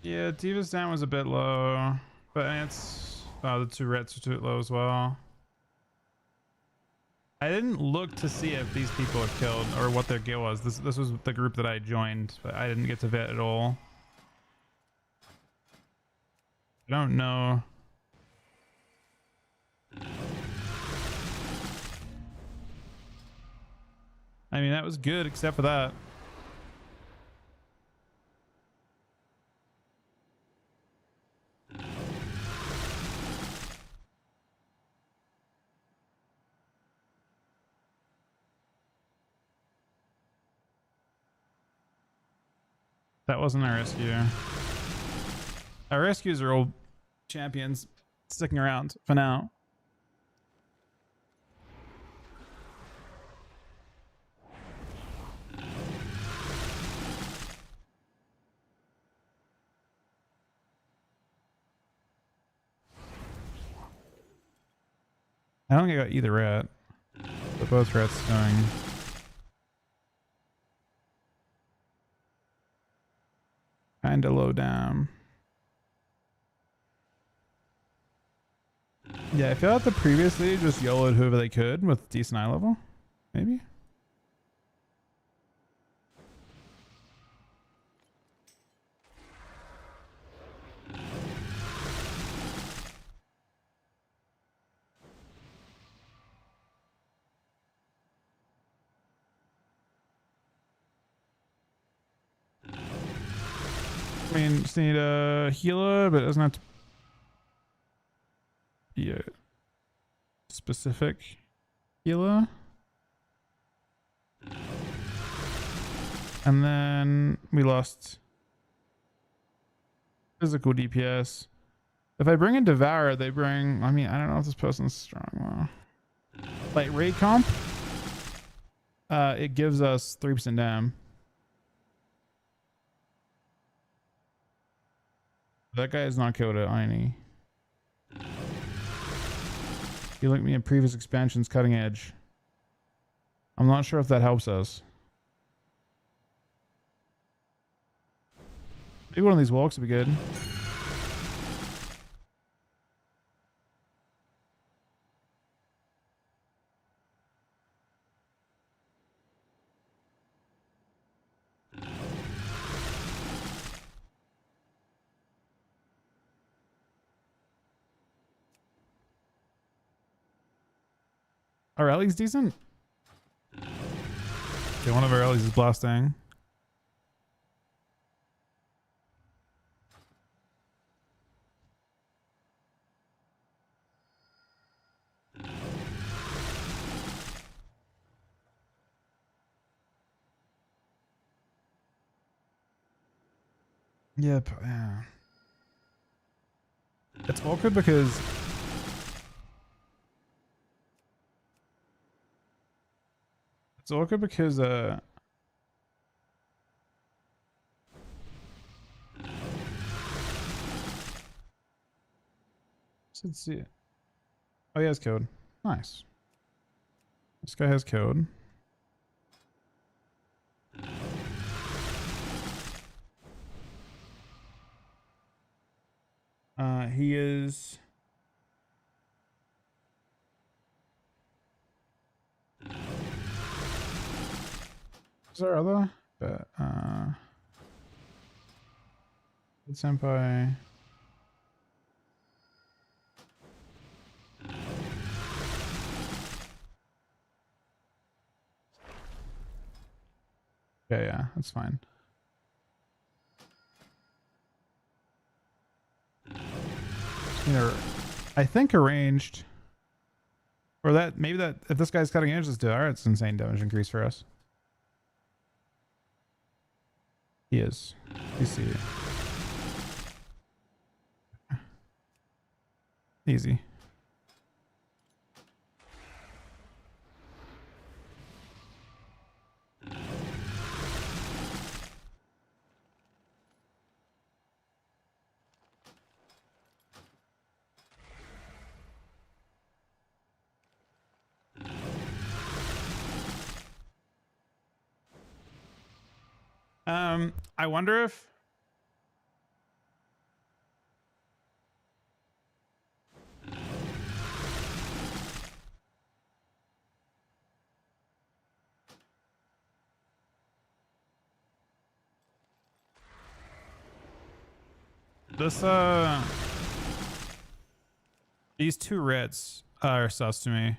Yeah, Diva's down was a bit low, but it's the two reds are too low as well. I didn't look to see if these people had killed or what their gear was. This was the group that I joined, but I didn't get to vet at all. I don't know. I mean, that was good except for that. That wasn't our rescue. Our rescues are old champions sticking around for now. I don't think I got either rat, but both rats doing. Kinda low down. Yeah, I feel like the previously just YOLO'd whoever they could with decent eye level. Maybe? I mean, just need a healer, but it doesn't have to be a specific healer. And then we lost physical DPS. If I bring in Devourer, they bring... I mean, I don't know if this person's strong. Well, like raid comp, it gives us 3% dam. That guy is not killed at Ini. You look at me in previous expansions, cutting edge. I'm not sure if that helps us. Maybe one of these walks would be good. Our Ellie's decent. Okay, one of our Ellie's is blasting. Yep. Yeah. It's awkward because let's see it. Oh, he has code. Nice. This guy has code. He is... Is there other? But, Senpai... Yeah, that's fine. You know, I think arranged. Or that, maybe that, if this guy's cutting edge, let's do it. Alright, it's insane damage increase for us. He is. You see it. Easy. I wonder if this these two reds are sus to me.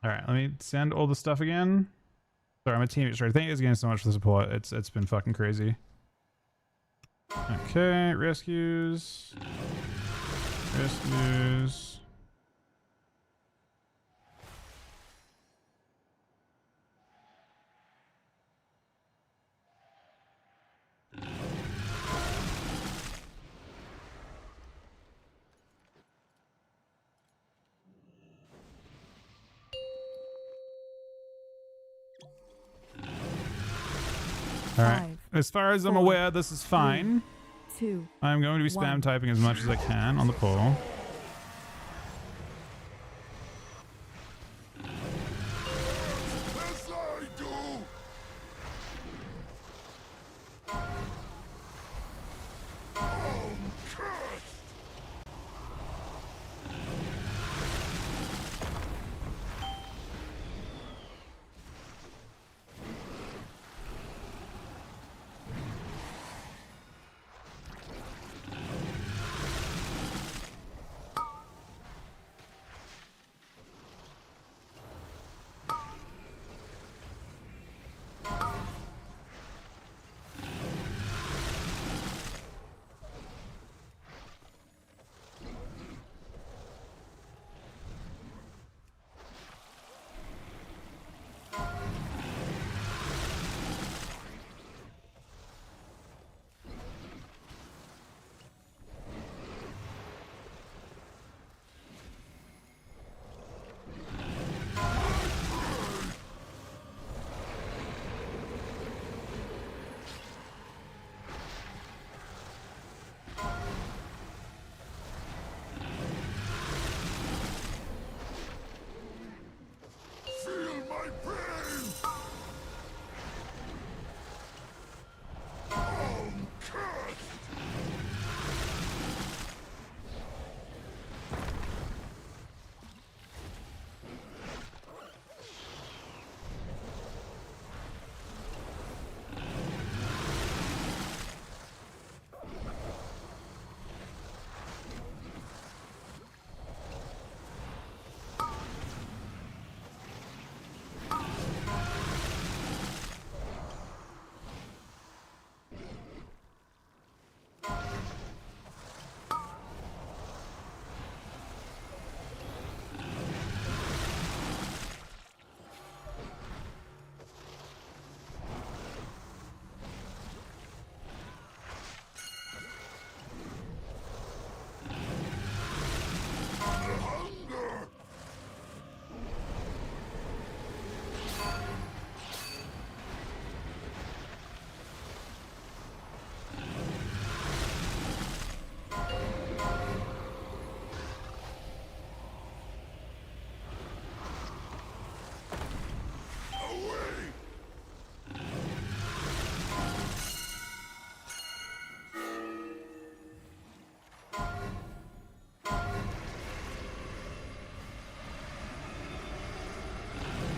All right, let me send all the stuff again. Sorry, my team. Sorry, thank you guys again so much for the support. It's been fucking crazy. Okay, rescues. Rescues. All right. As far as I'm aware, this is fine. 2. I'm going to be spam typing as much as I can on the poll. As I do.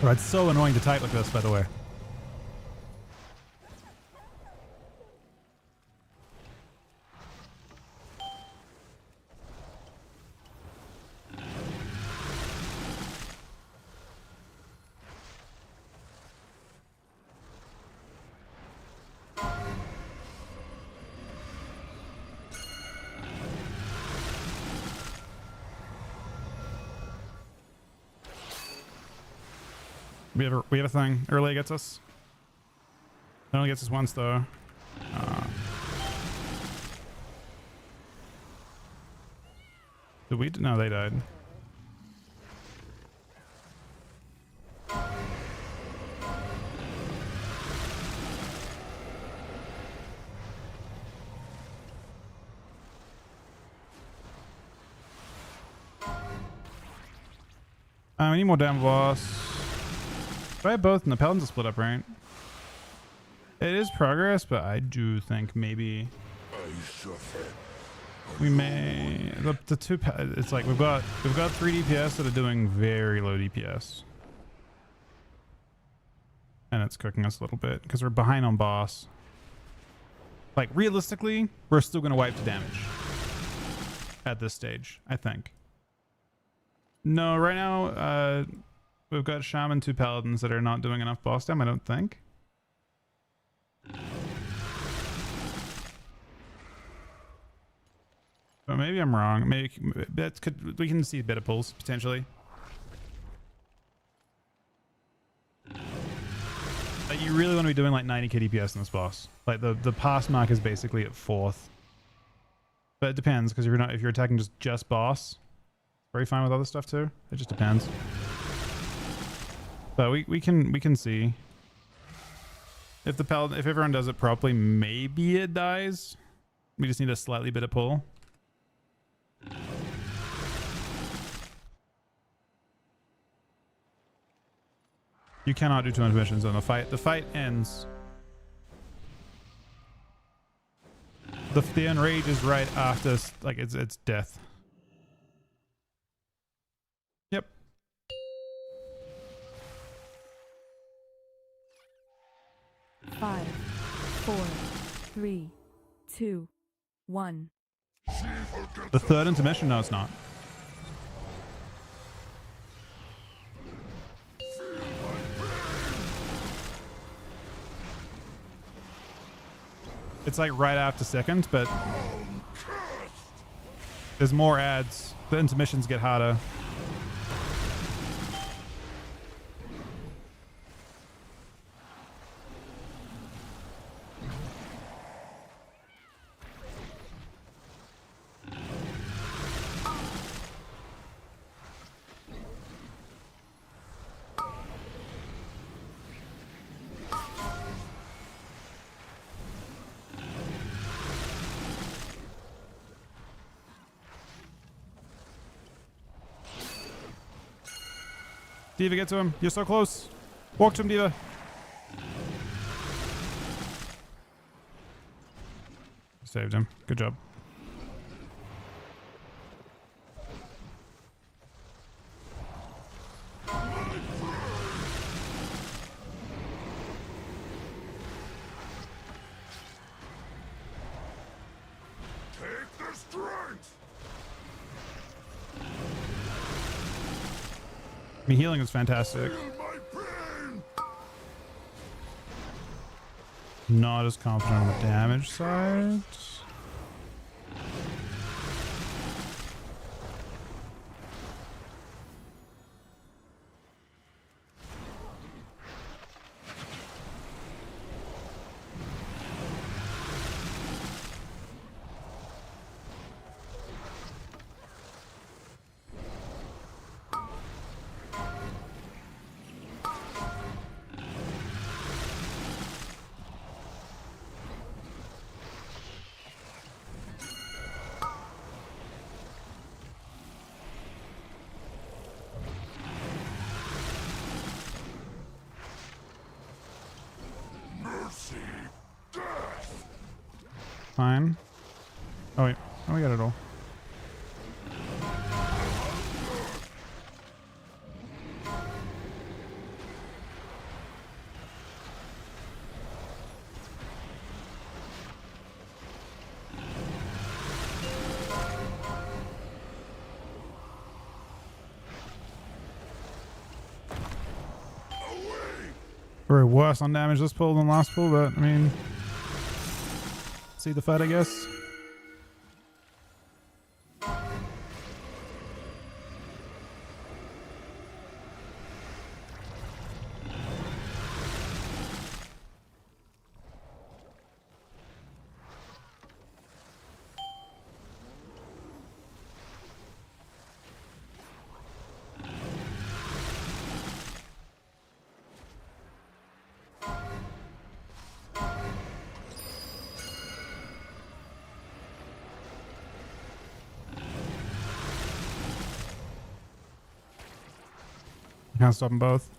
Oh, it's so annoying to type like this, by the way. We have a thing. Early gets us. It only gets us once though. Did we? No, they died. We need more damn boss. Try both and the Paladins will split up, right? It is progress, but I do think maybe we may the two. It's like we've got 3 DPS that are doing very low DPS, and it's cooking us a little bit because we're behind on boss. Like realistically, we're still gonna wipe to damage at this stage, I think. No, right now we've got Shaman, 2 Paladins that are not doing enough boss damage, I don't think. But maybe I'm wrong. Maybe we can see a bit of pulls potentially. Like you really want to be doing like 90k DPS in this boss. Like the pass mark is basically at 4th. But it depends because if you're attacking just boss, very fine with other stuff too. It just depends. But we can see if the Paladin, if everyone does it properly, maybe it dies. We just need a slightly bit of pull. You cannot do 2 intermissions on the fight. The fight ends. The enrage is right after, like it's death. Yep. Five, 4, 3, 2, 1. The 3rd intermission? No, it's not. It's like right after 2nd, but there's more ads. The intermissions get harder. Diva, get to him. You're so close. Walk to him, Diva. Saved him. Good job. Take the strength. I mean, healing is fantastic. Not as confident on the damage side. Fine. Oh wait. Oh, we got it all. We're worse on damage this pull than last pull, but I mean, see the fight, I guess. Can't stop them both.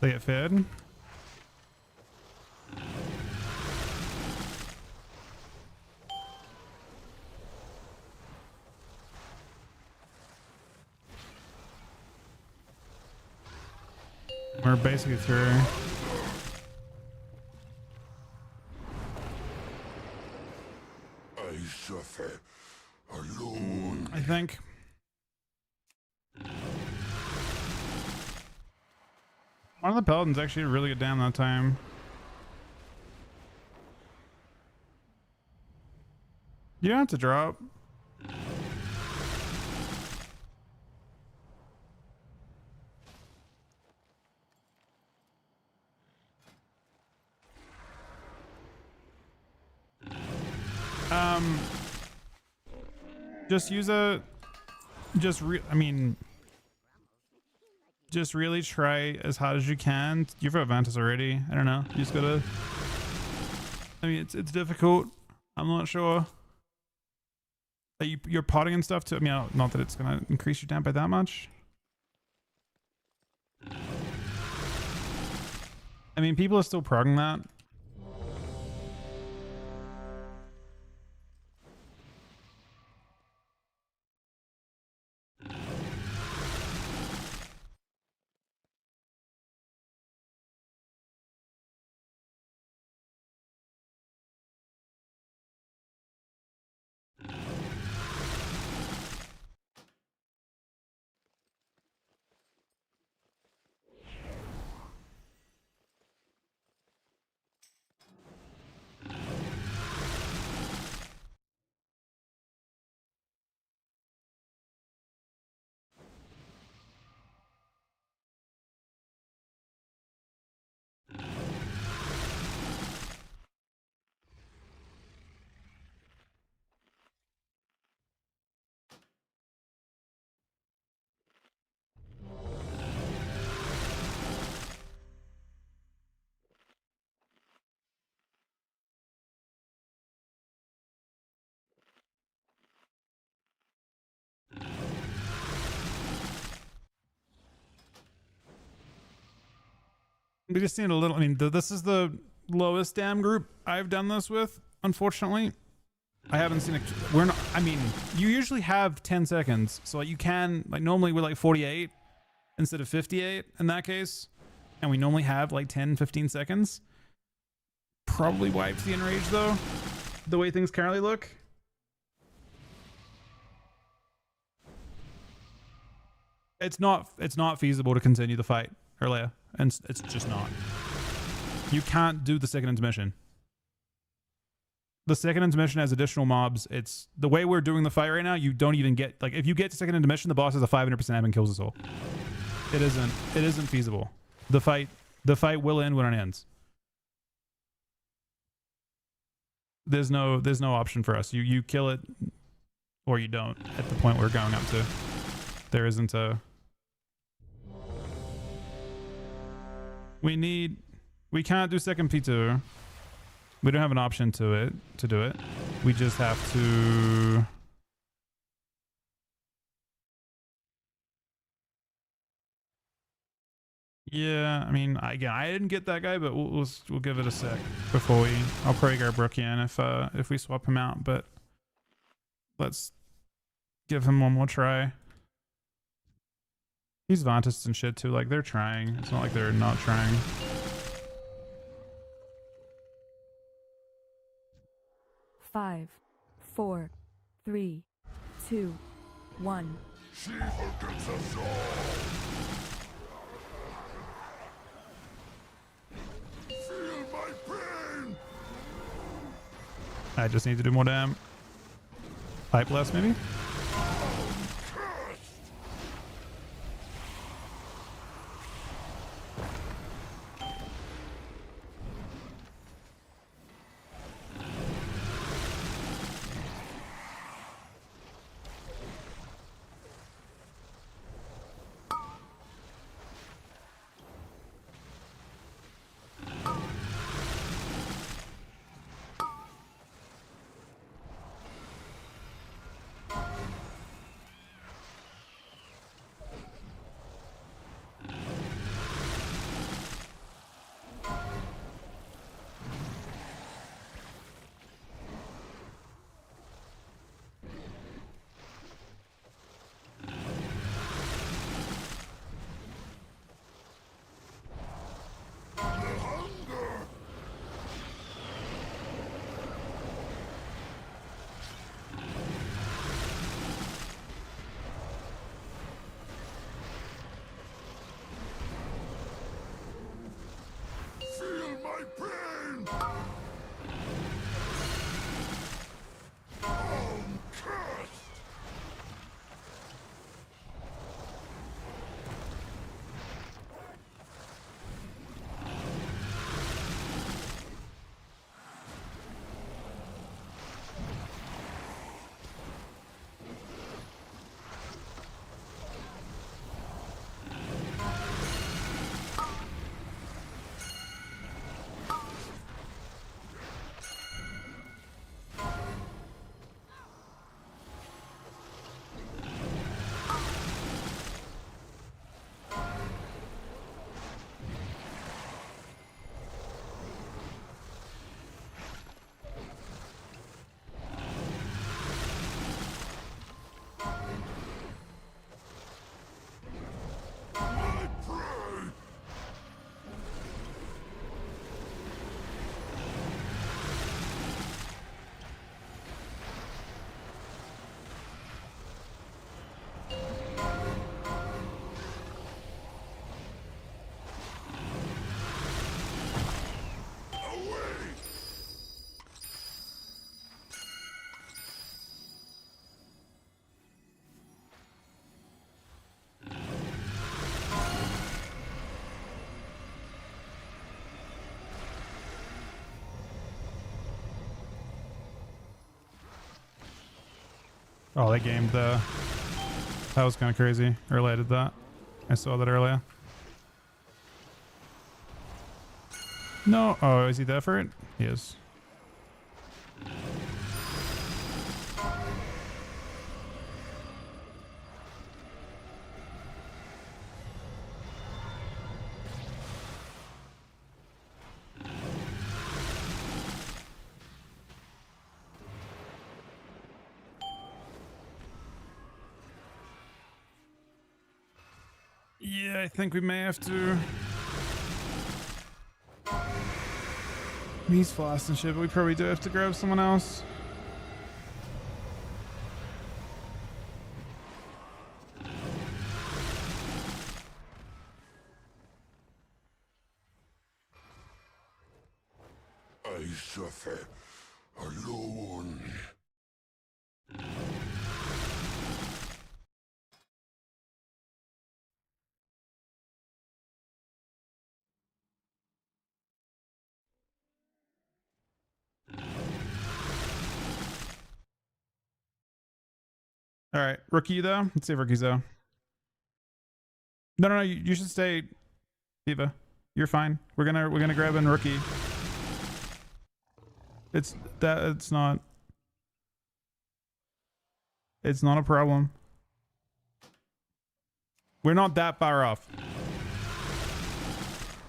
They get fed. We're basically through. I suffer alone. I think. One of the Paladins actually did a really good damn that time. You don't have to drop. Just use a, just really try as hard as you can. You've got Vantis already. I don't know. You just gotta, I mean, it's difficult. I'm not sure. You're potting and stuff too. I mean, not that it's gonna increase your damp by that much. I mean, people are still progging that. We just need a little, I mean, this is the lowest dam group I've done this with, unfortunately. I haven't seen we're not, I mean, you usually have 10 seconds. So like you can, like normally we're like 48 instead of 58 in that case. And we normally have like 10, 15 seconds. Probably wipes the enrage though, the way things currently look. It's not feasible to continue the fight earlier. And it's just not. You can't do the second intermission. The second intermission has additional mobs. It's the way we're doing the fight right now. You don't even get, like, if you get to second intermission, the boss has a 500% aim and kills us all. It isn't feasible. The fight will end when it ends. There's no option for us. You kill it or you don't at the point we're going up to. There isn't a, we can't do second P2. We don't have an option to do it. We just have to. Yeah, I mean, again, I didn't get that guy, but we'll give it a sec before I'll probably go Brookian if we swap him out, but let's give him one more try. He's Vantis and shit too, like they're trying. It's not like they're not trying. Five, 4, 3, 2, 1. She forgets us all. Feel my pain. I just need to do more damn. Pipe less, maybe? Oh, they gamed the... That was kind of crazy. Early I did that. I saw that earlier. No. Oh, is he there for it? He is. Yeah, I think we may have to. He's fast and shit, but we probably do have to grab someone else. I suffer alone. All right, rookie though. Let's see if rookie's though. No, you should stay, Diva. You're fine. We're gonna grab in rookie. It's not a problem. We're not that far off.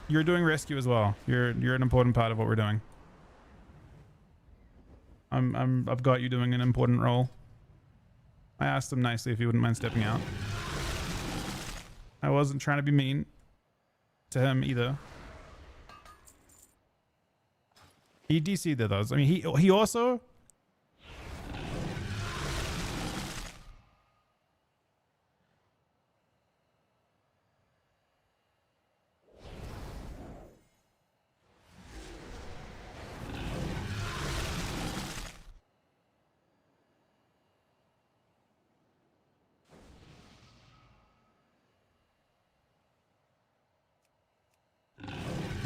You're doing rescue as well. You're an important part of what we're doing. I've got you doing an important role. I asked him nicely if he wouldn't mind stepping out. I wasn't trying to be mean to him either. He DC'd those. I mean, he also...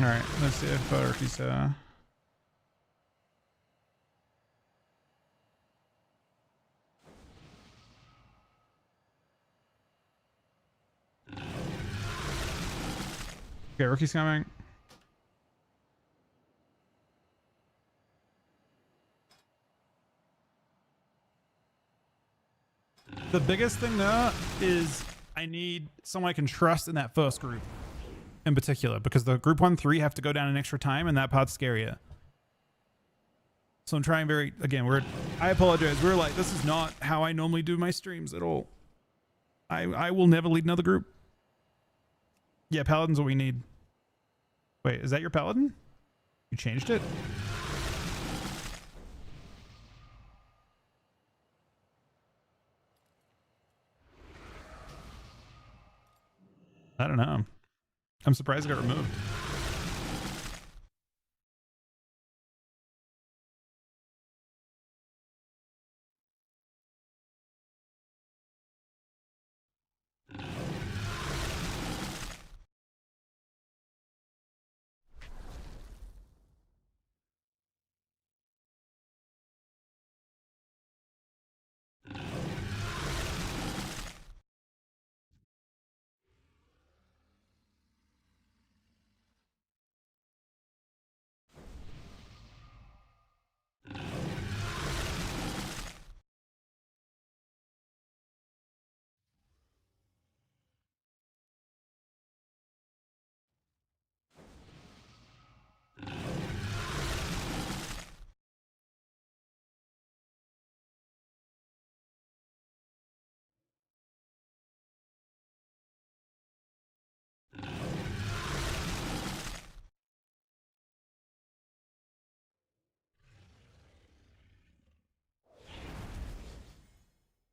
All right, let's see if Ricky's okay, Ricky's coming. The biggest thing though is I need someone I can trust in that first group. In particular, because the group 1-3 have to go down an extra time and that part's scarier. So I'm trying I apologize. We're like, this is not how I normally do my streams at all. I will never lead another group. Yeah, Paladin's what we need. Wait, is that your Paladin? You changed it? I don't know. I'm surprised it got removed.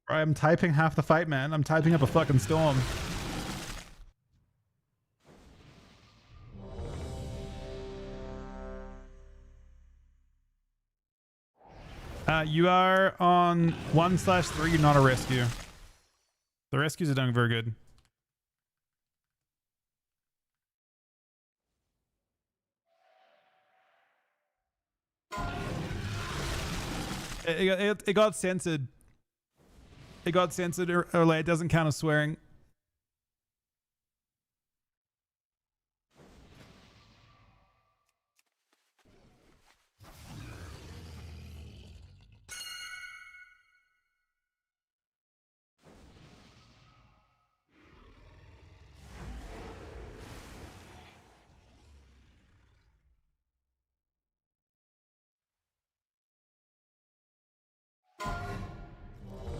I'm typing half the fight, man. I'm typing up a fucking storm. You are on 1/3, not a rescue. The rescues are doing very good. It got censored. It got censored earlier. It doesn't count as swearing.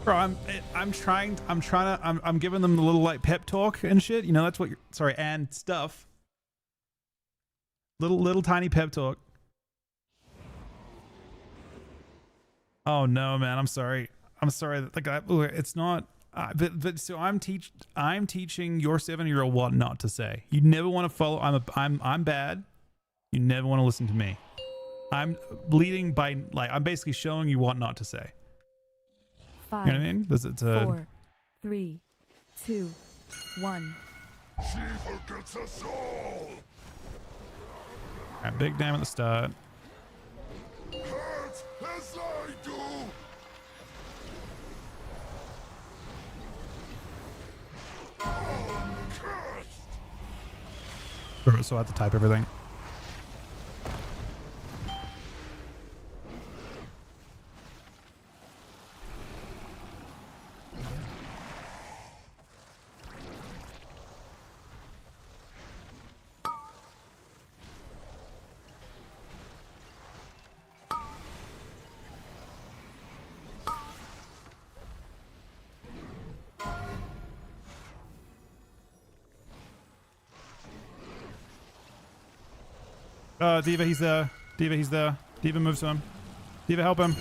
Bro, I'm giving them the little like pep talk and shit. You know, that's what you're, sorry, and stuff. Little tiny pep talk. Oh no, man, I'm sorry. I'm sorry that the guy, it's not, but so I'm teaching your 7-year-old what not to say. You never want to follow. I'm bad. You never want to listen to me. I'm leading by, like, I'm basically showing you what not to say. 5, You know what I mean? It's a 4, 3, 2, 1. She forgets us all. Alright, big damn at the start. Hurt as I do. So I have to type everything. Diva, he's there. Diva, he's there. Diva, moves to him. Diva, help him.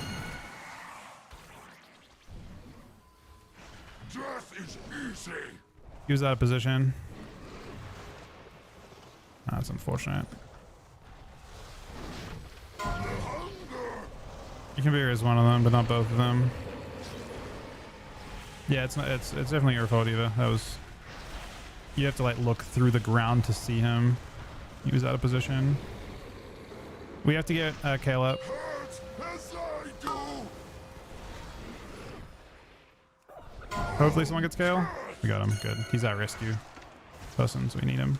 Death is easy. He was out of position. That's unfortunate. You can be as one of them, but not both of them. Yeah, it's not. It's definitely your fault, Diva. That was. You have to like look through the ground to see him. He was out of position. We have to get Kale up. Hopefully someone gets Kale. We got him. Good. He's at rescue person, so we need him.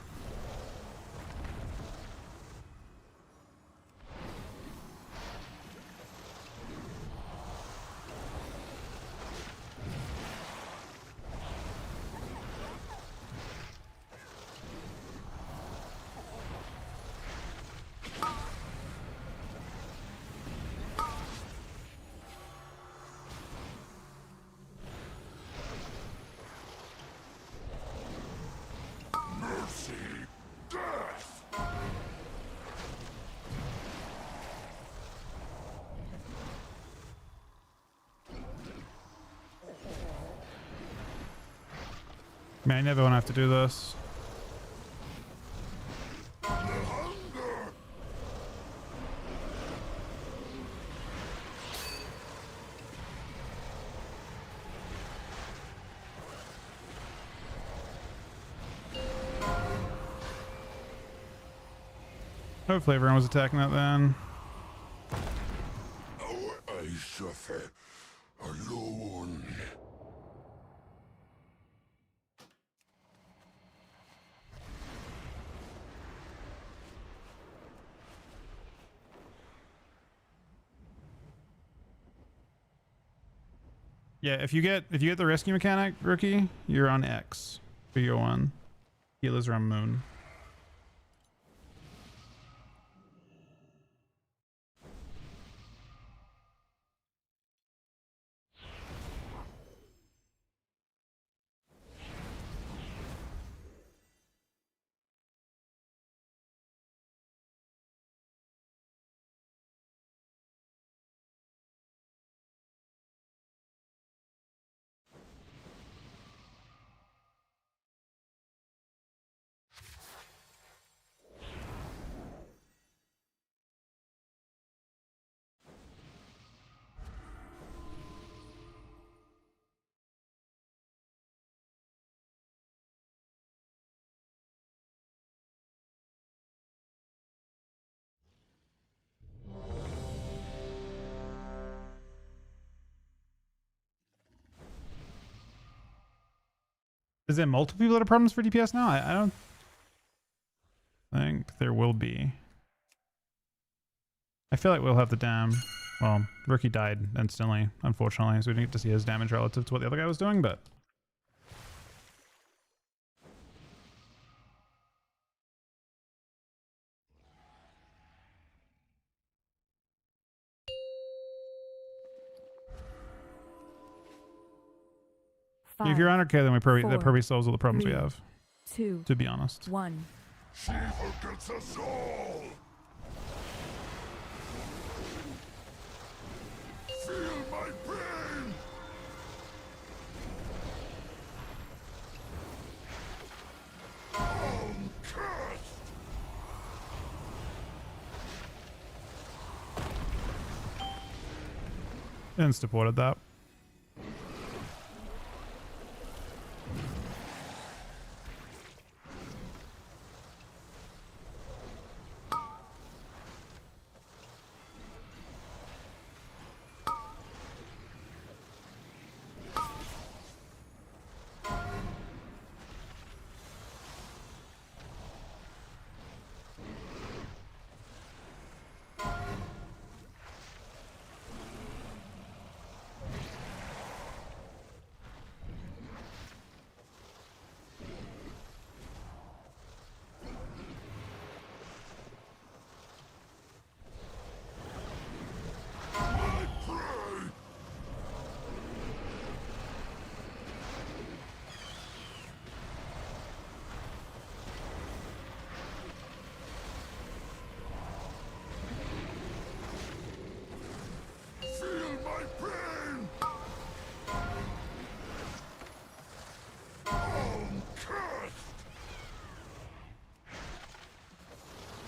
Man, I never want to have to do this. Hopefully everyone was attacking that then. I suffer alone. Yeah, if you get the rescue mechanic, rookie, you're on X for your one. Healers are on Moon. Is there multiple people that have problems for DPS now? I don't think there will be. I feel like we'll have the dam. Well, Rookie died instantly, unfortunately, so we didn't get to see his damage relative to what the other guy was doing, but... if you're 100k, then that probably solves all the problems we have. 2, to be honest. 1. She forgets us all! Feel my pain! I'm cursed! Insta-ported that.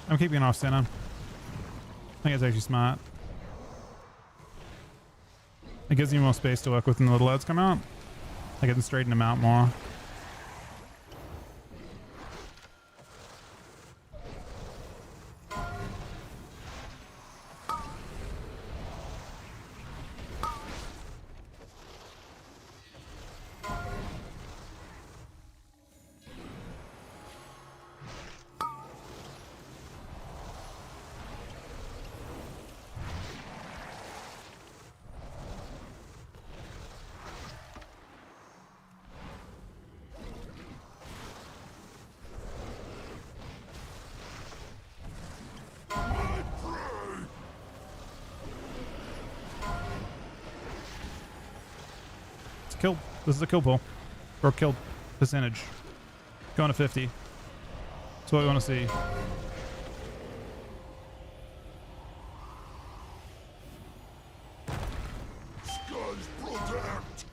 I'm keeping off center. I think it's actually smart. It gives you more space to work with when the little ads come out. I can straighten them out more. Kill. This is a kill pull. Or kill percentage. Going to 50. That's what we want to see. Skies protect!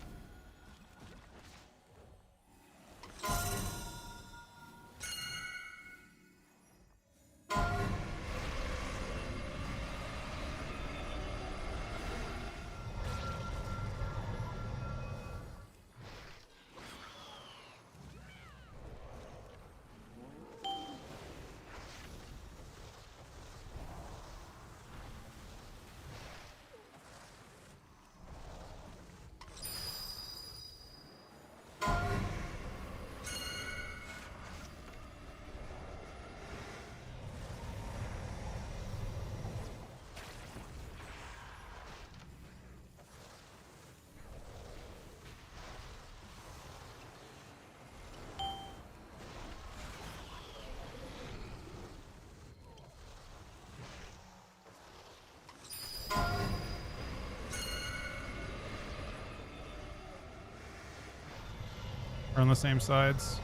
We're on the same sides.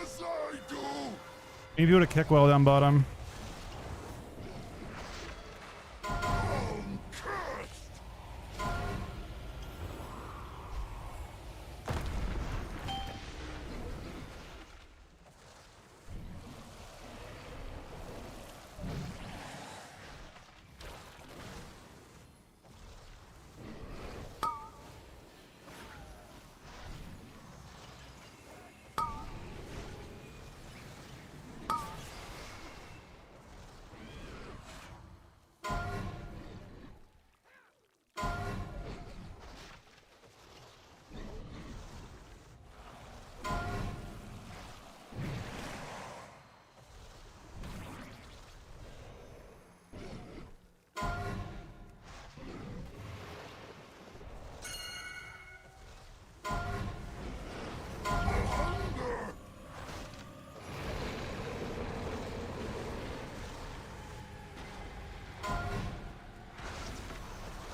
As I do! Maybe you would have kick well down bottom.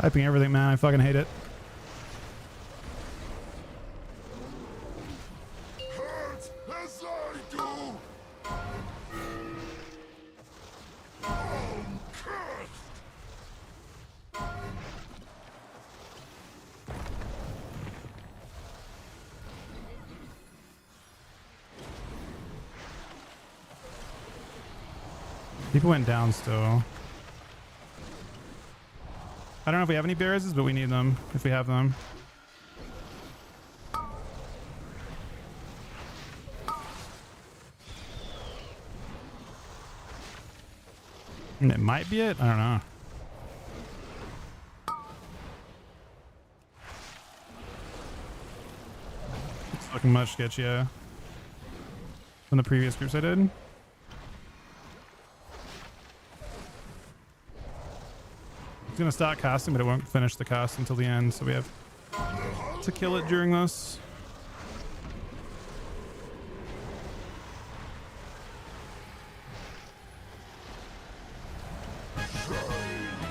Hyping everything, man. I fucking hate it. Hurt as I do. I'm cursed. People went down still. I don't know if we have any bears, but we need them if we have them. And it might be it. I don't know. It's looking much sketchier than the previous groups I did. It's gonna start casting, but it won't finish the cast until the end, so we have to kill it during this.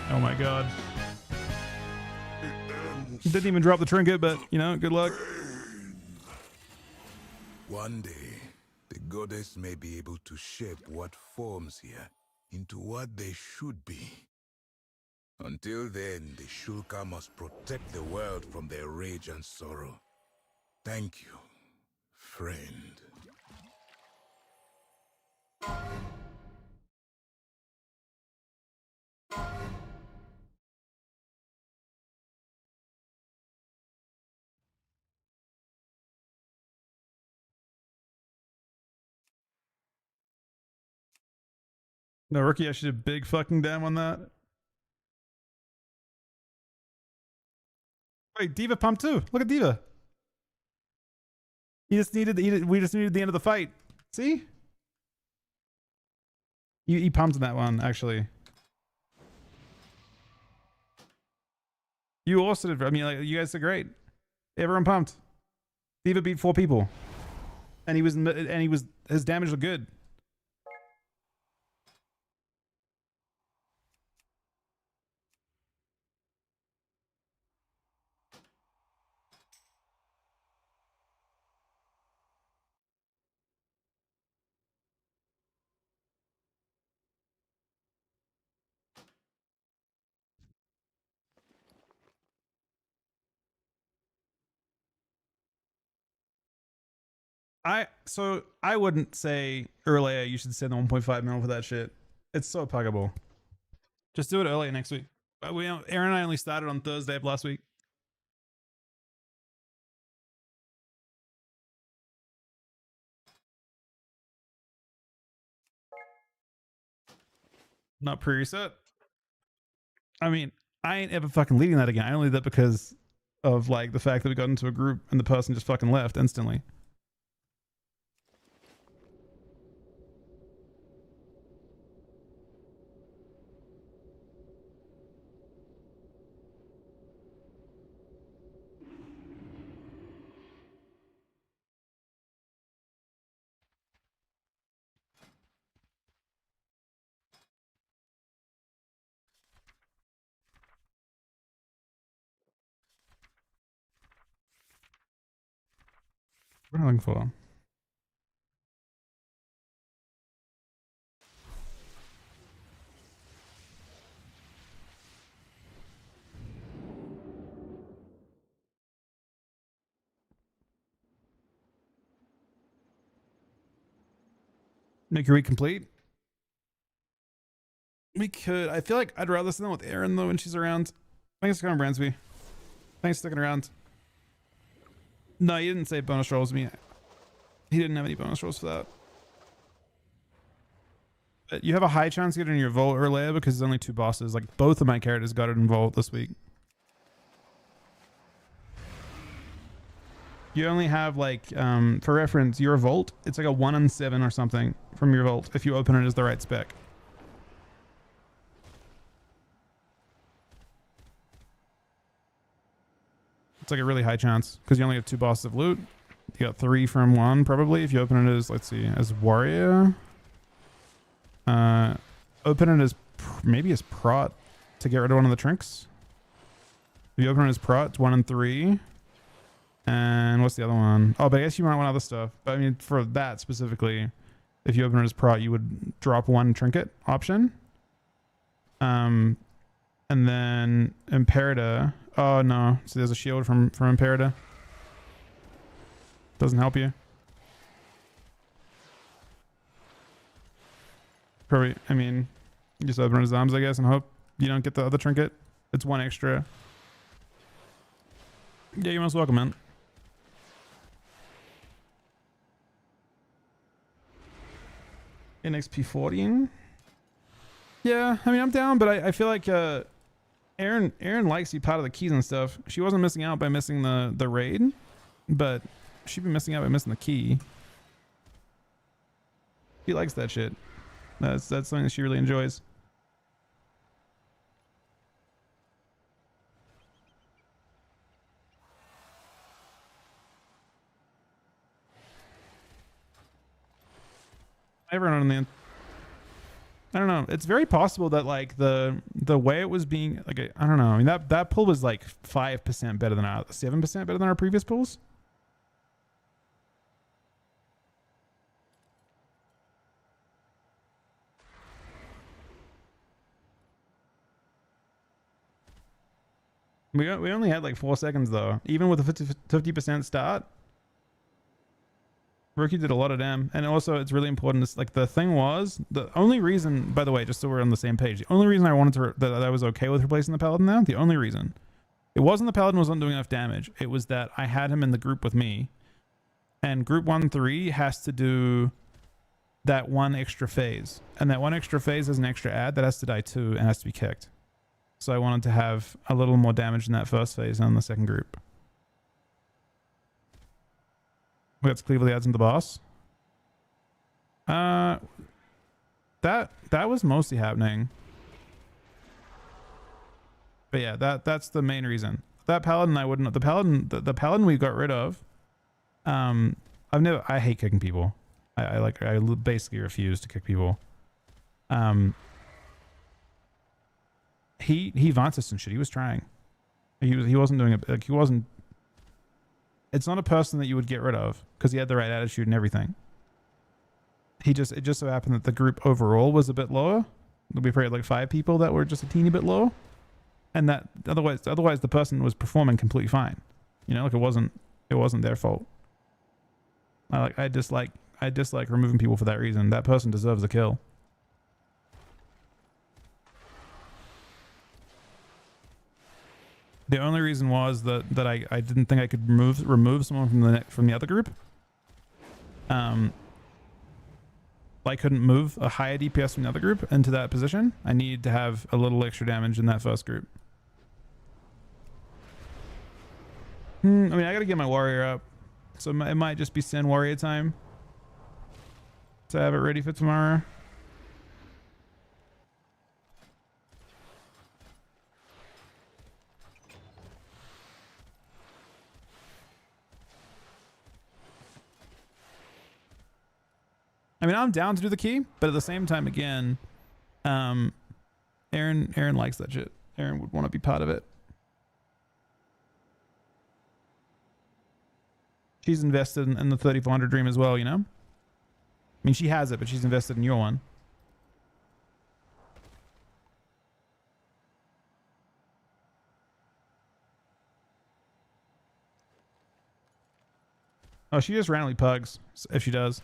Oh my god. Didn't even drop the trinket, but you know, good luck. One day, the goddess may be able to shape what forms here into what they should be. Until then, the Shulka must protect the world from their rage and sorrow. Thank you, friend. No, Rookie, I should have big fucking damn on that. Wait, Diva pumped too. Look at Diva. We just needed the end of the fight. See? He pumped in that one, actually. You also did. I mean, like, you guys are great. Everyone pumped. Diva beat 4 people, and his damage looked good. I wouldn't say earlier you should send the 1.5 mil for that shit. It's so puggable. Just do it earlier next week. But Aaron and I only started on Thursday of last week. Not pre-reset. I mean, I ain't ever fucking leading that again. I only did that because of like the fact that we got into a group and the person just fucking left instantly. What am I looking for? Make your week complete. We could. I feel like I'd rather send them with Erin though when she's around. Thanks for coming, Bransby. Thanks for sticking around. No, he didn't say bonus rolls to me. He didn't have any bonus rolls for that. But you have a high chance of getting your Vault earlier because there's only 2 bosses. Like both of my characters got it in Vault this week. You only have like, for reference, your Vault, it's like a 1 in 7 or something from your Vault if you open it as the right spec. It's like a really high chance because you only have 2 bosses of loot. You got 3 from 1 probably if you open it as, let's see, as warrior. Open it as maybe as prot to get rid of one of the trinks. If you open it as Prot, it's 1 and 3. And what's the other one? Oh, but I guess you might want other stuff. But I mean, for that specifically, if you open it as Prot, you would drop 1 trinket option. And then Imperator. Oh no, so there's a shield from Imperator. Doesn't help you. Probably, I mean, you just open his arms, I guess, and hope you don't get the other trinket. It's 1 extra. Yeah, you're most welcome, man. NXP 14. Yeah, I mean, I'm down, but I feel like Aaron likes to be part of the keys and stuff. She wasn't missing out by missing the raid, but she'd be missing out by missing the key. She likes that shit. That's something that she really enjoys. Everyone on the, I don't know. It's very possible that like the way it was being like, I don't know. I mean that pull was like 5% better than 7% better than our previous pulls. We only had like 4 seconds though. Even with a 50% start, Rookie did a lot of damn. And also it's really important. It's like the thing was, the only reason, by the way, just so we're on the same page, the only reason I wanted to, that I was okay with replacing the Paladin now, the only reason, it wasn't the Paladin wasn't doing enough damage. It was that I had him in the group with me. And group 1-3 has to do that 1 extra phase. And that 1 extra phase is an extra ad that has to die too and has to be kicked. So I wanted to have a little more damage in that first phase than in the second group. Let's cleave the ads in the boss. That was mostly happening. But yeah, that's the main reason. That Paladin I wouldn't, the Paladin we got rid of. I hate kicking people. I basically refuse to kick people. He advanced us and shit. He was trying. He wasn't doing it. Like he wasn't. It's not a person that you would get rid of because he had the right attitude and everything. It just so happened that the group overall was a bit lower. We probably had like 5 people that were just a teeny bit low, and that otherwise the person was performing completely fine. You know, like it wasn't their fault. I dislike removing people for that reason. That person deserves a kill. The only reason was that I didn't think I could remove someone from the other group. I couldn't move a higher DPS from the other group into that position. I needed to have a little extra damage in that first group. I mean, I gotta get my warrior up, so it might just be Sin warrior time to have it ready for tomorrow. I mean, I'm down to do the key, but at the same time, again, Aaron likes that shit. Aaron would want to be part of it. She's invested in the 3400 dream as well, you know? I mean, she has it, but she's invested in your one. Oh, she just randomly pugs if she does.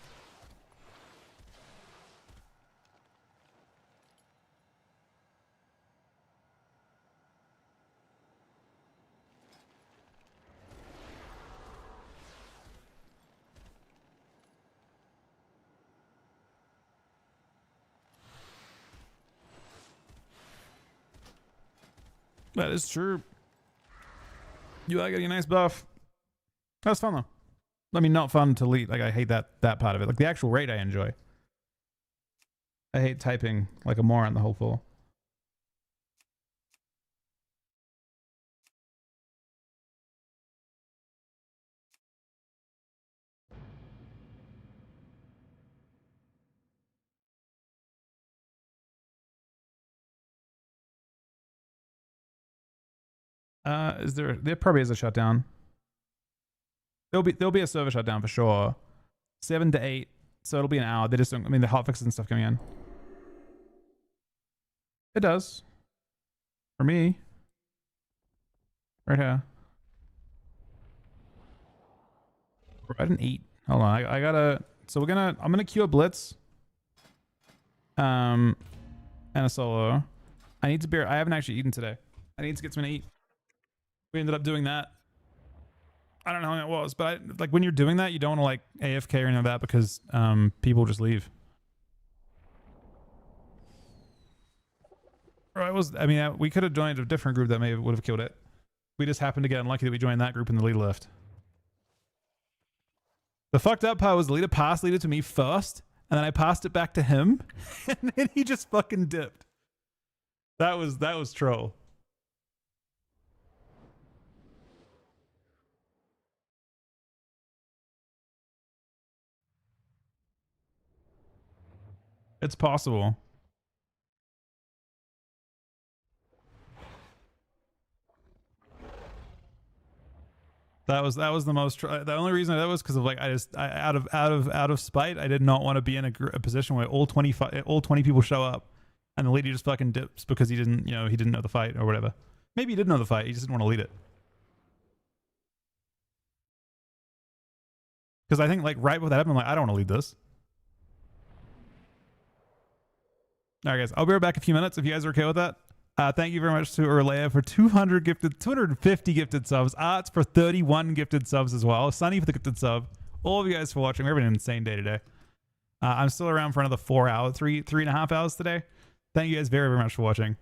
That is true. You are getting a nice buff. That's fun though. I mean, not fun to lead. Like I hate that part of it. Like the actual raid I enjoy. I hate typing like a moron the whole full. There probably is a shutdown. There'll be a server shutdown for sure. 7 to 8, so it'll be an hour. They just don't, I mean, the hotfixes and stuff coming in. It does. For me. Right here. We're at an 8. Hold on, I gotta. So I'm gonna queue a blitz. And a solo. I need to beer. I haven't actually eaten today. I need to get something to eat. We ended up doing that. I don't know how long it was, but like when you're doing that, you don't want to like AFK or anything like that because people just leave. Or I mean, we could have joined a different group that would have killed it. We just happened to get unlucky that we joined that group and the lead left. The fucked up part was the leader passed leader to me first, and then I passed it back to him, and then he just fucking dipped. That was troll. It's possible. That was the most. The only reason that was because of like out of spite, I did not want to be in a position where all 20 people show up, and the leader just fucking dips because he didn't know the fight or whatever. Maybe he did know the fight, he just didn't want to lead it. Because I think like right before that happened, I'm like, I don't want to lead this. All right, guys, I'll be right back in a few minutes if you guys are okay with that. Thank you very much to Urlea for 250 gifted subs. Arts for 31 gifted subs as well. Sunny for the gifted sub. All of you guys for watching. We're having an insane day today. I'm still around for another 4 hours, three and a half hours today. Thank you guys very, very much for watching.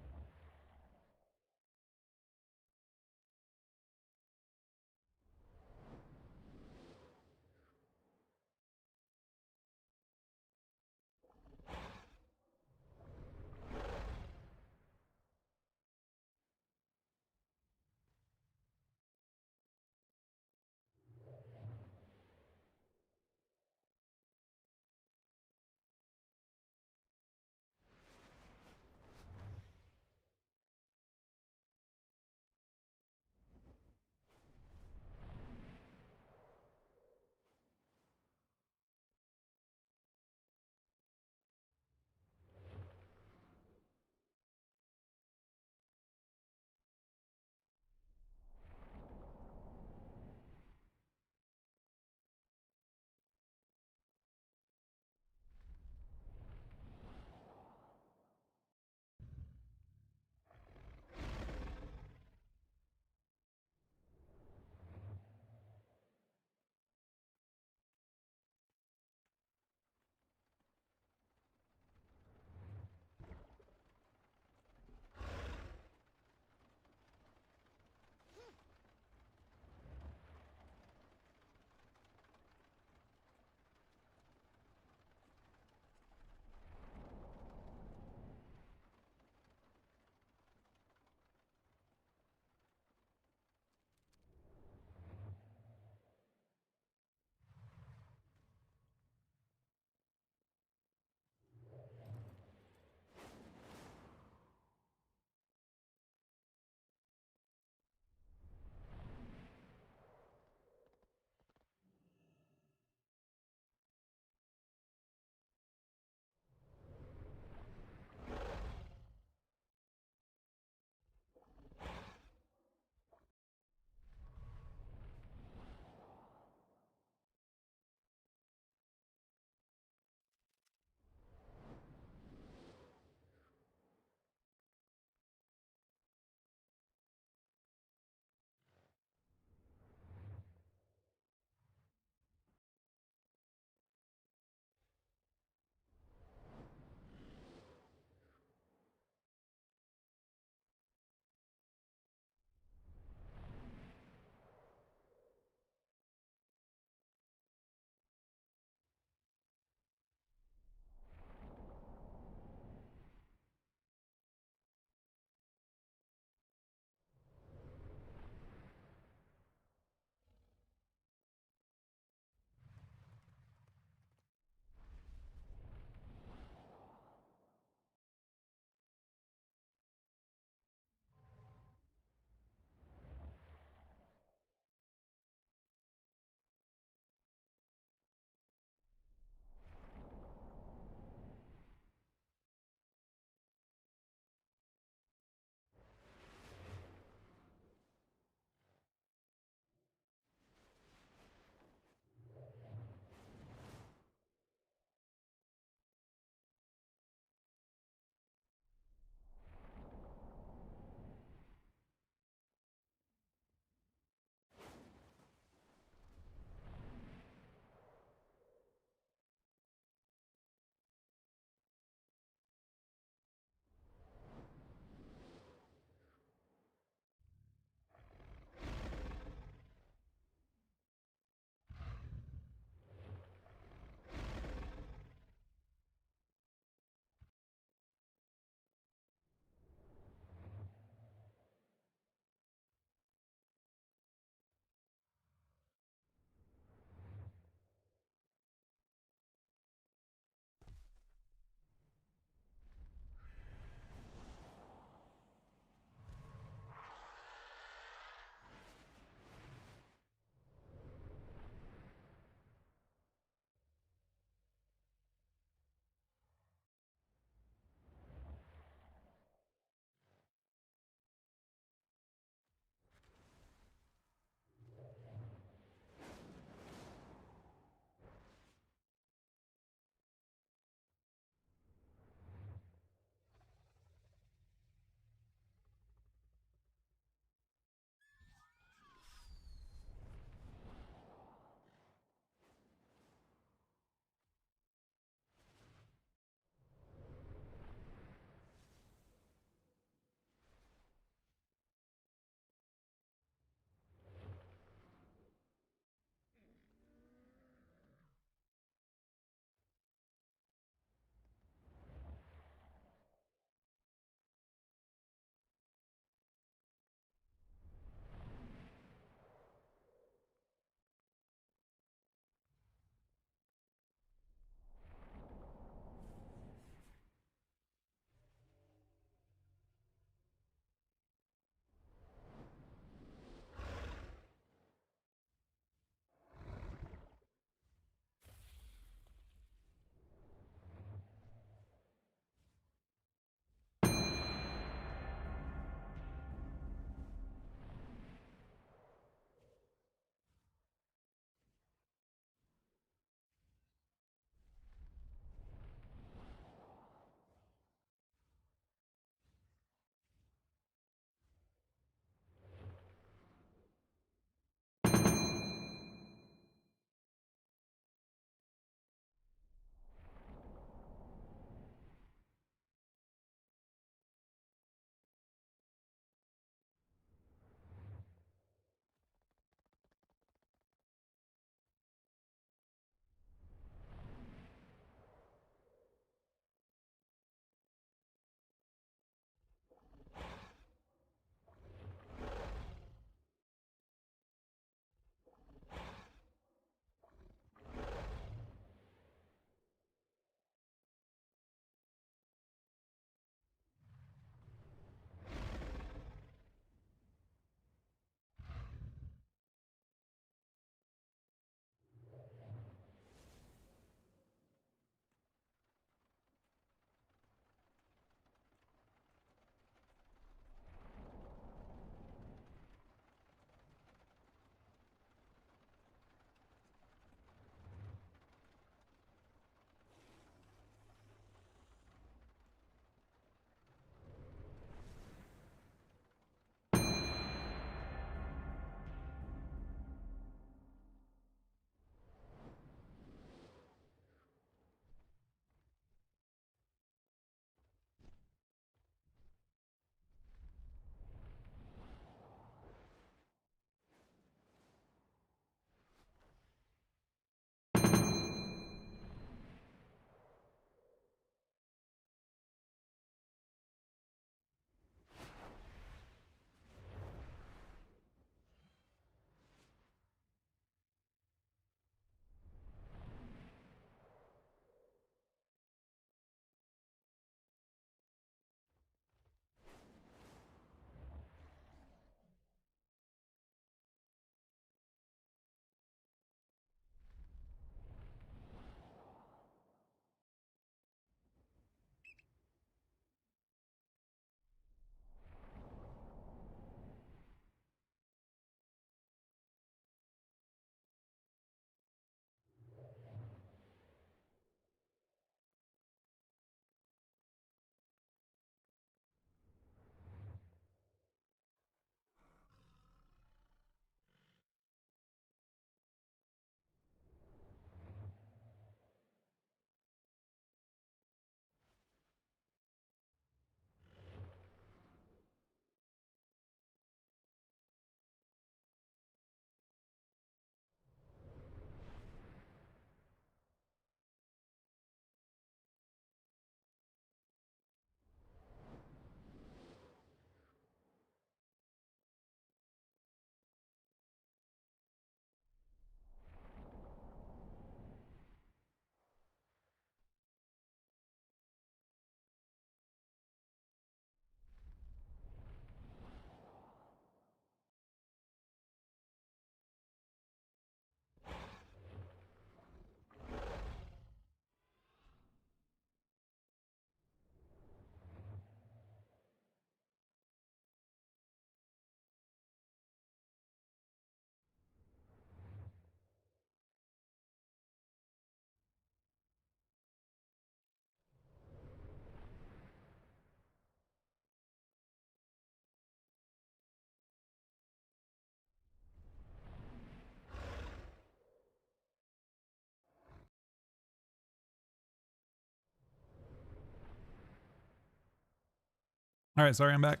All right, sorry, I'm back.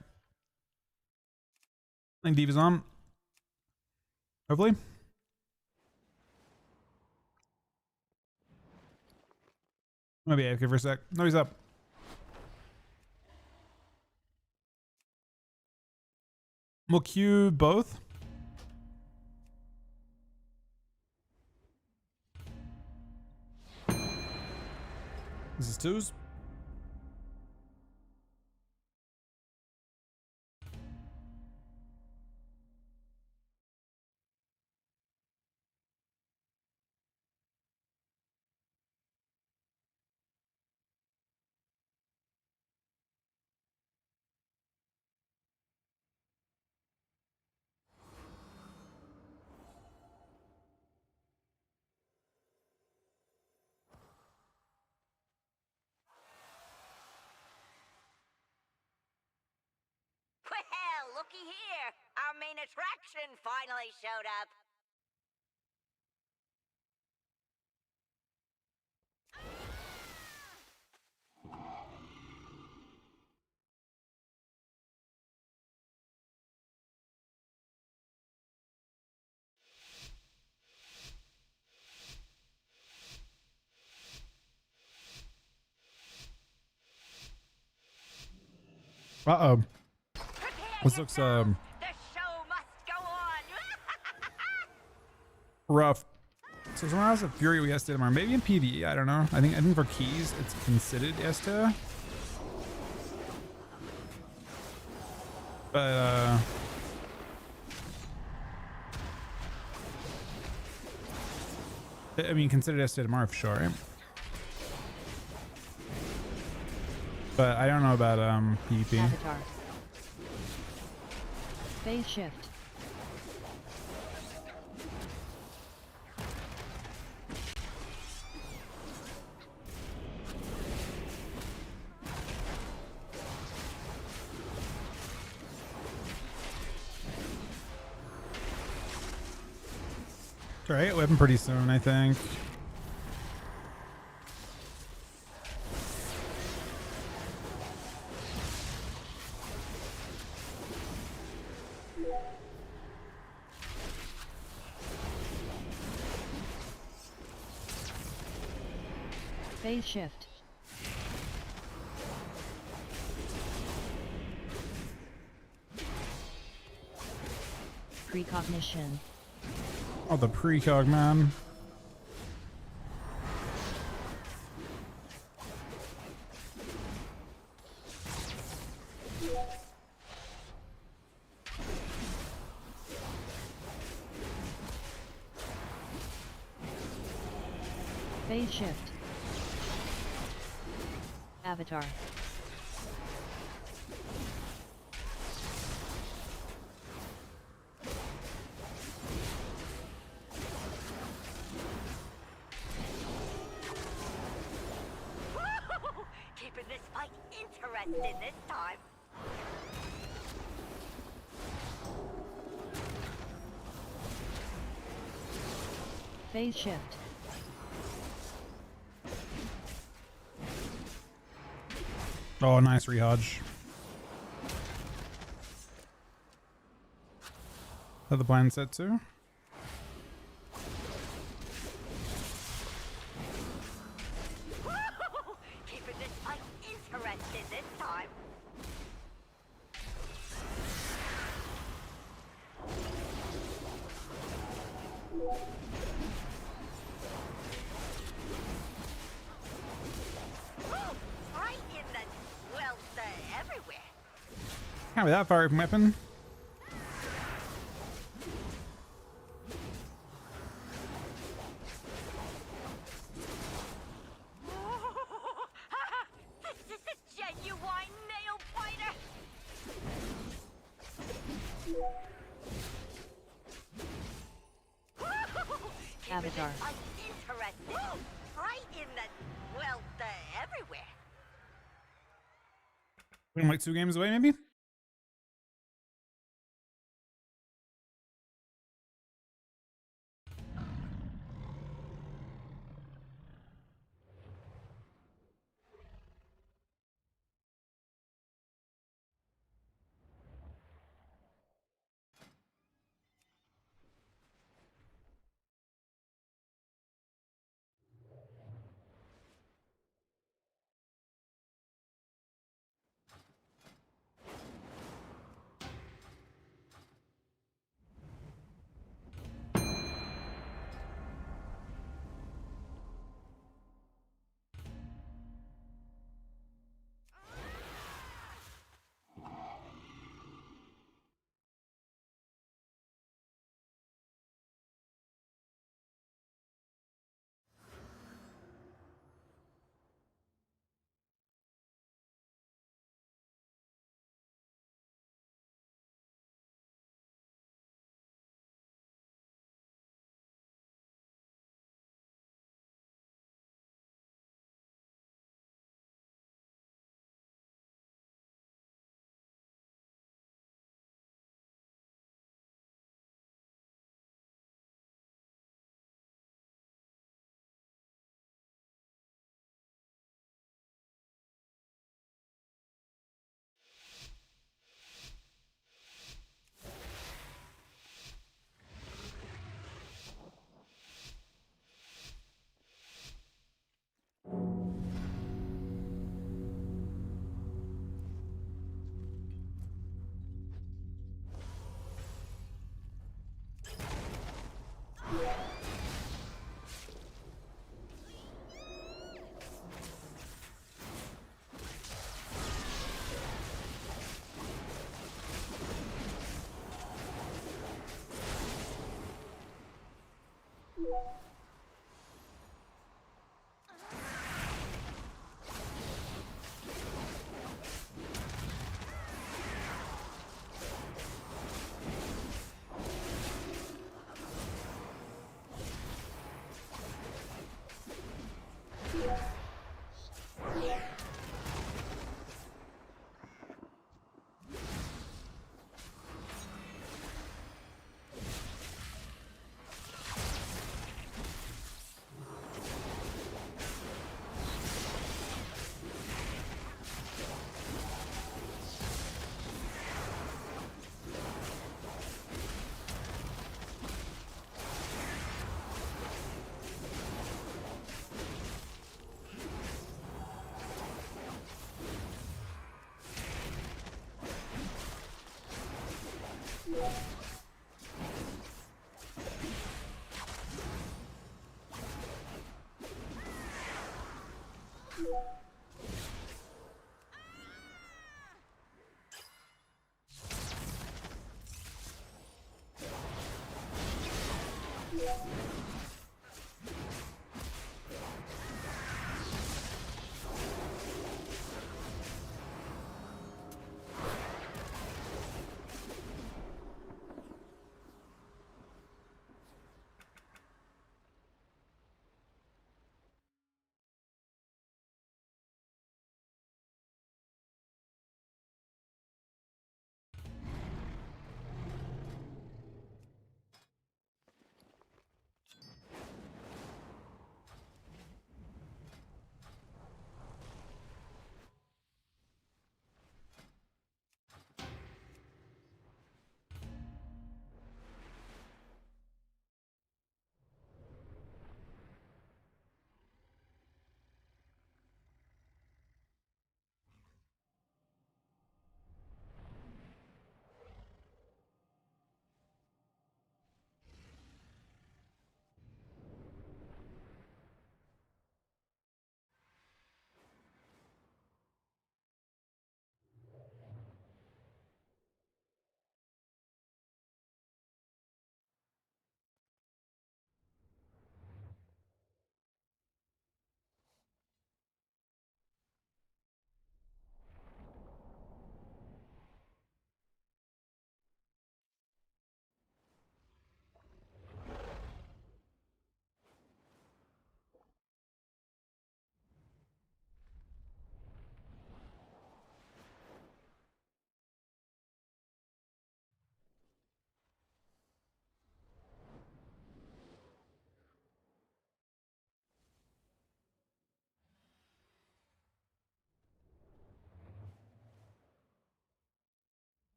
I think Diva's on. Hopefully. Maybe AFK for a sec. No, he's up. We'll queue both. This is twos. Well, looky here. Our main attraction finally showed up. Uh-oh. This looks The show must go on. rough. So someone else at Fury we S tomorrow. Maybe in PvE, I don't know. I think for keys it's considered S tier. But I mean considered S tier tomorrow for sure, right? But I don't know about PvP. Avatar. Phase shift. Alright, weapon pretty soon, I think. Phase shift. Precognition. Oh, the precog, man. Phase shift. Avatar. Keeping this fight interesting this time. Phase shift. Oh, nice rehodge. Is that the blind set too? Keeping this fight interesting this time. Right in the, well, everywhere. Can't be that far from weapon. This is a genuine nail biter. Avatar. Interesting. Right in the, well, everywhere. I'm like 2 games away, maybe?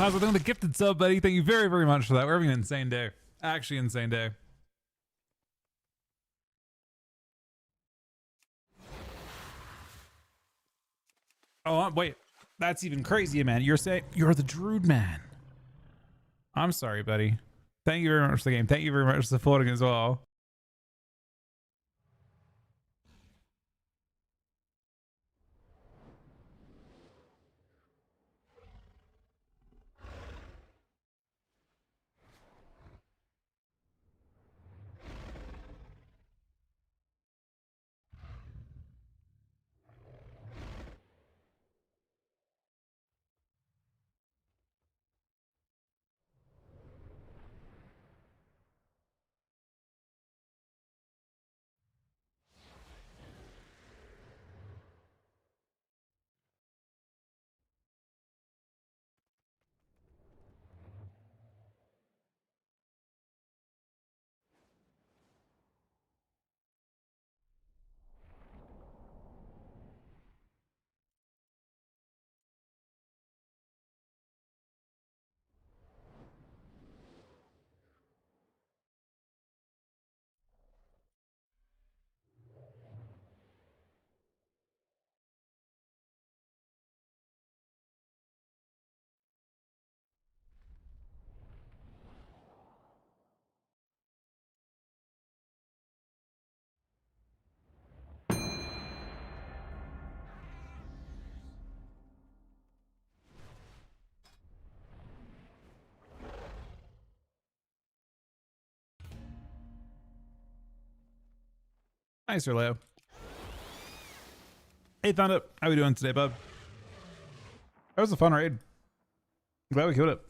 How's it doing? The gifted sub, buddy. Thank you very, very much for that. We're having an insane day. Actually, insane day. Oh, wait. That's even crazier, man. You're saying you're the Druid man. I'm sorry, buddy. Thank you very much for the game. Thank you very much for supporting as well. Nice, Leo. Hey, Thunder. How we doing today, bud? That was a fun raid. Glad we killed it.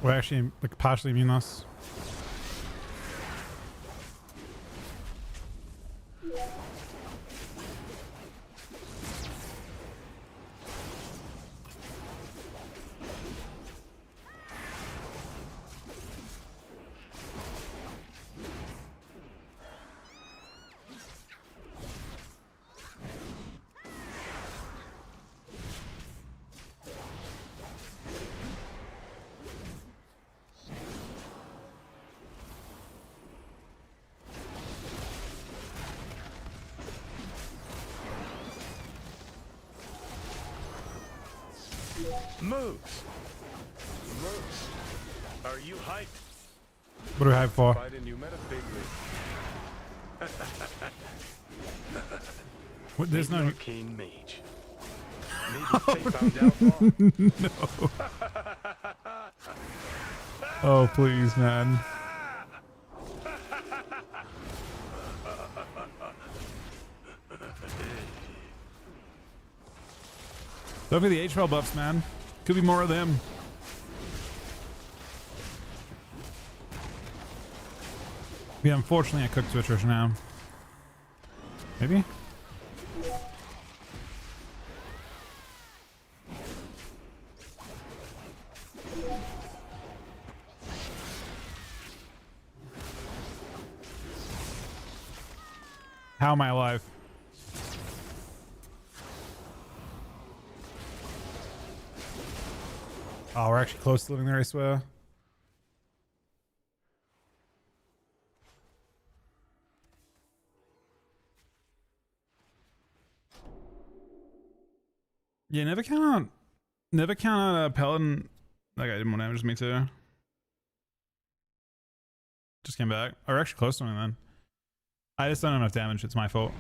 We're actually like partially immune us. Moves. Moves. Are you hyped? What are we hyped for? Fighting you met a big league. What, there's Maybe no arcane mage. Maybe faith-bound outlaw. No. Oh, please, man. Don't be the HL buffs, man. Could be more of them. Yeah, unfortunately, I cooked to attrition now. Maybe? How am I alive? Oh, we're actually close to living there, I swear. Yeah, never count out a Paladin. That guy did more damage than me too. Just came back. Oh, we're actually close to him then. I just don't have enough damage. It's my fault.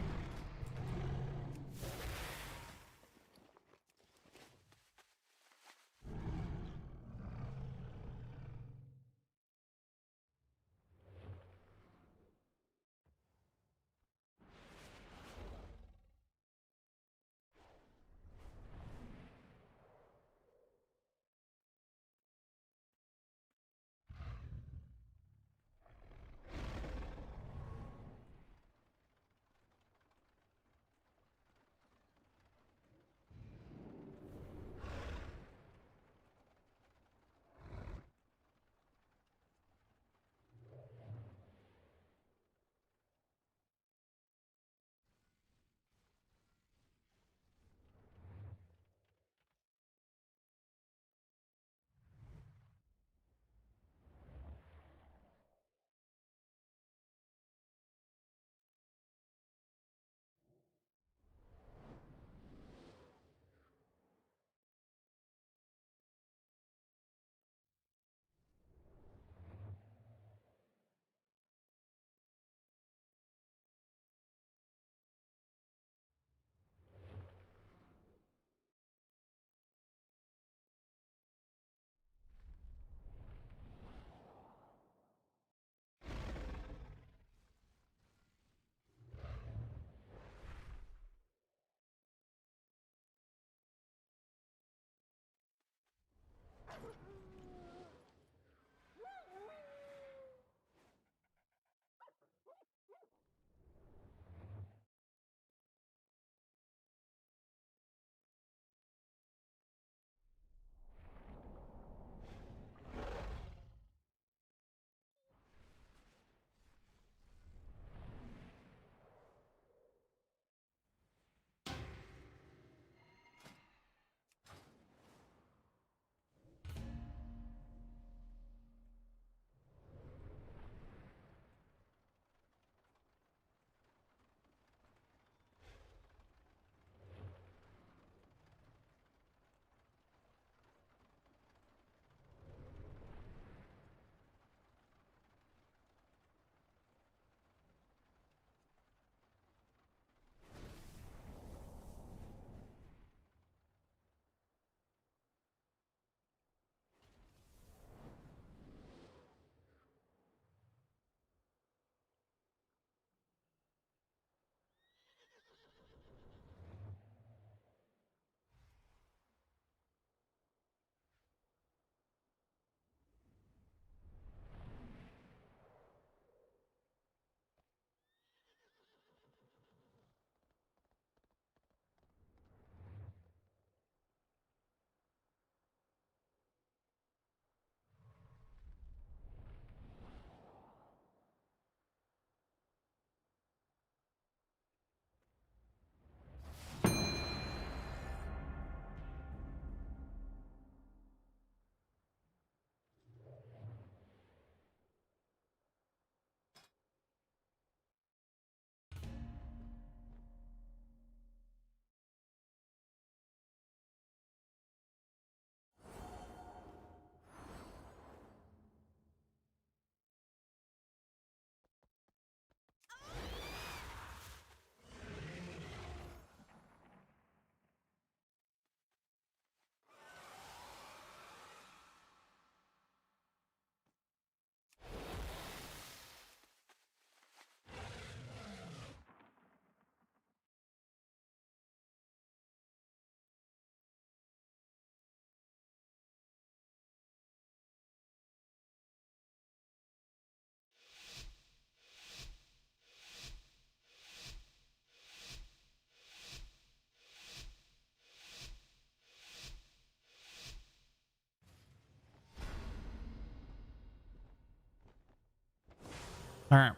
All right.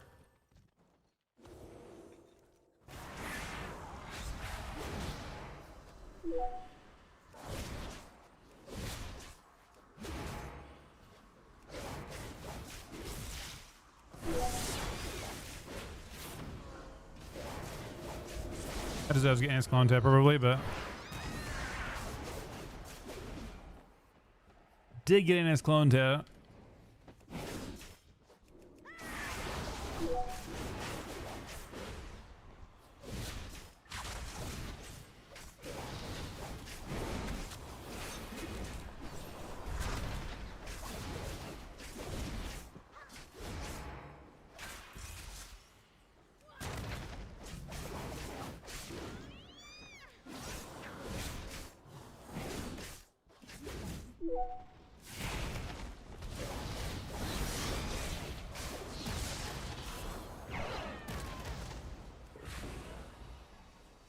I deserve to get Anne's contact probably, but did get in his clone too.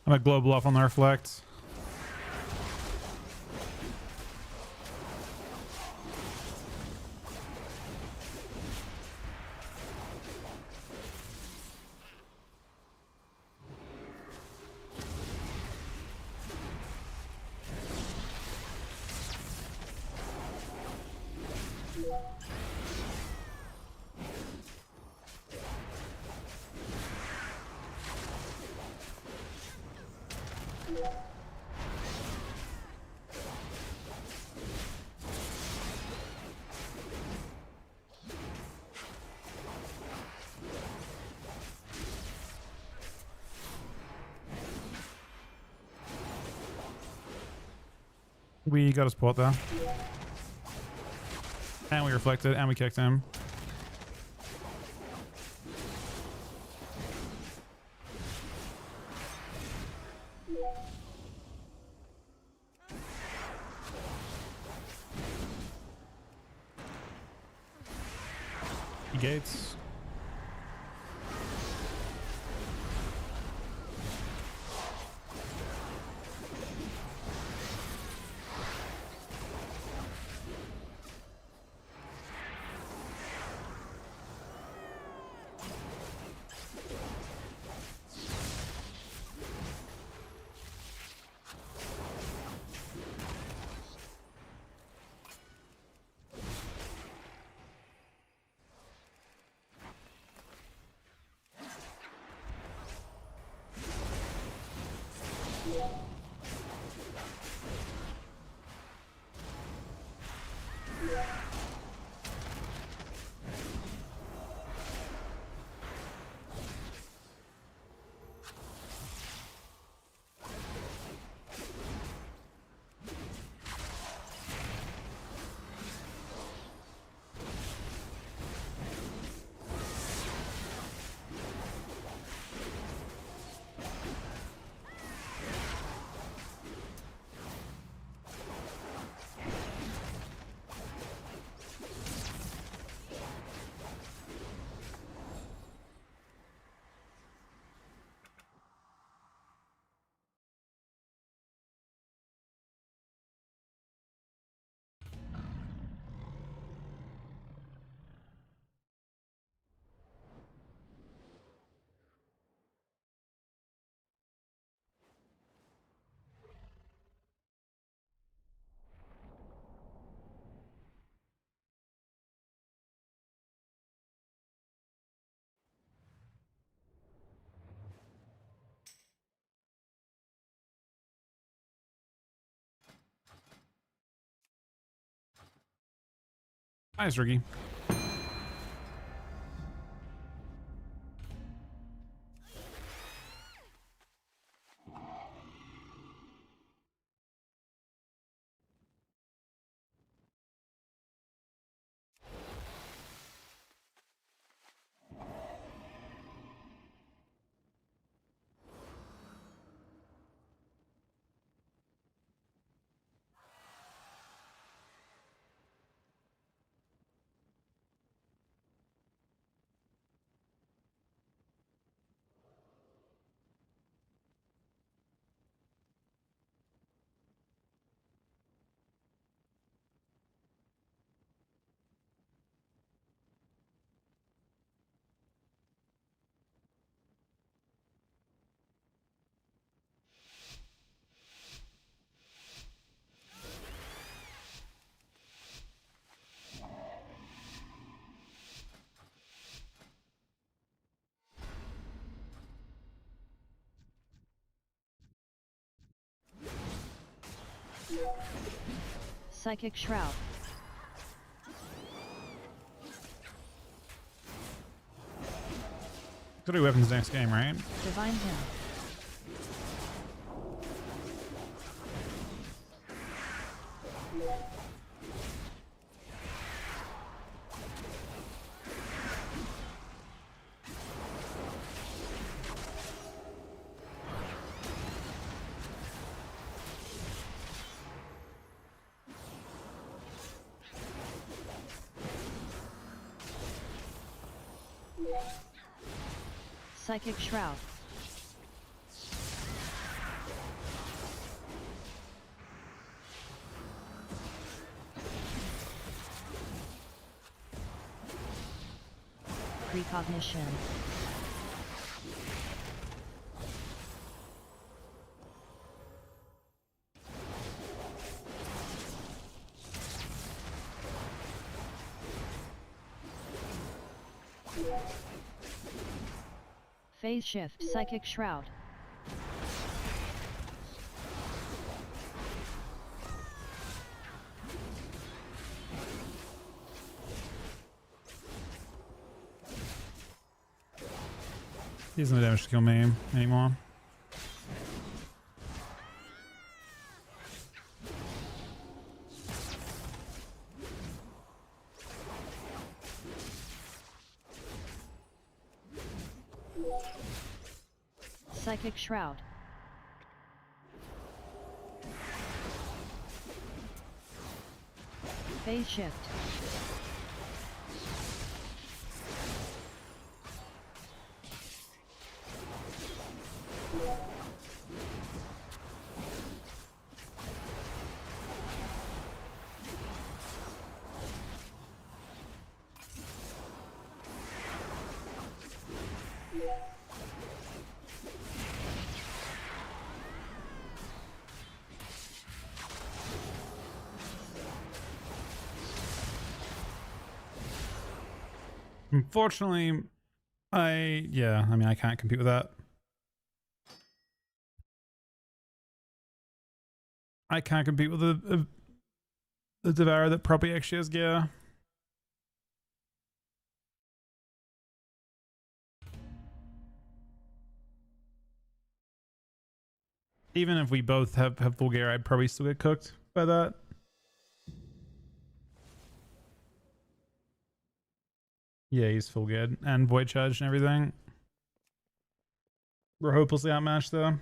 I'm at global off on the reflect. We got a spot there. And we reflected and we kicked him. Gates. Nice, Ricky. Psychic Shroud. Go to weapons next game, right? Divine Hymn. Psychic Shroud. Precognition. Phase Shift. Psychic Shroud. He doesn't have damage to kill me anymore. Psychic Shroud. Phase Shift. Unfortunately, I mean, I can't compete with that. I can't compete with the Devourer that probably actually has gear. Even if we both have full gear, I'd probably still get cooked by that. Yeah, he's full good. And void charge and everything. We're hopelessly outmatched though.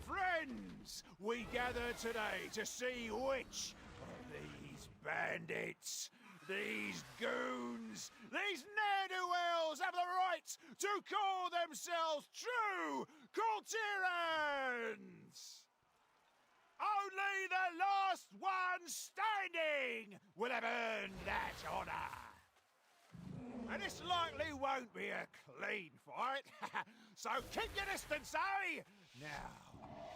Friends, we gather today to see which of these bandits, these goons, these ne'er-do-wells have the right to call themselves true Kultirans! Only the last one standing will have earned that honor. And this likely won't be a clean fight, so keep your distance, eh? Now,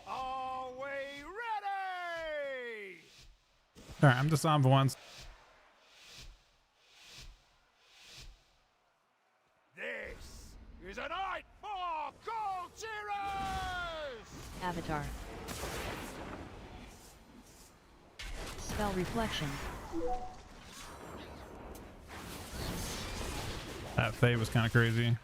are we ready? Alright, I'm disarmed for once. This is a night for Kultirans! Avatar. Spell Reflection. That fade was kind of crazy.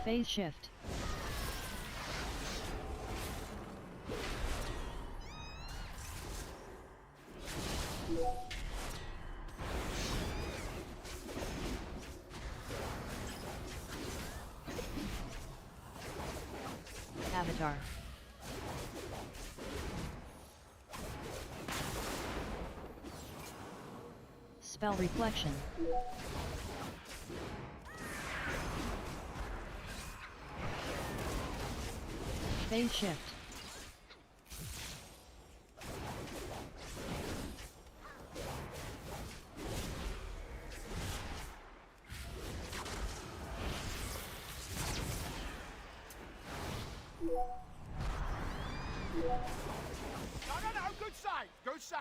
Phase shift. Avatar. Spell reflection. Phase shift. No, good save, good save.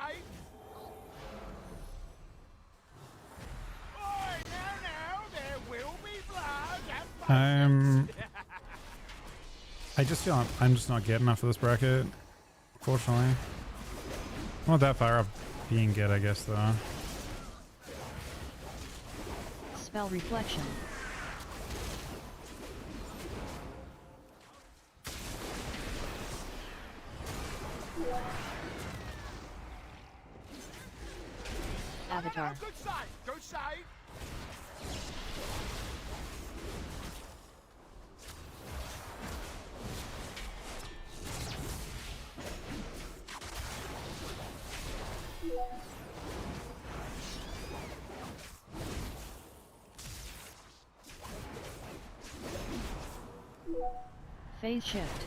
Oi, now, there will be blood and I just feel I'm just not good enough for this bracket, fortunately. I'm not that far off being good, I guess, though. Spell reflection. Avatar. good save, good save. Phase shift.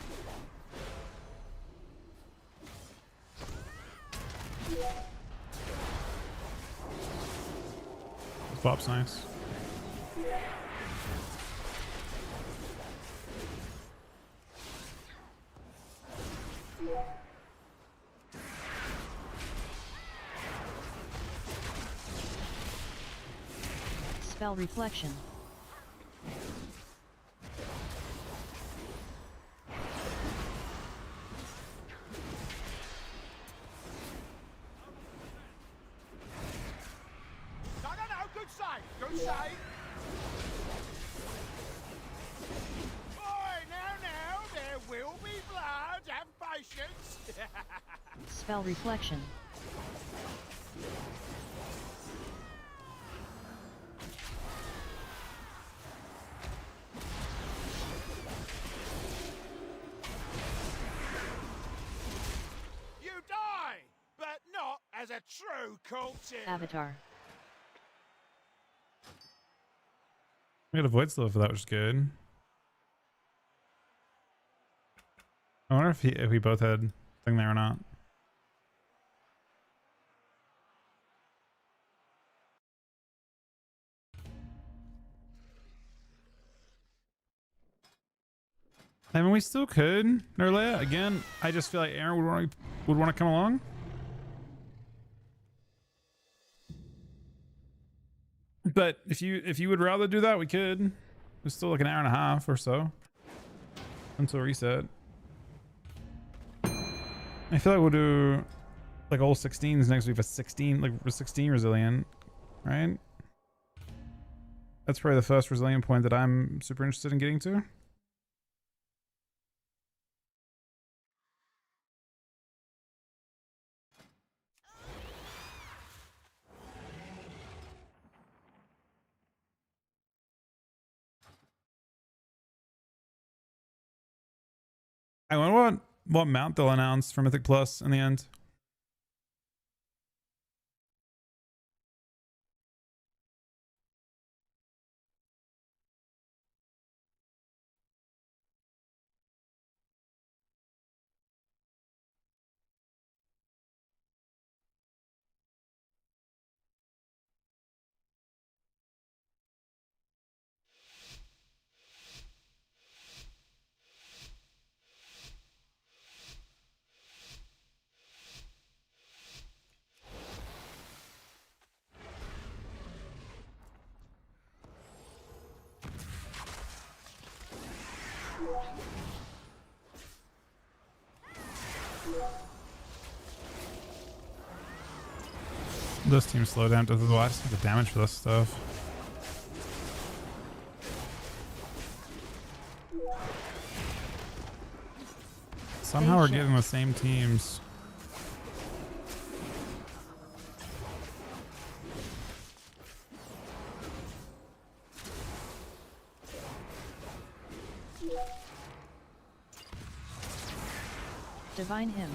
This bop's nice. Spell reflection. No, good save, good save. Oi, now, there will be blood, have patience. Spell reflection. You die, but not as a true cultist. Avatar. We got a void slow for that, which is good. I wonder if we both had thing there or not. I mean, we still could, Nerlea. Again, I just feel like Aaron would want to come along. But if you would rather do that, we could. It's still like an hour and a half or so until reset. I feel like we'll do like all 16s next week for 16, like for 16 resilient, right? That's probably the first resilient point that I'm super interested in getting to. I wonder what mount they'll announce for Mythic Plus in the end. This team slow down does a lot. I just need the damage for this stuff. Somehow we're getting the same teams. Divine Hymn.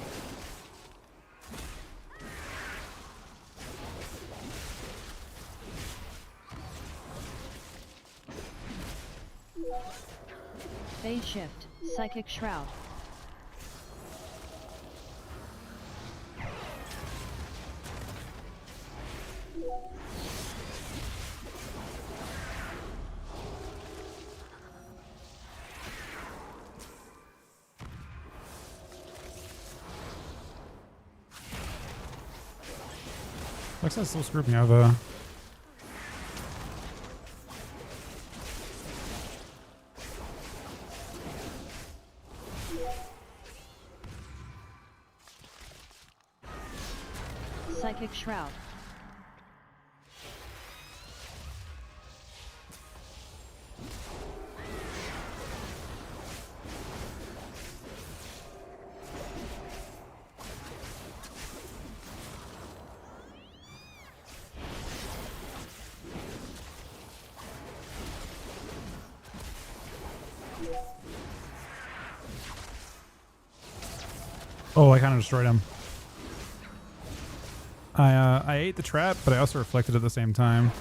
Phase Shift, Psychic Shroud. Looks like it's still screwed me over. Psychic Shroud. Oh, I kind of destroyed him. I ate the trap, but I also reflected at the same time.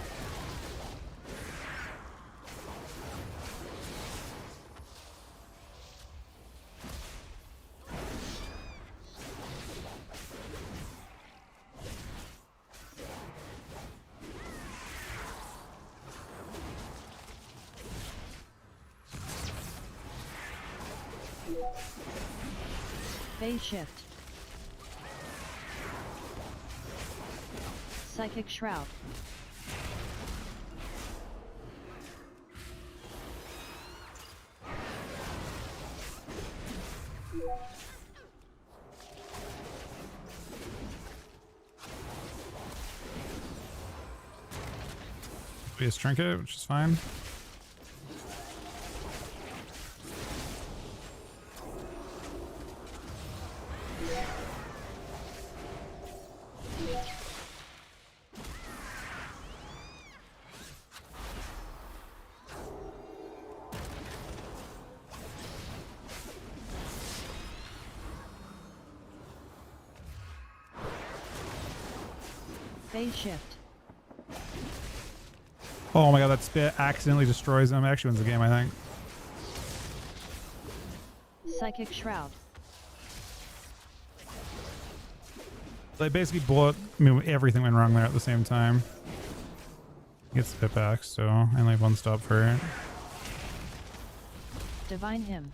Phase Shift. Psychic Shroud. We just trinket, which is fine. Phase Shift. Oh my god, that spit accidentally destroys him. Actually wins the game, I think. Psychic Shroud. They basically bought, I mean, everything went wrong there at the same time. Gets the bit back, so I only have one stop for it. Divine Hymn.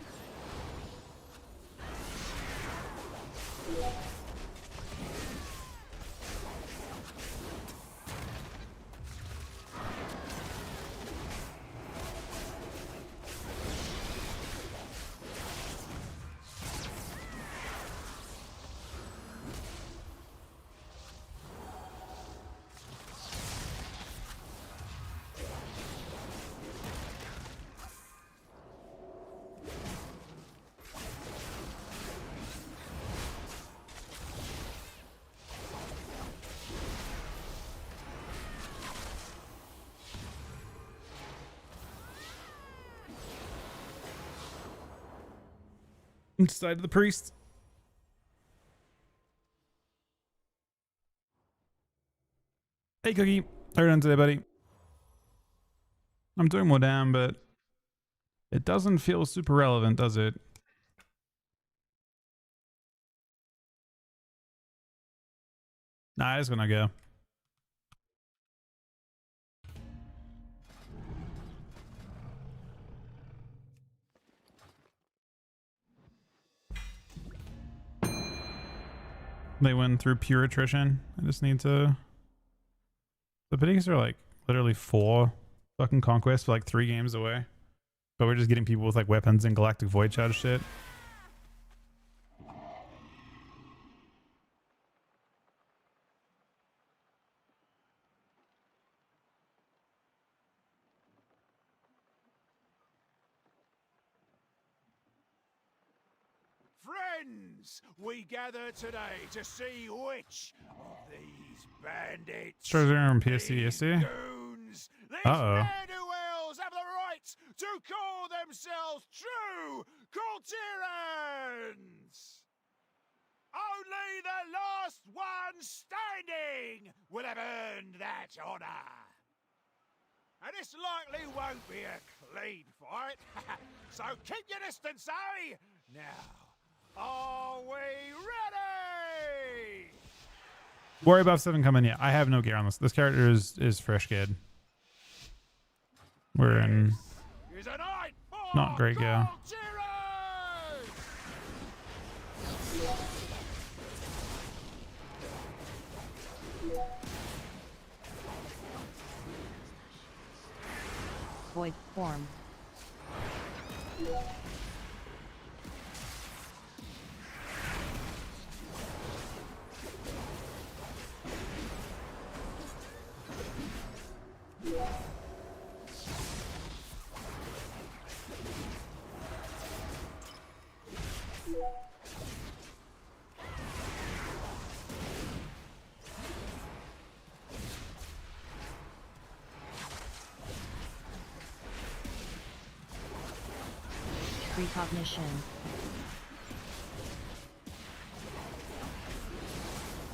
Side of the priest. Hey Cookie, how are you doing today, buddy? I'm doing more damn, but it doesn't feel super relevant, does it? Nah, I just gonna go. They win through pure attrition. I just need to... The Pities are like literally 4 fucking conquests for like 3 games away. But we're just getting people with like weapons and galactic void charge shit. Friends, we gather today to see which of these bandits, Treasure and PSC these ESC. goons, these Uh-oh. ne'er-do-wells have the right to call themselves true Kultirans! Only the last one standing will have earned that honor. And this likely won't be a clean fight, so keep your distance, eh? Now, are we ready? Warrior buff 7 coming. Yeah, I have no gear on this. This character is fresh geared. We're in Is a night for not great gear. Void form. Precognition.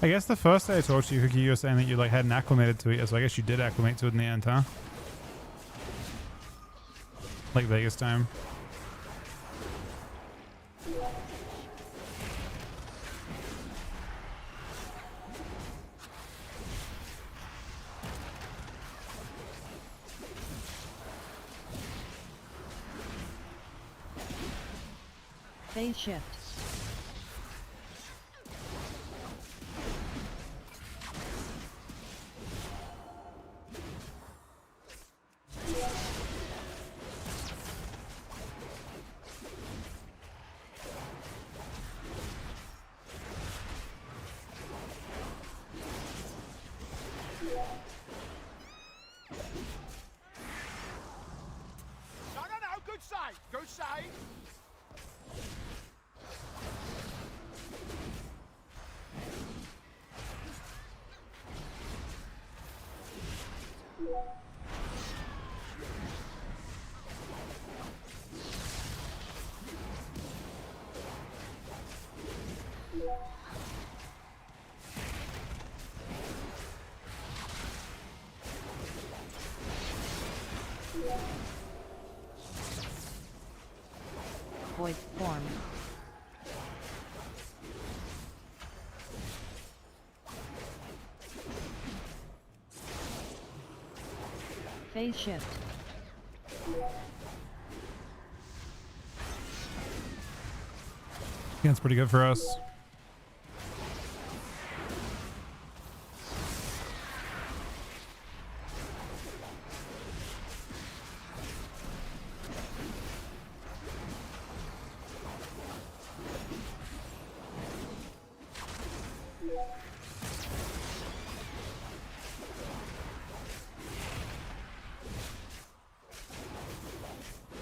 I guess the first day I talked to you, Cookie, you were saying that you like hadn't acclimated to it, so I guess you did acclimate to it in the end, huh? Like Vegas time. Phase shift. No, good save, good save. Void form. Phase shift. Yeah, it's pretty good for us.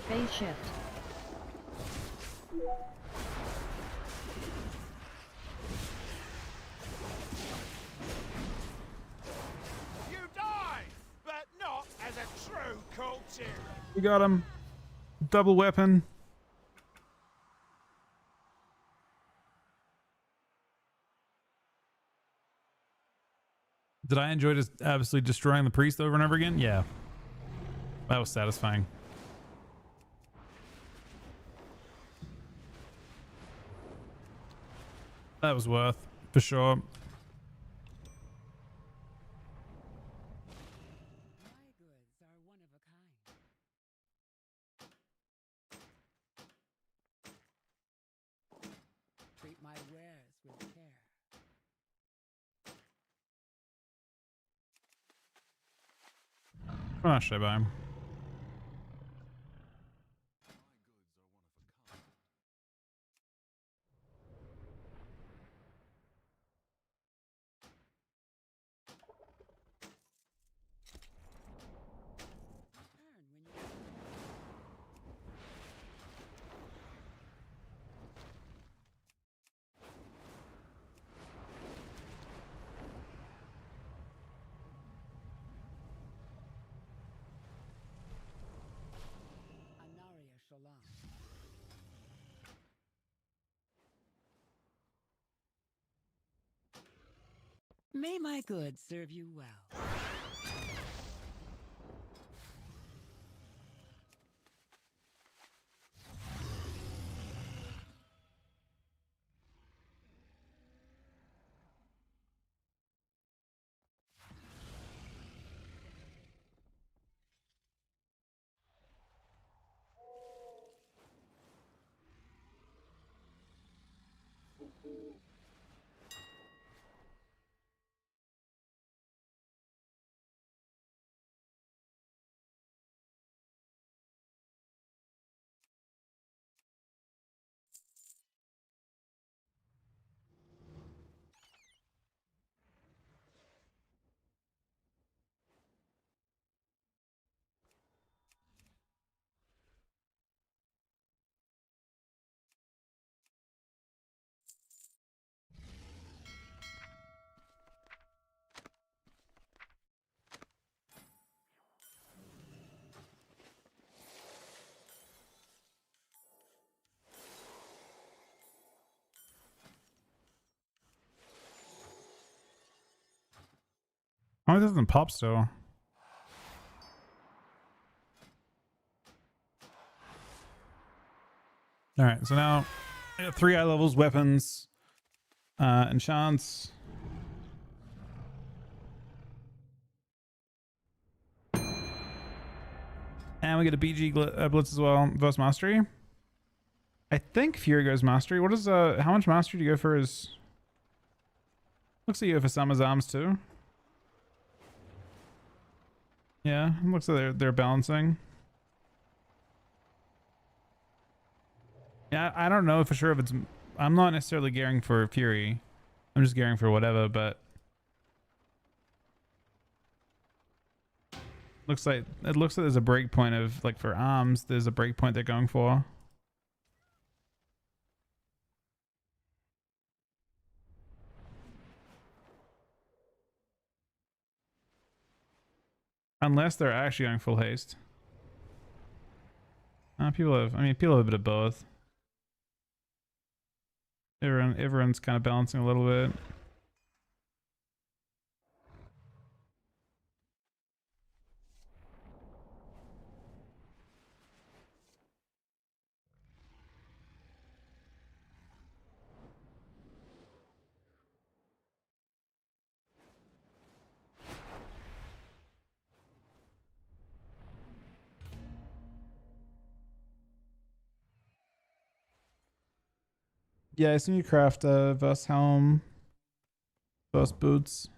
Phase shift. You die, but not as a true Kultiran. We got him. Double weapon. Did I enjoy just absolutely destroying the priest over and over again? Yeah. That was satisfying. That was worth, for sure. Treat my wares with care. Oh, should I buy him? May my goods serve you well. Oh, it doesn't pop still. All right, so now I got 3 eye levels, weapons, enchants. And we get a BG blitz as well. Versus mastery. I think Fury goes mastery. What is how much mastery do you go for his? Looks like you go for Summer's arms too. Yeah, looks like they're balancing. Yeah, I don't know for sure if it's. I'm not necessarily gearing for Fury. I'm just gearing for whatever, but looks like there's a break point of like for arms. There's a break point they're going for. Unless they're actually going full haste. People have a bit of both. Everyone's kind of balancing a little bit. Yeah, I assume you craft a Vest helm, Vest boots.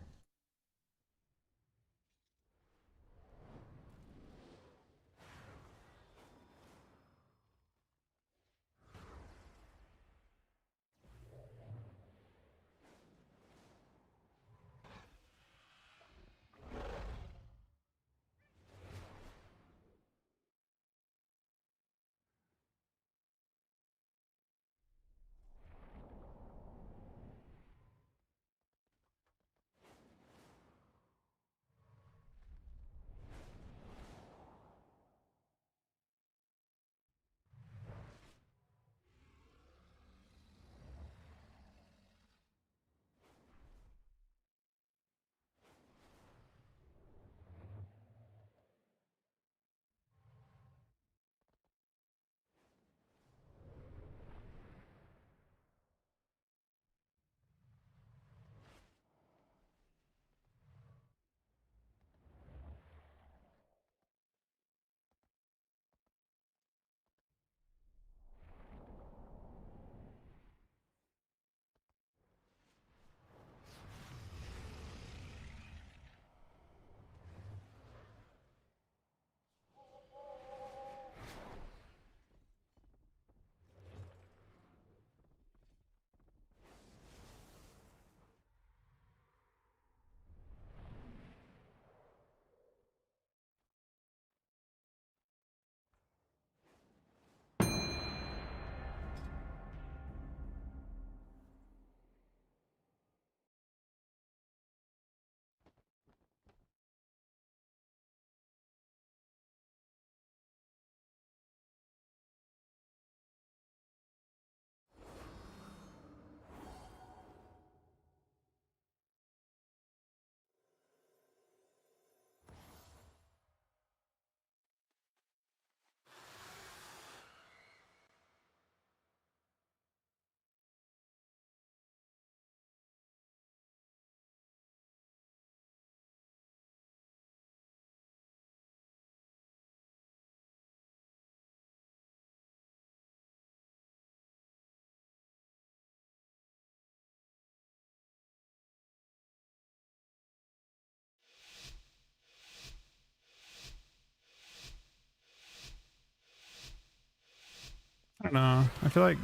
I don't know. I feel like...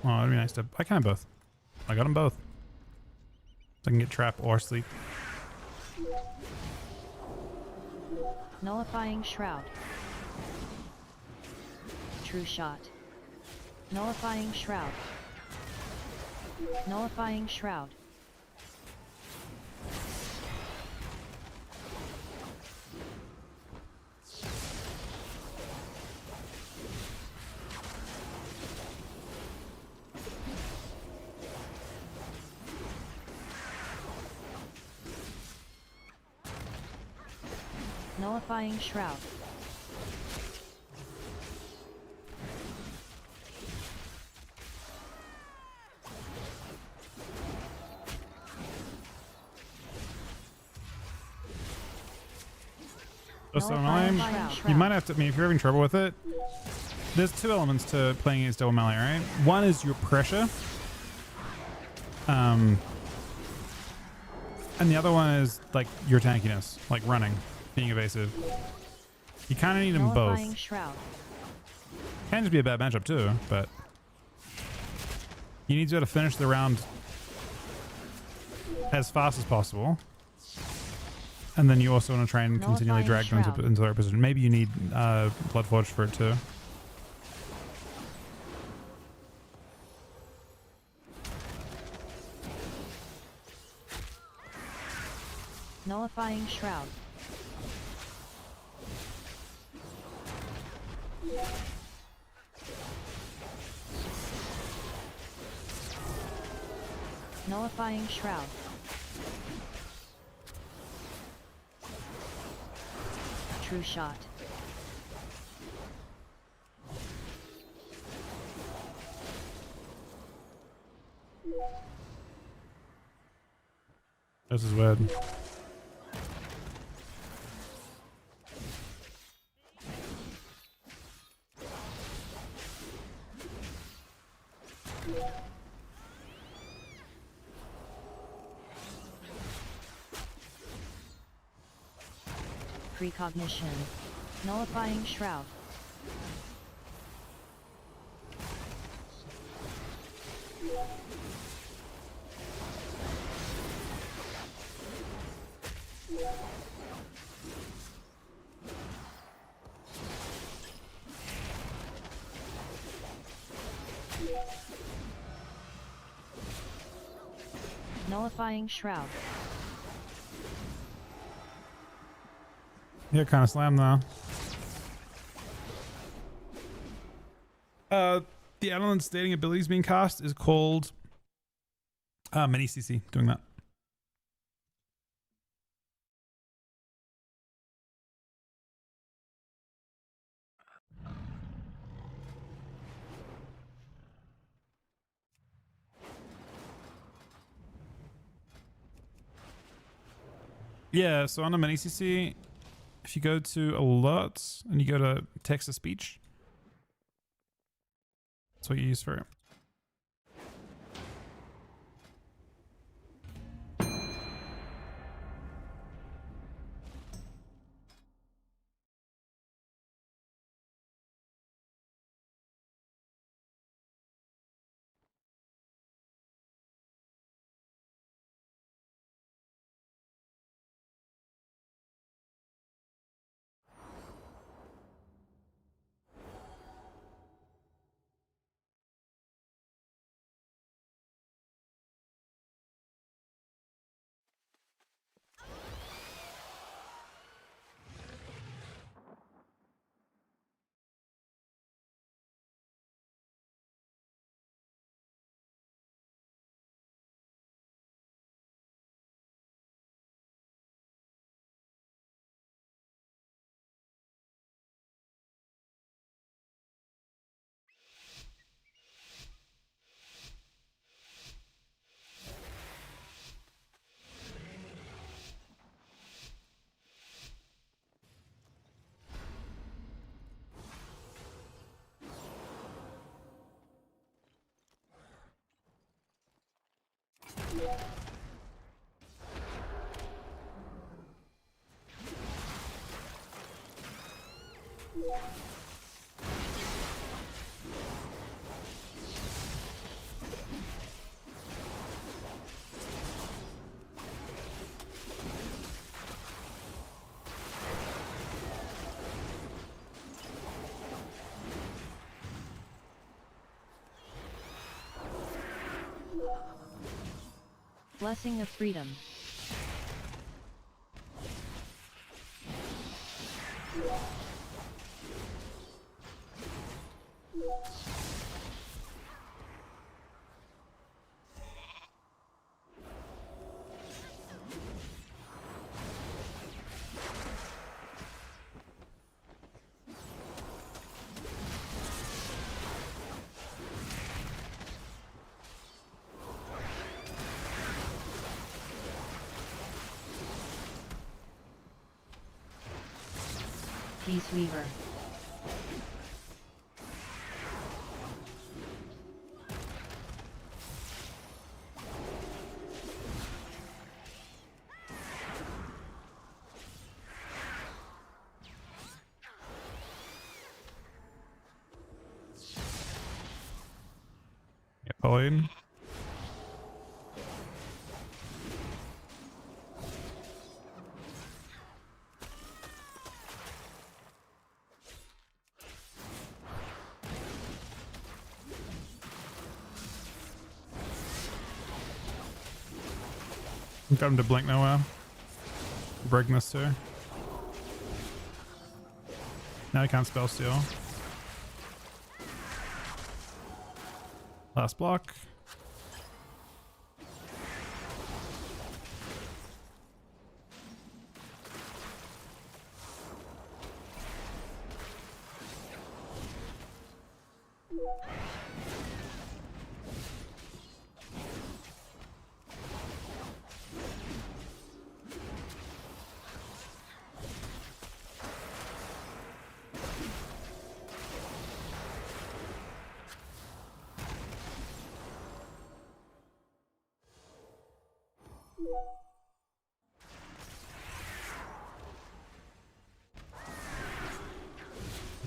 Oh, it'd be nice to... I can have both. I got them both. So I can get trap or sleep. Nullifying Shroud. True Shot. Nullifying Shroud. Nullifying Shroud. Nullifying Shroud. Just so lame. You might have to, I mean, if you're having trouble with it, there's two elements to playing against double melee, right? One is your pressure. And the other one is like your tankiness, like running, being evasive. You kind of need them both. Can just be a bad matchup too, but you need to be able to finish the round as fast as possible. And then you also want to try and continually drag them into their position. Maybe you need Bloodforge for it too. Nullifying Shroud. Nullifying Shroud. True Shot. This is weird. Precognition. Nullifying Shroud. Nullifying Shroud. Yeah, kind of slam though. The Adeline stating abilities being cast is called Mini CC doing that. Yeah, so on a Mini CC, if you go to alerts and you go to text to speech, that's what you use for it. Blessing of freedom. Peace Weaver. Pauline. Got him to blink nowhere. Breaking this too. Now he can't spell steal. Last block.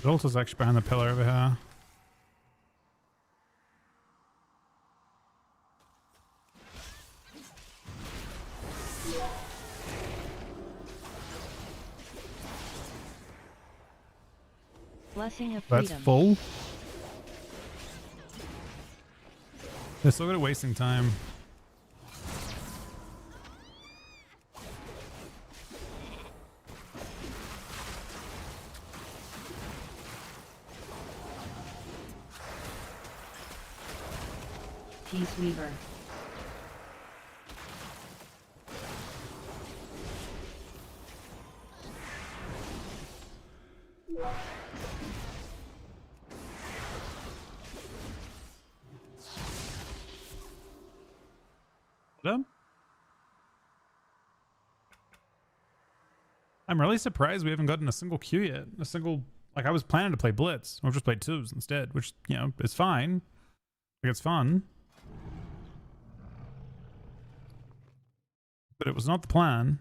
The altar's actually behind the pillar over here. Blessing of That's freedom. full. They're still good at wasting time. Peace Weaver. Done? I'm really surprised we haven't gotten a single queue yet. A single, like I was planning to play Blitz. We've just played 2s instead, which, you know, is fine. Like it's fun. But it was not the plan.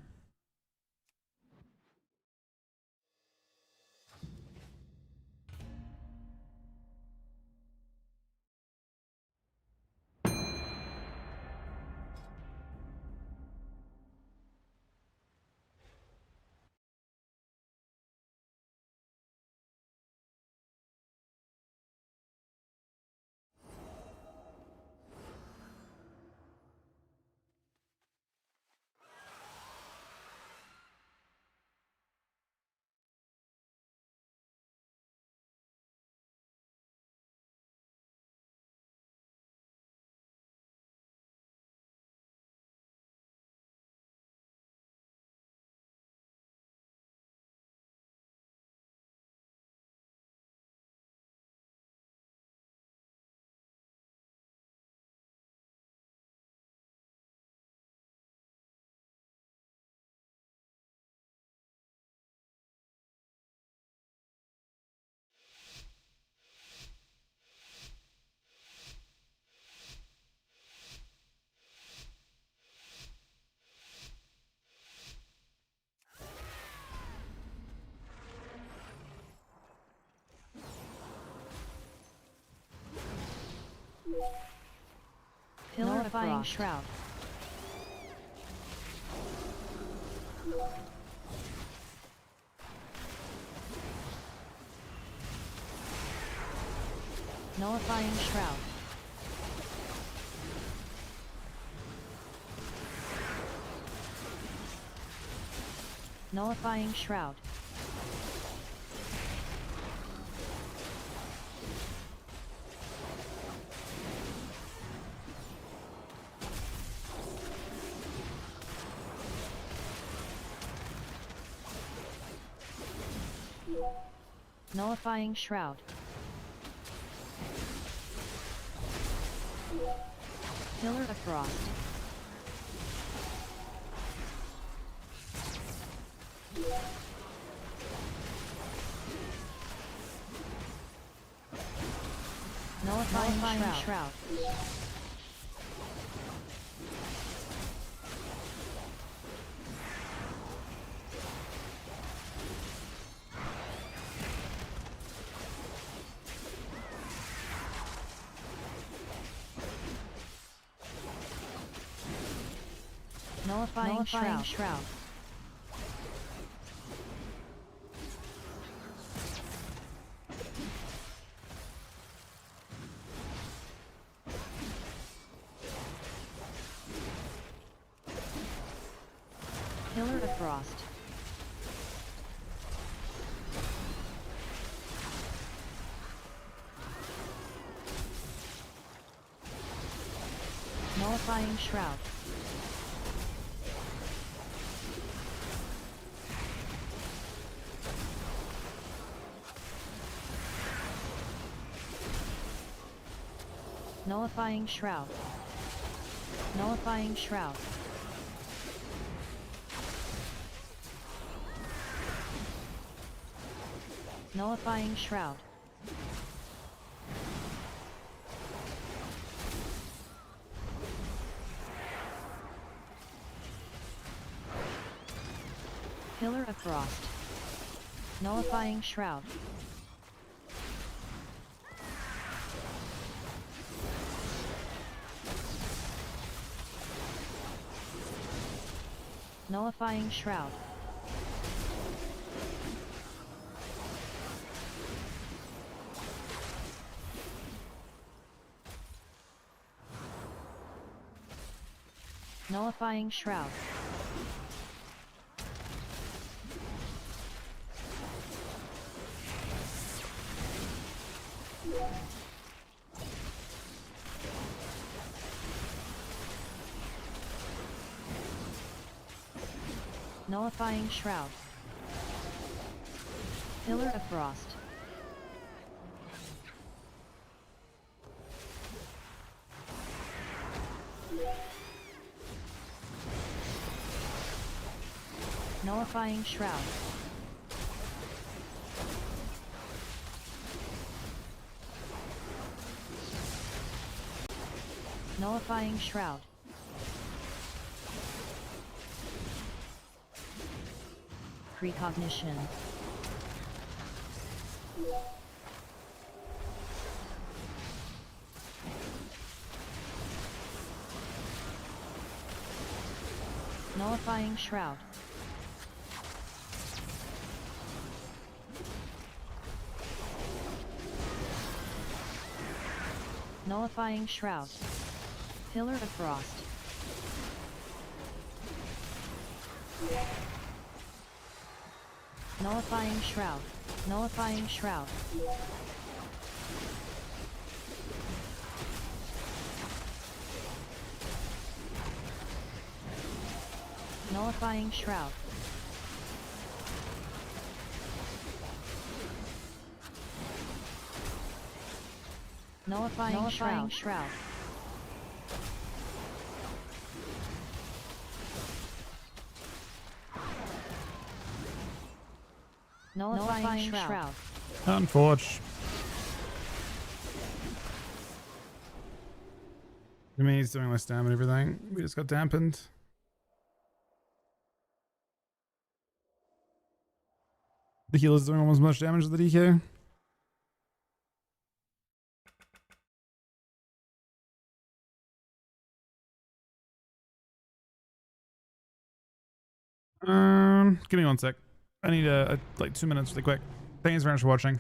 Pillarifying Shroud. Nullifying Shroud. Nullifying Shroud. Nullifying Shroud. Pillar of Frost. Nullifying Shroud. Nullifying Shroud. Pillar of Frost. Nullifying Shroud. Nullifying Shroud. Nullifying Shroud. Nullifying Shroud. Pillar of Frost. Nullifying Shroud. Nullifying Shroud. Nullifying Shroud. Nullifying Shroud. Pillar of Frost. Nullifying Shroud. Nullifying Shroud. Precognition. Nullifying Shroud. Nullifying Shroud. Pillar of Frost. Nullifying Shroud. Nullifying Shroud. Nullifying Shroud. Nullifying Shroud. Nullifying Shroud. Unfortunate. I mean, he's doing less damage and everything. We just got dampened. The healer's doing almost as much damage as the DK. Give me 1 sec. I need like 2 minutes really quick. Thanks very much for watching.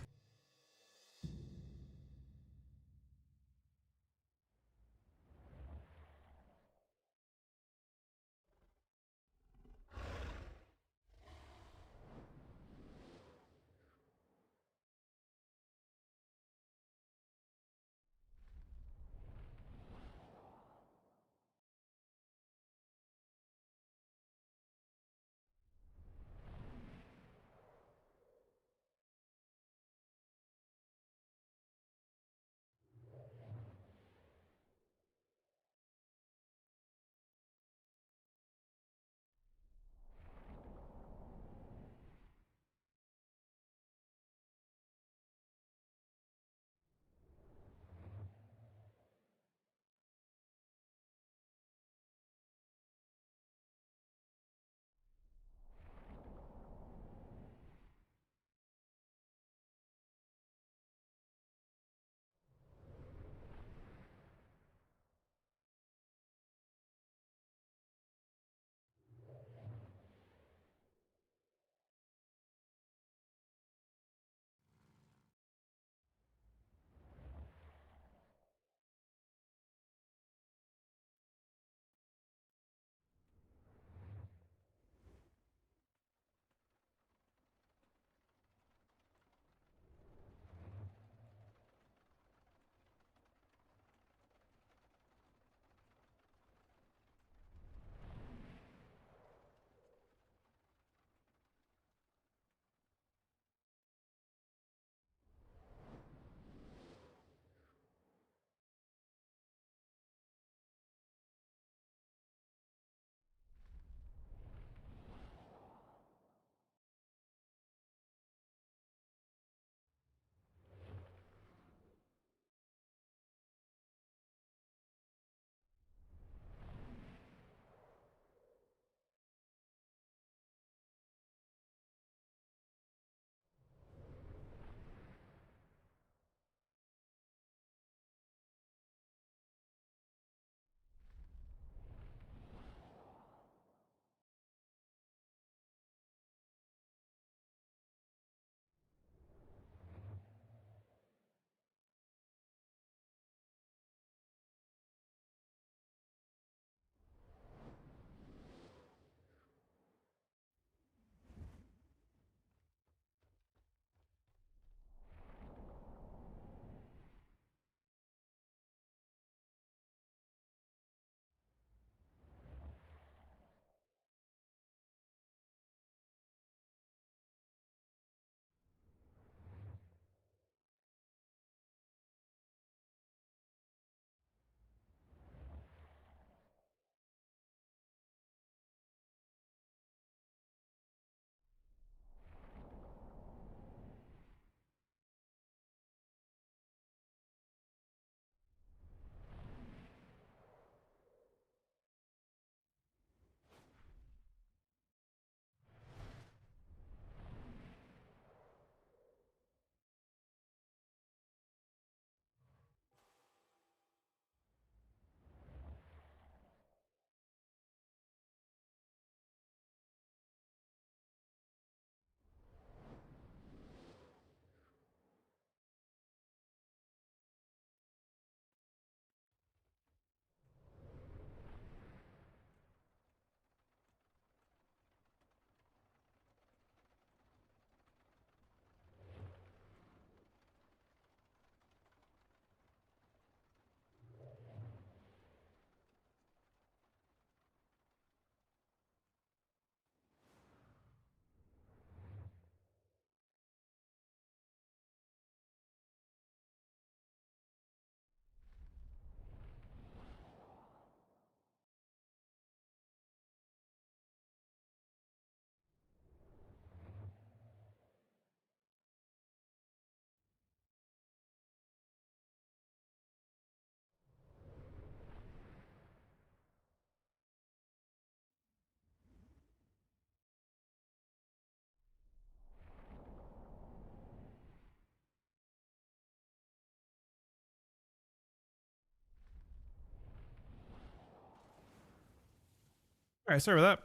All right, sorry about that.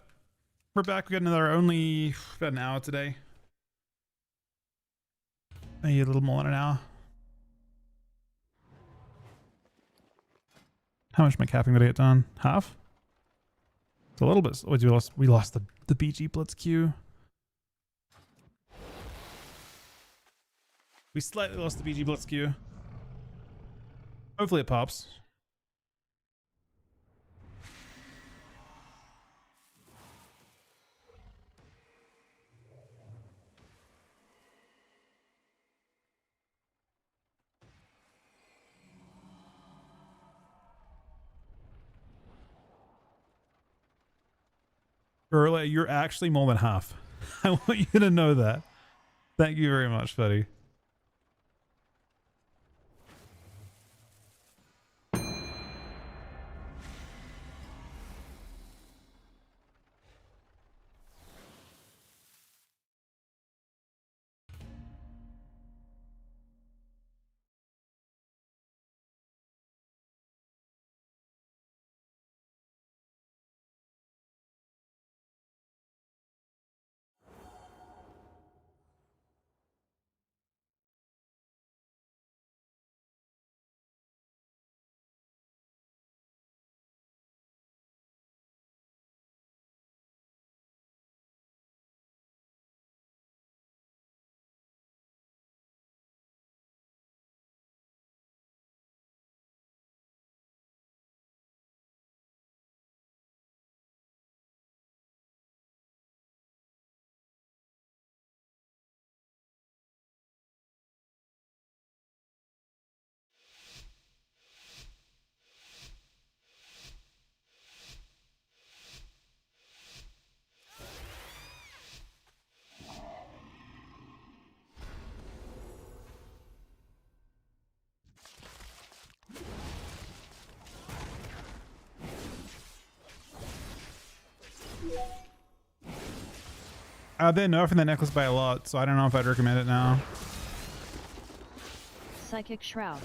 We're back. We got another only about an hour today. Maybe a little more than an hour. How much am I capping to get done? Half? It's a little bit. What, we lost the BG Blitz queue. We slightly lost the BG Blitz queue. Hopefully it pops. Early, you're actually more than half. I want you to know that. Thank you very much, buddy. They're nerfing the necklace by a lot, so I don't know if I'd recommend it now. Psychic Shroud.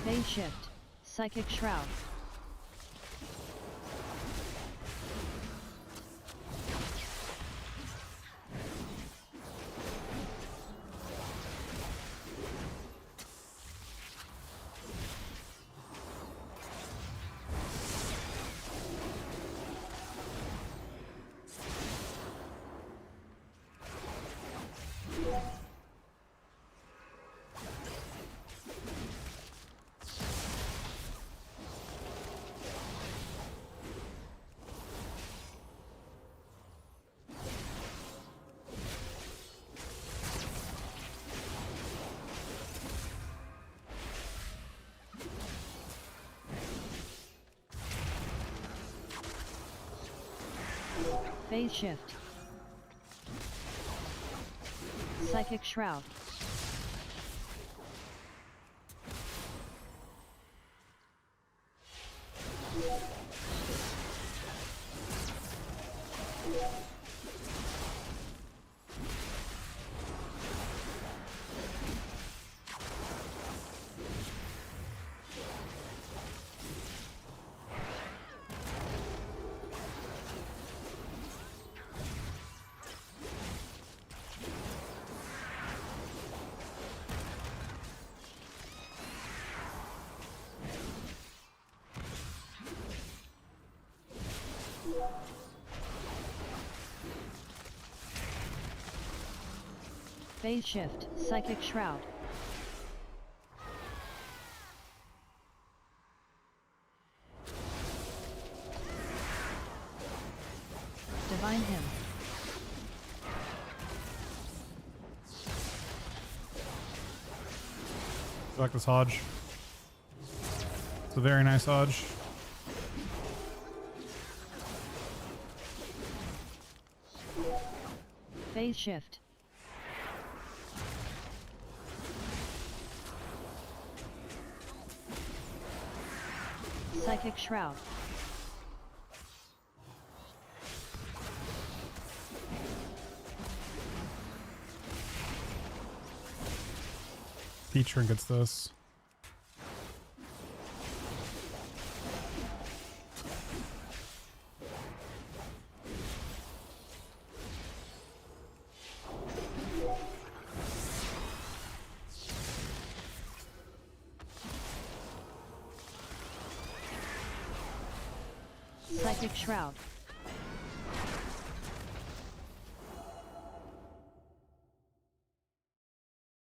Phase Shift. Psychic Shroud. Phase Shift. Psychic Shroud. Phase Shift. Psychic Shroud. Divine Hymn. I like this Hodge. It's a very nice Hodge. Phase shift. Psychic shroud. He trinkets this. Psychic shroud.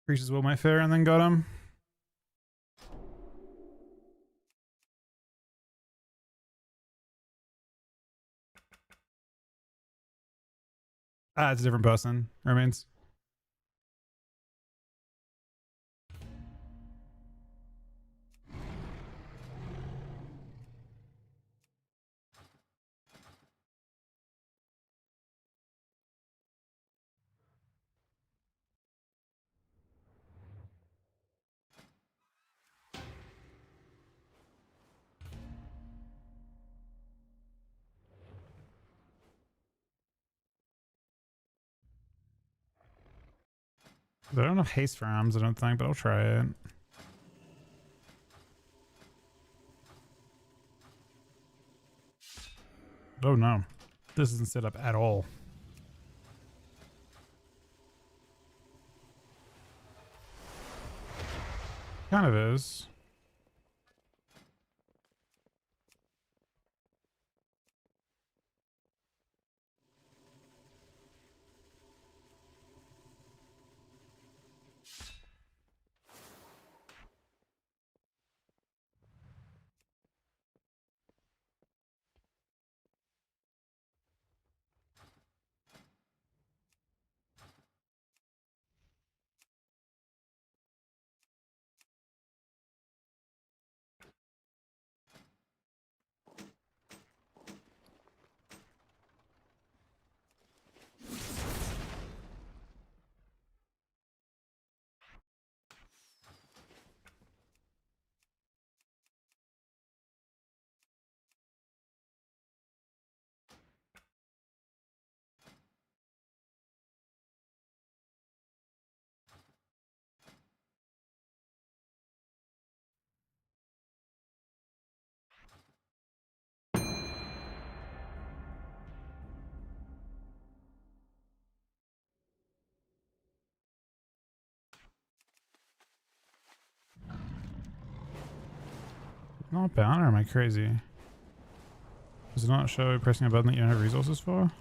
Increases Will My Fair and then got him. Ah, it's a different person. Remains. They don't have haste rounds, I don't think, but I'll try it. Oh no. This isn't set up at all. Kind of is. Not bound, or am I crazy? Does it not show pressing a button that you don't have resources for?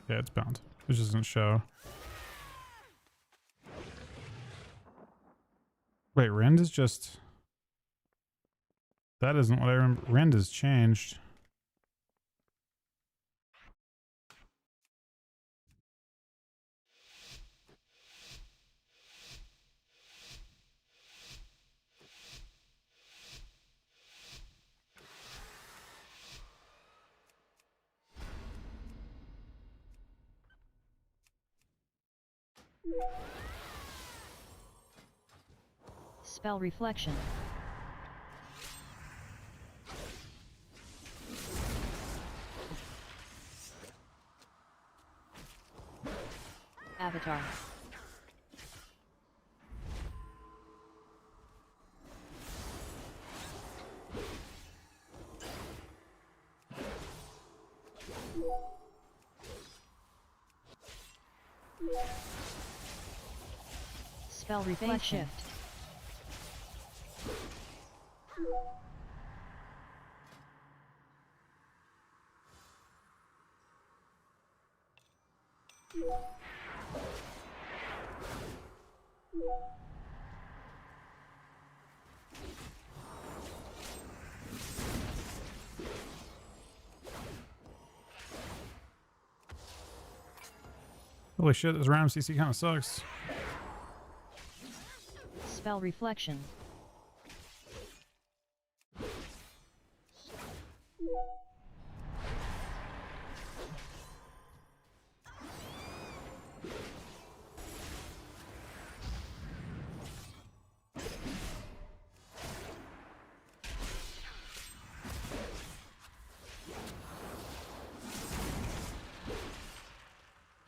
Yeah, it's bound. It just doesn't show. Wait, Rend is just... That isn't what I remember. Rend has changed. Spell reflection. Avatar. Spell reflection. Shift. Holy shit, this random CC kind of sucks. Spell reflection.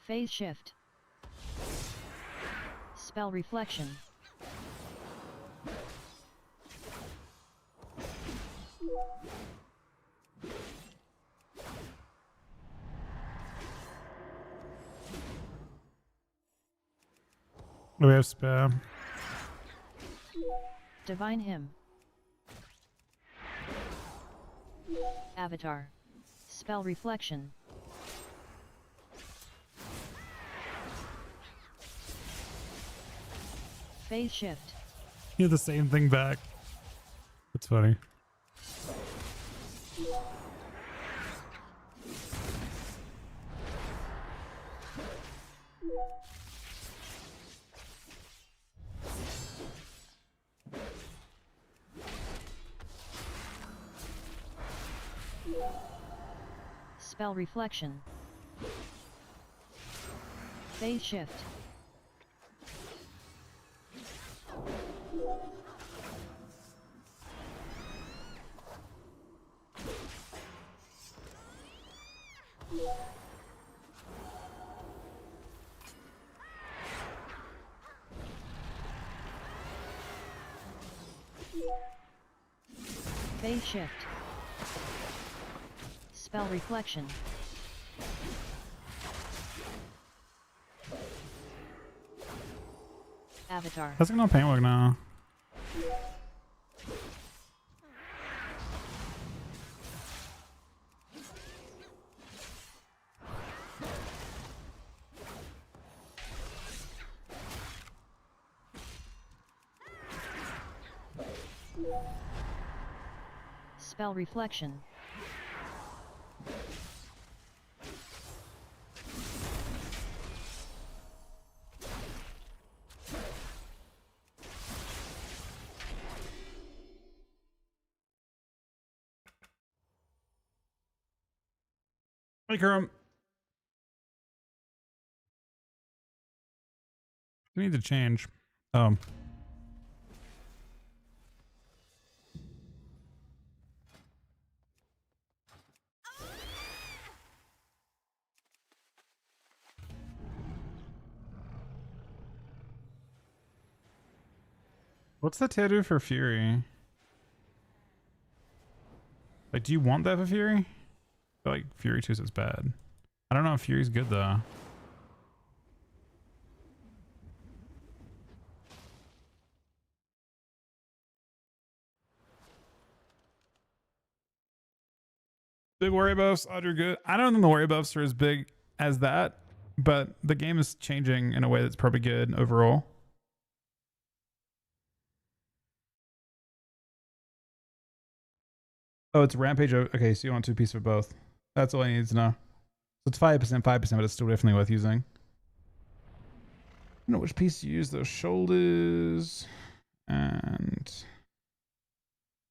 Phase shift. Spell reflection. Do we have spam? Divine hymn. Avatar. Spell reflection. Phase shift. You have the same thing back. That's funny. Spell reflection. Phase shift. Phase shift. Spell reflection. Avatar. How's it going on paintwork now? Spell reflection. Hey, Kerm. We need to change. What's the tattoo for Fury? Like, do you want that for Fury? I feel like Fury 2 is bad. I don't know if Fury's good though. Big worry buffs, Audrey good. I don't think the worry buffs are as big as that, but the game is changing in a way that's probably good overall. Oh, it's Rampage. Okay, so you want 2 pieces of both. That's all I need to know. So it's 5%, but it's still definitely worth using. I don't know which piece to use. Those shoulders. And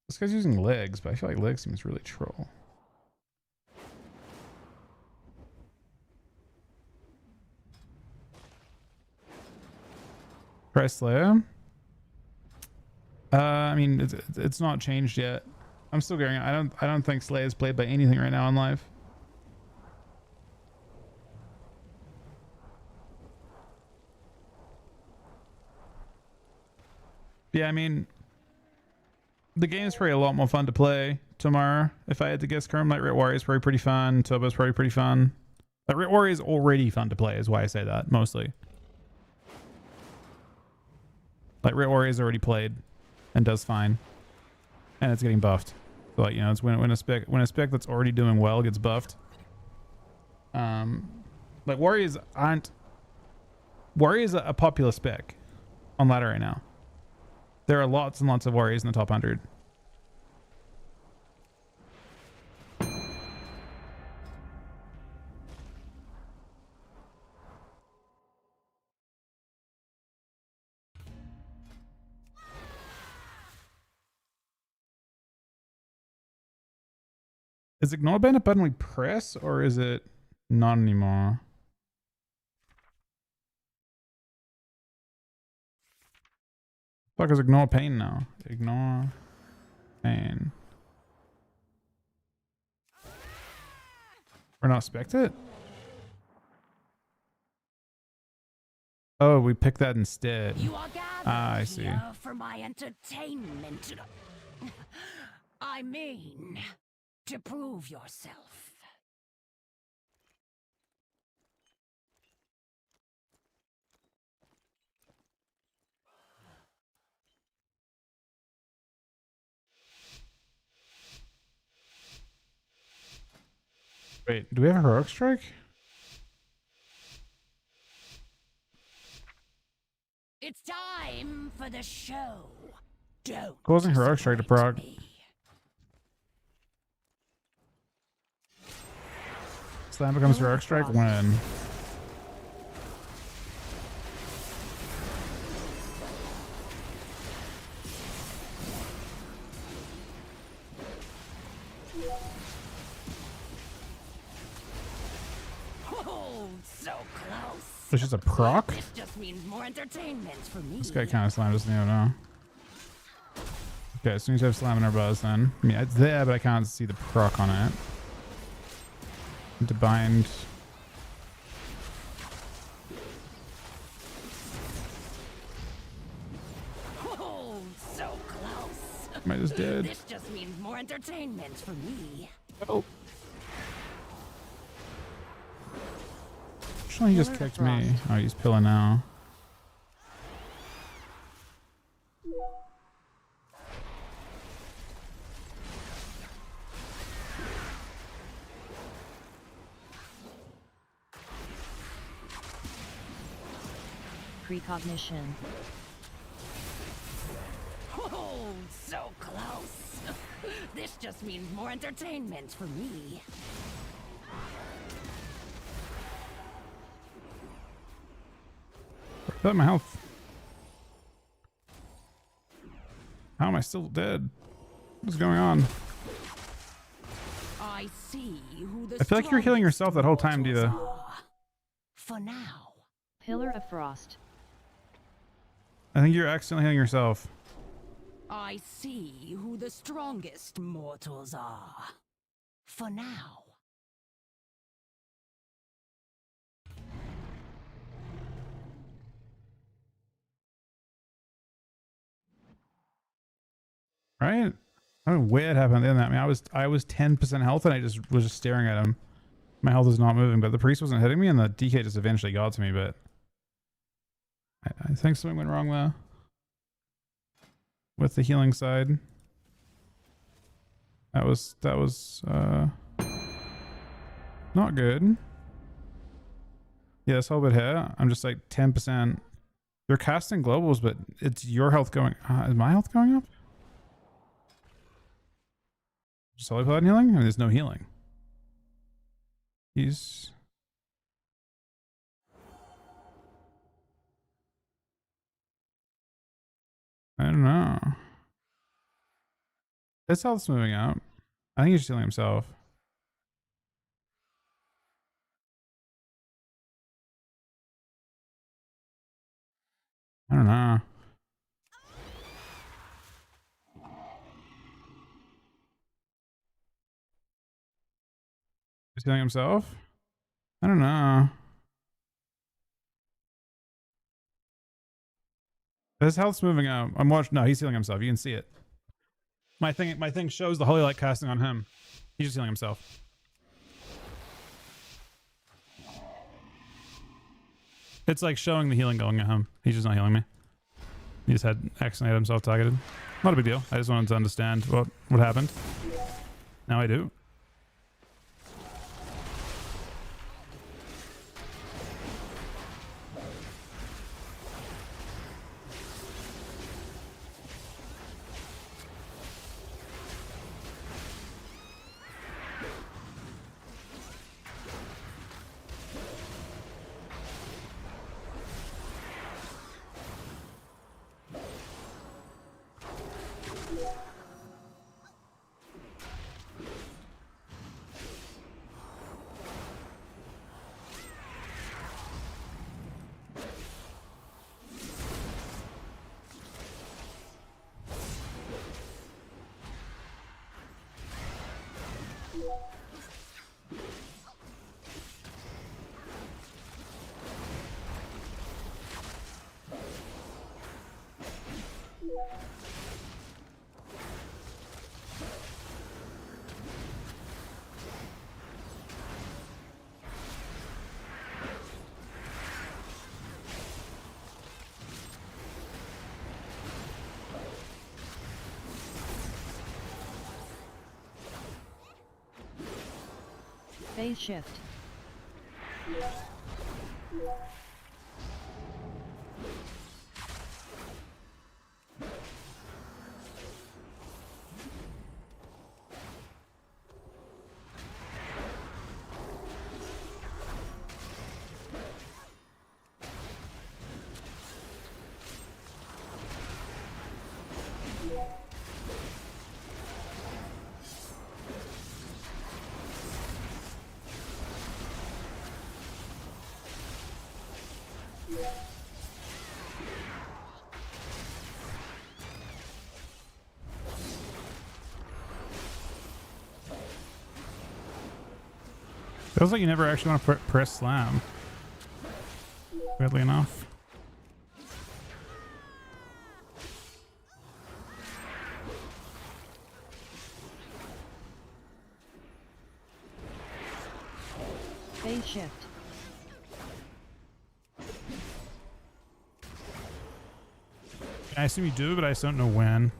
this guy's using legs, but I feel like legs seems really troll. Price Slayer. I mean, it's not changed yet. I'm still going. I don't think Slayer is played by anything right now in live. Yeah, I mean, the game's probably a lot more fun to play tomorrow. If I had to guess, Kerm, like Rit Warrior is probably pretty fun. Turbo's probably pretty fun. Like Rit Warrior is already fun to play, is why I say that mostly. Like Rit Warrior is already played and does fine, and it's getting buffed. So, like, you know, it's when a spec that's already doing well gets buffed. Like Warriors aren't. Warriors are a popular spec on ladder right now. There are lots and lots of Warriors in the top 100. Is ignore ban a button we press, or is it not anymore? Fuck is ignore pain now? Ignore pain. We're not spect it? Oh, we pick that instead. You are gathered I see. here for my entertainment. I mean, to prove yourself. Wait, do we have a heroic strike? It's time for the show. Don't Causing heroic strike to proc. Slam becomes heroic strike when. Oh, so close. It's just a proc? This just means more entertainment for me. This guy kind of slammed us, doesn't even know. Okay, as soon as you have slam in our buzz, then. I mean, it's there, but I can't see the proc on it. To bind. Oh, so close. Am I just dead? This just means more entertainment for me. Oh. Actually, he just kicked me. Oh, he's pilling now. Precognition. Oh, so close. This just means more entertainment for me. Where's my health? How am I still dead? What's going on? I see who the I feel like you're healing yourself that whole time, Diva. For now. Pillar of Frost. I think you're accidentally healing yourself. I see who the strongest mortals are. For now. Right? I don't know where it happened in that. I mean, I was 10% health and I just was just staring at him. My health is not moving, but the priest wasn't hitting me and the DK just eventually got to me, but I think something went wrong there. With the healing side. That was not good. Yeah, this whole bit here, I'm just like 10%. You're casting globals, but it's your health going. Is my health going up? Solid Paladin healing? I mean, there's no healing. He's. I don't know. His health's moving up. I think he's just healing himself. I don't know. He's healing himself? I don't know. His health's moving up. I'm watching. No, he's healing himself. You can see it. My thing shows the holy light casting on him. He's just healing himself. It's like showing the healing going at him. He's just not healing me. He just had accidentally had himself targeted. Not a big deal. I just wanted to understand what happened. Now I do. Phase shift. Feels like you never actually want to press slam. Weirdly enough. Phase shift. I assume you do, but I just don't know when.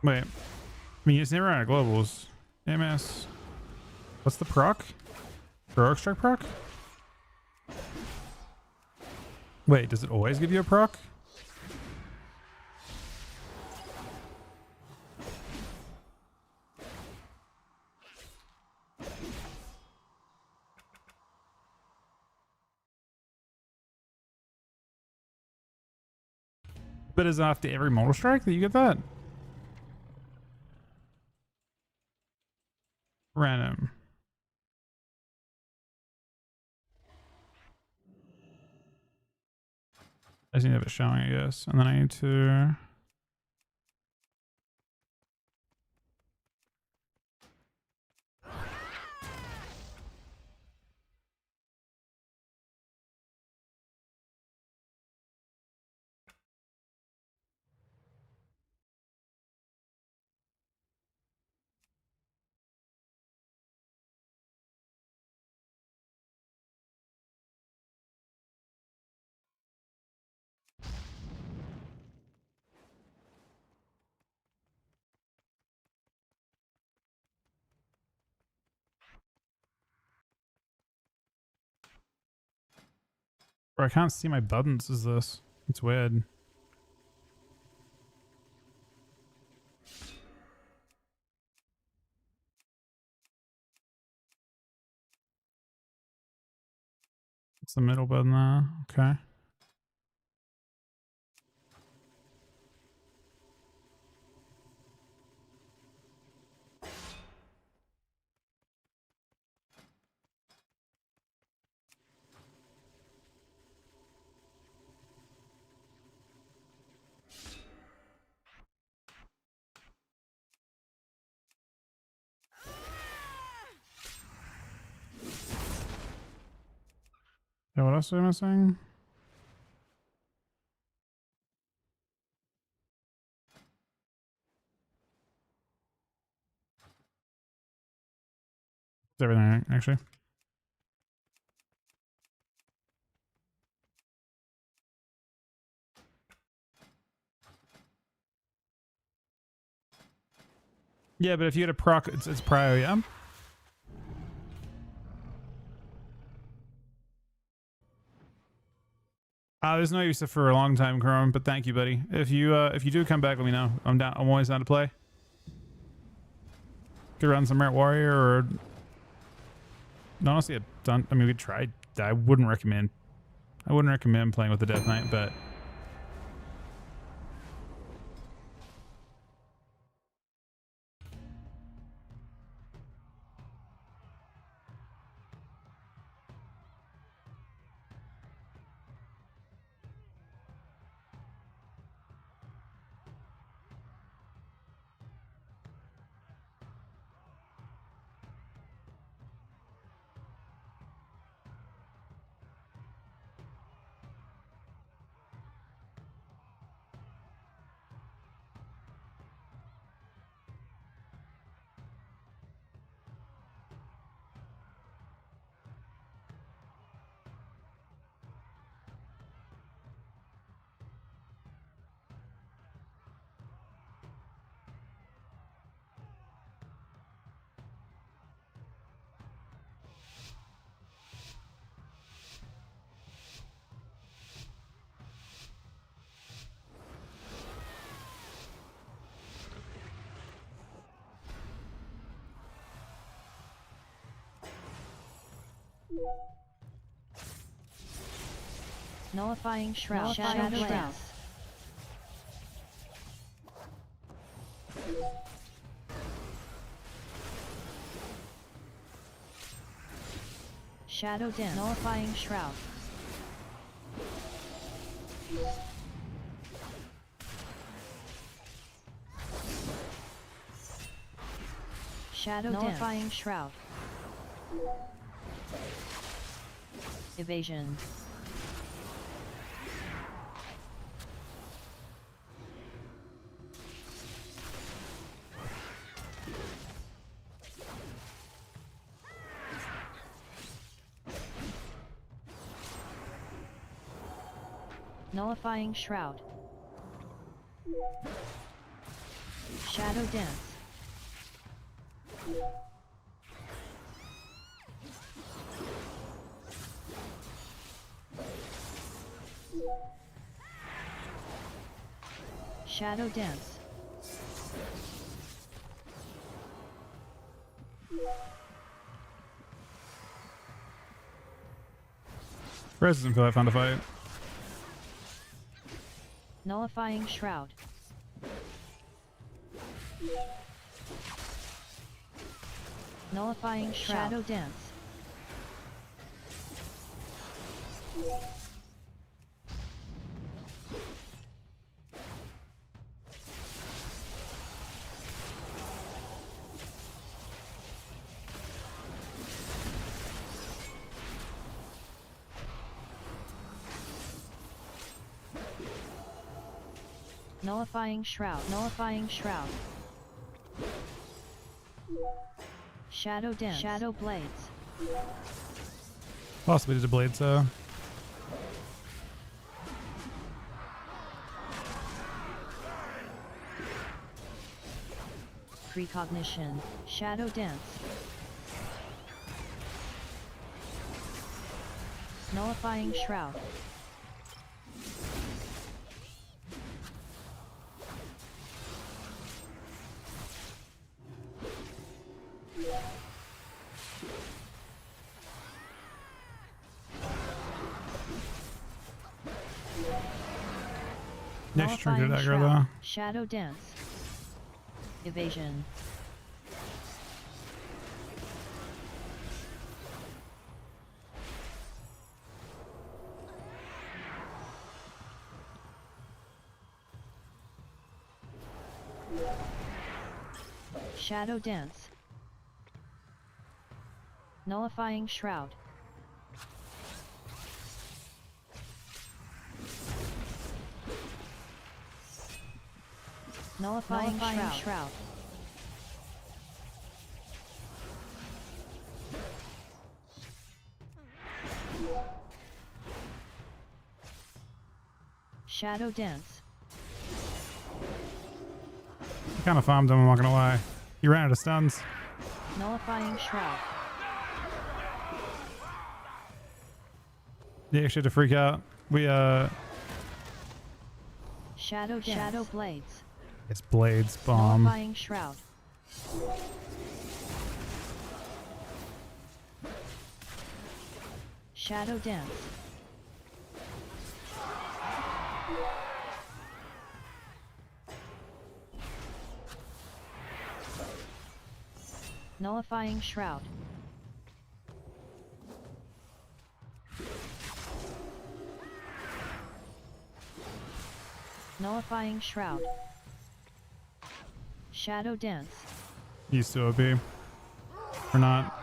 Wait. I mean, it's never out of globals. MS. What's the proc? Heroic strike proc? Wait, does it always give you a proc? But is it after every mortal strike that you get that? Random. I just need to have it showing, I guess. And then I need to... Bro, I can't see my buttons. Is this? It's weird. It's the middle button there. Okay. Yeah, what else am I missing? It's everything, actually. Yeah, but if you get a proc, it's prio, yeah? There's no use for a long time, Chrome, but thank you, buddy. If you do come back, let me know. I'm down. I'm always down to play. Could run some Merit Warrior or honestly, I mean, we tried. I wouldn't recommend playing with the Death Knight, but Nullifying Shroud. Shadow Blades. Shadow Dance. Nullifying Shroud. Shadow Nullifying Dance. Shroud. Evasion. Nullifying Shroud. Shadow Dance. Shadow Dance. Rez doesn't feel that fun to fight. Nullifying Shroud. Nullifying Shroud. Shadow Dance. Nullifying Shroud. Nullifying Shroud. Shadow Dance. Shadow Blades. Possibly just a blade, so. Precognition. Shadow Dance. Nullifying Shroud. Next trinket Nullifying aggro though. Shadow Dance. Evasion. Shadow Dance. Nullifying Shroud. Nullifying Shroud. Shadow Dance. I kind of farmed him, I'm not gonna lie. He ran out of stuns. Nullifying Shroud. He actually had to freak out. We Shadow Dance. Shadow Blades. It's Blades bomb. Nullifying Shroud. Shadow Dance. Nullifying Shroud. Nullifying Shroud. Shadow Dance. Used to OP. Or not.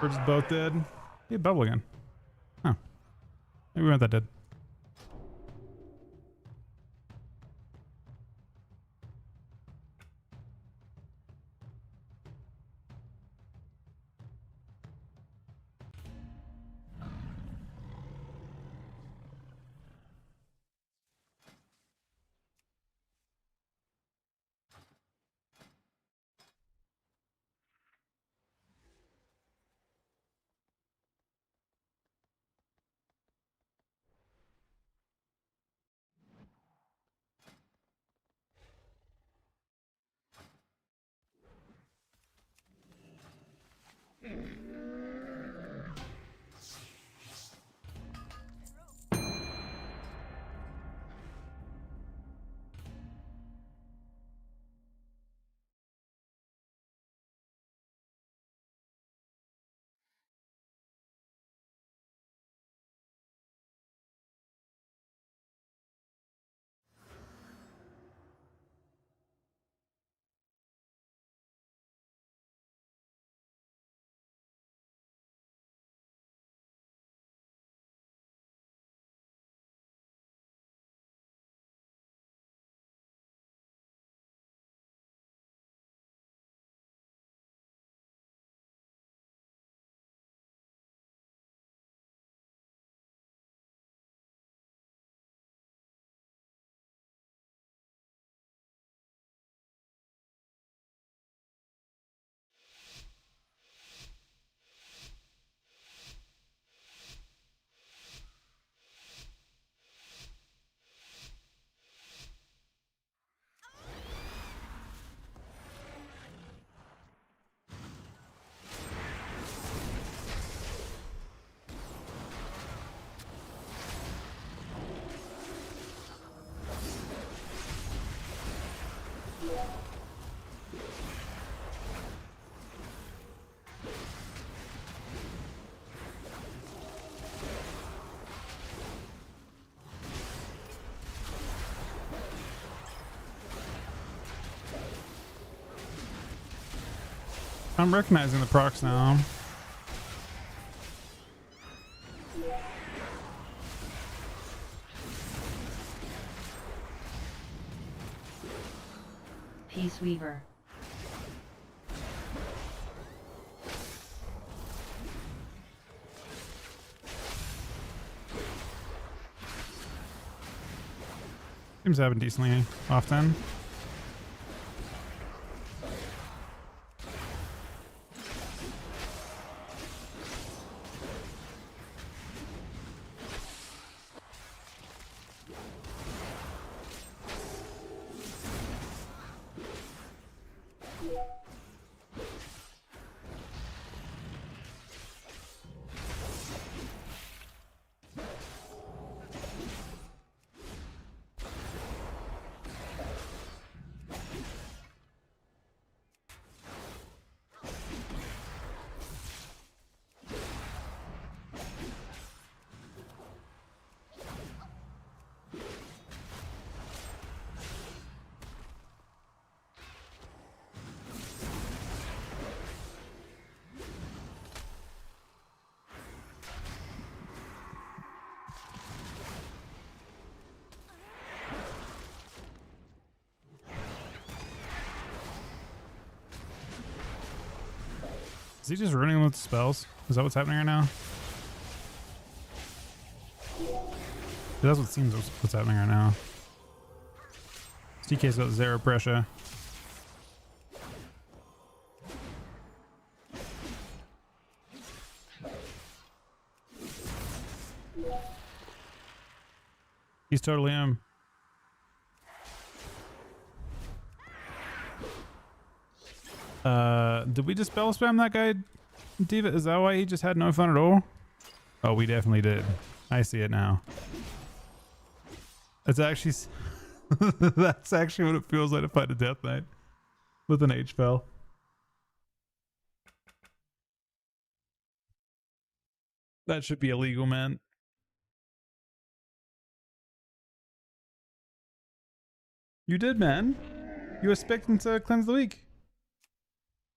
We're just both dead. Hey, bubble again. Huh. Maybe we weren't that dead. I'm recognizing the procs now. Peace Weaver. Seems to happen decently often. Is he just running with spells? Is that what's happening right now? That's what seems what's happening right now. DK's got zero pressure. He's totally him. Did we just spell spam that guy Diva, is that why he just had no fun at all? Oh, we definitely did. I see it now. It's actually... That's actually what it feels like to fight a Death Knight. With an H-Spell. That should be illegal, man. You did, man. You were expecting to cleanse the week.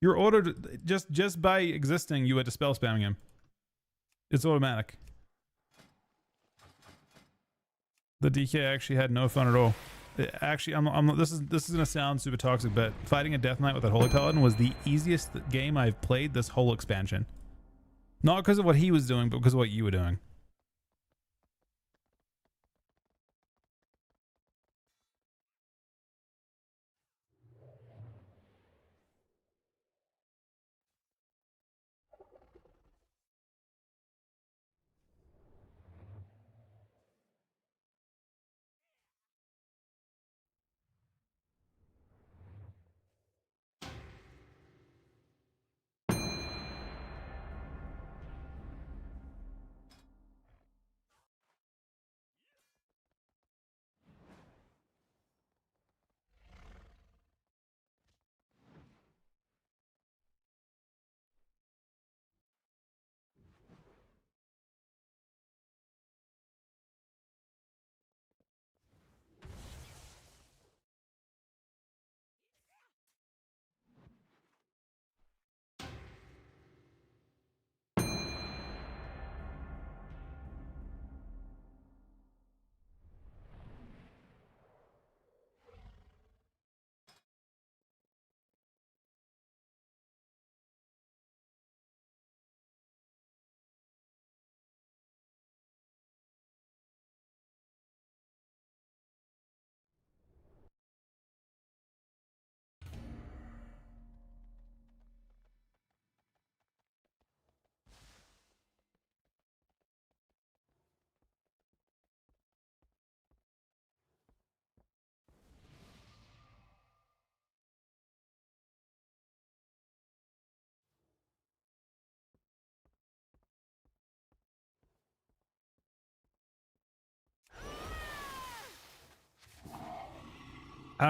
You're ordered just by existing. You were dispel spamming him. It's automatic. The DK actually had no fun at all. Actually, this is gonna sound super toxic, but fighting a Death Knight with a Holy Paladin was the easiest game I've played this whole expansion. Not because of what he was doing, but because of what you were doing.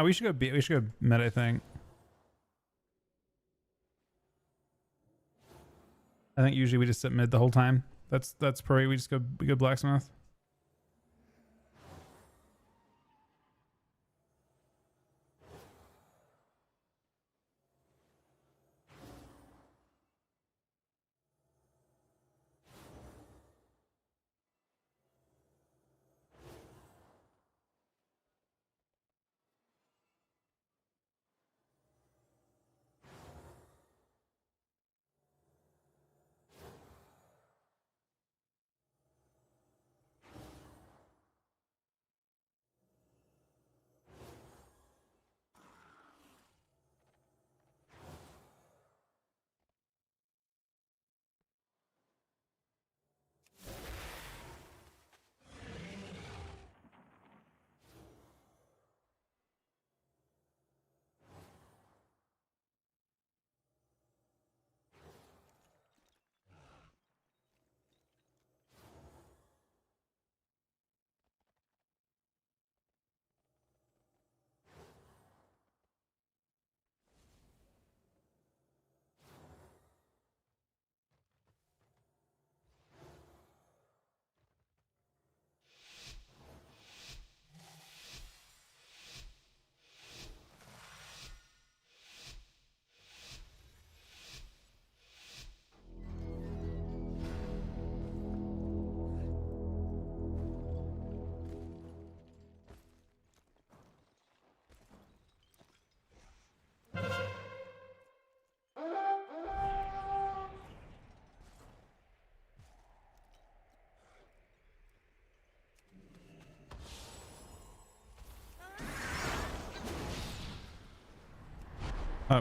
We should go meta, I think. I think usually we just sit mid the whole time. That's probably we go blacksmith.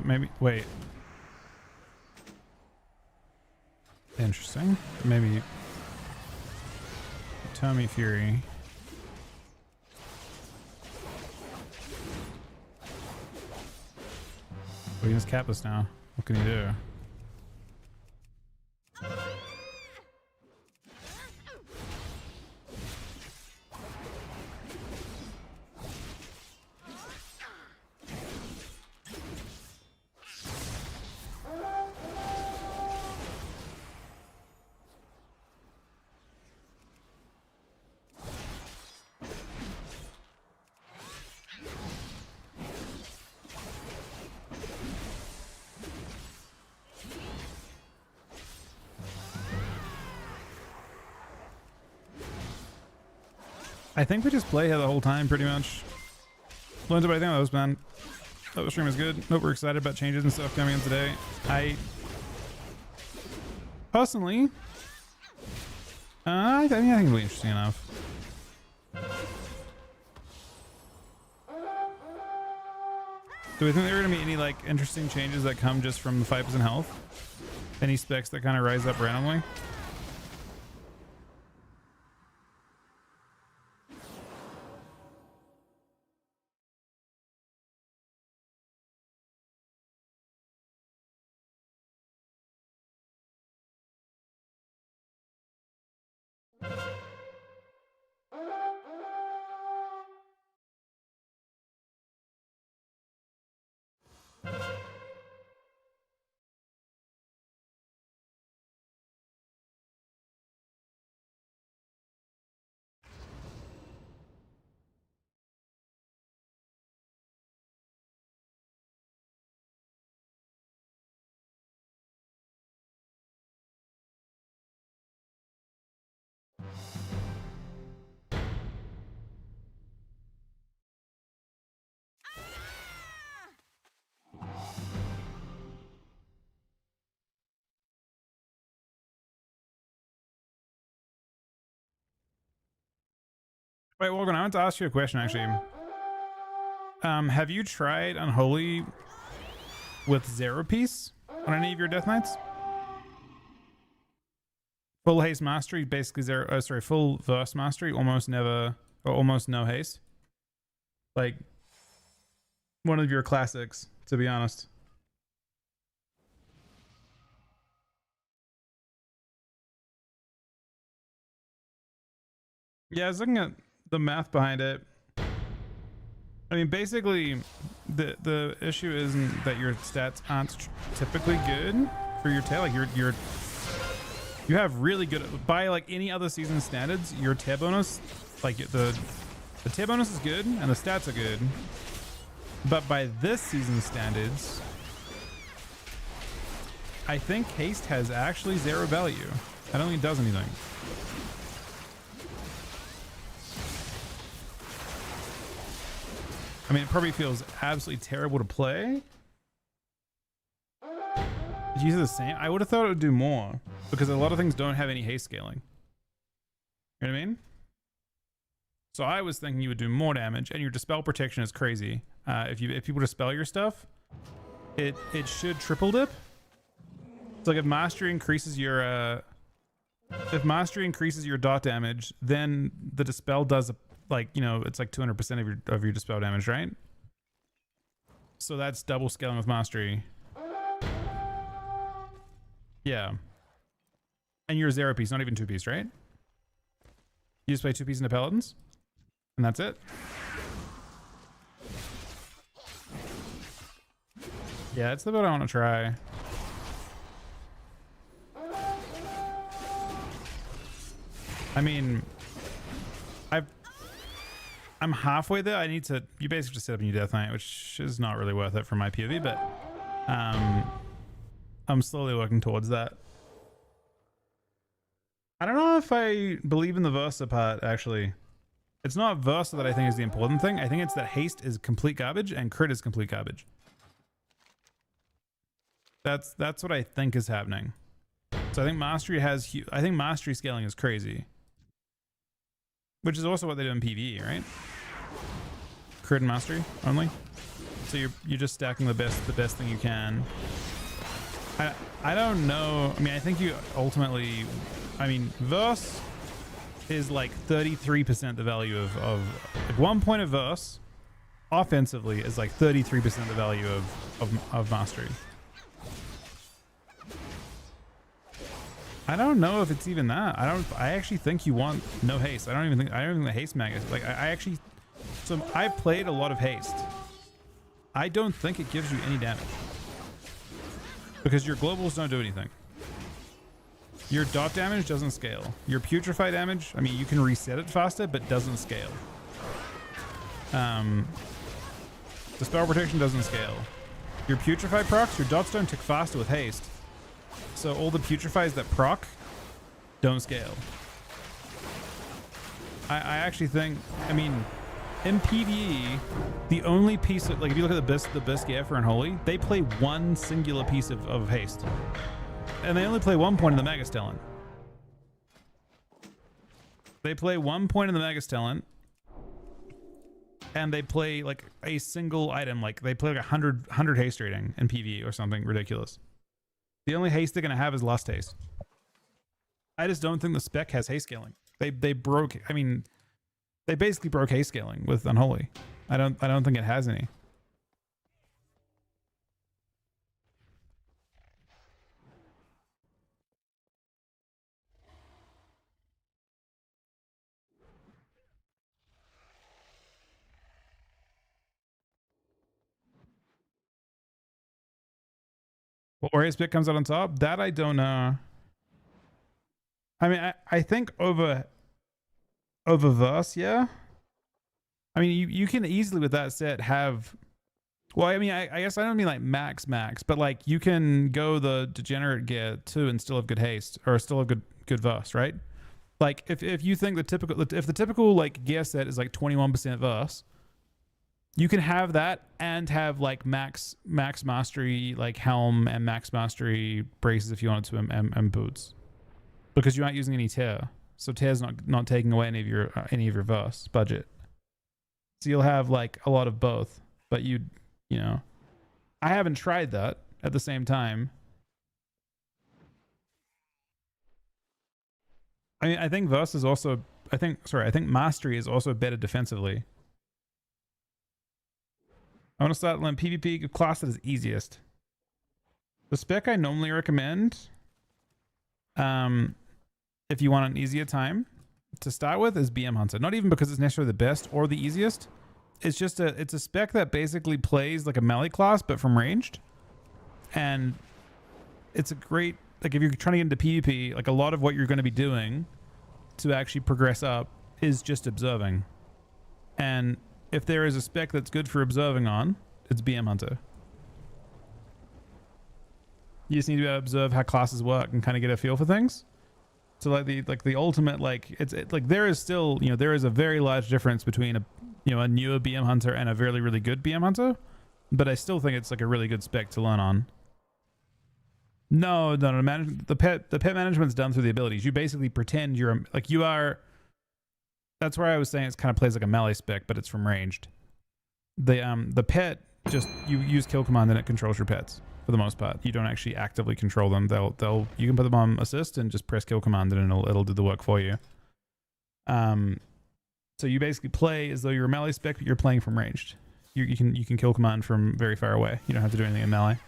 Maybe wait. Interesting. Maybe Tommy Fury. We can just cap this now. What can you do? I think we just play here the whole time, pretty much. Lorenzo, but I think that was, man. Hope the stream is good. Hope we're excited about changes and stuff coming in today. I personally, I think it'll be interesting enough. Do we think there are going to be any like interesting changes that come just from the 5% health? Any specs that kind of rise up randomly? Wait, Morgan, I want to ask you a question actually. Have you tried Unholy with 0 piece on any of your Death Knights? Full haste mastery, basically zero. Oh, sorry, full verse mastery, almost never or almost no haste. Like one of your classics, to be honest. Yeah, I was looking at the math behind it. I mean, basically, the issue isn't that your stats aren't typically good for your tail. Like you have really good by like any other season standards. Your tear bonus, like the tear bonus is good and the stats are good, but by this season standards, I think haste has actually 0 value. I don't think it does anything. I mean, it probably feels absolutely terrible to play. Did you use the same? I would have thought it would do more because a lot of things don't have any haste scaling. You know what I mean? So I was thinking you would do more damage, and your dispel protection is crazy. If people dispel your stuff, it should triple dip. So like if mastery increases your dot damage, then the dispel does like, you know, it's like 200% of your dispel damage, right? So that's double scaling with mastery. Yeah. And you're 0 piece, not even 2 piece, right? You just play 2 piece into paladins, and that's it. Yeah, it's the build I want to try. I mean, I'm halfway there. I need to. You basically just set up a new Death Knight, which is not really worth it for my POV, but I'm slowly working towards that. I don't know if I believe in the Versa part, actually. It's not Versa that I think is the important thing. I think it's that haste is complete garbage and crit is complete garbage. That's what I think is happening. So I think mastery has. I think mastery scaling is crazy. Which is also what they do in PvE, right? Crit and mastery only. So you're just stacking the best thing you can. I don't know. I mean, I think you ultimately. I mean, verse is like 33% the value of like 1 point of verse offensively is like 33% the value of mastery. I don't know if it's even that. I actually think you want no haste. I don't even think the haste mag is like I actually. So I played a lot of haste. I don't think it gives you any damage because your globals don't do anything. Your dot damage doesn't scale. Your putrefy damage, I mean, you can reset it faster, but doesn't scale. The spell protection doesn't scale. Your putrefy procs, your dots don't tick faster with haste. So all the putrefies that proc don't scale. I actually think, I mean, in PvE, the only piece of, like, if you look at the Bisque, Effer, and Holy, they play one singular piece of haste. And they only play 1 point in the Megastellan. They play 1 point in the Megastellan. And they play like a single item. Like they play like 100 haste rating in PvE or something ridiculous. The only haste they're going to have is Lust Haste. I just don't think the spec has haste scaling. They broke, I mean, they basically broke haste scaling with Unholy. I don't think it has any. What Warrior Spit comes out on top? That I don't know. I mean, I think over Verse, yeah. I mean, you can easily with that set have. Well, I mean, I guess I don't mean like max, but like you can go the degenerate gear too and still have good haste or still have good Verse, right? Like if you think the typical like gear set is like 21% Verse. You can have that and have like max mastery like helm and max mastery braces if you wanted to and boots, because you aren't using any tear, so tear's not taking away any of your Verse budget. So you'll have like a lot of both, but you know, I haven't tried that at the same time. I mean, I think Verse is also I think mastery is also better defensively. I want to start on PvP class that is easiest. The spec I normally recommend, if you want an easier time to start with, is BM Hunter. Not even because it's necessarily the best or the easiest. It's just it's a spec that basically plays like a melee class but from ranged, and it's a great, like, if you're trying to get into PvP, like a lot of what you're going to be doing to actually progress up is just observing. And if there is a spec that's good for observing on, it's BM Hunter. You just need to be able to observe how classes work and kind of get a feel for things. So like the ultimate, like it's like there is still, you know, there is a very large difference between a newer BM Hunter and a really, really good BM Hunter, but I still think it's like a really good spec to learn on. No, the pet management's done through the abilities. You basically pretend you're like you are. That's where I was saying it kind of plays like a melee spec, but it's from ranged. The pet, just you use kill command and it controls your pets for the most part. You don't actually actively control them. You can put them on assist and just press kill command and it'll do the work for you. So you basically play as though you're a melee spec, but you're playing from ranged. You can kill command from very far away. You don't have to do anything in melee.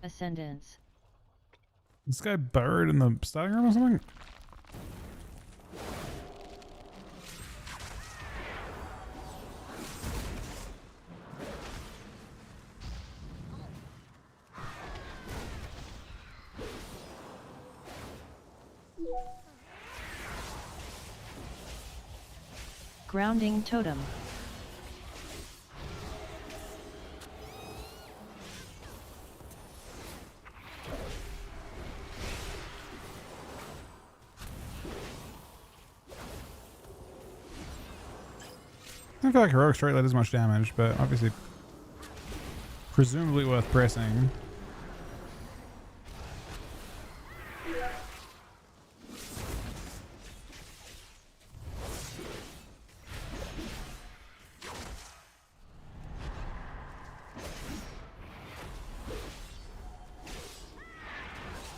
Ascendance. This guy buried in the starting room or something? Grounding totem. definitely feel like heroic straight line does much damage, but obviously presumably worth pressing.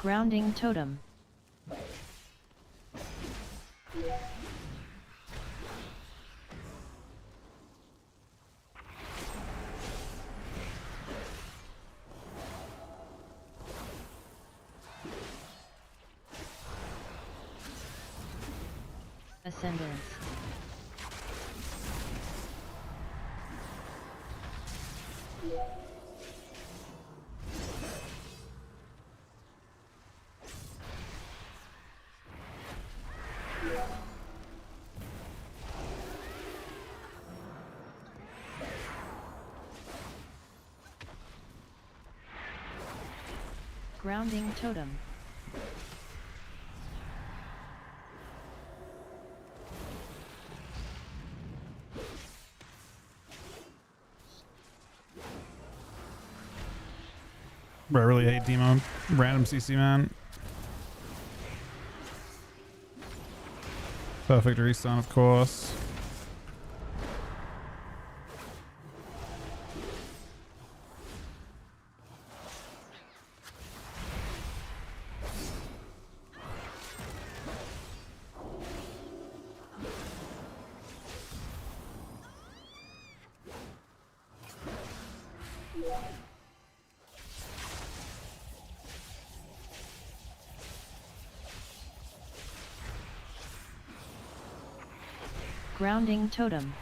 Grounding totem. Ascendance. Grounding totem. Bro, I really hate Demo. Random CC, man. Perfect restun, of course. Grounding totem.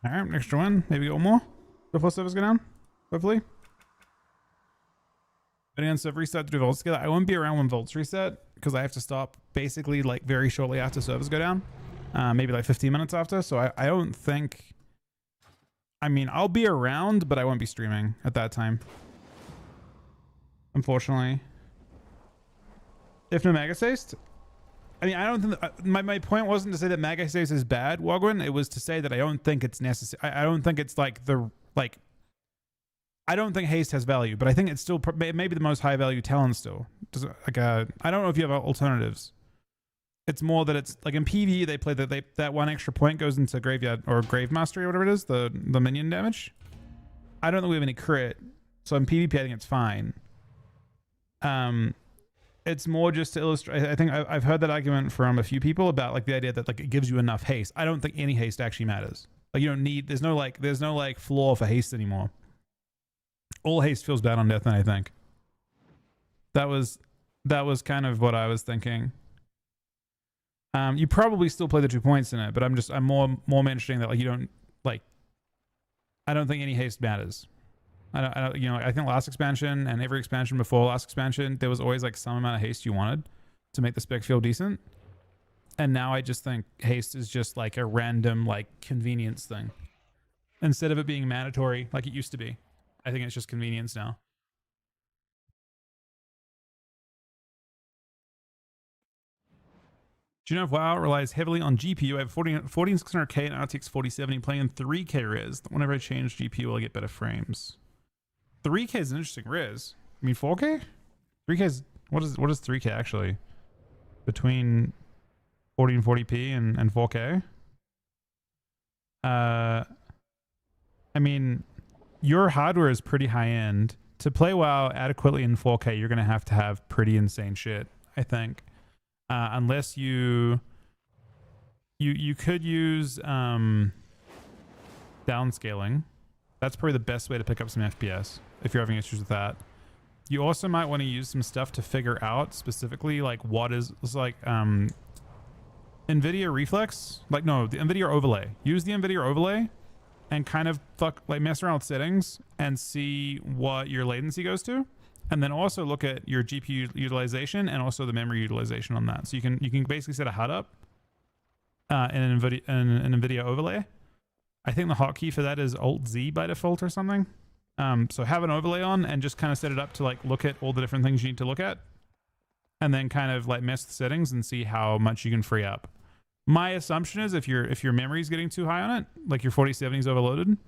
Alright, extra one. Maybe one more before servers go down. Hopefully. But again, so restart to do volts together. I won't be around when volts reset because I have to stop basically like very shortly after servers go down. Maybe like 15 minutes after. So I don't think... I mean, I'll be around, but I won't be streaming at that time. Unfortunately. If no Magus Haste... I mean, I don't think... my point wasn't to say that Magus Haste is bad, Wogwin. It was to say that I don't think it's necessary. I don't think it's like the... like... I don't think haste has value, but I think it's still maybe the most high value talent still. Does like I don't know if you have alternatives. It's more that it's like in PvE they play that one extra point goes into graveyard or grave mastery or whatever it is, the minion damage. I don't think we have any crit, so in PvP I think it's fine. It's more just to illustrate. I think I've heard that argument from a few people about like the idea that like it gives you enough haste. I don't think any haste actually matters. Like you don't need. There's no like floor for haste anymore. All haste feels bad on death, and I think that was kind of what I was thinking. You probably still play the 2 points in it, but I'm more mentioning that like you don't like. I don't think any haste matters. I don't you know, I think last expansion and every expansion before last expansion there was always like some amount of haste you wanted to make the spec feel decent, and now I just think haste is just like a random like convenience thing instead of it being mandatory like it used to be. I think it's just convenience now. Do you know if WoW relies heavily on GPU? I have 14600K and RTX 4070 playing in 3K res. Whenever I change GPU, I'll get better frames. 3K is an interesting res. I mean 4K? 3K is what is 3K actually? Between 40 and 40p and 4K? I mean your hardware is pretty high end. To play WoW adequately in 4K, you're gonna have to have pretty insane shit, I think. Unless you could use downscaling. That's probably the best way to pick up some FPS if you're having issues with that. You also might want to use some stuff to figure out specifically like what is like NVIDIA Reflex. Like no, the NVIDIA overlay. Use the NVIDIA overlay and kind of mess around with settings and see what your latency latency goes to, and then also look at your GPU utilization and also the memory utilization on that. So you can basically set a HUD up in an NVIDIA overlay. I think the hotkey for that is Alt Z by default or something. So have an overlay on and just kind of set it up to like look at all the different things you need to look at, and then kind of like mess with settings and see how much you can free up. My assumption is if your memory is getting too high on it, like your 4070 is overloaded,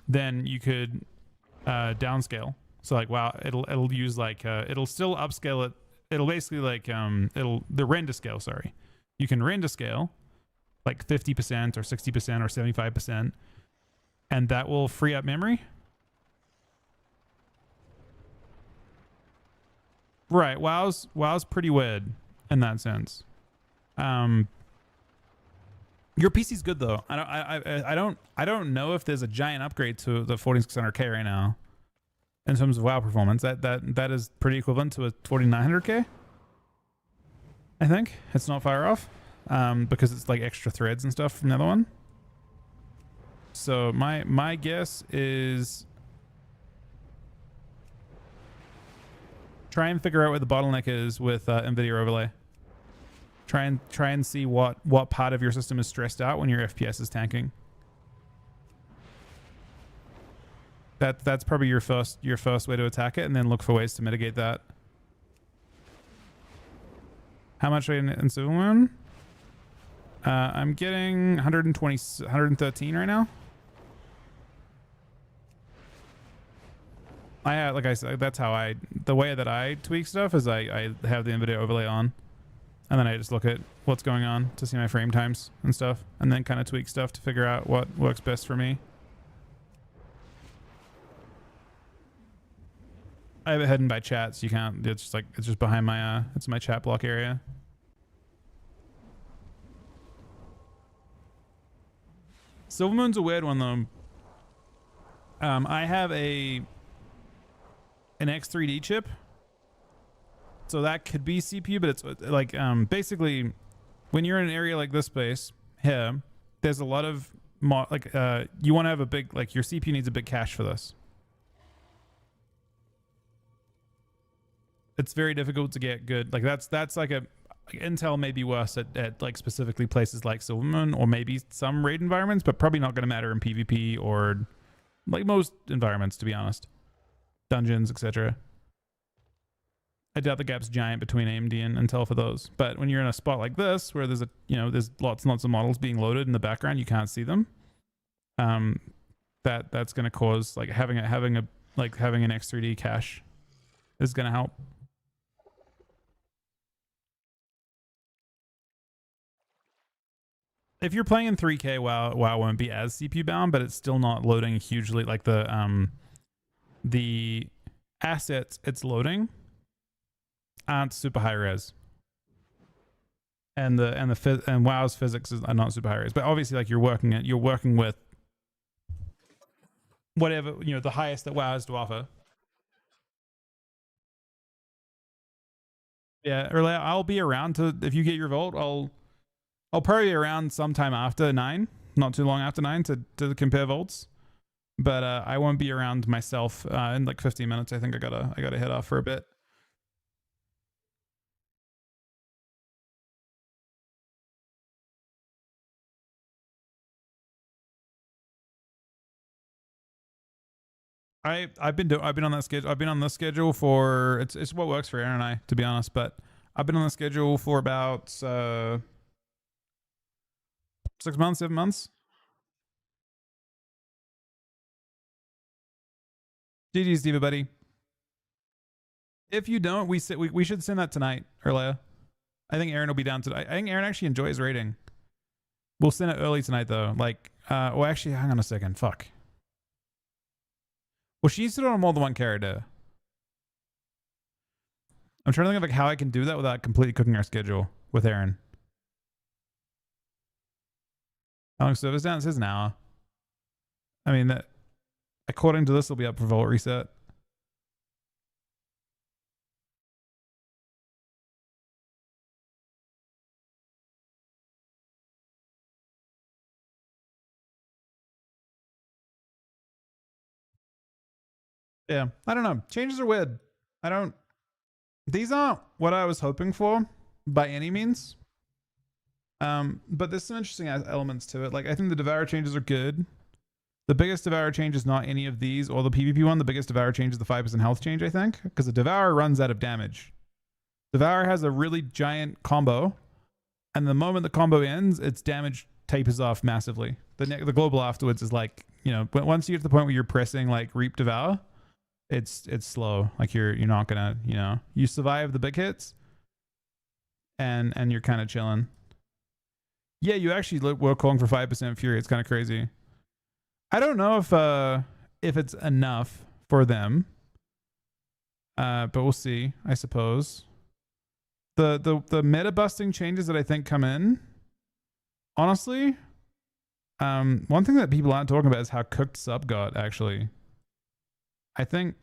then you could downscale. So like, wow, it'll use like it'll still upscale it. It'll basically like the render scale. Sorry, you can render scale like 50% or 60% or 75%, and that will free up memory. Right, WoW's pretty weird in that sense. Your PC's good though. I don't know if there's a giant upgrade to the 4600K right now in terms of WoW performance. That is pretty equivalent to a 4900K. I think it's not far off, because it's like extra threads and stuff from the other one. So my guess is try and figure out where the bottleneck is with NVIDIA overlay. Try and see what part of your system is stressed out when your FPS is tanking. That's probably your first way to attack it, and then look for ways to mitigate that. How much are you in Silvermoon? I'm getting 113 right now. Like I said, that's how the way that I tweak stuff is I have the NVIDIA overlay on, and then I just look at what's going on to see my frame times and stuff, and then kind of tweak stuff to figure out what works best for me. I have it hidden by chat, so you can't. It's just behind my it's my chat block area. Silvermoon's a weird one though. I have an X3D chip, so that could be CPU, but it's like basically when you're in an area like this space here, there's a lot of you want to have a big, like, your CPU needs a big cache for this. It's very difficult to get good, like that's like Intel may be worse at like specifically places like Silvermoon or maybe some raid environments, but probably not going to matter in PvP or like most environments, to be honest. Dungeons, etc. I doubt the gap's giant between AMD and Intel for those. But when you're in a spot like this, where there's there's lots and lots of models being loaded in the background, you can't see them. That's going to cause like having an X3D cache is going to help. If you're playing in 3K, WoW won't be as CPU bound, but it's still not loading hugely. Like the assets it's loading aren't super high res, and WoW's physics are not super high res. But obviously, like you're working with whatever the highest that WoW has to offer. Yeah, earlier I'll be around to, if you get your vault, I'll probably be around sometime after 9, not too long after 9 to compare volts. But I won't be around myself in like 15 minutes. I think I gotta head off for a bit. I've been on that schedule. I've been on the schedule for it's what works for Aaron and I, to be honest. But I've been on the schedule for about 6 months, 7 months. GG's, Diva buddy. If you don't, we should send that tonight, Erlea. I think Aaron will be down today. I think Aaron actually enjoys raiding. We'll send it early tonight though. Like, well, actually, hang on a second. Fuck. Well, she needs to do it on more than one character. I'm trying to think of like how I can do that without completely cooking our schedule with Aaron. How long service down? It says an hour. I mean, that according to this, will be up for vault reset. Yeah, I don't know. Changes are weird. I don't. These aren't what I was hoping for by any means. But there's some interesting elements to it. Like I think the Devour changes are good. The biggest Devour change is not any of these or the PvP one. The biggest Devour change is the 5% health change, I think, because the Devour runs out of damage. Devour has a really giant combo, and the moment the combo ends, its damage tapers off massively. The global afterwards is like, you know, once you get to the point where you're pressing like Reap Devour, it's slow. Like you're not gonna, you know, you survive the big hits, and you're kind of chilling. Yeah, you actually were calling for 5% Fury. It's kind of crazy. I don't know if it's enough for them, but we'll see. I suppose the meta busting changes that I think come in. Honestly, one thing that people aren't talking about is how cooked sub got. Actually, I think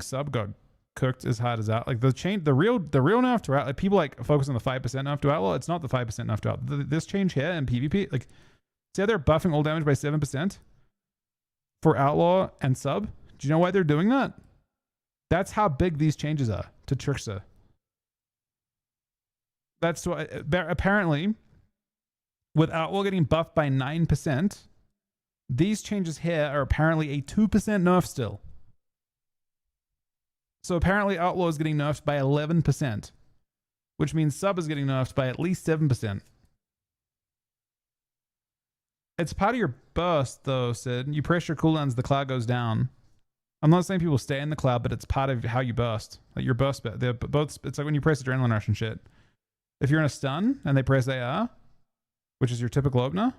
sub got cooked as hard as out. Like the real nerf to Outlaw. Like people like focus on the 5% nerf to Outlaw. It's not the 5% nerf to Outlaw. This change here in PvP, like say they're buffing all damage by 7% for Outlaw and sub. Do you know why they're doing that? That's how big these changes are to Trickster. That's why apparently with Outlaw getting buffed by 9%, these changes here are apparently a 2% nerf still. So apparently Outlaw is getting nerfed by 11%, which means sub is getting nerfed by at least 7%. It's part of your burst, though, Sid. You press your cooldowns, the cloud goes down. I'm not saying people stay in the cloud, but it's part of how you burst. Like your burst, they're both. It's like when you press Adrenaline Rush and shit. If you're in a stun and they press AR, which is your typical opener,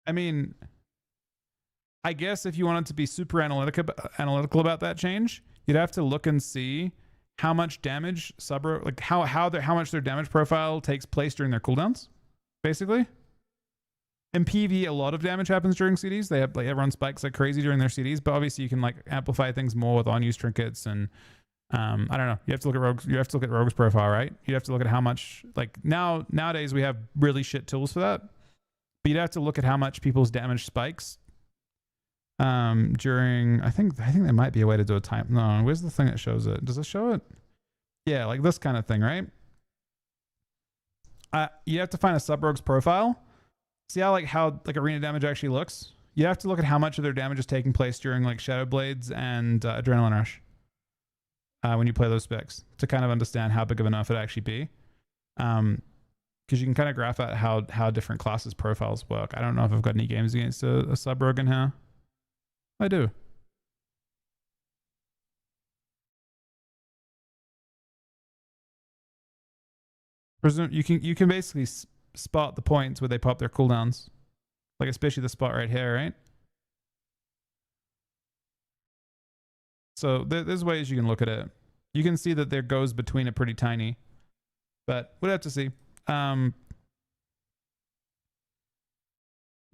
I mean, I guess if you wanted to be super analytical about that change, you'd have to look and see how much damage like how much their damage profile takes place during their cooldowns, basically. In PV, a lot of damage happens during CDs. They have like everyone spikes like crazy during their CDs, but obviously you can like amplify things more with on-use trinkets and I don't know. You have to look at Rogue's. You have to look at Rogue's profile, right? You have to look at how much like nowadays we have really shit tools for that. But you'd have to look at how much people's damage spikes during. I think there might be a way to do a time. No, where's the thing that shows it? Does it show it? Yeah, like this kind of thing, right? You have to find a sub rogue's profile. See how arena damage actually looks. You have to look at how much of their damage is taking place during like Shadow Blades and Adrenaline Rush when you play those specs to kind of understand how big of enough it actually be. Because you can kind of graph out how different classes profiles work. I don't know if I've got any games against a sub rogue in here. I do. You can basically spot the points where they pop their cooldowns, like especially the spot right here, right? So there's ways you can look at it. You can see that there goes between it pretty tiny, but we'll have to see.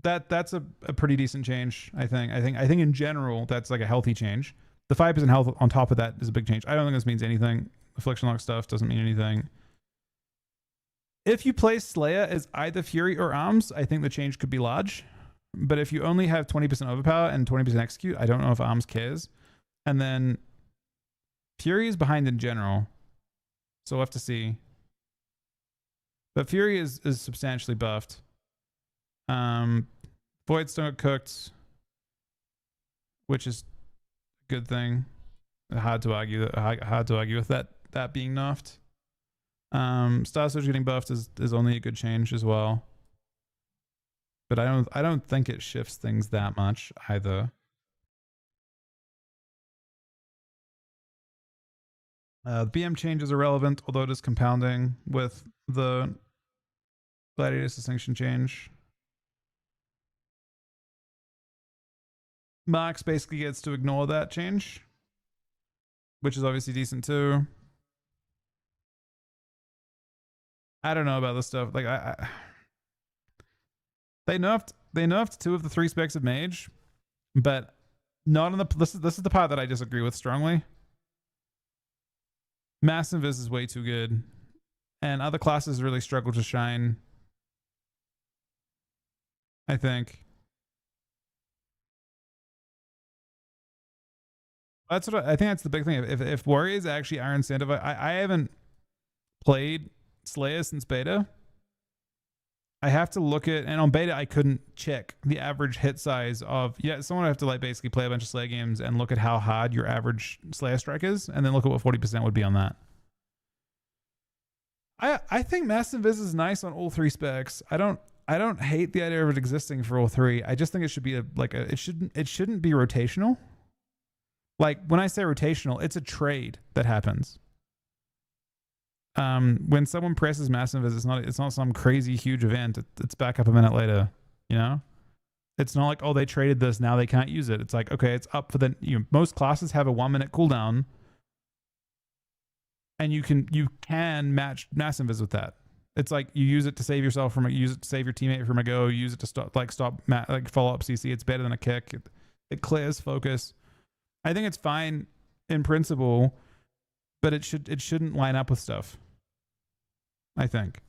That's a pretty decent change, I think. I think in general that's like a healthy change. The 5% health on top of that is a big change. I don't think this means anything. Affliction lock stuff doesn't mean anything. If you play Slayer as either Fury or Arms, I think the change could be large. But if you only have 20% overpower and 20% execute, I don't know if Arms cares. And then Fury is behind in general, so we'll have to see. But Fury is substantially buffed. Void's don't get cooked, which is a good thing. Hard to argue with that being nerfed. Star Surge getting buffed is only a good change as well. But I don't think it shifts things that much either. The BM change is irrelevant, although it is compounding with the Gladiator's distinction change. Max basically gets to ignore that change, which is obviously decent too. I don't know about this stuff. Like they nerfed 2 of the 3 specs of Mage, but not on the. This is the part that I disagree with strongly. Mass Invis is way too good, and other classes really struggle to shine. I think. That's what I think. That's the big thing. If warriors actually are incentivized, I haven't played Slayer since beta. I have to look at, and on beta I couldn't check the average hit size of, someone would have to like basically play a bunch of Slayer games and look at how hard your average Slayer strike is, and then look at what 40% would be on that. I think Mass Invis is nice on all three specs. I don't hate the idea of it existing for all three. I just think it should be it shouldn't be rotational. Like when I say rotational, it's a trade that happens. When someone presses Mass Invis, it's not some crazy huge event. It's back up a minute later, you know? It's not like, oh, they traded this, now they can't use it. It's like, okay, it's up for the, most classes have a 1 minute cooldown, and you can match Mass Invis with that. It's like you use it to save yourself from use it to save your teammate from a go, use it to stop follow up CC. It's better than a kick. It clears focus. I think it's fine in principle, but it shouldn't line up with stuff. I think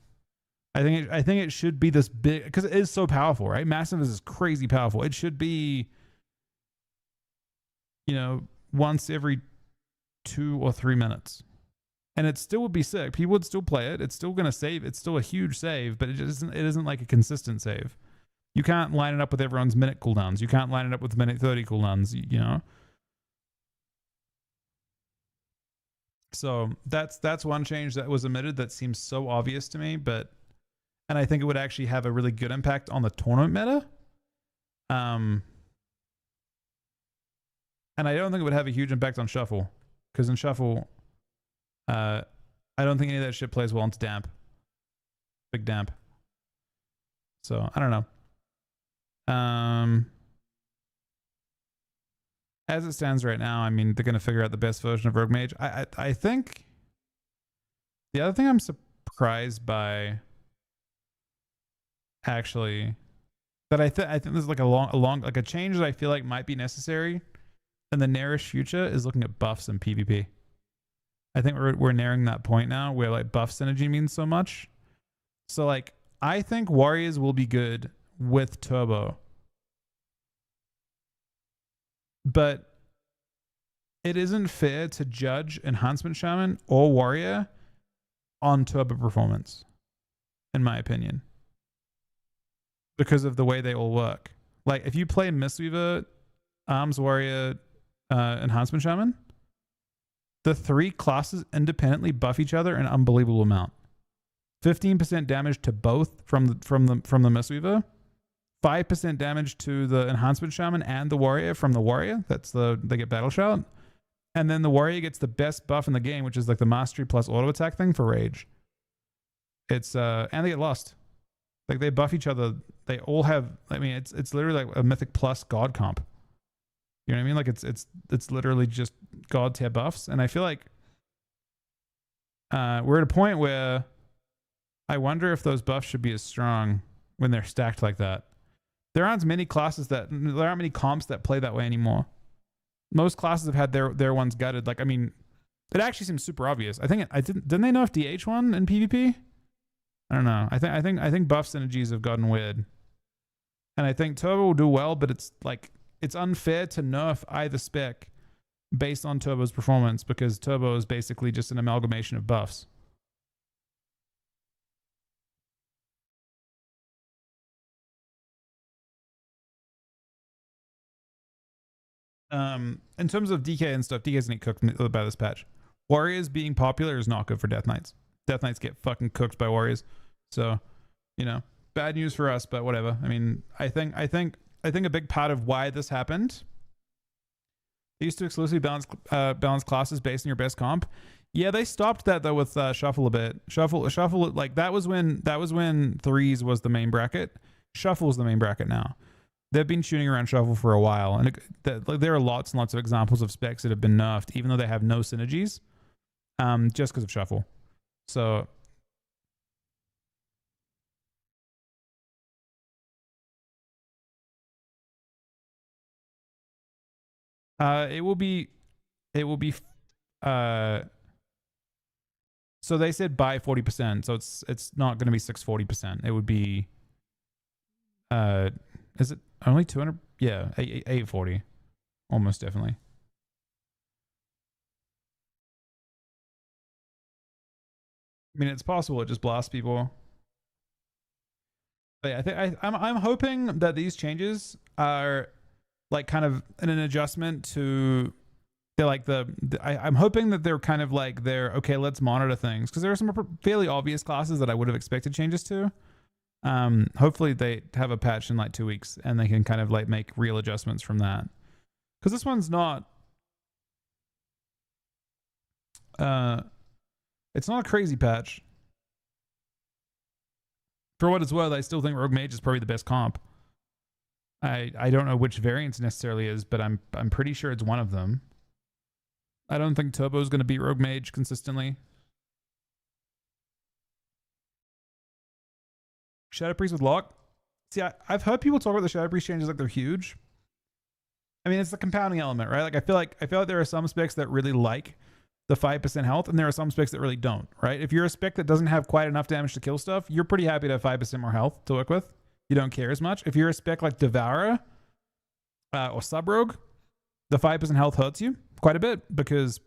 it should be this big, because it is so powerful, right? Mass Invis is crazy powerful. It should be, once every 2 or 3 minutes, and it still would be sick. People would still play it. It's still gonna save. It's still a huge save, but it isn't like a consistent save. You can't line it up with everyone's minute cooldowns. You can't line it up with minute 30 cooldowns. So that's one change that was omitted that seems so obvious to me, and I think it would actually have a really good impact on the tournament meta. And I don't think it would have a huge impact on Shuffle, because in Shuffle, I don't think any of that shit plays well into Damp. Big Damp. So I don't know. As it stands right now, I mean, they're going to figure out the best version of Rogue Mage. I think the other thing I'm surprised by, actually, that I think this is like a change that I feel like might be necessary in the nearest future, is looking at buffs in PvP. I think we're nearing that point now where like buff synergy means so much. So like, I think Warriors will be good with Turbo, but it isn't fair to judge Enhancement Shaman or Warrior on Turbo performance, in my opinion, because of the way they all work. Like, if you play Mistweaver, Arms Warrior, Enhancement Shaman, the 3 classes independently buff each other an unbelievable amount. 15% damage to both from the Mistweaver, 5% damage to the Enhancement Shaman and the Warrior from the Warrior. They get Battle Shout. And then the Warrior gets the best buff in the game, which is like the Mastery plus auto attack thing for Rage. It's and they get Lost. Like, they buff each other. They all have, I mean, it's literally like a Mythic plus God comp. You know what I mean? Like, it's literally just God tier buffs. And I feel like we're at a point where I wonder if those buffs should be as strong when they're stacked like that. There aren't many comps that play that way anymore. Most classes have had their ones gutted. Like, I mean, it actually seems super obvious. Didn't they know if DH won in PvP? I don't know. I think buff synergies have gotten weird. And I think Turbo will do well, but it's unfair to nerf either spec based on Turbo's performance, because Turbo is basically just an amalgamation of buffs. In terms of DK and stuff, DK's gonna get cooked by this patch. Warriors being popular is not good for Death Knights. Death Knights get fucking cooked by Warriors. So, bad news for us, but whatever. I mean, I think a big part of why this happened, they used to exclusively balance classes based on your best comp. Yeah, they stopped that though with Shuffle a bit. Shuffle, like that was when threes was the main bracket. Shuffle is the main bracket now. They've been tuning around Shuffle for a while, and there are lots and lots of examples of specs that have been nerfed, even though they have no synergies, just because of Shuffle. So it will be so they said by 40%, so it's not going to be 640%. It would be Is it only 200? Yeah, 840. Almost definitely. I mean, it's possible it just blasts people. But yeah, I think I'm hoping that these changes are like kind of an adjustment to they're like I'm hoping that they're kind of like they're okay, let's monitor things, because there are some fairly obvious classes that I would have expected changes to. Hopefully they have a patch in like 2 weeks and they can kind of like make real adjustments from that, because this one's not it's not a crazy patch. For what it's worth, I still think Rogue Mage is probably the best comp. I don't know which variant necessarily is, but I'm pretty sure it's one of them. I don't think Turbo is going to beat Rogue Mage consistently. Shadow Priest with Lock. See, I've heard people talk about the Shadow Priest changes like they're huge. I mean, it's the compounding element, right? Like I feel like there are some specs that really like the 5% health, and there are some specs that really don't, right? If you're a spec that doesn't have quite enough damage to kill stuff, you're pretty happy to have 5% more health to work with. You don't care as much. If you're a spec like Devourer or Sub-Rogue, the 5% health hurts you quite a bit, because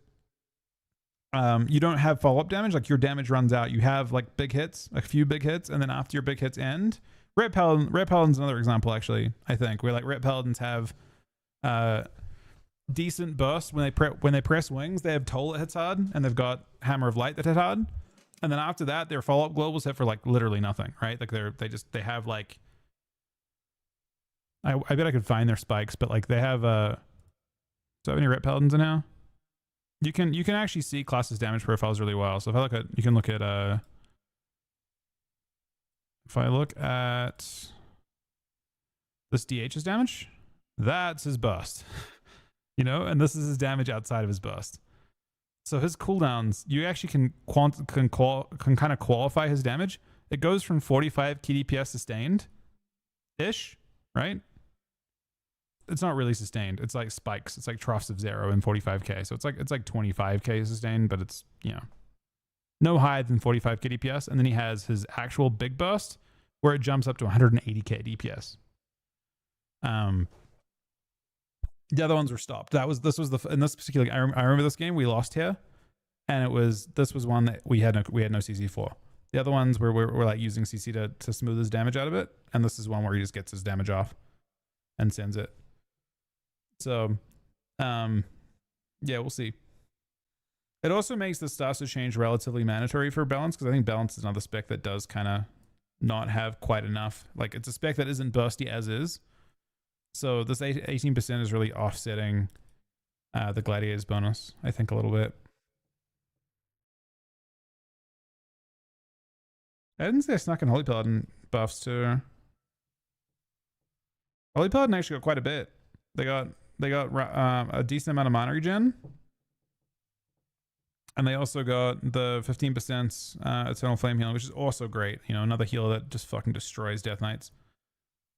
you don't have follow-up damage. Like your damage runs out. You have like big hits, a few big hits, and then after your big hits end, Red Paladin's another example, actually, I think, where like Red Paladins have decent burst when they press wings. They have Toll that hits hard, and they've got Hammer of Light that hit hard, and then after that their follow-up globals hit for like literally nothing, right? Like they have like I bet I could find their spikes, but like they have do I have any Ret Paladins in now? You can actually see classes damage profiles really well. So if I look at if I look at this DH's damage, that's his burst. You know, and this is his damage outside of his burst. So his cooldowns, you actually can kind of qualify his damage. It goes from 45 key DPS sustained ish, right? It's not really sustained. It's like spikes. It's like troughs of 0 and 45k. So it's like 25k sustained, but it's, you know, no higher than 45k DPS. And then he has his actual big burst where it jumps up to 180k DPS. The other ones were stopped. This was in this particular, I remember this game we lost here, and this was one that we had no CC for. The other ones we're like using CC to smooth his damage out of it, and this is one where he just gets his damage off and sends it. So, yeah, we'll see. It also makes the status change relatively mandatory for balance, because I think balance is another spec that does kind of not have quite enough. Like it's a spec that isn't bursty as is. So this 18% is really offsetting the Gladiator's bonus, I think, a little bit. I didn't say I snuck in Holy Paladin buffs too. Holy Paladin actually got quite a bit. They got a decent amount of mana regen, and they also got the 15% Eternal Flame healing, which is also great. You know, another healer that just fucking destroys Death Knights.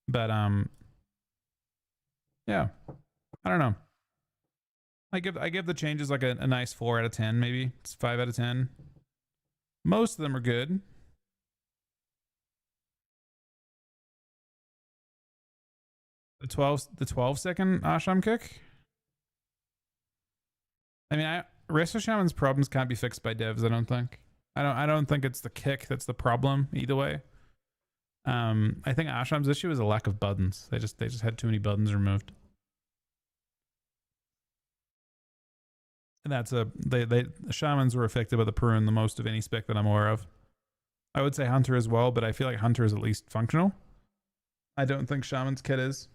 But yeah, I don't know. I give the changes like a nice 4 out of 10, maybe. It's 5 out of 10. Most of them are good. The 12 second Asham kick. I mean, Resto Shaman's problems can't be fixed by devs, I don't think. I don't think it's the kick that's the problem either way. I think Asham's issue is a lack of buttons. They just had too many buttons removed. And that's the Shamans were affected by the prune the most of any spec that I'm aware of. I would say Hunter as well, but I feel like Hunter is at least functional. I don't think Shaman's kit is.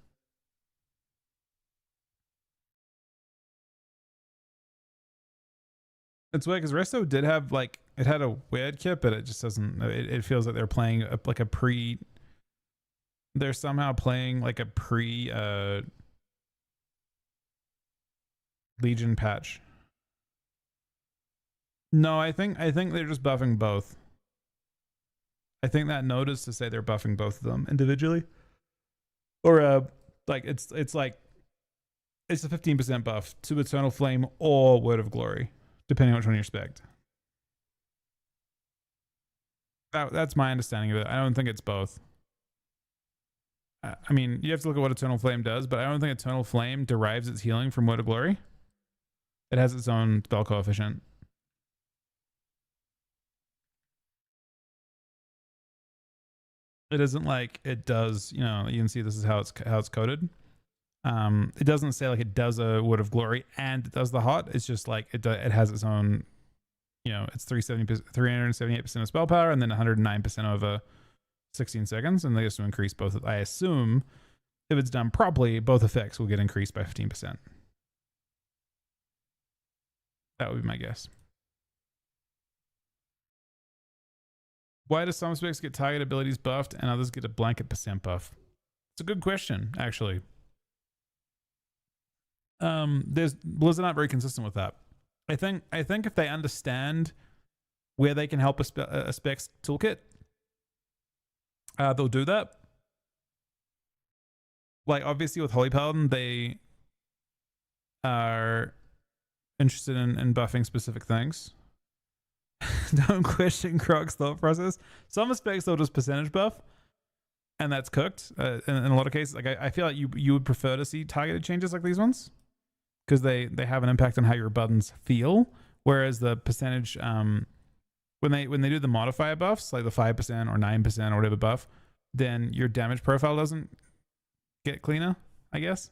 It's weird because Resto did have like, it had a weird kit, but it just doesn't, it feels like they're playing like a pre, they're somehow playing like a pre Legion patch. No, I think they're just buffing both. I think that note is to say they're buffing both of them individually. Or like it's like it's a 15% buff to Eternal Flame or Word of Glory, depending on which one you expect. That's my understanding of it. I don't think it's both. I mean, you have to look at what Eternal Flame does, but I don't think Eternal Flame derives its healing from Word of Glory. It has its own spell coefficient. It isn't like it does, you know, you can see this is how it's coded. It doesn't say like it does a Word of Glory and it does the hot. It's just like it has its own, you know, it's 378% of spell power and then 109% over 16 seconds, and they just to increase both. I assume if it's done properly, both effects will get increased by 15%. That would be my guess. Why do some specs get target abilities buffed and others get a blanket percent buff? It's a good question, actually. Blizzard aren't very consistent with that. I think if they understand where they can help a specs toolkit, they'll do that. Like obviously with Holy Paladin, they are interested in buffing specific things. Don't question Croc's thought process. Some specs they'll just percentage buff, and that's cooked. In a lot of cases, like I feel like you would prefer to see targeted changes like these ones, because they have an impact on how your buttons feel. Whereas the percentage, when they do the modifier buffs, like the 5% or 9% or whatever buff, then your damage profile doesn't get cleaner, I guess.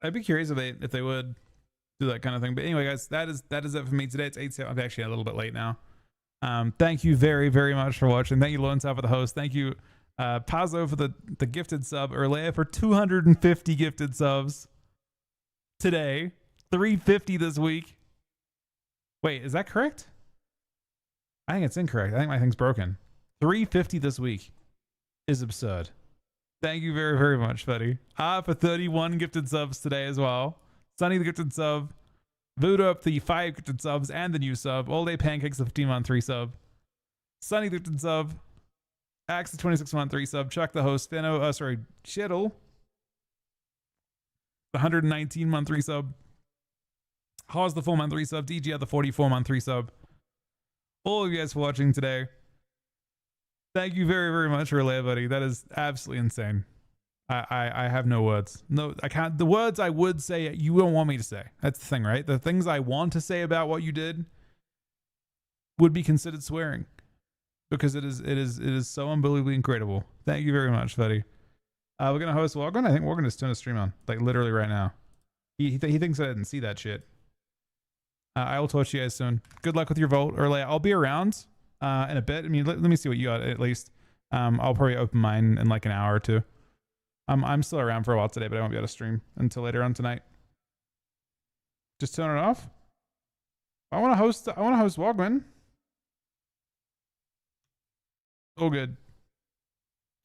I'd be curious if they would do that kind of thing. But anyway, guys, that is it for me today. It's 8:07. I'm actually a little bit late now. Thank you very, very much for watching. Thank you, Lonestar, for the host. Thank you, Pazzo, for the gifted sub. Erlea for 250 gifted subs today. 350 this week. Wait, is that correct? I think it's incorrect. I think my thing's broken. 350 this week is absurd. Thank you very, very much, Fetty. For 31 gifted subs today as well. Sunny, the gifted sub. Voodoo up the 5 gifted subs and the new sub. All Day Pancakes, the 15-month 3 sub. Sunny, the gifted sub. Axe, the 26-month 3 sub. Chuck, the host. Shittle, the 119-month 3 sub. Hawes, the 4-month 3 sub. DG, the 44-month 3 sub. All of you guys for watching today. Thank you very, very much, Relay, buddy. That is absolutely insane. I have no words. No, I can't. The words I would say, you don't want me to say. That's the thing, right? The things I want to say about what you did would be considered swearing, because it is so unbelievably incredible. Thank you very much, buddy. We're gonna host Walgren. I think Walgren just turned a stream on, like literally right now. He thinks I didn't see that shit. I will talk to you guys soon. Good luck with your vote, Relay. I'll be around in a bit. I mean, let me see what you got at least. I'll probably open mine in like an hour or two. I'm still around for a while today, but I won't be able to stream until later on tonight. Just turn it off. I want to host Walgman. Oh, good.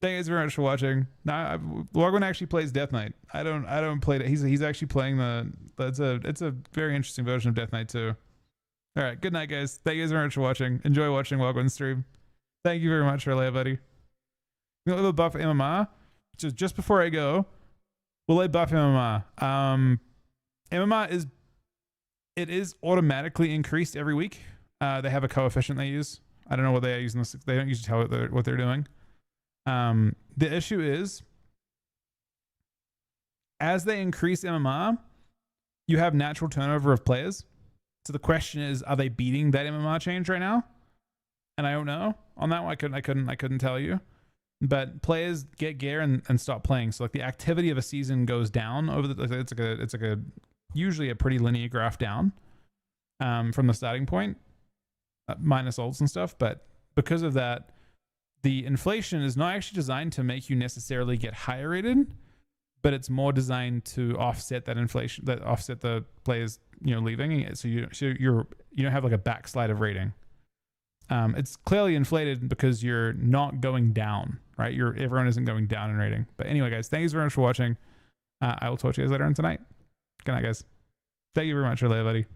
Thank you guys very much for watching. Now, Walgman actually plays Death Knight. I don't play it. He's actually playing it's a very interesting version of Death Knight too. All right, good night, guys. Thank you guys very much for watching. Enjoy watching Walgman stream. Thank you very much, Relay, buddy. We'll have a buff MMR. Just before I go, will I buff MMR? MMR is automatically increased every week. They have a coefficient they use. I don't know what they use in this. They don't usually tell what they're doing. The issue is, as they increase MMR, you have natural turnover of players. So the question is, are they beating that MMR change right now? And I don't know on that one. I couldn't tell you. But players get gear and stop playing. So like the activity of a season goes down over it's like a usually a pretty linear graph down from the starting point, minus ults and stuff. But because of that, the inflation is not actually designed to make you necessarily get higher rated, but it's more designed to offset that inflation, that offset the players leaving. So you don't have like a backslide of rating. It's clearly inflated because you're not going down, right? Everyone isn't going down in rating. But anyway, guys, thank you very much for watching. I will talk to you guys later on tonight. Good night, guys. Thank you very much, Relay, buddy.